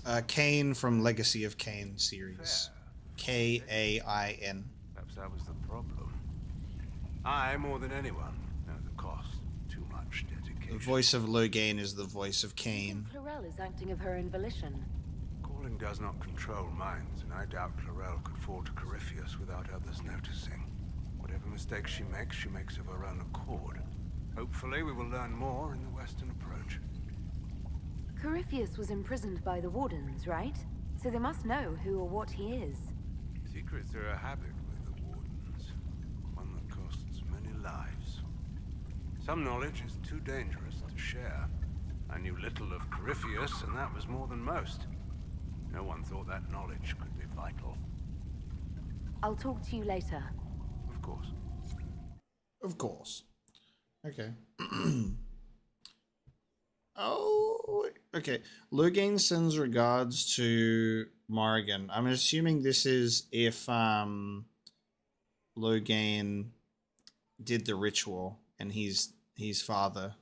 her. Kane from Legacy of Kain series. Kain. Perhaps that was the problem. I, more than anyone, know the cost. Too much dedication. The voice of Loghain is the voice of Kane. Clarel is acting of her own volition. Calling does not control minds, and I doubt Clarel could fall to Corypheus without others noticing. Whatever mistakes she makes of her own accord. Hopefully we will learn more in the western approach. Corypheus was imprisoned by the Wardens, right? So they must know who or what he is. Secrets are a habit with the Wardens. One that costs many lives. Some knowledge is too dangerous to share. I knew little of Corypheus, and that was more than most. No one thought that knowledge could be vital. I'll talk to you later. Of course. Of course. Okay. Oh, okay. Loghain sends regards to Morrigan. I'm assuming this is if Loghain did the ritual and he's father.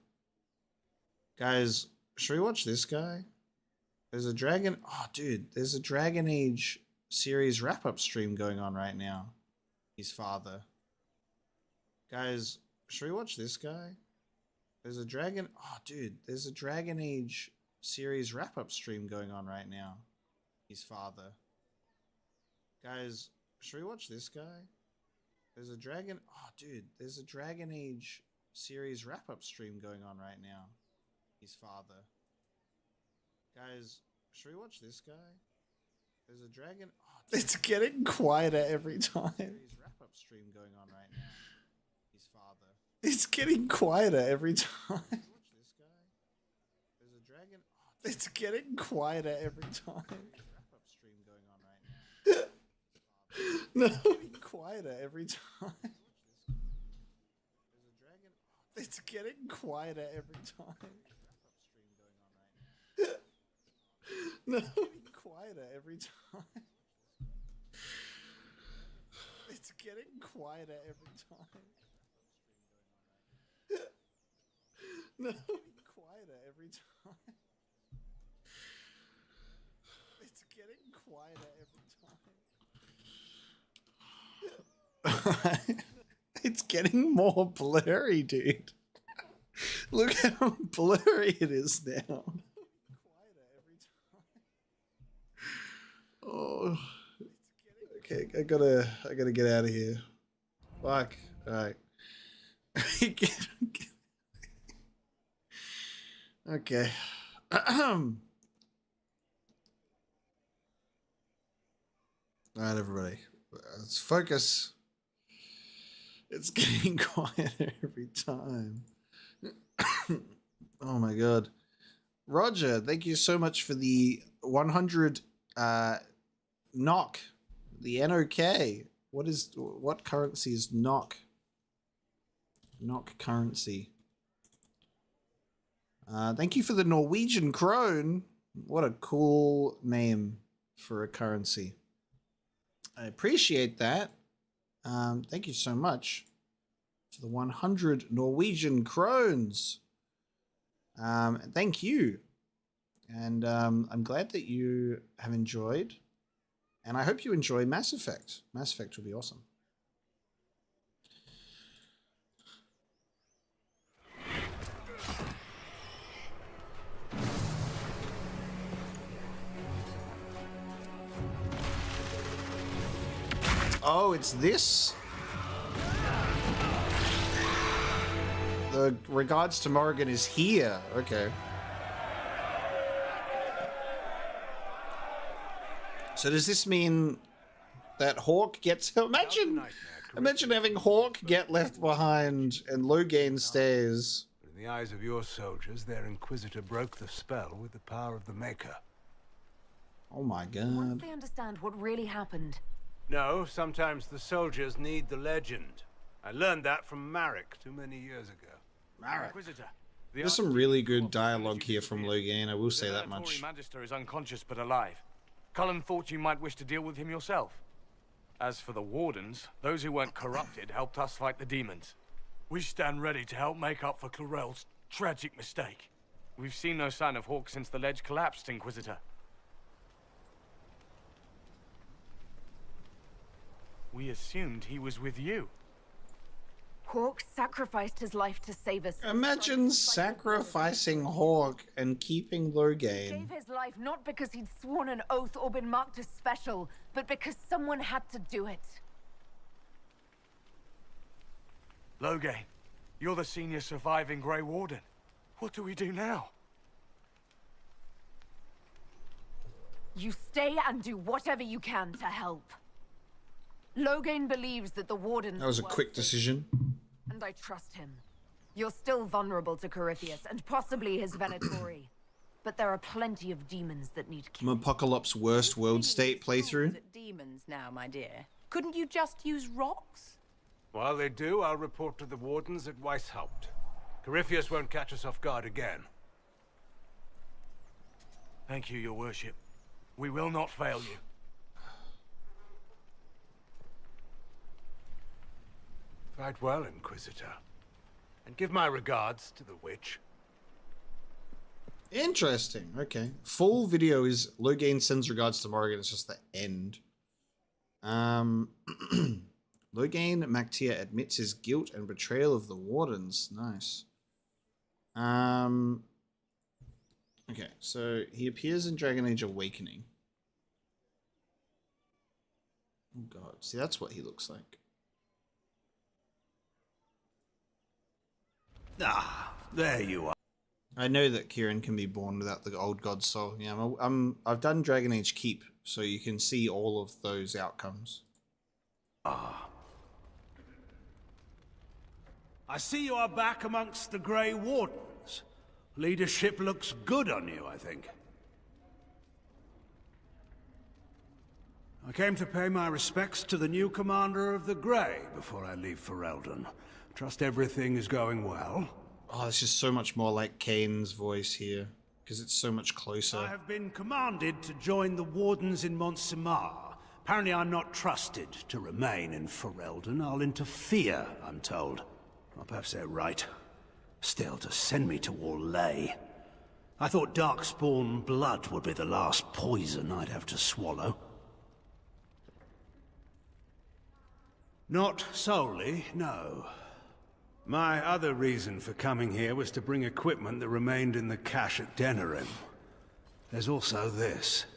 Guys, should we watch this guy? There's a Dragon... Oh, dude. There's a Dragon Age series wrap-up stream going on right now. His father. Guys, should we watch this guy? There's a Dragon... Oh, dude. There's a Dragon Age series wrap-up stream going on right now. His father. Guys, should we watch this guy? There's a Dragon... Oh, dude. There's a Dragon Age series wrap-up stream going on right now. His father. Guys, should we watch this guy? There's a dragon. Oh, it's getting quieter every time. His wrap-up stream going on right now. His father. It's getting quieter every time. Watch this guy. There's a dragon. Oh, it's getting quieter every time. Wrap-up stream going on right now. No, it's getting quieter every time. There's a dragon. Oh, it's getting quieter every time. Wrap-up stream going on right now. No, it's getting quieter every time. It's getting quieter every time. No, it's getting quieter every time. It's getting quieter every time. It's getting more blurry, dude. Look how blurry it is now. Oh, okay. I gotta get out of here. Fuck. All right. Okay. All right, everybody. Let's focus. It's getting quieter every time. Oh my god. Roger, thank you so much for the 100 NOK. The NOK. What currency is NOK? NOK currency. Thank you for the Norwegian krone. What a cool name for a currency. I appreciate that. Thank you so much for the 100 Norwegian krones. Thank you. And I'm glad that you have enjoyed. And I hope you enjoy Mass Effect. Mass Effect will be awesome. Oh, it's this? The regards to Morrigan is here. Okay. So does this mean that Hawk gets... Imagine having Hawk get left behind and Loghain stays. In the eyes of your soldiers, their Inquisitor broke the spell with the power of the Maker. Oh my god. Once they understand what really happened. No, sometimes the soldiers need the legend. I learned that from Marek too many years ago. Marek. Inquisitor. There's some really good dialogue here from Loghain, I will say that much. The Magister is unconscious but alive. Cullen thought you might wish to deal with him yourself. As for the Wardens, those who weren't corrupted helped us fight the demons. We stand ready to help make up for Clorel's tragic mistake. We've seen no sign of Hawk since the ledge collapsed, Inquisitor. We assumed he was with you. Hawk sacrificed his life to save us. Imagine sacrificing Hawk and keeping Loghain. He gave his life not because he'd sworn an oath or been marked as special, but because someone had to do it. Loghain, you're the senior surviving Grey Warden. What do we do now? You stay and do whatever you can to help. Loghain believes that the Warden... That was a quick decision. And I trust him. You're still vulnerable to Corypheus, and possibly his Venatori. But there are plenty of demons that need killing. Apocalypse worst world state playthrough. Demons now, my dear. Couldn't you just use rocks? While they do, I'll report to the Wardens at Weishaupt. Corypheus won't catch us off guard again. Thank you, your worship. We will not fail you. Fight well, Inquisitor. And give my regards to the witch. Interesting. Okay. Full video is Loghain sends regards to Morrigan. It's just the end. Loghain Mactia admits his guilt and betrayal of the Wardens. Nice. Okay, so he appears in Dragon Age Awakening. Oh god. See, that's what he looks like. Ah, there you are. I know that Kieran can be born without the old god's soul. Yeah, I've done Dragon Age Keep so you can see all of those outcomes. Ah. I see you are back amongst the Grey Wardens. Leadership looks good on you, I think. I came to pay my respects to the new commander of the Grey before I leave for Eldon. Trust everything is going well. Oh, this is so much more like Kane's voice here, because it's so much closer. I have been commanded to join the Wardens in Mont-Simar. Apparently I'm not trusted to remain in Ferelden. I'll interfere, I'm told. Well, perhaps they're right. Still, to send me to Orlais. I thought Darkspawn blood would be the last poison I'd have to swallow. Not solely, no. My other reason for coming here was to bring equipment that remained in the cache at Denerim. There's also this.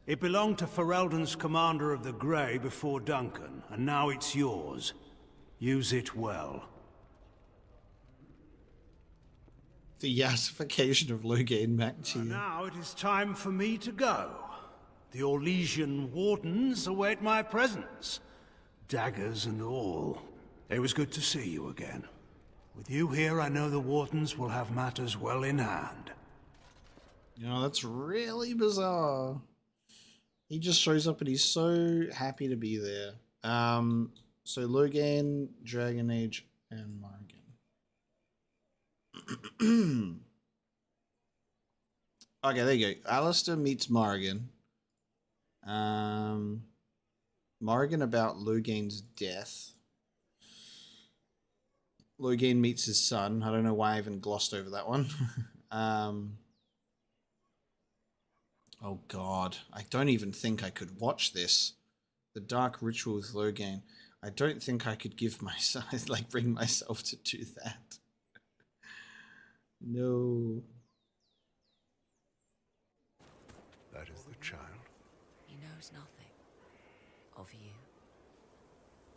It belonged to Ferelden's commander of the Grey before Duncan, and now it's yours. Use it well. The yassification of Loghain back to you. Now it is time for me to go. The Orlesian Wardens await my presence. Daggers and all. It was good to see you again. With you here, I know the Wardens will have matters well in hand. You know, that's really bizarre. He just shows up and he's so happy to be there. So Loghain, Dragon Age, and Morrigan. Okay, there you go. Alistair meets Morrigan. Morrigan about Loghain's death. Loghain meets his son. I don't know why I even glossed over that one. Oh god, I don't even think I could watch this. The Dark Ritual with Loghain. I don't think I could give myself, like, bring myself to do that. No. That is the child. He knows nothing of you,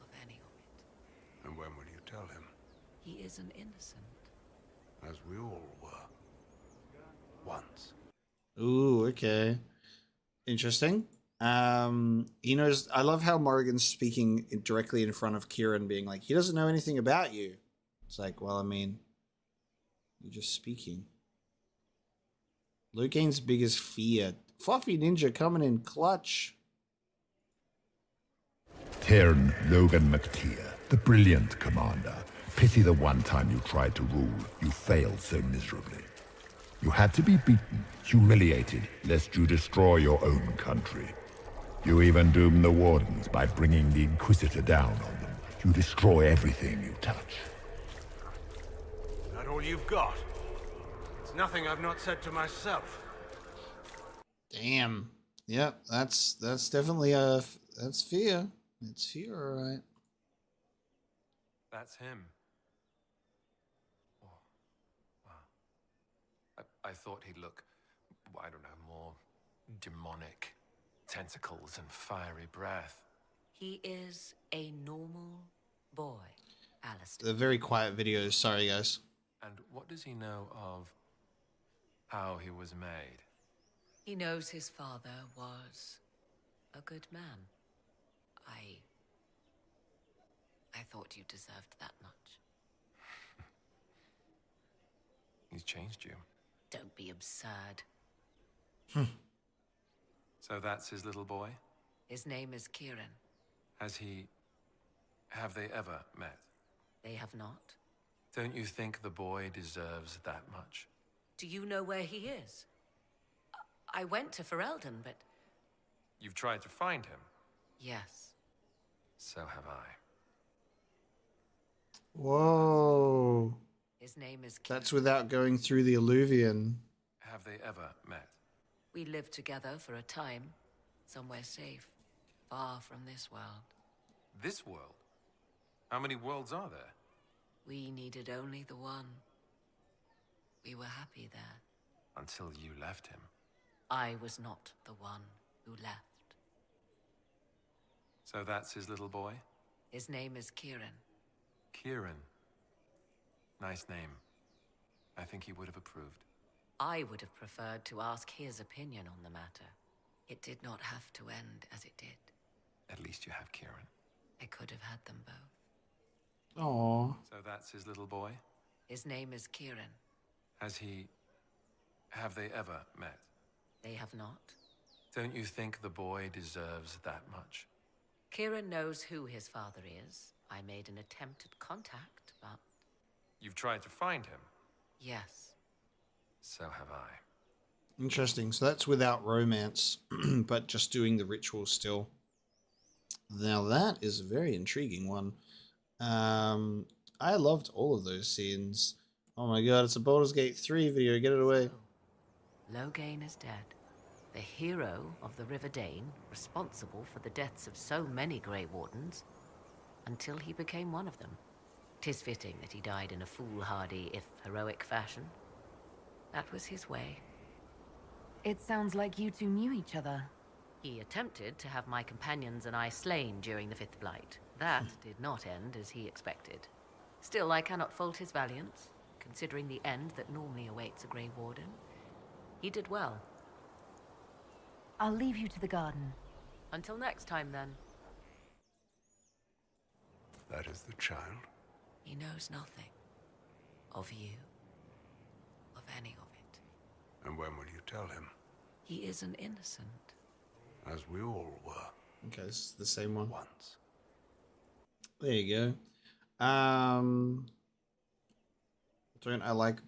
of any of it. And when will you tell him? He is an innocent. As we all were. Once. Ooh, okay. Interesting. He knows. I love how Morrigan's speaking directly in front of Kieran, being like, he doesn't know anything about you. It's like, well, I mean, you're just speaking. Loghain's biggest fear. Fluffy Ninja coming in clutch. Tairn Logan McTeer, the brilliant commander. Pity the one time you tried to rule, you failed so miserably. You had to be beaten, humiliated, lest you destroy your own country. You even doom the Wardens by bringing the Inquisitor down on them. You destroy everything you touch. That all you've got? It's nothing I've not said to myself. Damn. Yep, that's definitely that's fear. It's fear, all right. That's him. Oh, wow. I thought he'd look, I don't know, more demonic. Tentacles and fiery breath. He is a normal boy, Alistair. The very quiet videos, sorry guys. And what does he know of how he was made? He knows his father was a good man. I thought you deserved that much. He's changed you. Don't be absurd. So that's his little boy? His name is Kieran. Have they ever met? They have not. Don't you think the boy deserves that much? Do you know where he is? I went to Ferelden, but... You've tried to find him? Yes. So have I. Whoa. His name is Kieran. That's without going through the Alluvian. Have they ever met? We lived together for a time, somewhere safe, far from this world. This world? How many worlds are there? We needed only the one. We were happy there. Until you left him. I was not the one who left. So that's his little boy? His name is Kieran. Kieran. Nice name. I think he would have approved. I would have preferred to ask his opinion on the matter. It did not have to end as it did. At least you have Kieran. I could have had them both. Aww. So that's his little boy? His name is Kieran. Have they ever met? They have not. Don't you think the boy deserves that much? Kieran knows who his father is. I made an attempt at contact, but... You've tried to find him? Yes. So have I. Interesting. So that's without romance, but just doing the ritual still. Now that is a very intriguing one. I loved all of those scenes. Oh my god, it's a Baldur's Gate 3 video. Get it away. So, Loghain is dead. The hero of the River Dane, responsible for the deaths of so many Grey Wardens, until he became one of them. 'Tis fitting that he died in a foolhardy, if heroic fashion. That was his way. It sounds like you two knew each other. He attempted to have my companions and I slain during the Fifth Blight. That did not end as he expected. Still, I cannot fault his valiance, considering the end that normally awaits a Grey Warden. He did well. I'll leave you to the garden. Until next time, then. That is the child? He knows nothing. Of you. Of any of it. And when will you tell him? He is an innocent. As we all were. Okay, this is the same one. Once. There you go. Don't I like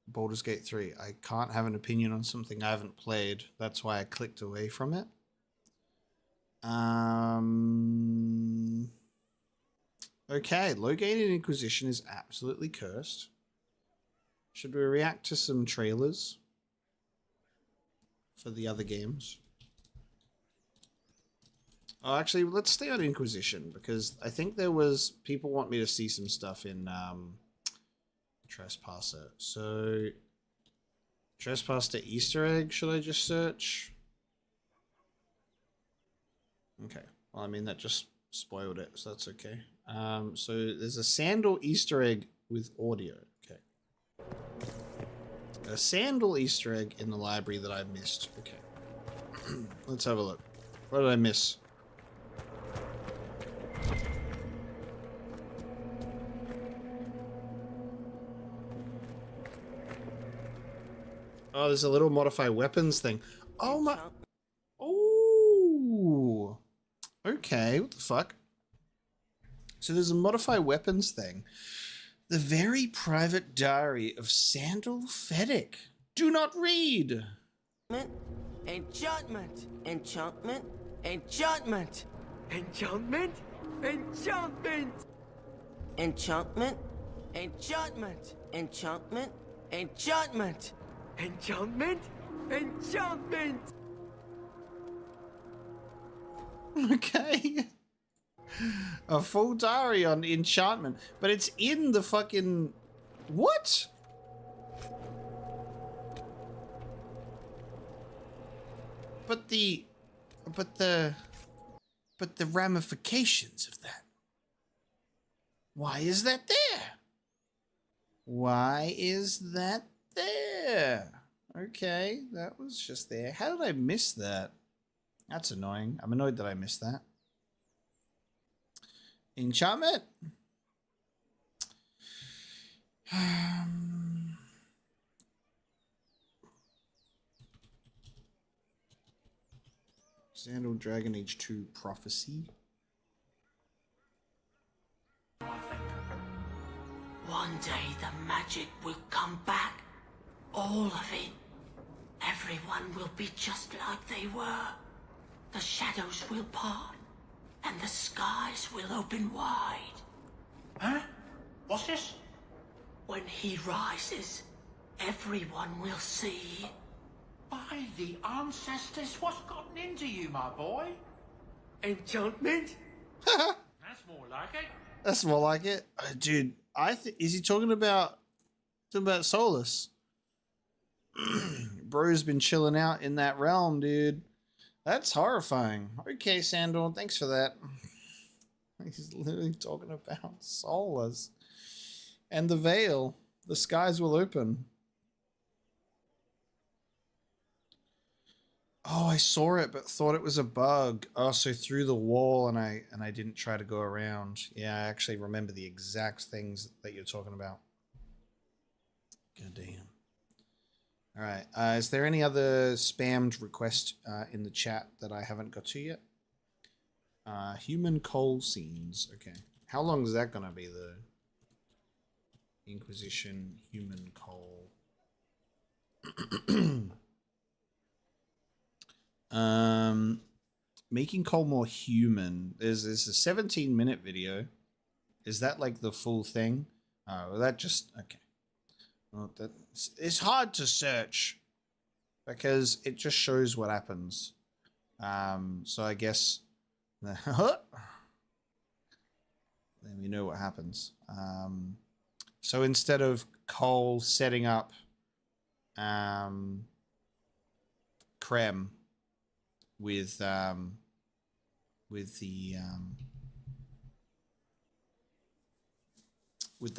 Baldur's Gate 3? I can't have an opinion on something I haven't played. That's why I clicked away from it. Okay, Loghain and Inquisition is absolutely cursed. Should we react to some trailers for the other games? Oh, actually, let's stay on Inquisition, because I think there was... People want me to see some stuff in Trespasser. So, Trespasser Easter egg, should I just search? Okay. Well, I mean, that just spoiled it, so that's okay. So, there's a sandal Easter egg with audio. Okay. A sandal Easter egg in the library that I missed. Okay. Let's have a look. What did I miss? Oh, there's a little modify weapons thing. Oh my... Oh! Okay, what the fuck? So there's a modify weapons thing. The very private diary of Sandal Feddick. Do not read! Enchantment! Enchantment! Enchantment! Enchantment! Enchantment! Enchantment! Enchantment! Enchantment! Enchantment! Enchantment! Enchantment! Okay. A full diary on enchantment. But it's in the fucking... What? But the ramifications of that. Why is that there? Why is that there? Okay, that was just there. How did I miss that? That's annoying. I'm annoyed that I missed that. Enchantment? Sandal Dragon Age 2 Prophecy. One day the magic will come back. All of it. Everyone will be just like they were. The shadows will part, and the skies will open wide. Huh? What's this? When he rises, everyone will see. By the ancestors, what's gotten into you, my boy? Enchantment? That's more like it. That's more like it. Dude, is he talking about Solas? Bro's been chilling out in that realm, dude. That's horrifying. Okay, Sandor, thanks for that. He's literally talking about Solas. And the veil. The skies will open. Oh, I saw it, but thought it was a bug. Oh, so through the wall, and I didn't try to go around. Yeah, I actually remember the exact things that you're talking about. God damn. All right. Is there any other spammed request in the chat that I haven't got to yet? Human Cole scenes. Okay. How long is that gonna be though? Inquisition, Human Cole. Making Cole more human. There's a 17-minute video. Is that like the full thing? Oh, well, that just okay. Well, it's hard to search because it just shows what happens. So I guess then we know what happens. So instead of Cole setting up Krem with the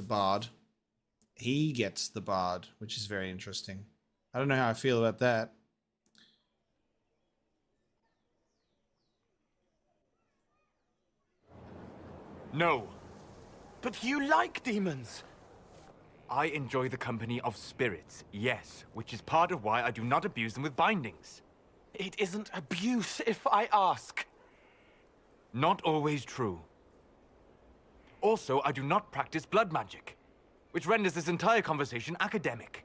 bard, he gets the bard, which is very interesting. I don't know how I feel about that. No. But you like demons. I enjoy the company of spirits, yes, which is part of why I do not abuse them with bindings. It isn't abuse if I ask. Not always true. Also, I do not practice blood magic, which renders this entire conversation academic.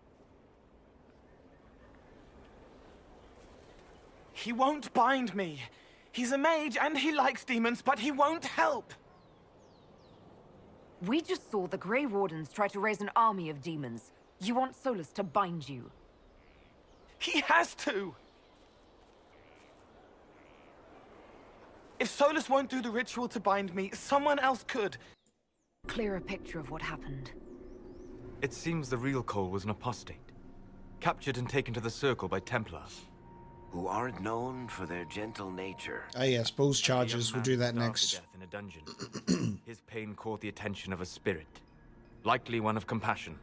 He won't bind me. He's a mage and he likes demons, but he won't help. We just saw the Grey Wardens try to raise an army of demons. You want Solas to bind you? He has to! If Solas won't do the ritual to bind me, someone else could. Clear a picture of what happened. It seems the real Cole was an apostate, captured and taken to the Circle by Templars. Who aren't known for their gentle nature. Oh yes, Bull's charges. We'll do that Starved next. to death in a dungeon. His pain caught the attention of a spirit, likely one of compassion.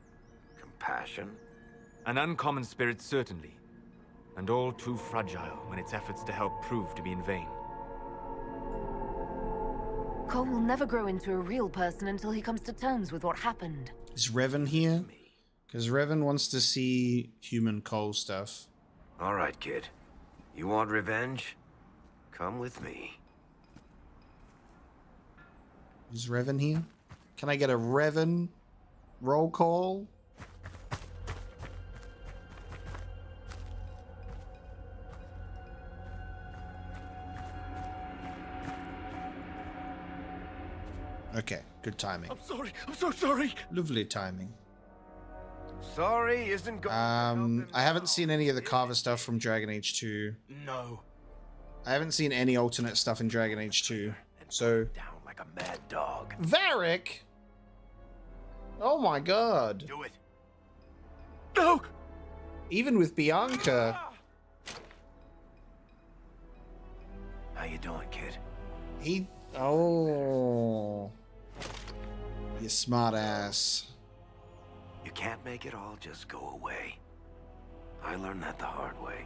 Compassion? An uncommon spirit, certainly, and all too fragile when its efforts to help prove to be in vain. Cole will never grow into a real person until he comes to terms with what happened. Is Revan here? Because Revan wants to see Human Cole stuff. All right, kid. You want revenge? Come with me. Is Revan here? Can I get a Revan roll call? Okay, good timing. I'm sorry. I'm so sorry. Lovely timing. Sorry isn't going I haven't seen any of the Carver stuff from Dragon Age 2. No. I haven't seen any alternate stuff in Dragon Age 2. So down like a mad dog. Varric? Oh my god. Do it. No. Even with Bianca. How you doing, kid? Oh. You smart ass. You can't make it all just go away. I learned that the hard way.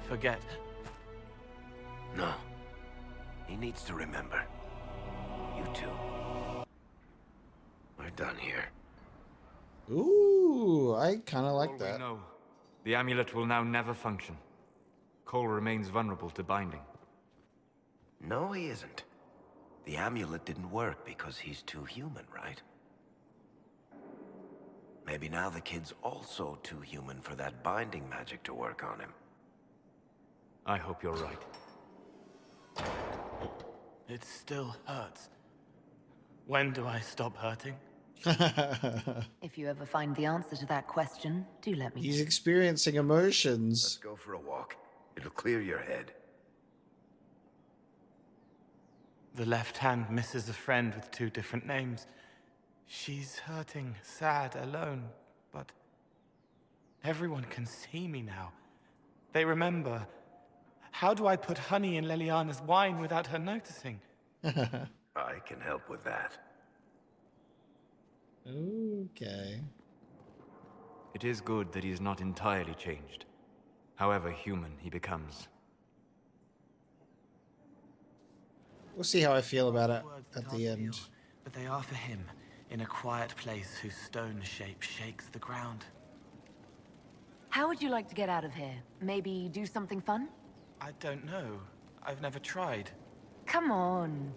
Forget. No. He needs to remember. You too. We're done here. Ooh, I kind of like that. No, the amulet will now never function. Cole remains vulnerable to binding. No, he isn't. The amulet didn't work because he's too human, right? Maybe now the kid's also too human for that binding magic to work on him. I hope you're right. It still hurts. When do I stop hurting? If you ever find the answer to that question, do let me know. He's experiencing emotions. Let's go for a walk. It'll clear your head. The left hand misses a friend with 2 different names. She's hurting, sad, alone, but everyone can see me now. They remember. How do I put honey in Leliana's wine without her noticing? I can help with that. Okay. It is good that he is not entirely changed. however human he becomes. We'll see how I feel about it at the end. But they are for him, in a quiet place whose stone shape shakes the ground. How would you like to get out of here? Maybe do something fun? I don't know. I've never tried. Come on.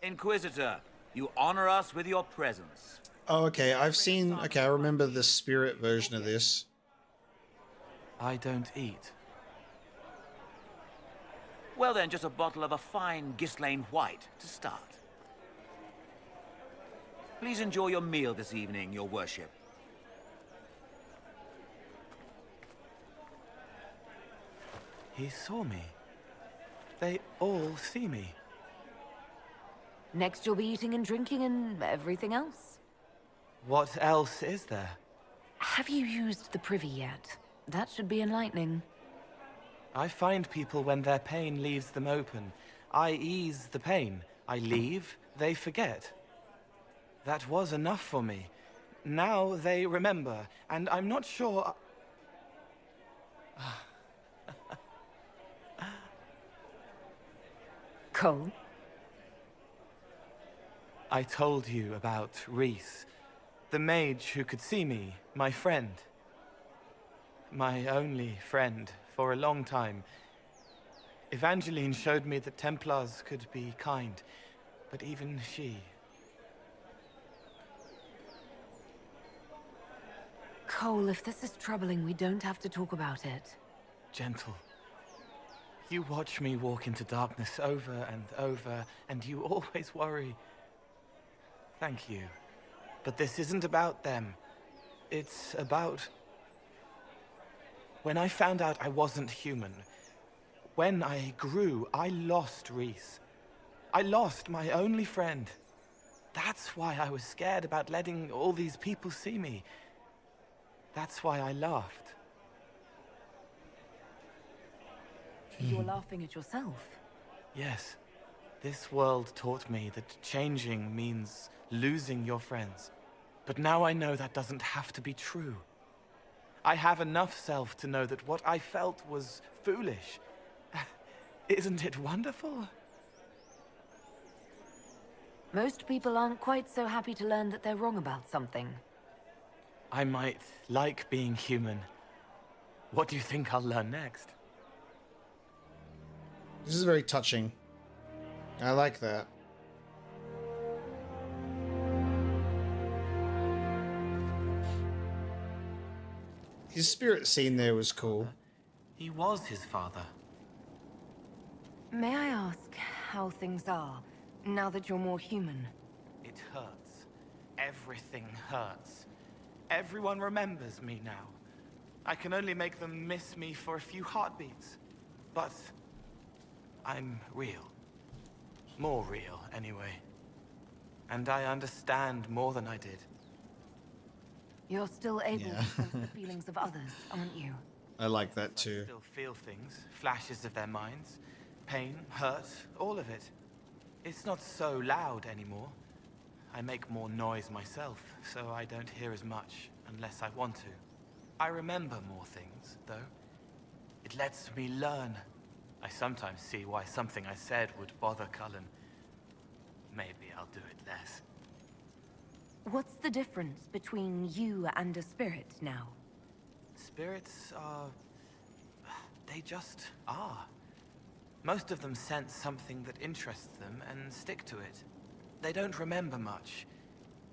Inquisitor, you honor us with your presence. Oh, okay. Okay, I remember the spirit version of this. I don't eat. Well then, just a bottle of a fine Ghislaine White to start. Please enjoy your meal this evening, your worship. He saw me. They all see me. Next you'll be eating and drinking and everything else. What else is there? Have you used the privy yet? That should be enlightening. I find people when their pain leaves them open. I ease the pain. I leave, they forget. That was enough for me. Now they remember, and I'm not sure... Cole? I told you about Reese, the mage who could see me, my friend. My only friend for a long time. Evangeline showed me that Templars could be kind, but even she... Cole, if this is troubling, we don't have to talk about it. Gentle. You watch me walk into darkness over and over, and you always worry. Thank you. But this isn't about them. It's about... When I found out I wasn't human, when I grew, I lost Reese. I lost my only friend. That's why I was scared about letting all these people see me. That's why I laughed. You're laughing at yourself. Yes. This world taught me that changing means losing your friends. But now I know that doesn't have to be true. I have enough self to know that what I felt was foolish. Isn't it wonderful? Most people aren't quite so happy to learn that they're wrong about something. I might like being human. What do you think I'll learn next? This is very touching. I like that. His spirit scene there was cool. He was his father. May I ask how things are, now that you're more human? It hurts. Everything hurts. Everyone remembers me now. I can only make them miss me for a few heartbeats. But I'm real. More real, anyway. And I understand more than I did. You're still able to sense the feelings of others, aren't you? I like that too. I still feel things, flashes of their minds. Pain, hurt, all of it. It's not so loud anymore. I make more noise myself, so I don't hear as much unless I want to. I remember more things, though. It lets me learn. I sometimes see why something I said would bother Cullen. Maybe I'll do it less. What's the difference between you and a spirit now? Spirits are... they just are. Most of them sense something that interests them and stick to it. They don't remember much.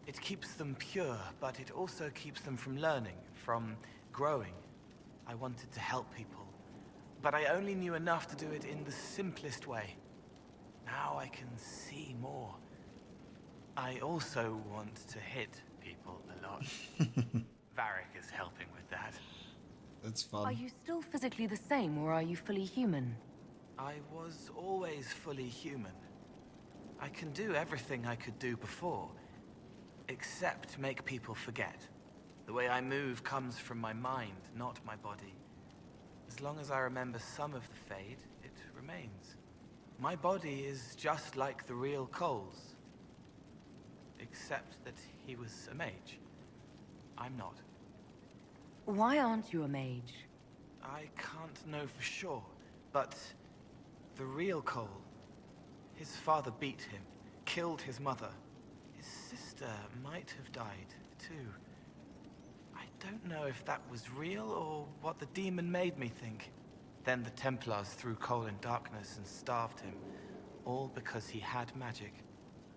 It keeps them pure, but it also keeps them from learning, from growing. I wanted to help people, but I only knew enough to do it in the simplest way. Now I can see more. I also want to hit people a lot. Varric is helping with that. That's fun. Are you still physically the same, or are you fully human? I was always fully human. I can do everything I could do before, except make people forget. The way I move comes from my mind, not my body. As long as I remember some of the Fade, it remains. My body is just like the real Cole's. Except that he was a mage. I'm not. Why aren't you a mage? I can't know for sure, but the real Cole, his father beat him, killed his mother. His sister might have died, too. I don't know if that was real or what the demon made me think. Then the Templars threw Cole in darkness and starved him, all because he had magic.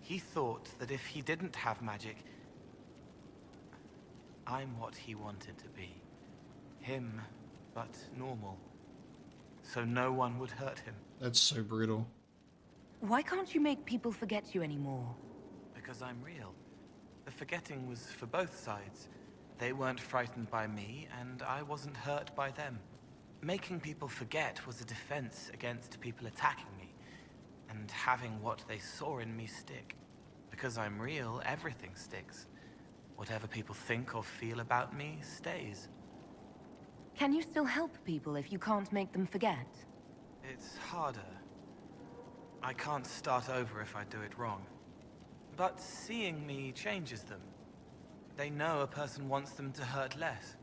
He thought that if he didn't have magic, I'm what he wanted to be. Him, but normal. So no one would hurt him. That's so brutal. Why can't you make people forget you anymore? Because I'm real. The forgetting was for both sides. They weren't frightened by me, and I wasn't hurt by them. Making people forget was a defense against people attacking me, and having what they saw in me stick. Because I'm real, everything sticks. Whatever people think or feel about me stays. Can you still help people if you can't make them forget? It's harder. I can't start over if I do it wrong. But seeing me changes them. They know a person wants them to hurt less.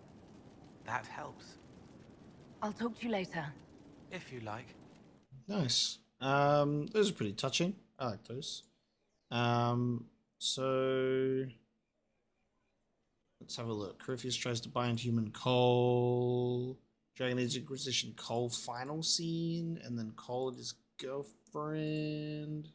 That helps. I'll talk to you later. If you like. Nice. Those are pretty touching. I like those. So let's have a look. Corypheus tries to bind human Cole. Dragon Age Inquisition Cole final scene, and then Cole and his girlfriend.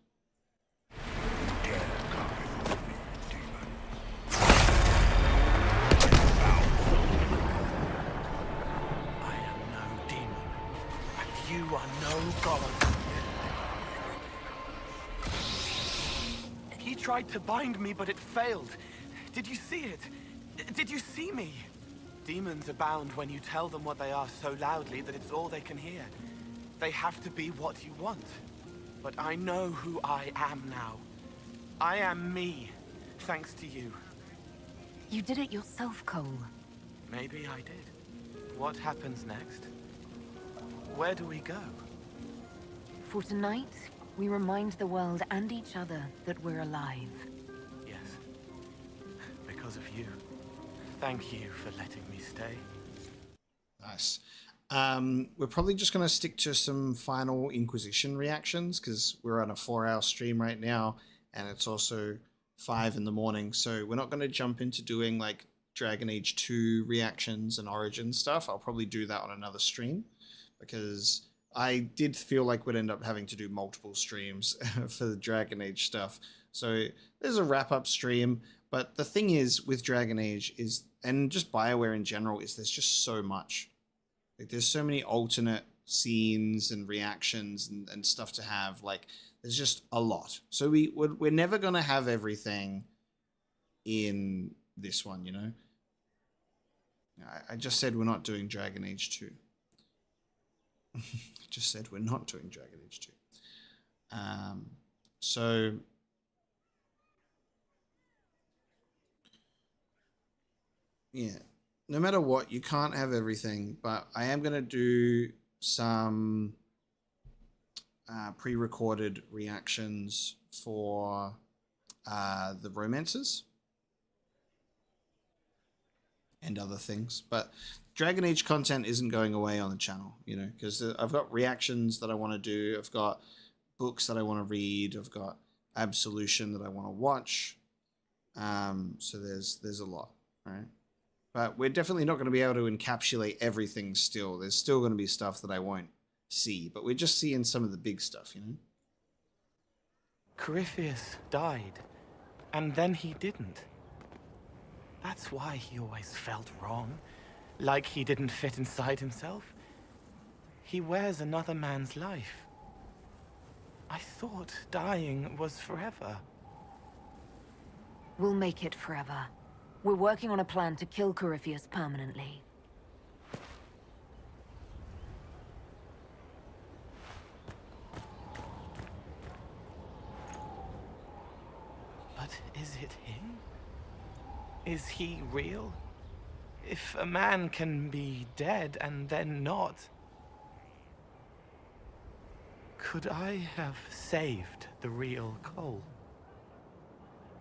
You are no god. He tried to bind me, but it failed. Did you see it? Did you see me? Demons abound when you tell them what they are so loudly that it's all they can hear. They have to be what you want. But I know who I am now. I am me, thanks to you. You did it yourself, Cole. Maybe I did. What happens next? Where do we go? For tonight, we remind the world and each other that we're alive. Yes. Because of you. Thank you for letting me stay. Nice. We're probably just going to stick to some final Inquisition reactions because we're on a 4-hour stream right now and it's also 5 in the morning. So we're not going to jump into doing like Dragon Age 2 reactions and Origin stuff. I'll probably do that on another stream, because I did feel like we'd end up having to do multiple streams for the Dragon Age stuff. So there's a wrap-up stream, but the thing is with Dragon Age is, and just BioWare in general, is there's just so much. Like there's so many alternate scenes and reactions and stuff to have. Like there's just a lot. So we're never going to have everything in this one, you know? I just said we're not doing Dragon Age 2. Just said we're not doing Dragon Age 2. So yeah, no matter what, you can't have everything, but I am going to do some pre-recorded reactions for the romances and other things, but Dragon Age content isn't going away on the channel, you know, because I've got reactions that I want to do. I've got books that I want to read. I've got Absolution that I want to watch. So there's a lot, right? But we're definitely not going to be able to encapsulate everything still. There's still going to be stuff that I won't see, but we're just seeing some of the big stuff, you know? Corypheus died, and then he didn't. That's why he always felt wrong. Like he didn't fit inside himself. He wears another man's life. I thought dying was forever. We'll make it forever. We're working on a plan to kill Corypheus permanently. But is it him? Is he real? If a man can be dead and then not, could I have saved the real Cole?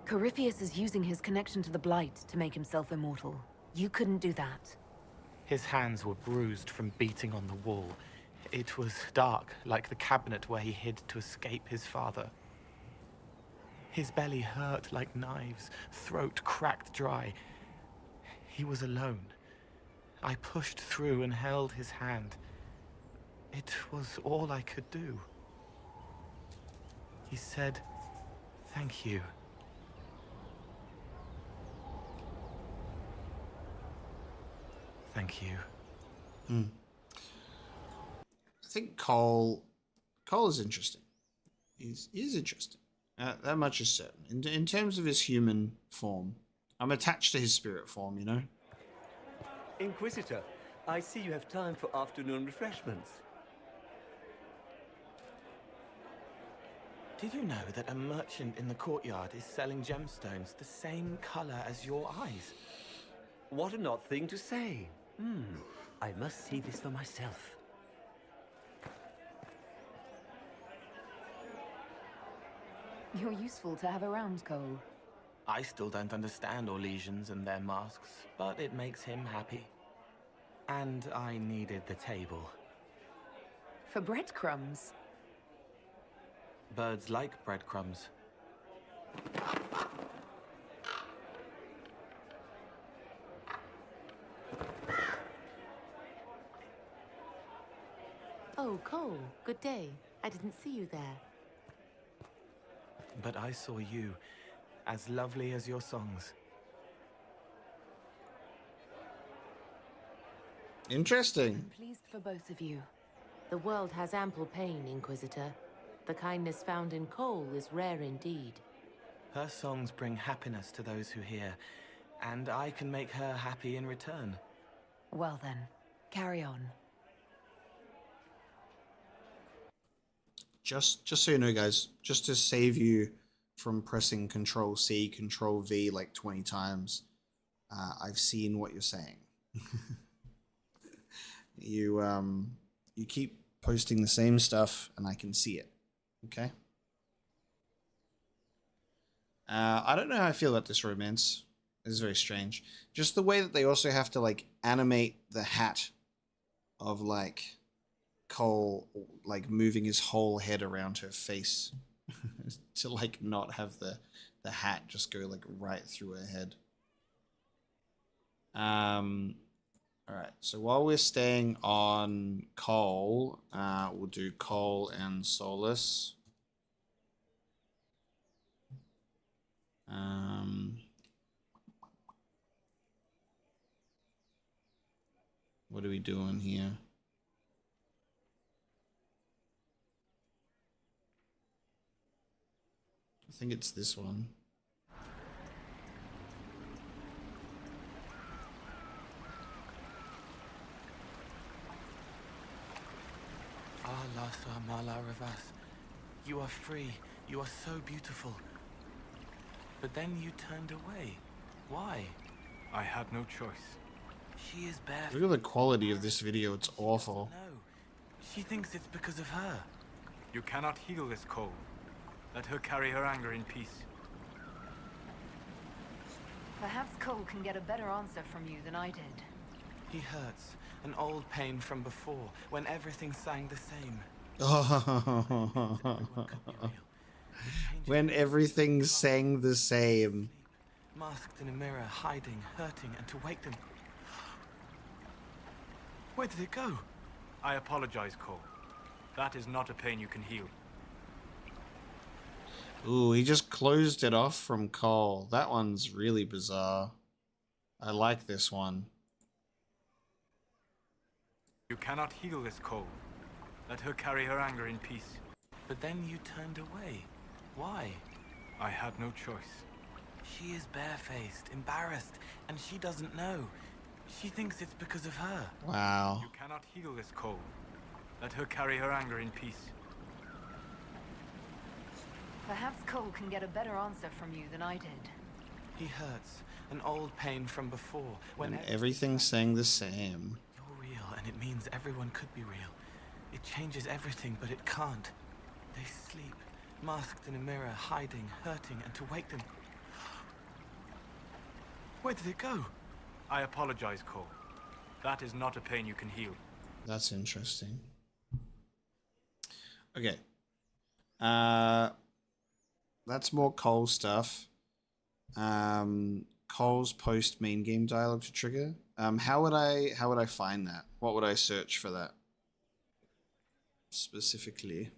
Corypheus is using his connection to the Blight to make himself immortal. You couldn't do that. His hands were bruised from beating on the wall. It was dark, like the cabinet where he hid to escape his father. His belly hurt like knives, throat cracked dry. He was alone. I pushed through and held his hand. It was all I could do. He said, "Thank you." Thank you. I think Cole is interesting. He's interesting. That much is certain. In terms of his human form, I'm attached to his spirit form, you know? Inquisitor, I see you have time for afternoon refreshments. Did you know that a merchant in the courtyard is selling gemstones the same color as your eyes? What an odd thing to say. I must see this for myself. You're useful to have around, Cole. I still don't understand Orlesians and their masks, but it makes him happy. And I needed the table. For breadcrumbs. Birds like breadcrumbs. Oh, Cole, good day. I didn't see you there. But I saw you, as lovely as your songs. Interesting. I'm pleased for both of you. The world has ample pain, Inquisitor. The kindness found in Cole is rare indeed. Her songs bring happiness to those who hear, and I can make her happy in return. Well then, carry on. Just so you know, guys, just to save you from pressing Control-C, Control-V like 20 times, I've seen what you're saying. You keep posting the same stuff, and I can see it. Okay? I don't know how I feel about this romance. This is very strange. Just the way that they also have to, like, animate the hat of, like, Cole, like, moving his whole head around her face to, like, not have the hat just go, like, right through her head. Alright, so while we're staying on Cole, we'll do Cole and Solas. What are we doing here? I think it's this one. Lasa Mala Ravas. You are free. You are so beautiful. But then you turned away. Why? I had no choice. She is barefoot. Look at the quality of this video. It's awful. No. She thinks it's because of her. You cannot heal this Cole. Let her carry her anger in peace. Perhaps Cole can get a better answer from you than I did. He hurts. An old pain from before, when everything sang the same. When everything sang the same. Masked in a mirror, hiding, hurting, and to wake them. Where did it go? I apologize, Cole. That is not a pain you can heal. Ooh, he just closed it off from Cole. That one's really bizarre. I like this one. You cannot heal this Cole. Let her carry her anger in peace. But then you turned away. Why? I had no choice. She is barefaced, embarrassed, and she doesn't know. She thinks it's because of her. Wow. You cannot heal this Cole. Let her carry her anger in peace. Perhaps Cole can get a better answer from you than I did. He hurts. An old pain from before. When everything sang the same. You're real, and it means everyone could be real. It changes everything, but it can't. They sleep, masked in a mirror, hiding, hurting, and to wake them. Where did it go? I apologize, Cole. That is not a pain you can heal. That's interesting. Okay. That's more Cole stuff. Cole's post main game dialogue to trigger. How would I find that? What would I search for that specifically?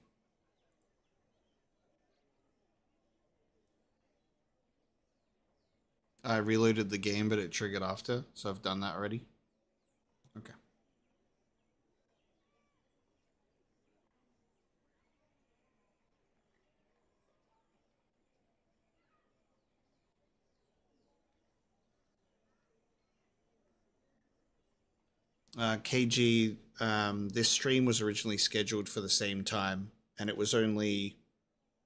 I reloaded the game, but it triggered after, so I've done that already. Okay. KG, this stream was originally scheduled for the same time, and it was only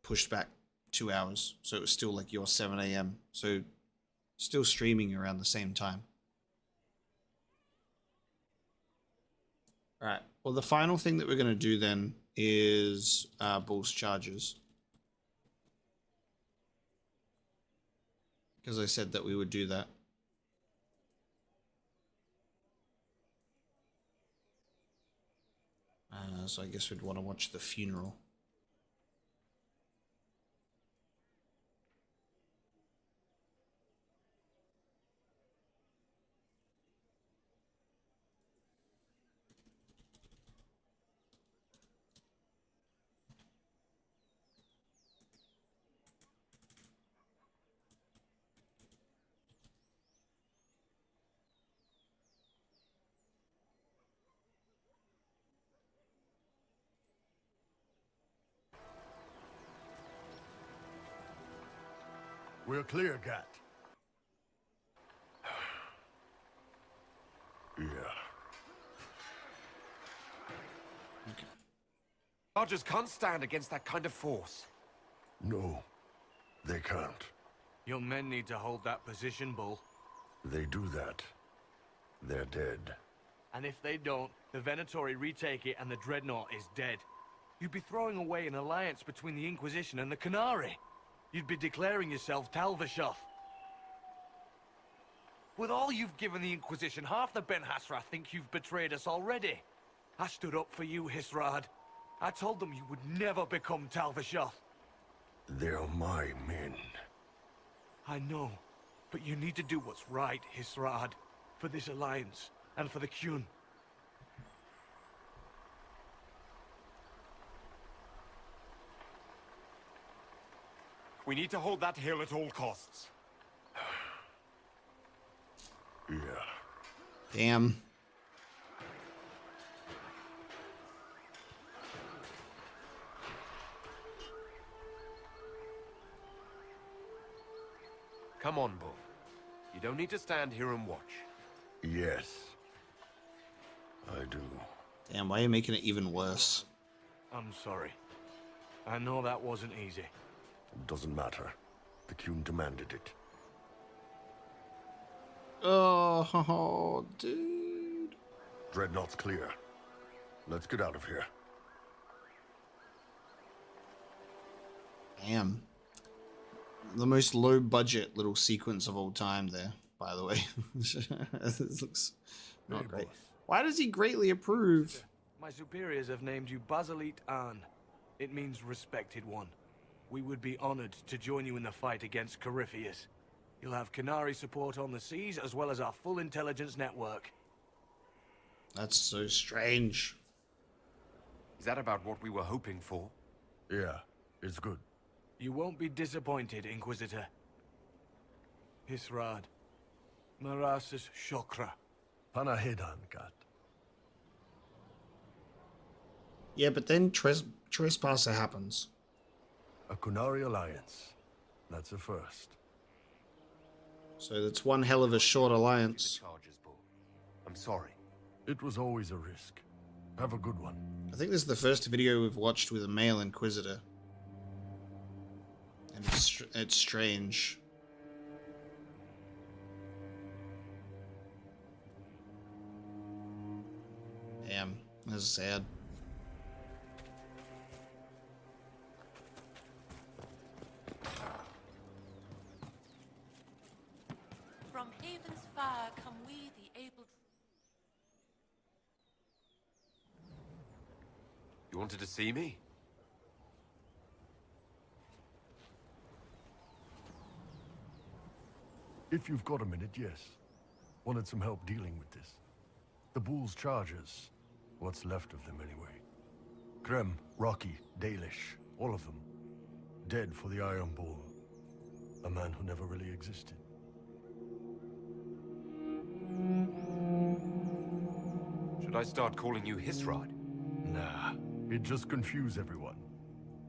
pushed back 2 hours, so it was still like your 7 a.m. So still streaming around the same time. All right. Well, the final thing that we're going to do then is Bull's Charges. Because I said that we would do that. So I guess we'd want to watch the funeral. We're clear, Gat. Yeah. Chargers can't stand against that kind of force. No, they can't. Your men need to hold that position, Bull. They do that, they're dead. And if they don't, the Venatori retake it and the Dreadnought is dead. You'd be throwing away an alliance between the Inquisition and the Canary. You'd be declaring yourself Talvashoth. With all you've given the Inquisition, half the Ben Hasra think you've betrayed us already. I stood up for you, Hisrad. I told them you would never become Talvashoth. They're my men. I know, but you need to do what's right, Hisrad. For this alliance, and for the Qun. We need to hold that hill at all costs. Yeah. Damn. Come on, Bull. You don't need to stand here and watch. Yes. I do. Damn, why are you making it even worse? I'm sorry. I know that wasn't easy. It doesn't matter. The Qun demanded it. Oh, dude. Dreadnought's clear. Let's get out of here. Damn. The most low budget little sequence of all time there, by the way. This looks not great. Why does he greatly approve? My superiors have named you Basilit An. It means respected one. We would be honored to join you in the fight against Corypheus. You'll have Canary support on the seas as well as our full intelligence network. That's so strange. Is that about what we were hoping for? Yeah, it's good. You won't be disappointed, Inquisitor. Hisrad. Marasis Shokra. Panahedan, Gat. Yeah, but then Trespasser happens. A Kunari alliance. That's a first. So that's one hell of a short alliance. I'm sorry. It was always a risk. Have a good one. I think this is the first video we've watched with a male Inquisitor. And it's strange. Damn, that's sad. From Haven's fire come we, the able... wanted to see me? If you've got a minute, yes. Wanted some help dealing with this. The Bull's charges. What's left of them, anyway. Krem, Rocky, Dalish, all of them. Dead for the Iron Bull. A man who never really existed. Should I start calling you Hisrod? Nah, it'd just confuse everyone.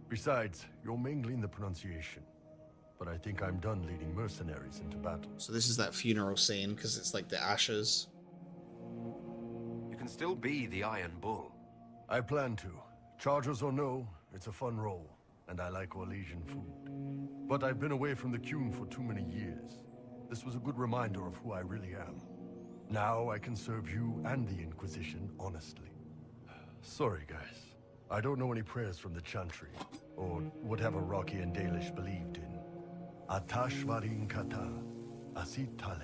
Besides, you're mangling the pronunciation. But I think I'm done leading mercenaries into battle. So this is that funeral scene, because it's like the ashes. You can still be the Iron Bull. I plan to. Chargers or no, it's a fun role, and I like Orlesian food. But I've been away from the Qun for too many years. This was a good reminder of who I really am. Now I can serve you and the Inquisition honestly. Sorry, guys. I don't know any prayers from the Chantry, or whatever Rocky and Dalish believed in. Atash varin kata, asit tale.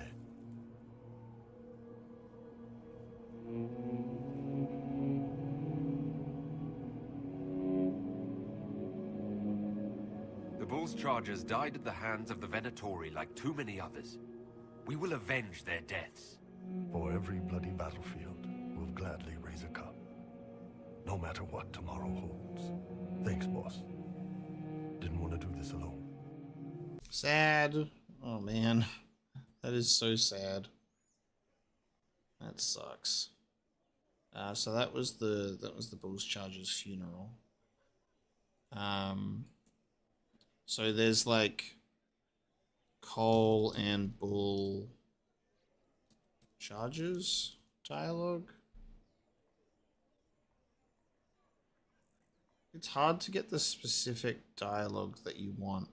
The Bull's chargers died at the hands of the Venatori like too many others. We will avenge their deaths. For every bloody battlefield, we'll gladly raise a cup. No matter what tomorrow holds. Thanks, boss. Didn't want to do this alone. Sad. Oh man, that is so sad. That sucks. So that was the Bull's Charger's funeral. So there's like Cole and Bull Chargers dialogue. It's hard to get the specific dialogue that you want.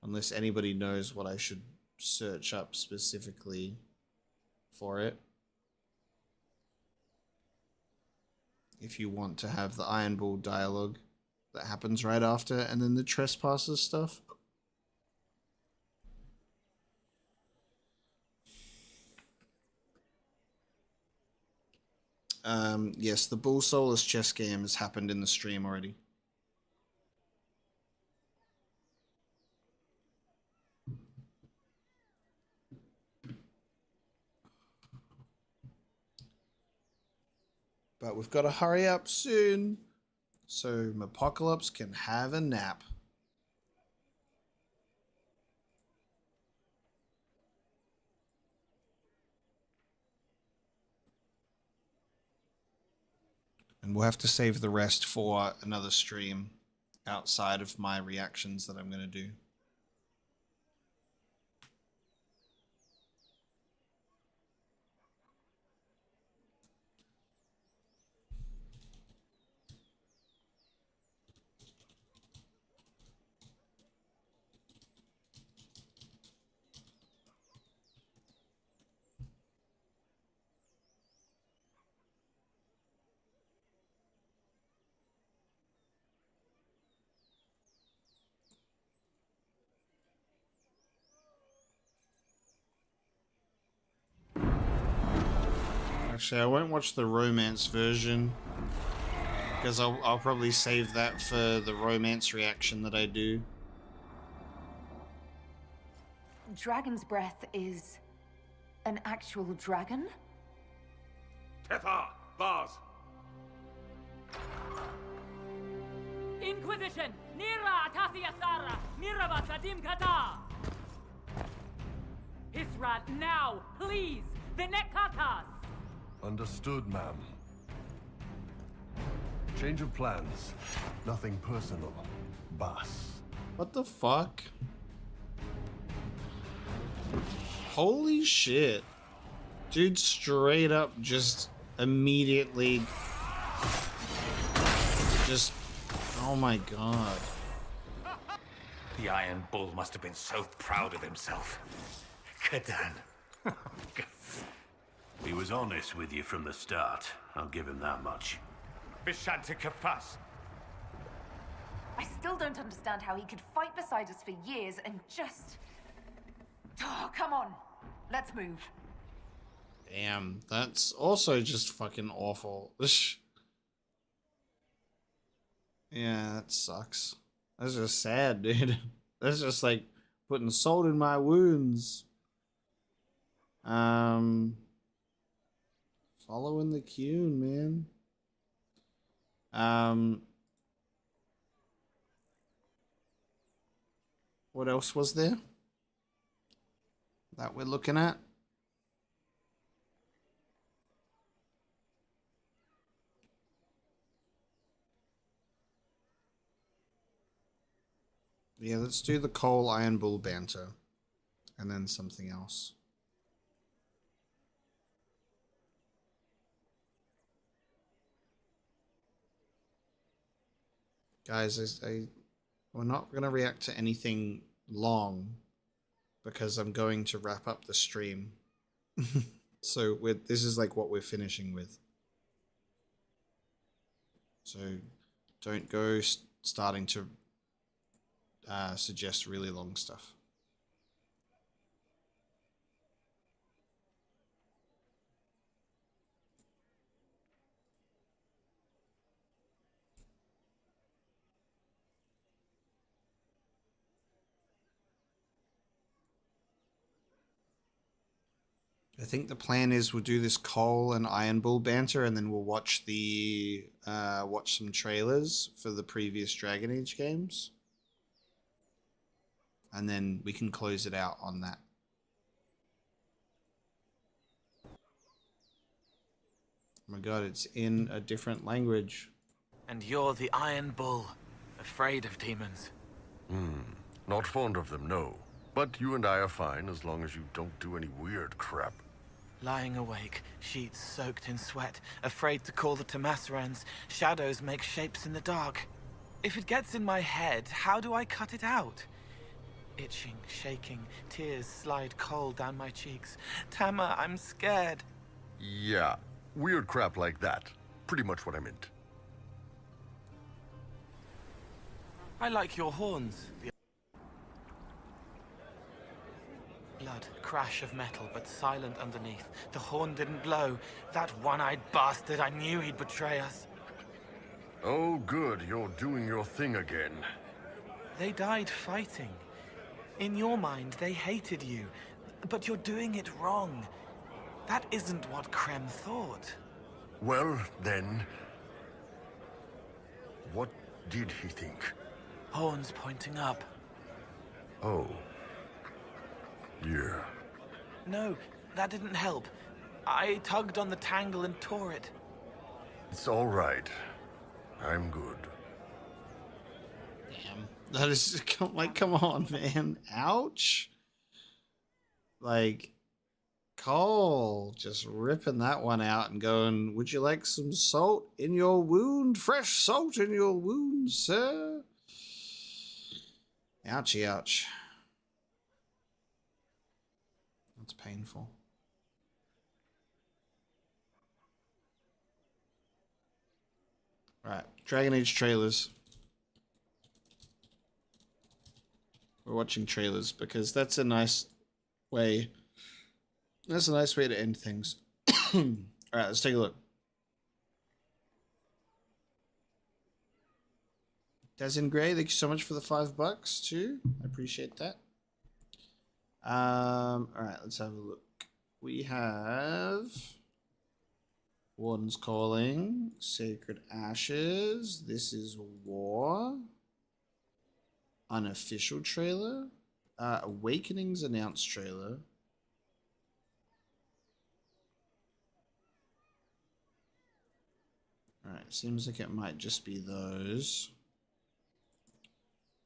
Unless anybody knows what I should search up specifically for it. If you want to have the Iron Bull dialogue that happens right after, and then the Trespasser stuff. Yes, the Bull Solas chess game has happened in the stream already. But we've got to hurry up soon so Apocalypse can have a nap. And we'll have to save the rest for another stream outside of my reactions that I'm going to do. Actually, I won't watch the romance version because I'll probably save that for the romance reaction that I do. Dragon's breath is an actual dragon? Tethar! Bars! Inquisition! Nira Atasia Sara! Niraba Sadim Kata! Hisrat, now! Please! Vinekatas! Understood, ma'am. Change of plans. Nothing personal. Boss. What the fuck? Holy shit. Dude straight up just immediately just... Oh my god. The Iron Bull must have been so proud of himself. Kadan. He was honest with you from the start. I'll give him that much. Bishanta Kafas. I still don't understand how he could fight beside us for years and just... Oh, come on. Let's move. Damn, that's also just fucking awful. Yeah, that sucks. That's just sad, dude. That's just like putting salt in my wounds. Following the Kieran, man. What else was there that we're looking at? Yeah, let's do the Cole Iron Bull banter. And then something else. Guys, we're not going to react to anything long because I'm going to wrap up the stream. So this is like what we're finishing with. So don't go starting to suggest really long stuff. I think the plan is we'll do this Cole and Iron Bull banter, and then we'll watch watch some trailers for the previous Dragon Age games, and then we can close it out on that. Oh my god, it's in a different language. And you're the Iron Bull, afraid of demons. Not fond of them, no. But you and I are fine as long as you don't do any weird crap. Lying awake, sheets soaked in sweat, afraid to call the Tamasarans. Shadows make shapes in the dark. If it gets in my head, how do I cut it out? Itching, shaking, tears slide cold down my cheeks. Tama, I'm scared. Yeah, weird crap like that. Pretty much what I meant. I like your horns. Blood, crash of metal, but silent underneath. The horn didn't blow. That one-eyed bastard, I knew he'd betray us. Oh, good, you're doing your thing again. They died fighting. In your mind, they hated you. But you're doing it wrong. That isn't what Krem thought. Well, then... what did he think? Horns pointing up. Oh. Yeah. No, that didn't help. I tugged on the tangle and tore it. It's all right. I'm good. Damn. That is, like, come on, man. Ouch. Like, Cole just ripping that one out and going, would you like some salt in your wound? Fresh salt in your wound, sir? Ouchie, ouch. That's painful. Alright, Dragon Age trailers. We're watching trailers because that's a nice way. That's a nice way to end things. Alright, let's take a look. Desin Gray, thank you so much for the $5 too. I appreciate that. Alright, let's have a look. We have Warden's Calling, Sacred Ashes, This is War, Unofficial trailer, Awakenings announced trailer, alright, seems like it might just be those.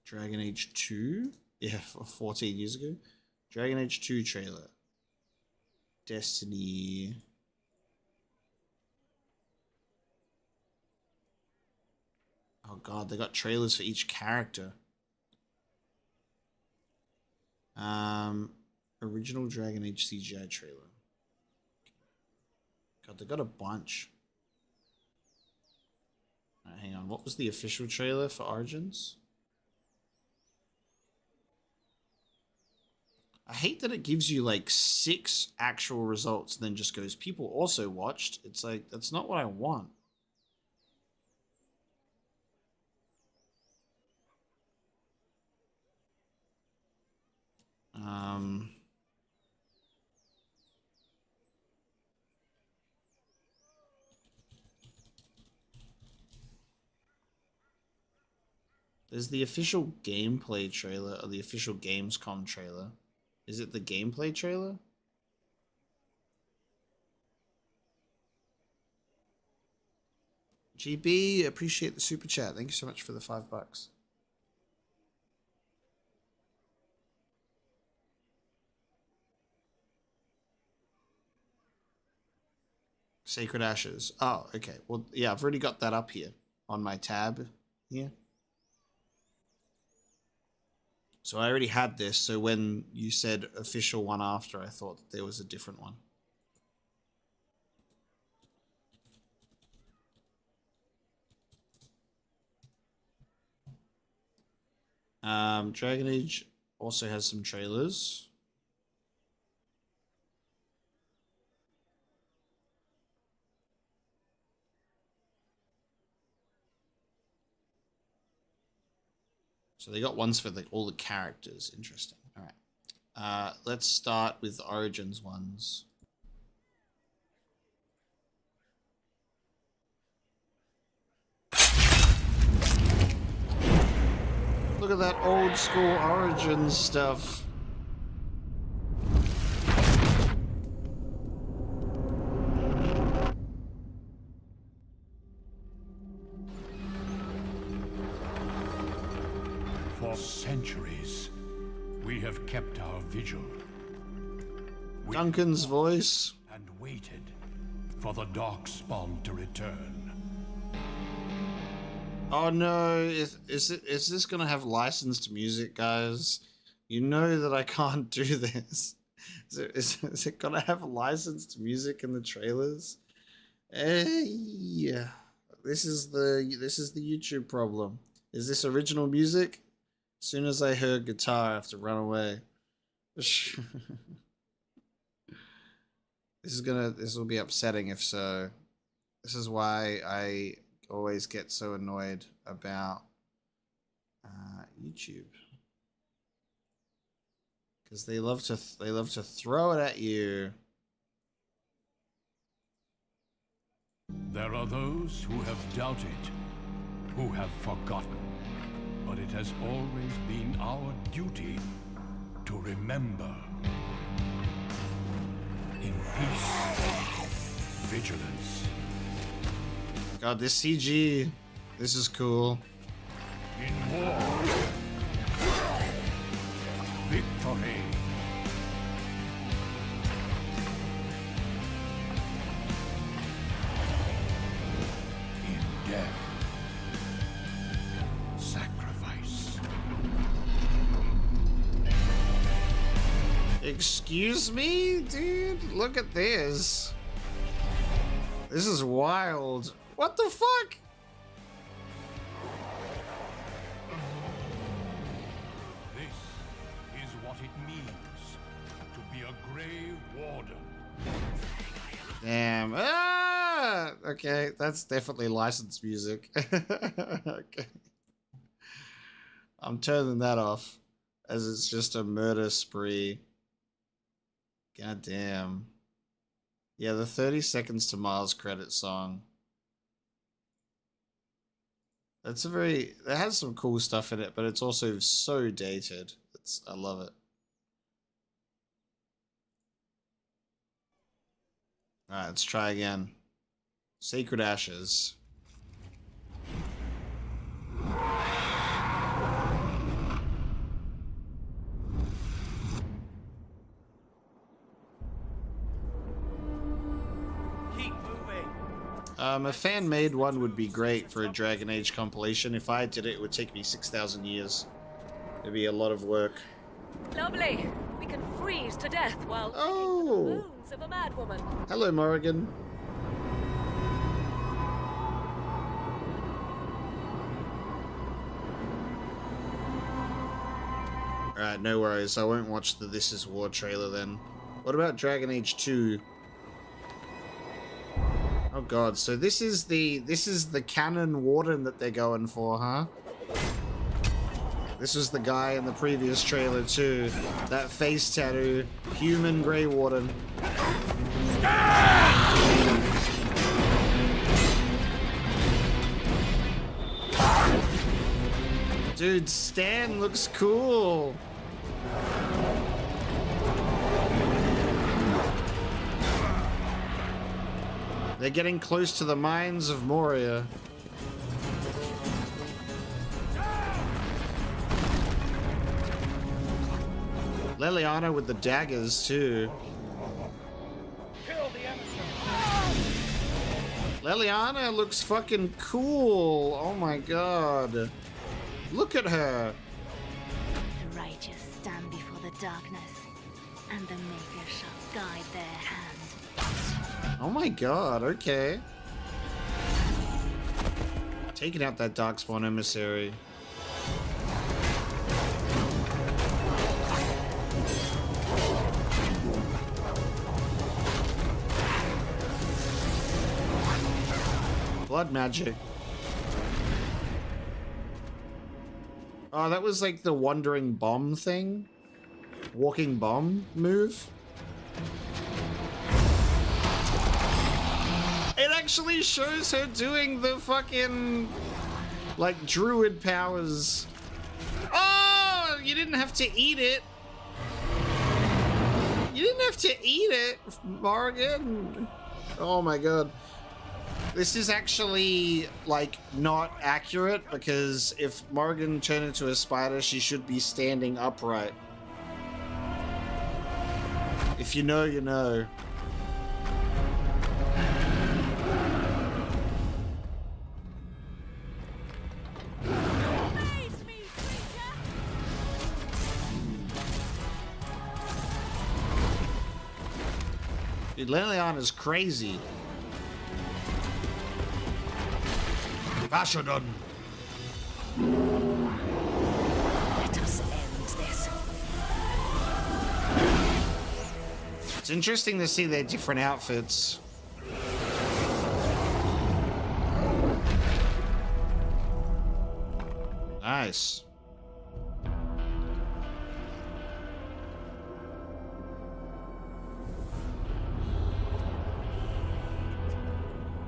Dragon Age 2, yeah, 14 years ago. Dragon Age 2 trailer. Destiny. Oh god, they got trailers for each character. Original Dragon Age CGI trailer. God, they got a bunch. Alright, hang on. What was the official trailer for Origins? I hate that it gives you like 6 actual results and then just goes, people also watched. It's like, that's not what I want. There's the official gameplay trailer, or the official Gamescom trailer. Is it the gameplay trailer? GB, appreciate the super chat. Thank you so much for the $5. Sacred Ashes. Oh, okay. Well, yeah, I've already got that up here on my tab here. So I already had this, so when you said official one after, I thought that there was a different one. Dragon Age also has some trailers. So they got ones for all the characters. Interesting. All right. Let's start with the Origins ones. Look at that old school Origins stuff. For centuries, we have kept our vigil. Duncan's voice. And waited for the Darkspawn to return. Oh no, is this gonna have licensed music, guys? You know that I can't do this. Is it gonna have licensed music in the trailers? Yeah. This is the YouTube problem. Is this original music? As soon as I heard guitar, I have to run away. This will be upsetting if so. This is why I always get so annoyed about YouTube, because they love to throw it at you. There are those who have doubted, who have forgotten, but it has always been our duty to remember. In peace, vigilance. God, this CG, this is cool. In war, victory. In death, sacrifice. Excuse me, dude? Look at this. This is wild. What the fuck? This is what it means to be a Grey Warden. Damn. Ah! Okay, that's definitely licensed music. Okay. I'm turning that off, as it's just a murder spree. God damn. Yeah, the 30 Seconds to Mars credit song. That's it has some cool stuff in it, but it's also so dated. I love it. Alright, let's try again. Sacred Ashes. A fan-made one would be great for a Dragon Age compilation. If I did it, it would take me 6,000 years. It'd be a lot of work. Lovely. We can freeze to death while oh. the bones of a mad woman. Hello, Morrigan. Alright, no worries. I won't watch the This Is War trailer then. What about Dragon Age 2? Oh god, so this is the canon warden that they're going for, huh? This was the guy in the previous trailer too. That face tattoo. Human Grey Warden. Dude, Stan looks cool. They're getting close to the mines of Moria. Leliana with the daggers too. Leliana looks fucking cool. Oh my god. Look at her. The righteous stand before the darkness, and the Maker shall guide their hand. Oh my god, okay. Taking out that Darkspawn emissary. Blood magic. Oh, that was like the wandering bomb thing? Walking bomb move? It actually shows her doing the fucking, like, druid powers. Oh, you didn't have to eat it. You didn't have to eat it, Morrigan. Oh my god. This is actually, like, not accurate, because if Morrigan turned into a spider, she should be standing upright. If you know, you know. Dude, Leliana's crazy. Vashadon. Let us end this. It's interesting to see their different outfits. Nice.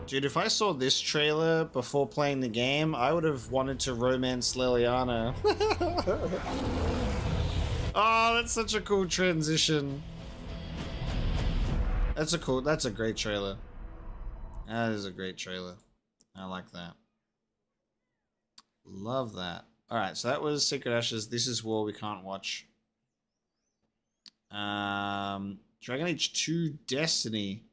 Dude, if I saw this trailer before playing the game, I would have wanted to romance Leliana. Oh, that's such a cool transition. That's a great trailer. That is a great trailer. I like that. Love that. Alright, so that was Secret Ashes. This is War we can't watch. Dragon Age 2 Destiny.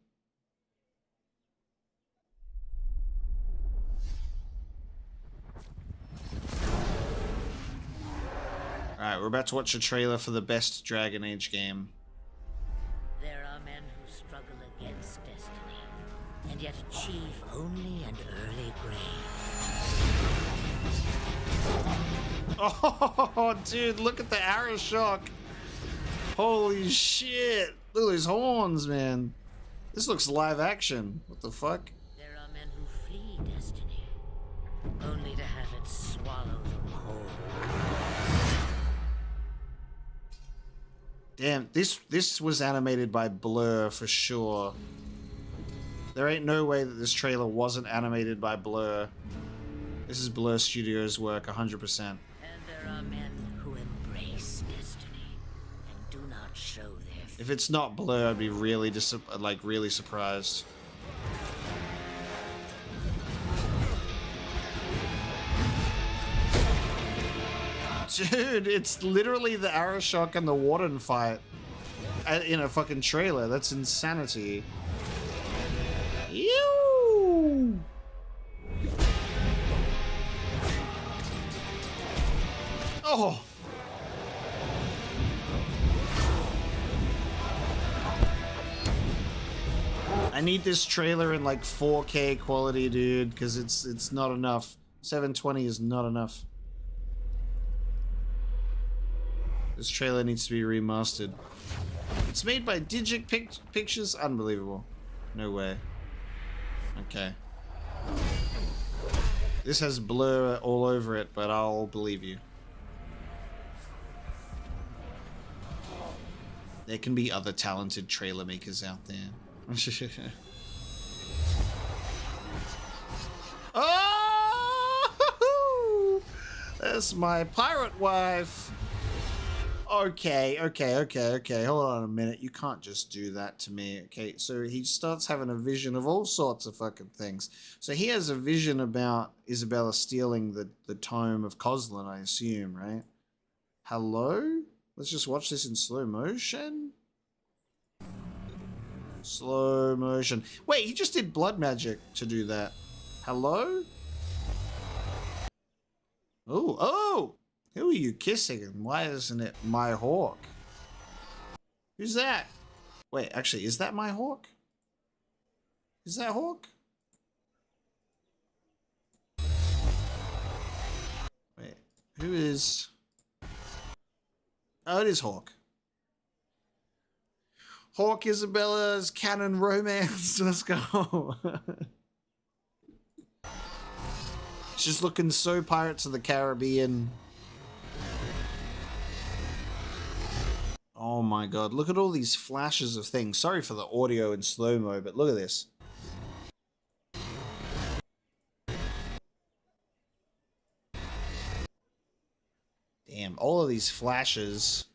Alright, we're about to watch a trailer for the best Dragon Age game. There are men who struggle against destiny, and yet achieve only an early grave. Oh, dude, look at the arrow shock. Holy shit. Look at those horns, man. This looks live action. What the fuck? There are men who flee destiny, only to have it swallow them whole. Damn, this was animated by Blur for sure. There ain't no way that this trailer wasn't animated by Blur. This is Blur Studios' work, 100%. And there are men who embrace destiny and do not show their fear. If it's not Blur, I'd be really really surprised. Dude, it's literally the Arashok and the Warden fight in a fucking trailer. That's insanity. Ew! Oh! I need this trailer in like 4K quality, dude, because it's not enough. 720 is not enough. This trailer needs to be remastered. It's made by Digic Pictures? Unbelievable. No way. Okay. This has Blur all over it, but I'll believe you. There can be other talented trailer makers out there. Oh! That's my pirate wife. Okay. Hold on a minute. You can't just do that to me. Okay, so he starts having a vision of all sorts of fucking things. So he has a vision about Isabella stealing the tome of Coslin, I assume, right? Hello? Let's just watch this in slow motion. Slow motion. Wait, he just did blood magic to do that. Hello? Oh! Who are you kissing and why isn't it my hawk? Who's that? Wait, actually, is that my hawk? Is that Hawk? Wait, who is... Oh, it is Hawk. Hawk Isabella's canon romance. Let's go. She's looking so Pirates of the Caribbean. Oh my god, look at all these flashes of things. Sorry for the audio in slow-mo, but look at this. Damn, all of these flashes.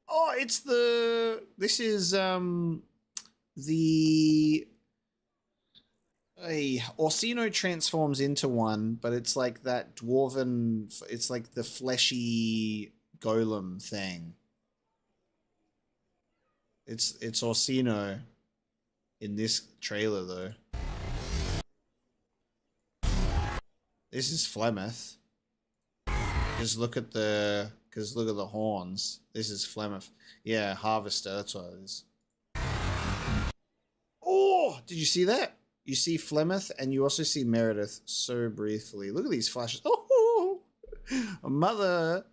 Oh, it's the... This is, the... Orsino transforms into one, but it's like that dwarven... It's like the fleshy golem thing. It's Orsino in this trailer, though. This is Flemeth. Just look at the... Because look at the horns. This is Flemeth. Yeah, Harvester, that's what it is. Oh! Did you see that? You see Flemeth, and you also see Meredith so briefly. Look at these flashes. Oh! Mother!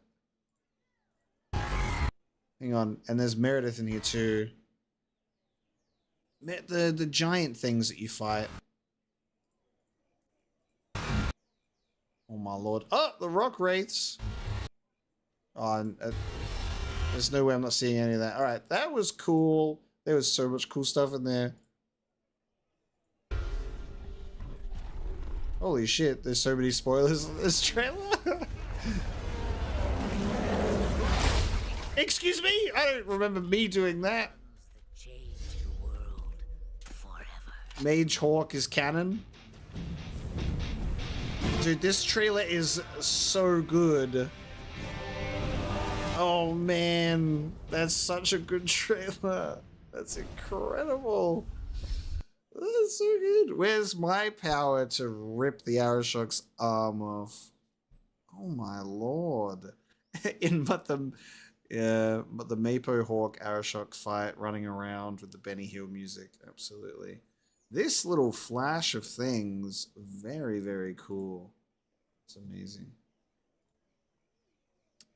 Hang on. And there's Meredith in here, too. The giant things that you fight. Oh, my lord. Oh! The rock wraiths! Oh, there's no way I'm not seeing any of that. Alright, that was cool. There was so much cool stuff in there. Holy shit, there's so many spoilers in this trailer. Excuse me? I don't remember me doing that. Mage Hawk is canon. Dude, this trailer is so good. Oh man, that's such a good trailer. That's incredible. That's so good. Where's my power to rip the Arashok's arm off? Oh my lord. But the Mapo Hawk Arashok fight running around with the Benny Hill music. Absolutely. This little flash of things, very, very cool. It's amazing.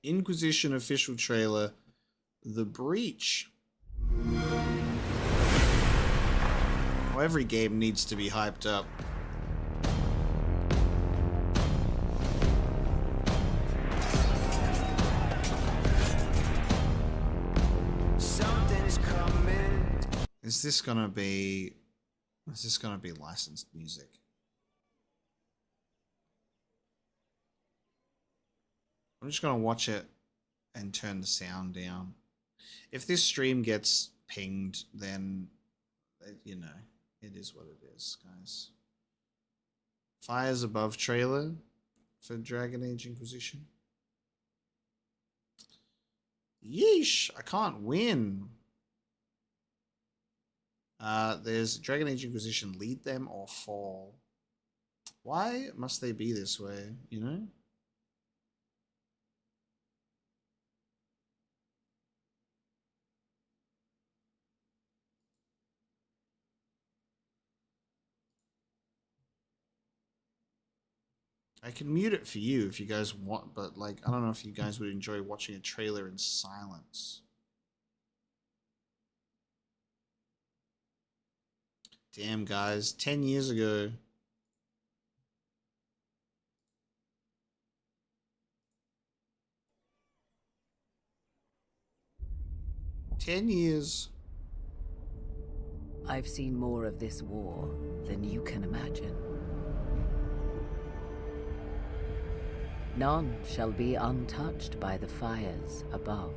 Inquisition official trailer, The Breach. Oh, every game needs to be hyped up. Something's coming. Is this gonna be licensed music? I'm just gonna watch it and turn the sound down. If this stream gets pinged, then, you know, it is what it is, guys. Fires Above trailer for Dragon Age Inquisition. Yeesh, I can't win. There's Dragon Age Inquisition, lead them or fall. Why must they be this way, you know? I can mute it for you if you guys want, but like, I don't know if you guys would enjoy watching a trailer in silence. Damn, guys, 10 years ago. 10 years. I've seen more of this war than you can imagine. None shall be untouched by the fires above.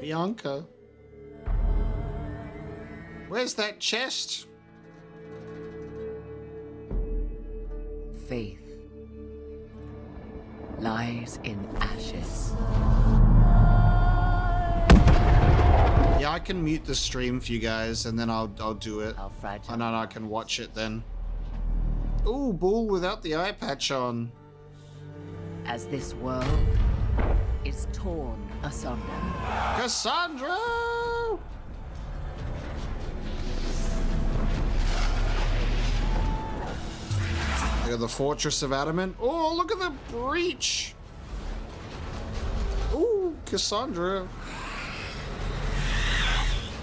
Bianca. Where's that chest? Faith lies in ashes. Yeah, I can mute the stream for you guys, and then I'll do it. And then I can watch it then. Ooh, Bull without the eye patch on. As this world is torn asunder. Cassandra! Look at the Fortress of Adamant. Oh, look at the breach. Ooh, Cassandra.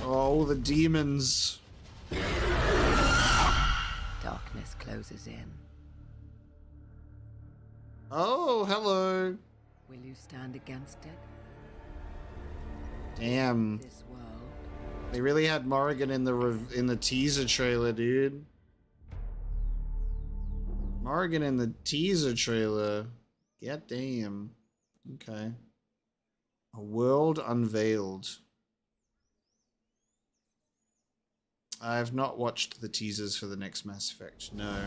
Oh, the demons. Darkness closes in. Oh, hello. Will you stand against it? Damn. This world. They really had Morrigan in the teaser trailer, dude. Morrigan in the teaser trailer. God damn. Okay. A world unveiled. I have not watched the teasers for the next Mass Effect. No.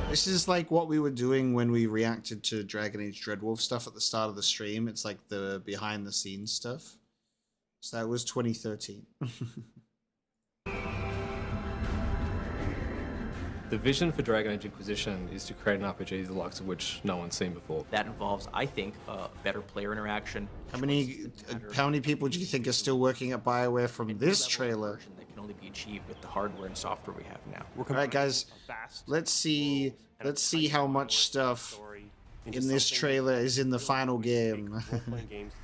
This is like what we were doing when we reacted to Dragon Age Dreadwolf stuff at the start of the stream. It's like the behind the scenes stuff. So that was 2013. The vision for Dragon Age Inquisition is to create an RPG the likes of which no one's seen before. That involves, I think, better player interaction. How many people do you think are still working at BioWare from this trailer? That can only be achieved with the hardware and software we have now. All right, guys, let's see how much stuff in this trailer is in the final game,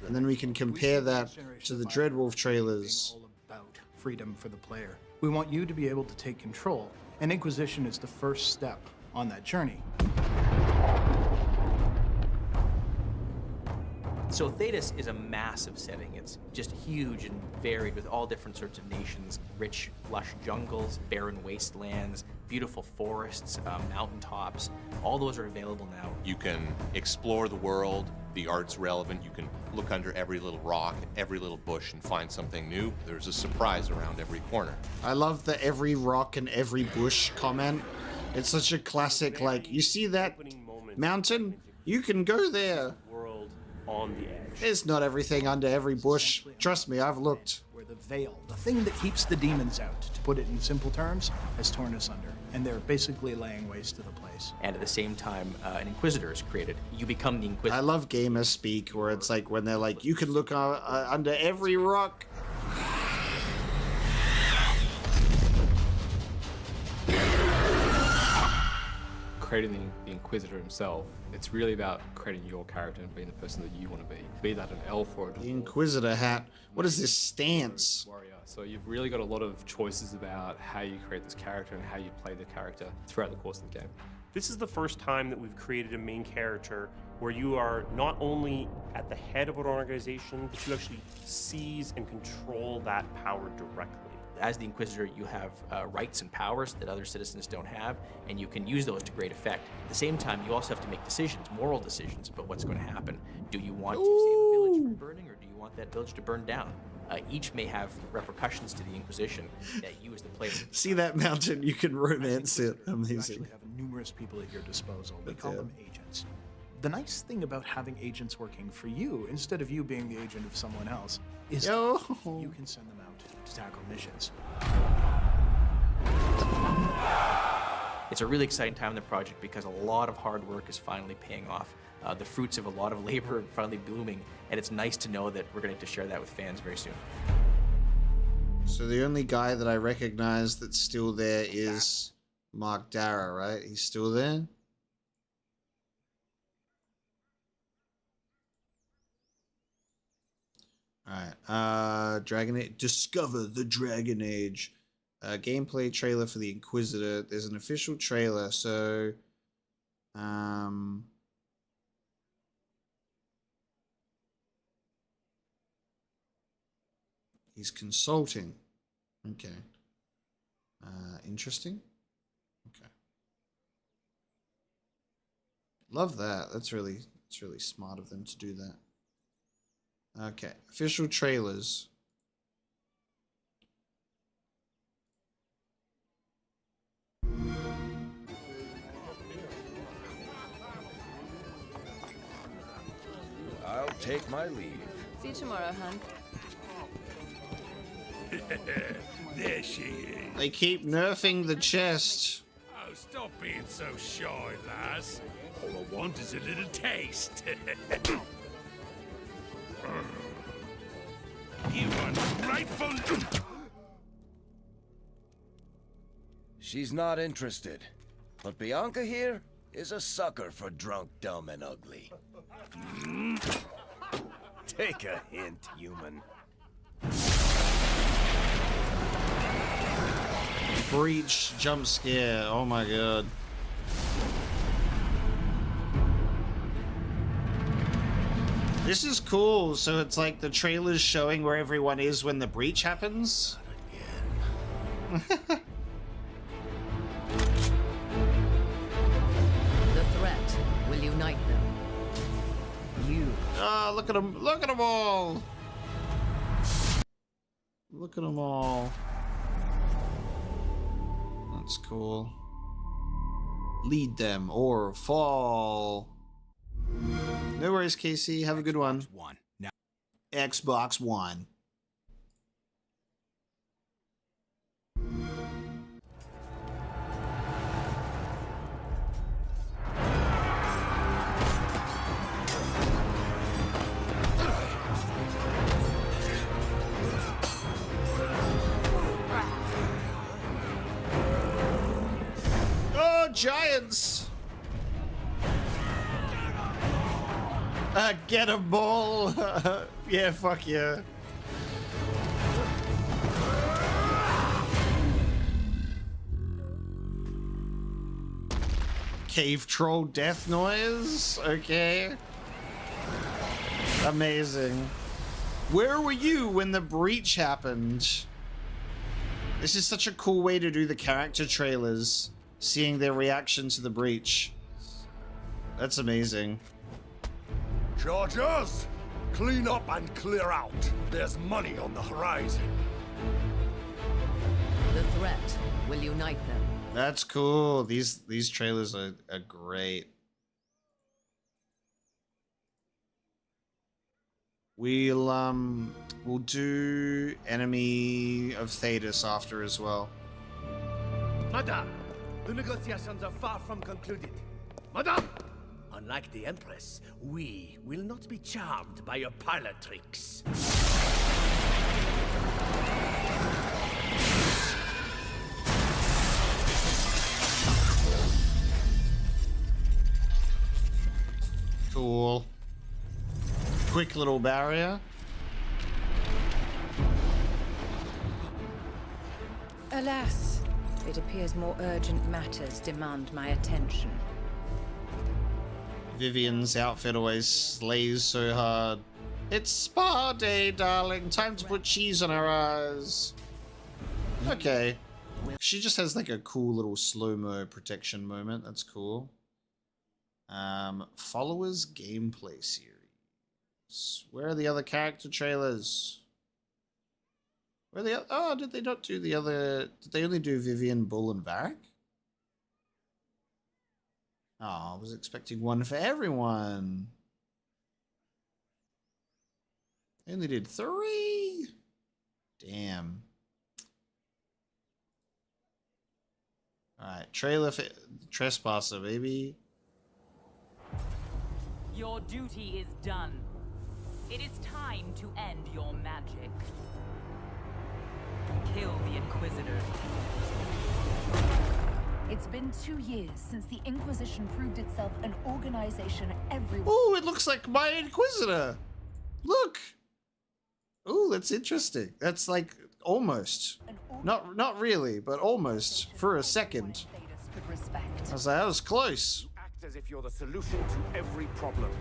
and then we can compare that to the Dreadwolf trailers. About freedom for the player. We want you to be able to take control. And Inquisition is the first step on that journey. So Thetis is a massive setting. It's just huge and varied with all different sorts of nations, rich, lush jungles, barren wastelands, beautiful forests, mountaintops. All those are available now. You can explore the world. The art's relevant. You can look under every little rock, every little bush, and find something new. There's a surprise around every corner. I love the every rock and every bush comment. It's such a classic, like, you see that mountain? You can go there. World on the edge. There's not everything under every bush. Trust me, I've looked. Where the veil, the thing that keeps the demons out, to put it in simple terms, has torn us under. And they're basically laying waste to the place. And at the same time, an Inquisitor is created. You become the Inquisitor. I love gamer speak, where it's like when they're like, you can look under every rock. Creating the Inquisitor himself, it's really about creating your character and being the person that you want to be. Be that an elf or a dwarf. The Inquisitor hat. What is this stance? Warrior. So you've really got a lot of choices about how you create this character and how you play the character throughout the course of the game. This is the first time that we've created a main character where you are not only at the head of an organization, but you actually seize and control that power directly. As the Inquisitor, you have rights and powers that other citizens don't have, and you can use those to great effect. At the same time, you also have to make decisions, moral decisions, about what's going to happen. Do you want to save a village from burning, or do you want that village to burn down? Each may have repercussions to the Inquisition that you as the player... See that mountain? You can romance it. You Amazing. actually have numerous people at your disposal. We call them agents. The nice thing about having agents working for you, instead of you being the agent of someone else, is you can send them out to tackle missions. It's a really exciting time in the project because a lot of hard work is finally paying off. The fruits of a lot of labor are finally blooming, and it's nice to know that we're going to share that with fans very soon. So the only guy that I recognize that's still there is Mark Dara, right? He's still there? Alright, Dragon Age. Discover the Dragon Age. Gameplay trailer for the Inquisitor. There's an official trailer, so he's consulting. Okay. Interesting. Okay. Love that. That's really smart of them to do that. Okay. Official trailers. I'll take my leave. See you tomorrow, Hank. There she is. They keep nerfing the chest. Oh, stop being so shy, lass. All I want is a little taste. You ungrateful... She's not interested. But Bianca here is a sucker for drunk, dumb, and ugly. Take a hint, human. Breach jump scare. Oh my god. This is cool. So it's like the trailer's showing where everyone is when the breach happens. The threat will unite them. You. Ah, look at them. Look at them all. Look at them all. That's cool. Lead them or fall. No worries, Casey. Have a good one. Xbox One. Giants! Get a ball! Yeah, fuck yeah. Cave troll death noise? Okay. Amazing. Where were you when the breach happened? This is such a cool way to do the character trailers. Seeing their reaction to the breach. That's amazing. Chargers! Clean up and clear out. There's money on the horizon. The threat will unite them. That's cool. These trailers are great. We'll do Enemy of Thetis after as well. Madame! The negotiations are far from concluded. Madame! Unlike the Empress, we will not be charmed by your parlor tricks. Cool. Quick little barrier. Alas, it appears more urgent matters demand my attention. Vivian's outfit always slays so hard. It's spa day, darling. Time to put cheese on her eyes. Okay. She just has like a cool little slow-mo protection moment. That's cool. Followers gameplay series. Where are the other character trailers? Where are the oh, did they not do the other? Did they only do Vivian, Bull, and Varric? Oh, I was expecting one for everyone. They only did 3. Damn. Alright, trailer for Trespasser, baby. Your duty is done. It is time to end your magic. Kill the Inquisitor. It's been 2 years since the Inquisition proved itself an organization everyone... Oh, it looks like my Inquisitor. Look. Oh, that's interesting. That's like almost. Not really, but almost for a second. I was like, that was close. Act as if you're the solution to every problem.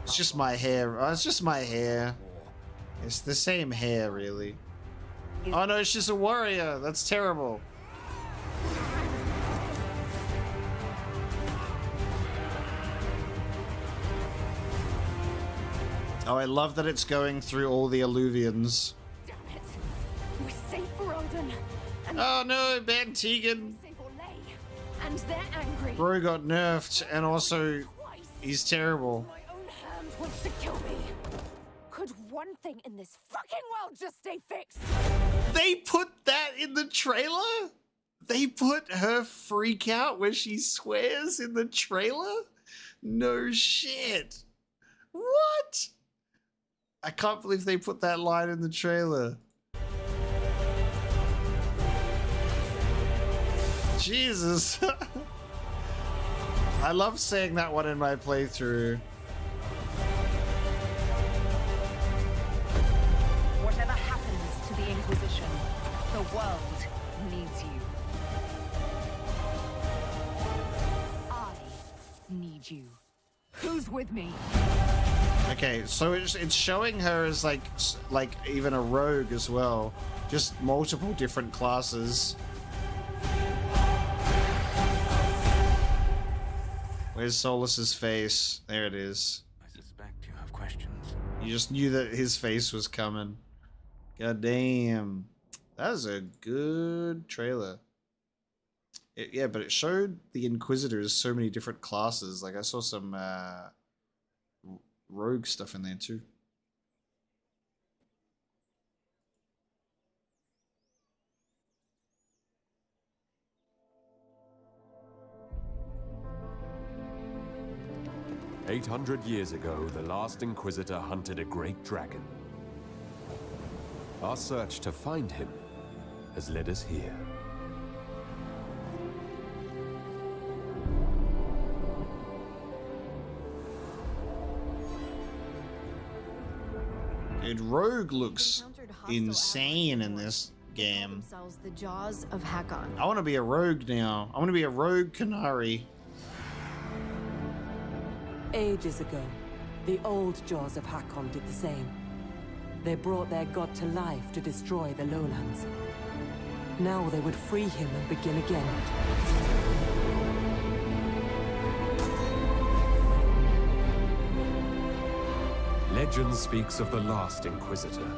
It's just my hair. Oh, it's just my hair. It's the same hair, really. Oh no, it's just a warrior. That's terrible. Oh, I love that it's going through all the alluvians. Damn it. We're safe for Odin. Oh no, Van Tegan. And they're angry. Bro got nerfed, and also he's terrible. My own hand wants to kill me. Could one thing in this fucking world just stay fixed? They put that in the trailer? They put her freak out where she swears in the trailer? No shit. What? I can't believe they put that line in the trailer. Jesus. I love saying that one in my playthrough. Whatever happens to the Inquisition, the world needs you. I need you. Who's with me? Okay, so it's showing her as like even a rogue as well. Just multiple different classes. Where's Solas's face? There it is. I suspect you have questions. You just knew that his face was coming. God damn. That was a good trailer. Yeah, but it showed the Inquisitors so many different classes. Like I saw some rogue stuff in there too. "800 years ago, the last Inquisitor hunted a great dragon. Our search to find him has led us here. Dude, Rogue looks insane in this game. The jaws of Hakon. I want to be a rogue now. I want to be a rogue Canary. Ages ago, the old Jaws of Hakon did the same. They brought their god to life to destroy the lowlands. Now they would free him and begin again. Legend speaks of the last Inquisitor,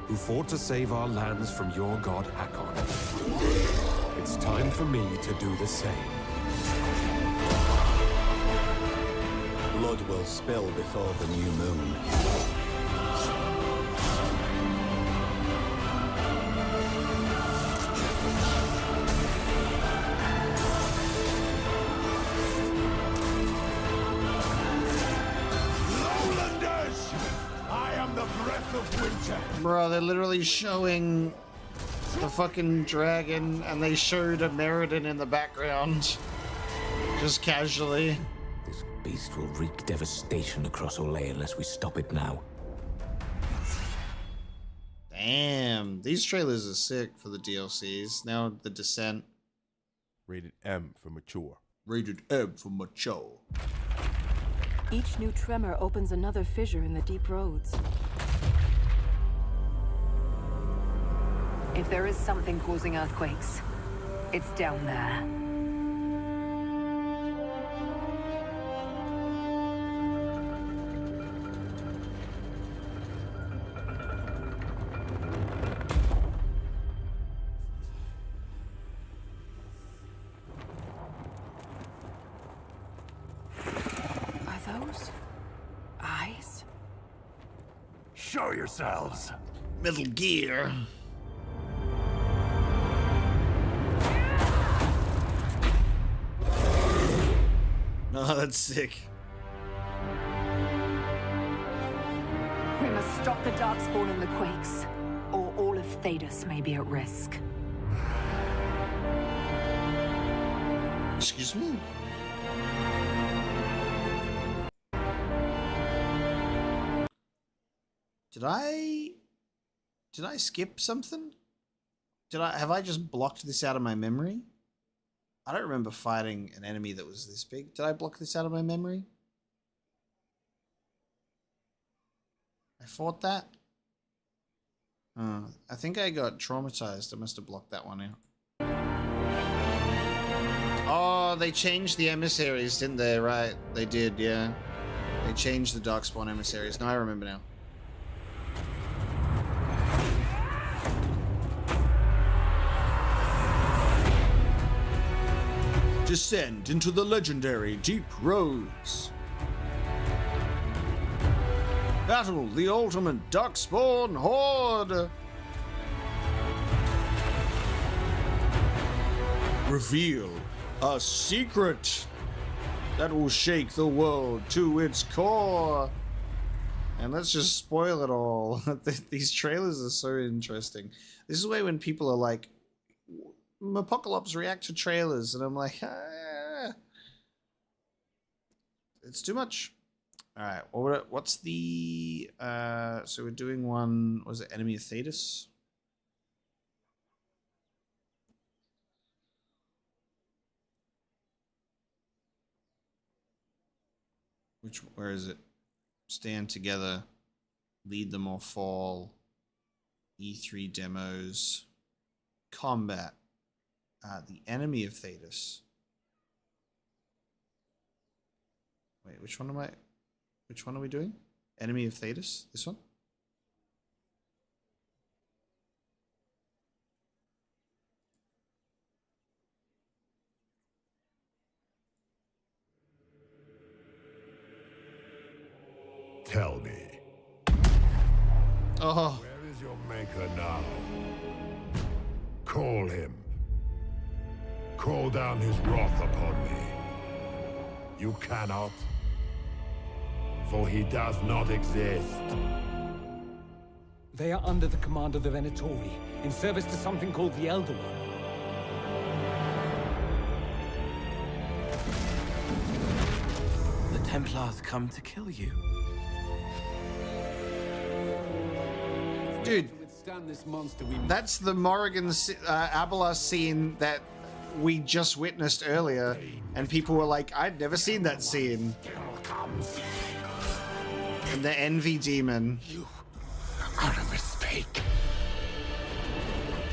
who fought to save our lands from your god Hakon. It's time for me to do the same. Blood will spill before the new moon. Lowlanders! I am the breath of winter. Bro, they're literally showing the fucking dragon, and they showed a Meriden in the background. Just casually. This beast will wreak devastation across Olay unless we stop it now. Damn, these trailers are sick for the DLCs. Now the Descent. Rated M for mature. Rated M for mature. Each new tremor opens another fissure in the deep roads. If there is something causing earthquakes, it's down there. Are those eyes? Show yourselves. Metal Gear. Oh, that's sick. We must stop the Darkspawn and the Quakes, or all of Thedas may be at risk. Excuse me? Did I skip something? Have I just blocked this out of my memory? I don't remember fighting an enemy that was this big. Did I block this out of my memory? I fought that? I think I got traumatized. I must have blocked that one out. Oh, they changed the emissaries, didn't they? Right, they did, yeah. They changed the Darkspawn emissaries. Now I remember now. Descend into the legendary Deep Roads. Battle the ultimate Darkspawn Horde. Reveal a secret that will shake the world to its core. And let's just spoil it all. These trailers are so interesting. This is why when people are like, Apocalypse react to trailers, and I'm like, it's too much. All right, well, what's the so we're doing one, was it Enemy of Thetis? Where is it? Stand together, lead them or fall, E3 demos, combat. The Enemy of Thetis. Wait, which one are we doing? Enemy of Thetis? This one? Tell me. Oh. Where is your maker now? Call him. Call down his wrath upon me. You cannot, for he does not exist. They are under the command of the Venatori, in service to something called the Elder One. The Templars come to kill you. Dude, that's the Morrigan Abelar scene that we just witnessed earlier, and people were like, I'd never seen that scene. And the Envy Demon. You are a mistake.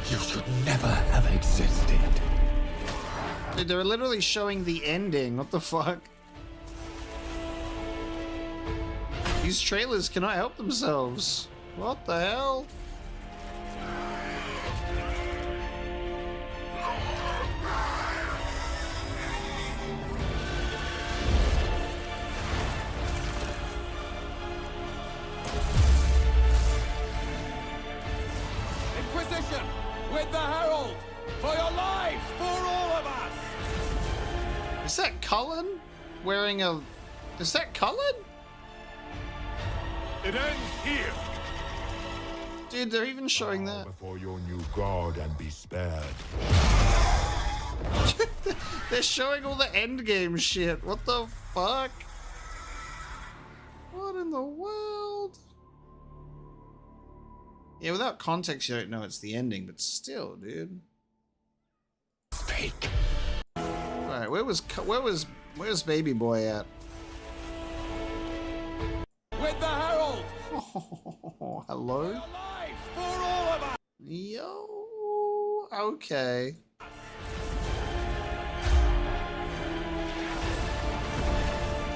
You should never have existed. Dude, they're literally showing the ending. What the fuck? These trailers cannot help themselves. What the hell? Inquisition! With the Herald! For your lives! For all of us! Is that Cullen? Wearing a... Is that Cullen? It ends here. Dude, they're even showing that. Before your new god and be spared. They're showing all the endgame shit. What the fuck? What in the world? Yeah, without context, you don't know it's the ending, but still, dude. Fake. Alright, where's baby boy at? With the Herald! Oh, hello? For all of us! Yo, okay.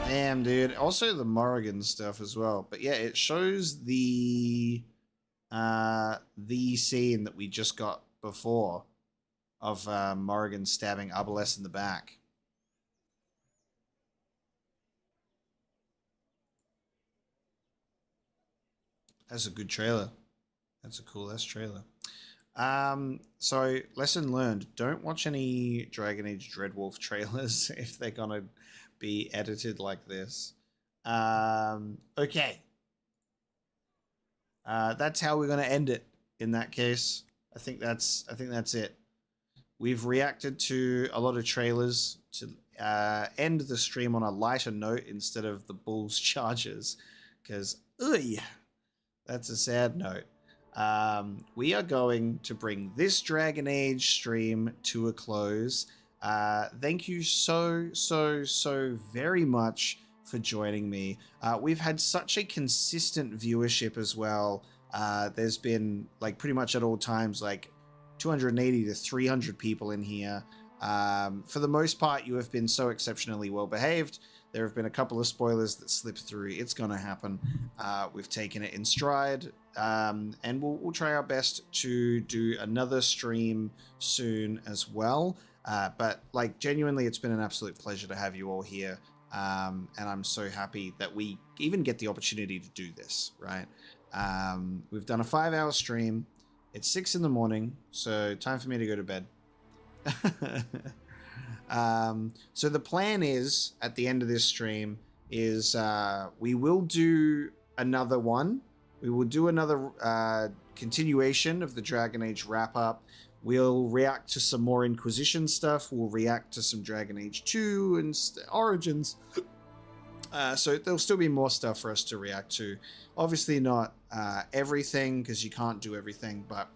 Damn, dude. Also the Morrigan stuff as well. But yeah, it shows the scene that we just got before of Morrigan stabbing Arbalest in the back. That's a good trailer. That's a cool ass trailer. So lesson learned, don't watch any Dragon Age Dreadwolf trailers if they're gonna be edited like this. Okay. That's how we're gonna end it in that case. I think that's it. We've reacted to a lot of trailers to end the stream on a lighter note instead of the Bulls Chargers, because that's a sad note. we are going to bring this Dragon Age stream to a close. Thank you so very much for joining me. We've had such a consistent viewership as well. There's been, like, pretty much at all times, like 280 to 300 people in here. For the most part, you have been so exceptionally well behaved. There have been a couple of spoilers that slipped through. It's gonna happen. We've taken it in stride, and we'll try our best to do another stream soon as well. But, like, genuinely, it's been an absolute pleasure to have you all here. And I'm so happy that we even get the opportunity to do this, right? We've done a 5-hour stream. It's 6 in the morning, so time for me to go to bed. So the plan is, at the end of this stream, is we will do another one. We will do another continuation of the Dragon Age wrap-up. We'll react to some more Inquisition stuff. We'll react to some Dragon Age 2 and Origins. So there'll still be more stuff for us to react to. Obviously not everything, because you can't do everything, but,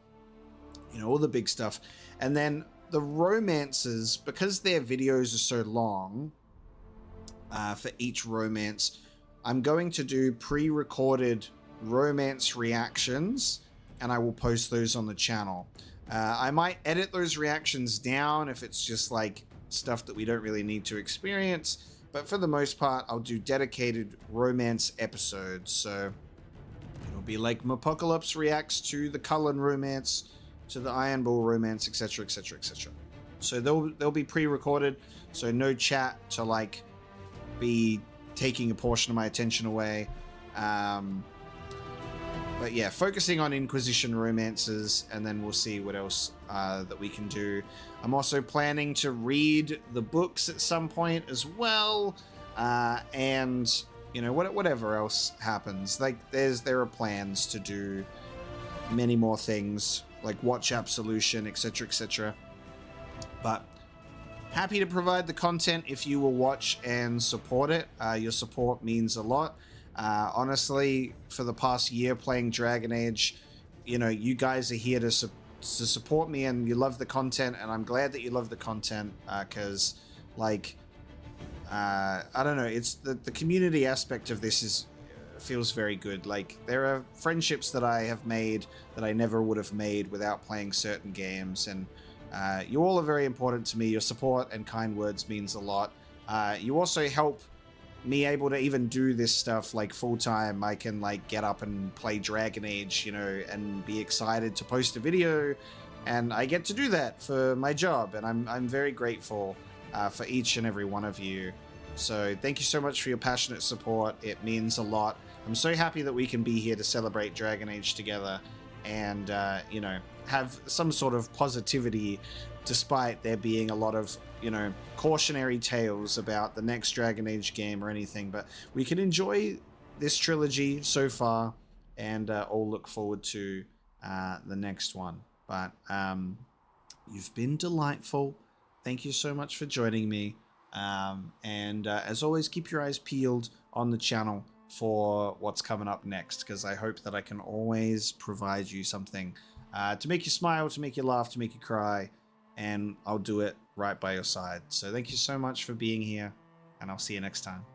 you know, all the big stuff. And then the romances, because their videos are so long, for each romance, I'm going to do pre-recorded romance reactions, and I will post those on the channel. I might edit those reactions down if it's just like stuff that we don't really need to experience, but for the most part, I'll do dedicated romance episodes. So it'll be like Mapocalypse reacts to the Cullen romance, to the Iron Bull romance, etc, etc, etc. So they'll be pre-recorded, so no chat to, like, be taking a portion of my attention away. But yeah, focusing on Inquisition romances, and then we'll see what else that we can do. I'm also planning to read the books at some point as well, and, you know, whatever else happens. Like, there are plans to do many more things, like watch Absolution, etc, etc. But happy to provide the content if you will watch and support it. Your support means a lot. Honestly, for the past year playing Dragon Age, you know, you guys are here to support me, and you love the content, and I'm glad that you love the content, because, like, I don't know, it's the community aspect of this feels very good. Like, there are friendships that I have made that I never would have made without playing certain games, and you all are very important to me. Your support and kind words means a lot. You also help me able to even do this stuff, like, full-time. I can, like, get up and play Dragon Age, you know, and be excited to post a video, and I get to do that for my job, and I'm very grateful for each and every one of you. So thank you so much for your passionate support. It means a lot. I'm so happy that we can be here to celebrate Dragon Age together, and you know, have some sort of positivity, despite there being a lot of, you know, cautionary tales about the next Dragon Age game or anything. But we can enjoy this trilogy so far, and all look forward to the next one. But you've been delightful. Thank you so much for joining me. And as always, keep your eyes peeled on the channel for what's coming up next, because I hope that I can always provide you something to make you smile, to make you laugh, to make you cry, and I'll do it right by your side. So thank you so much for being here, and I'll see you next time.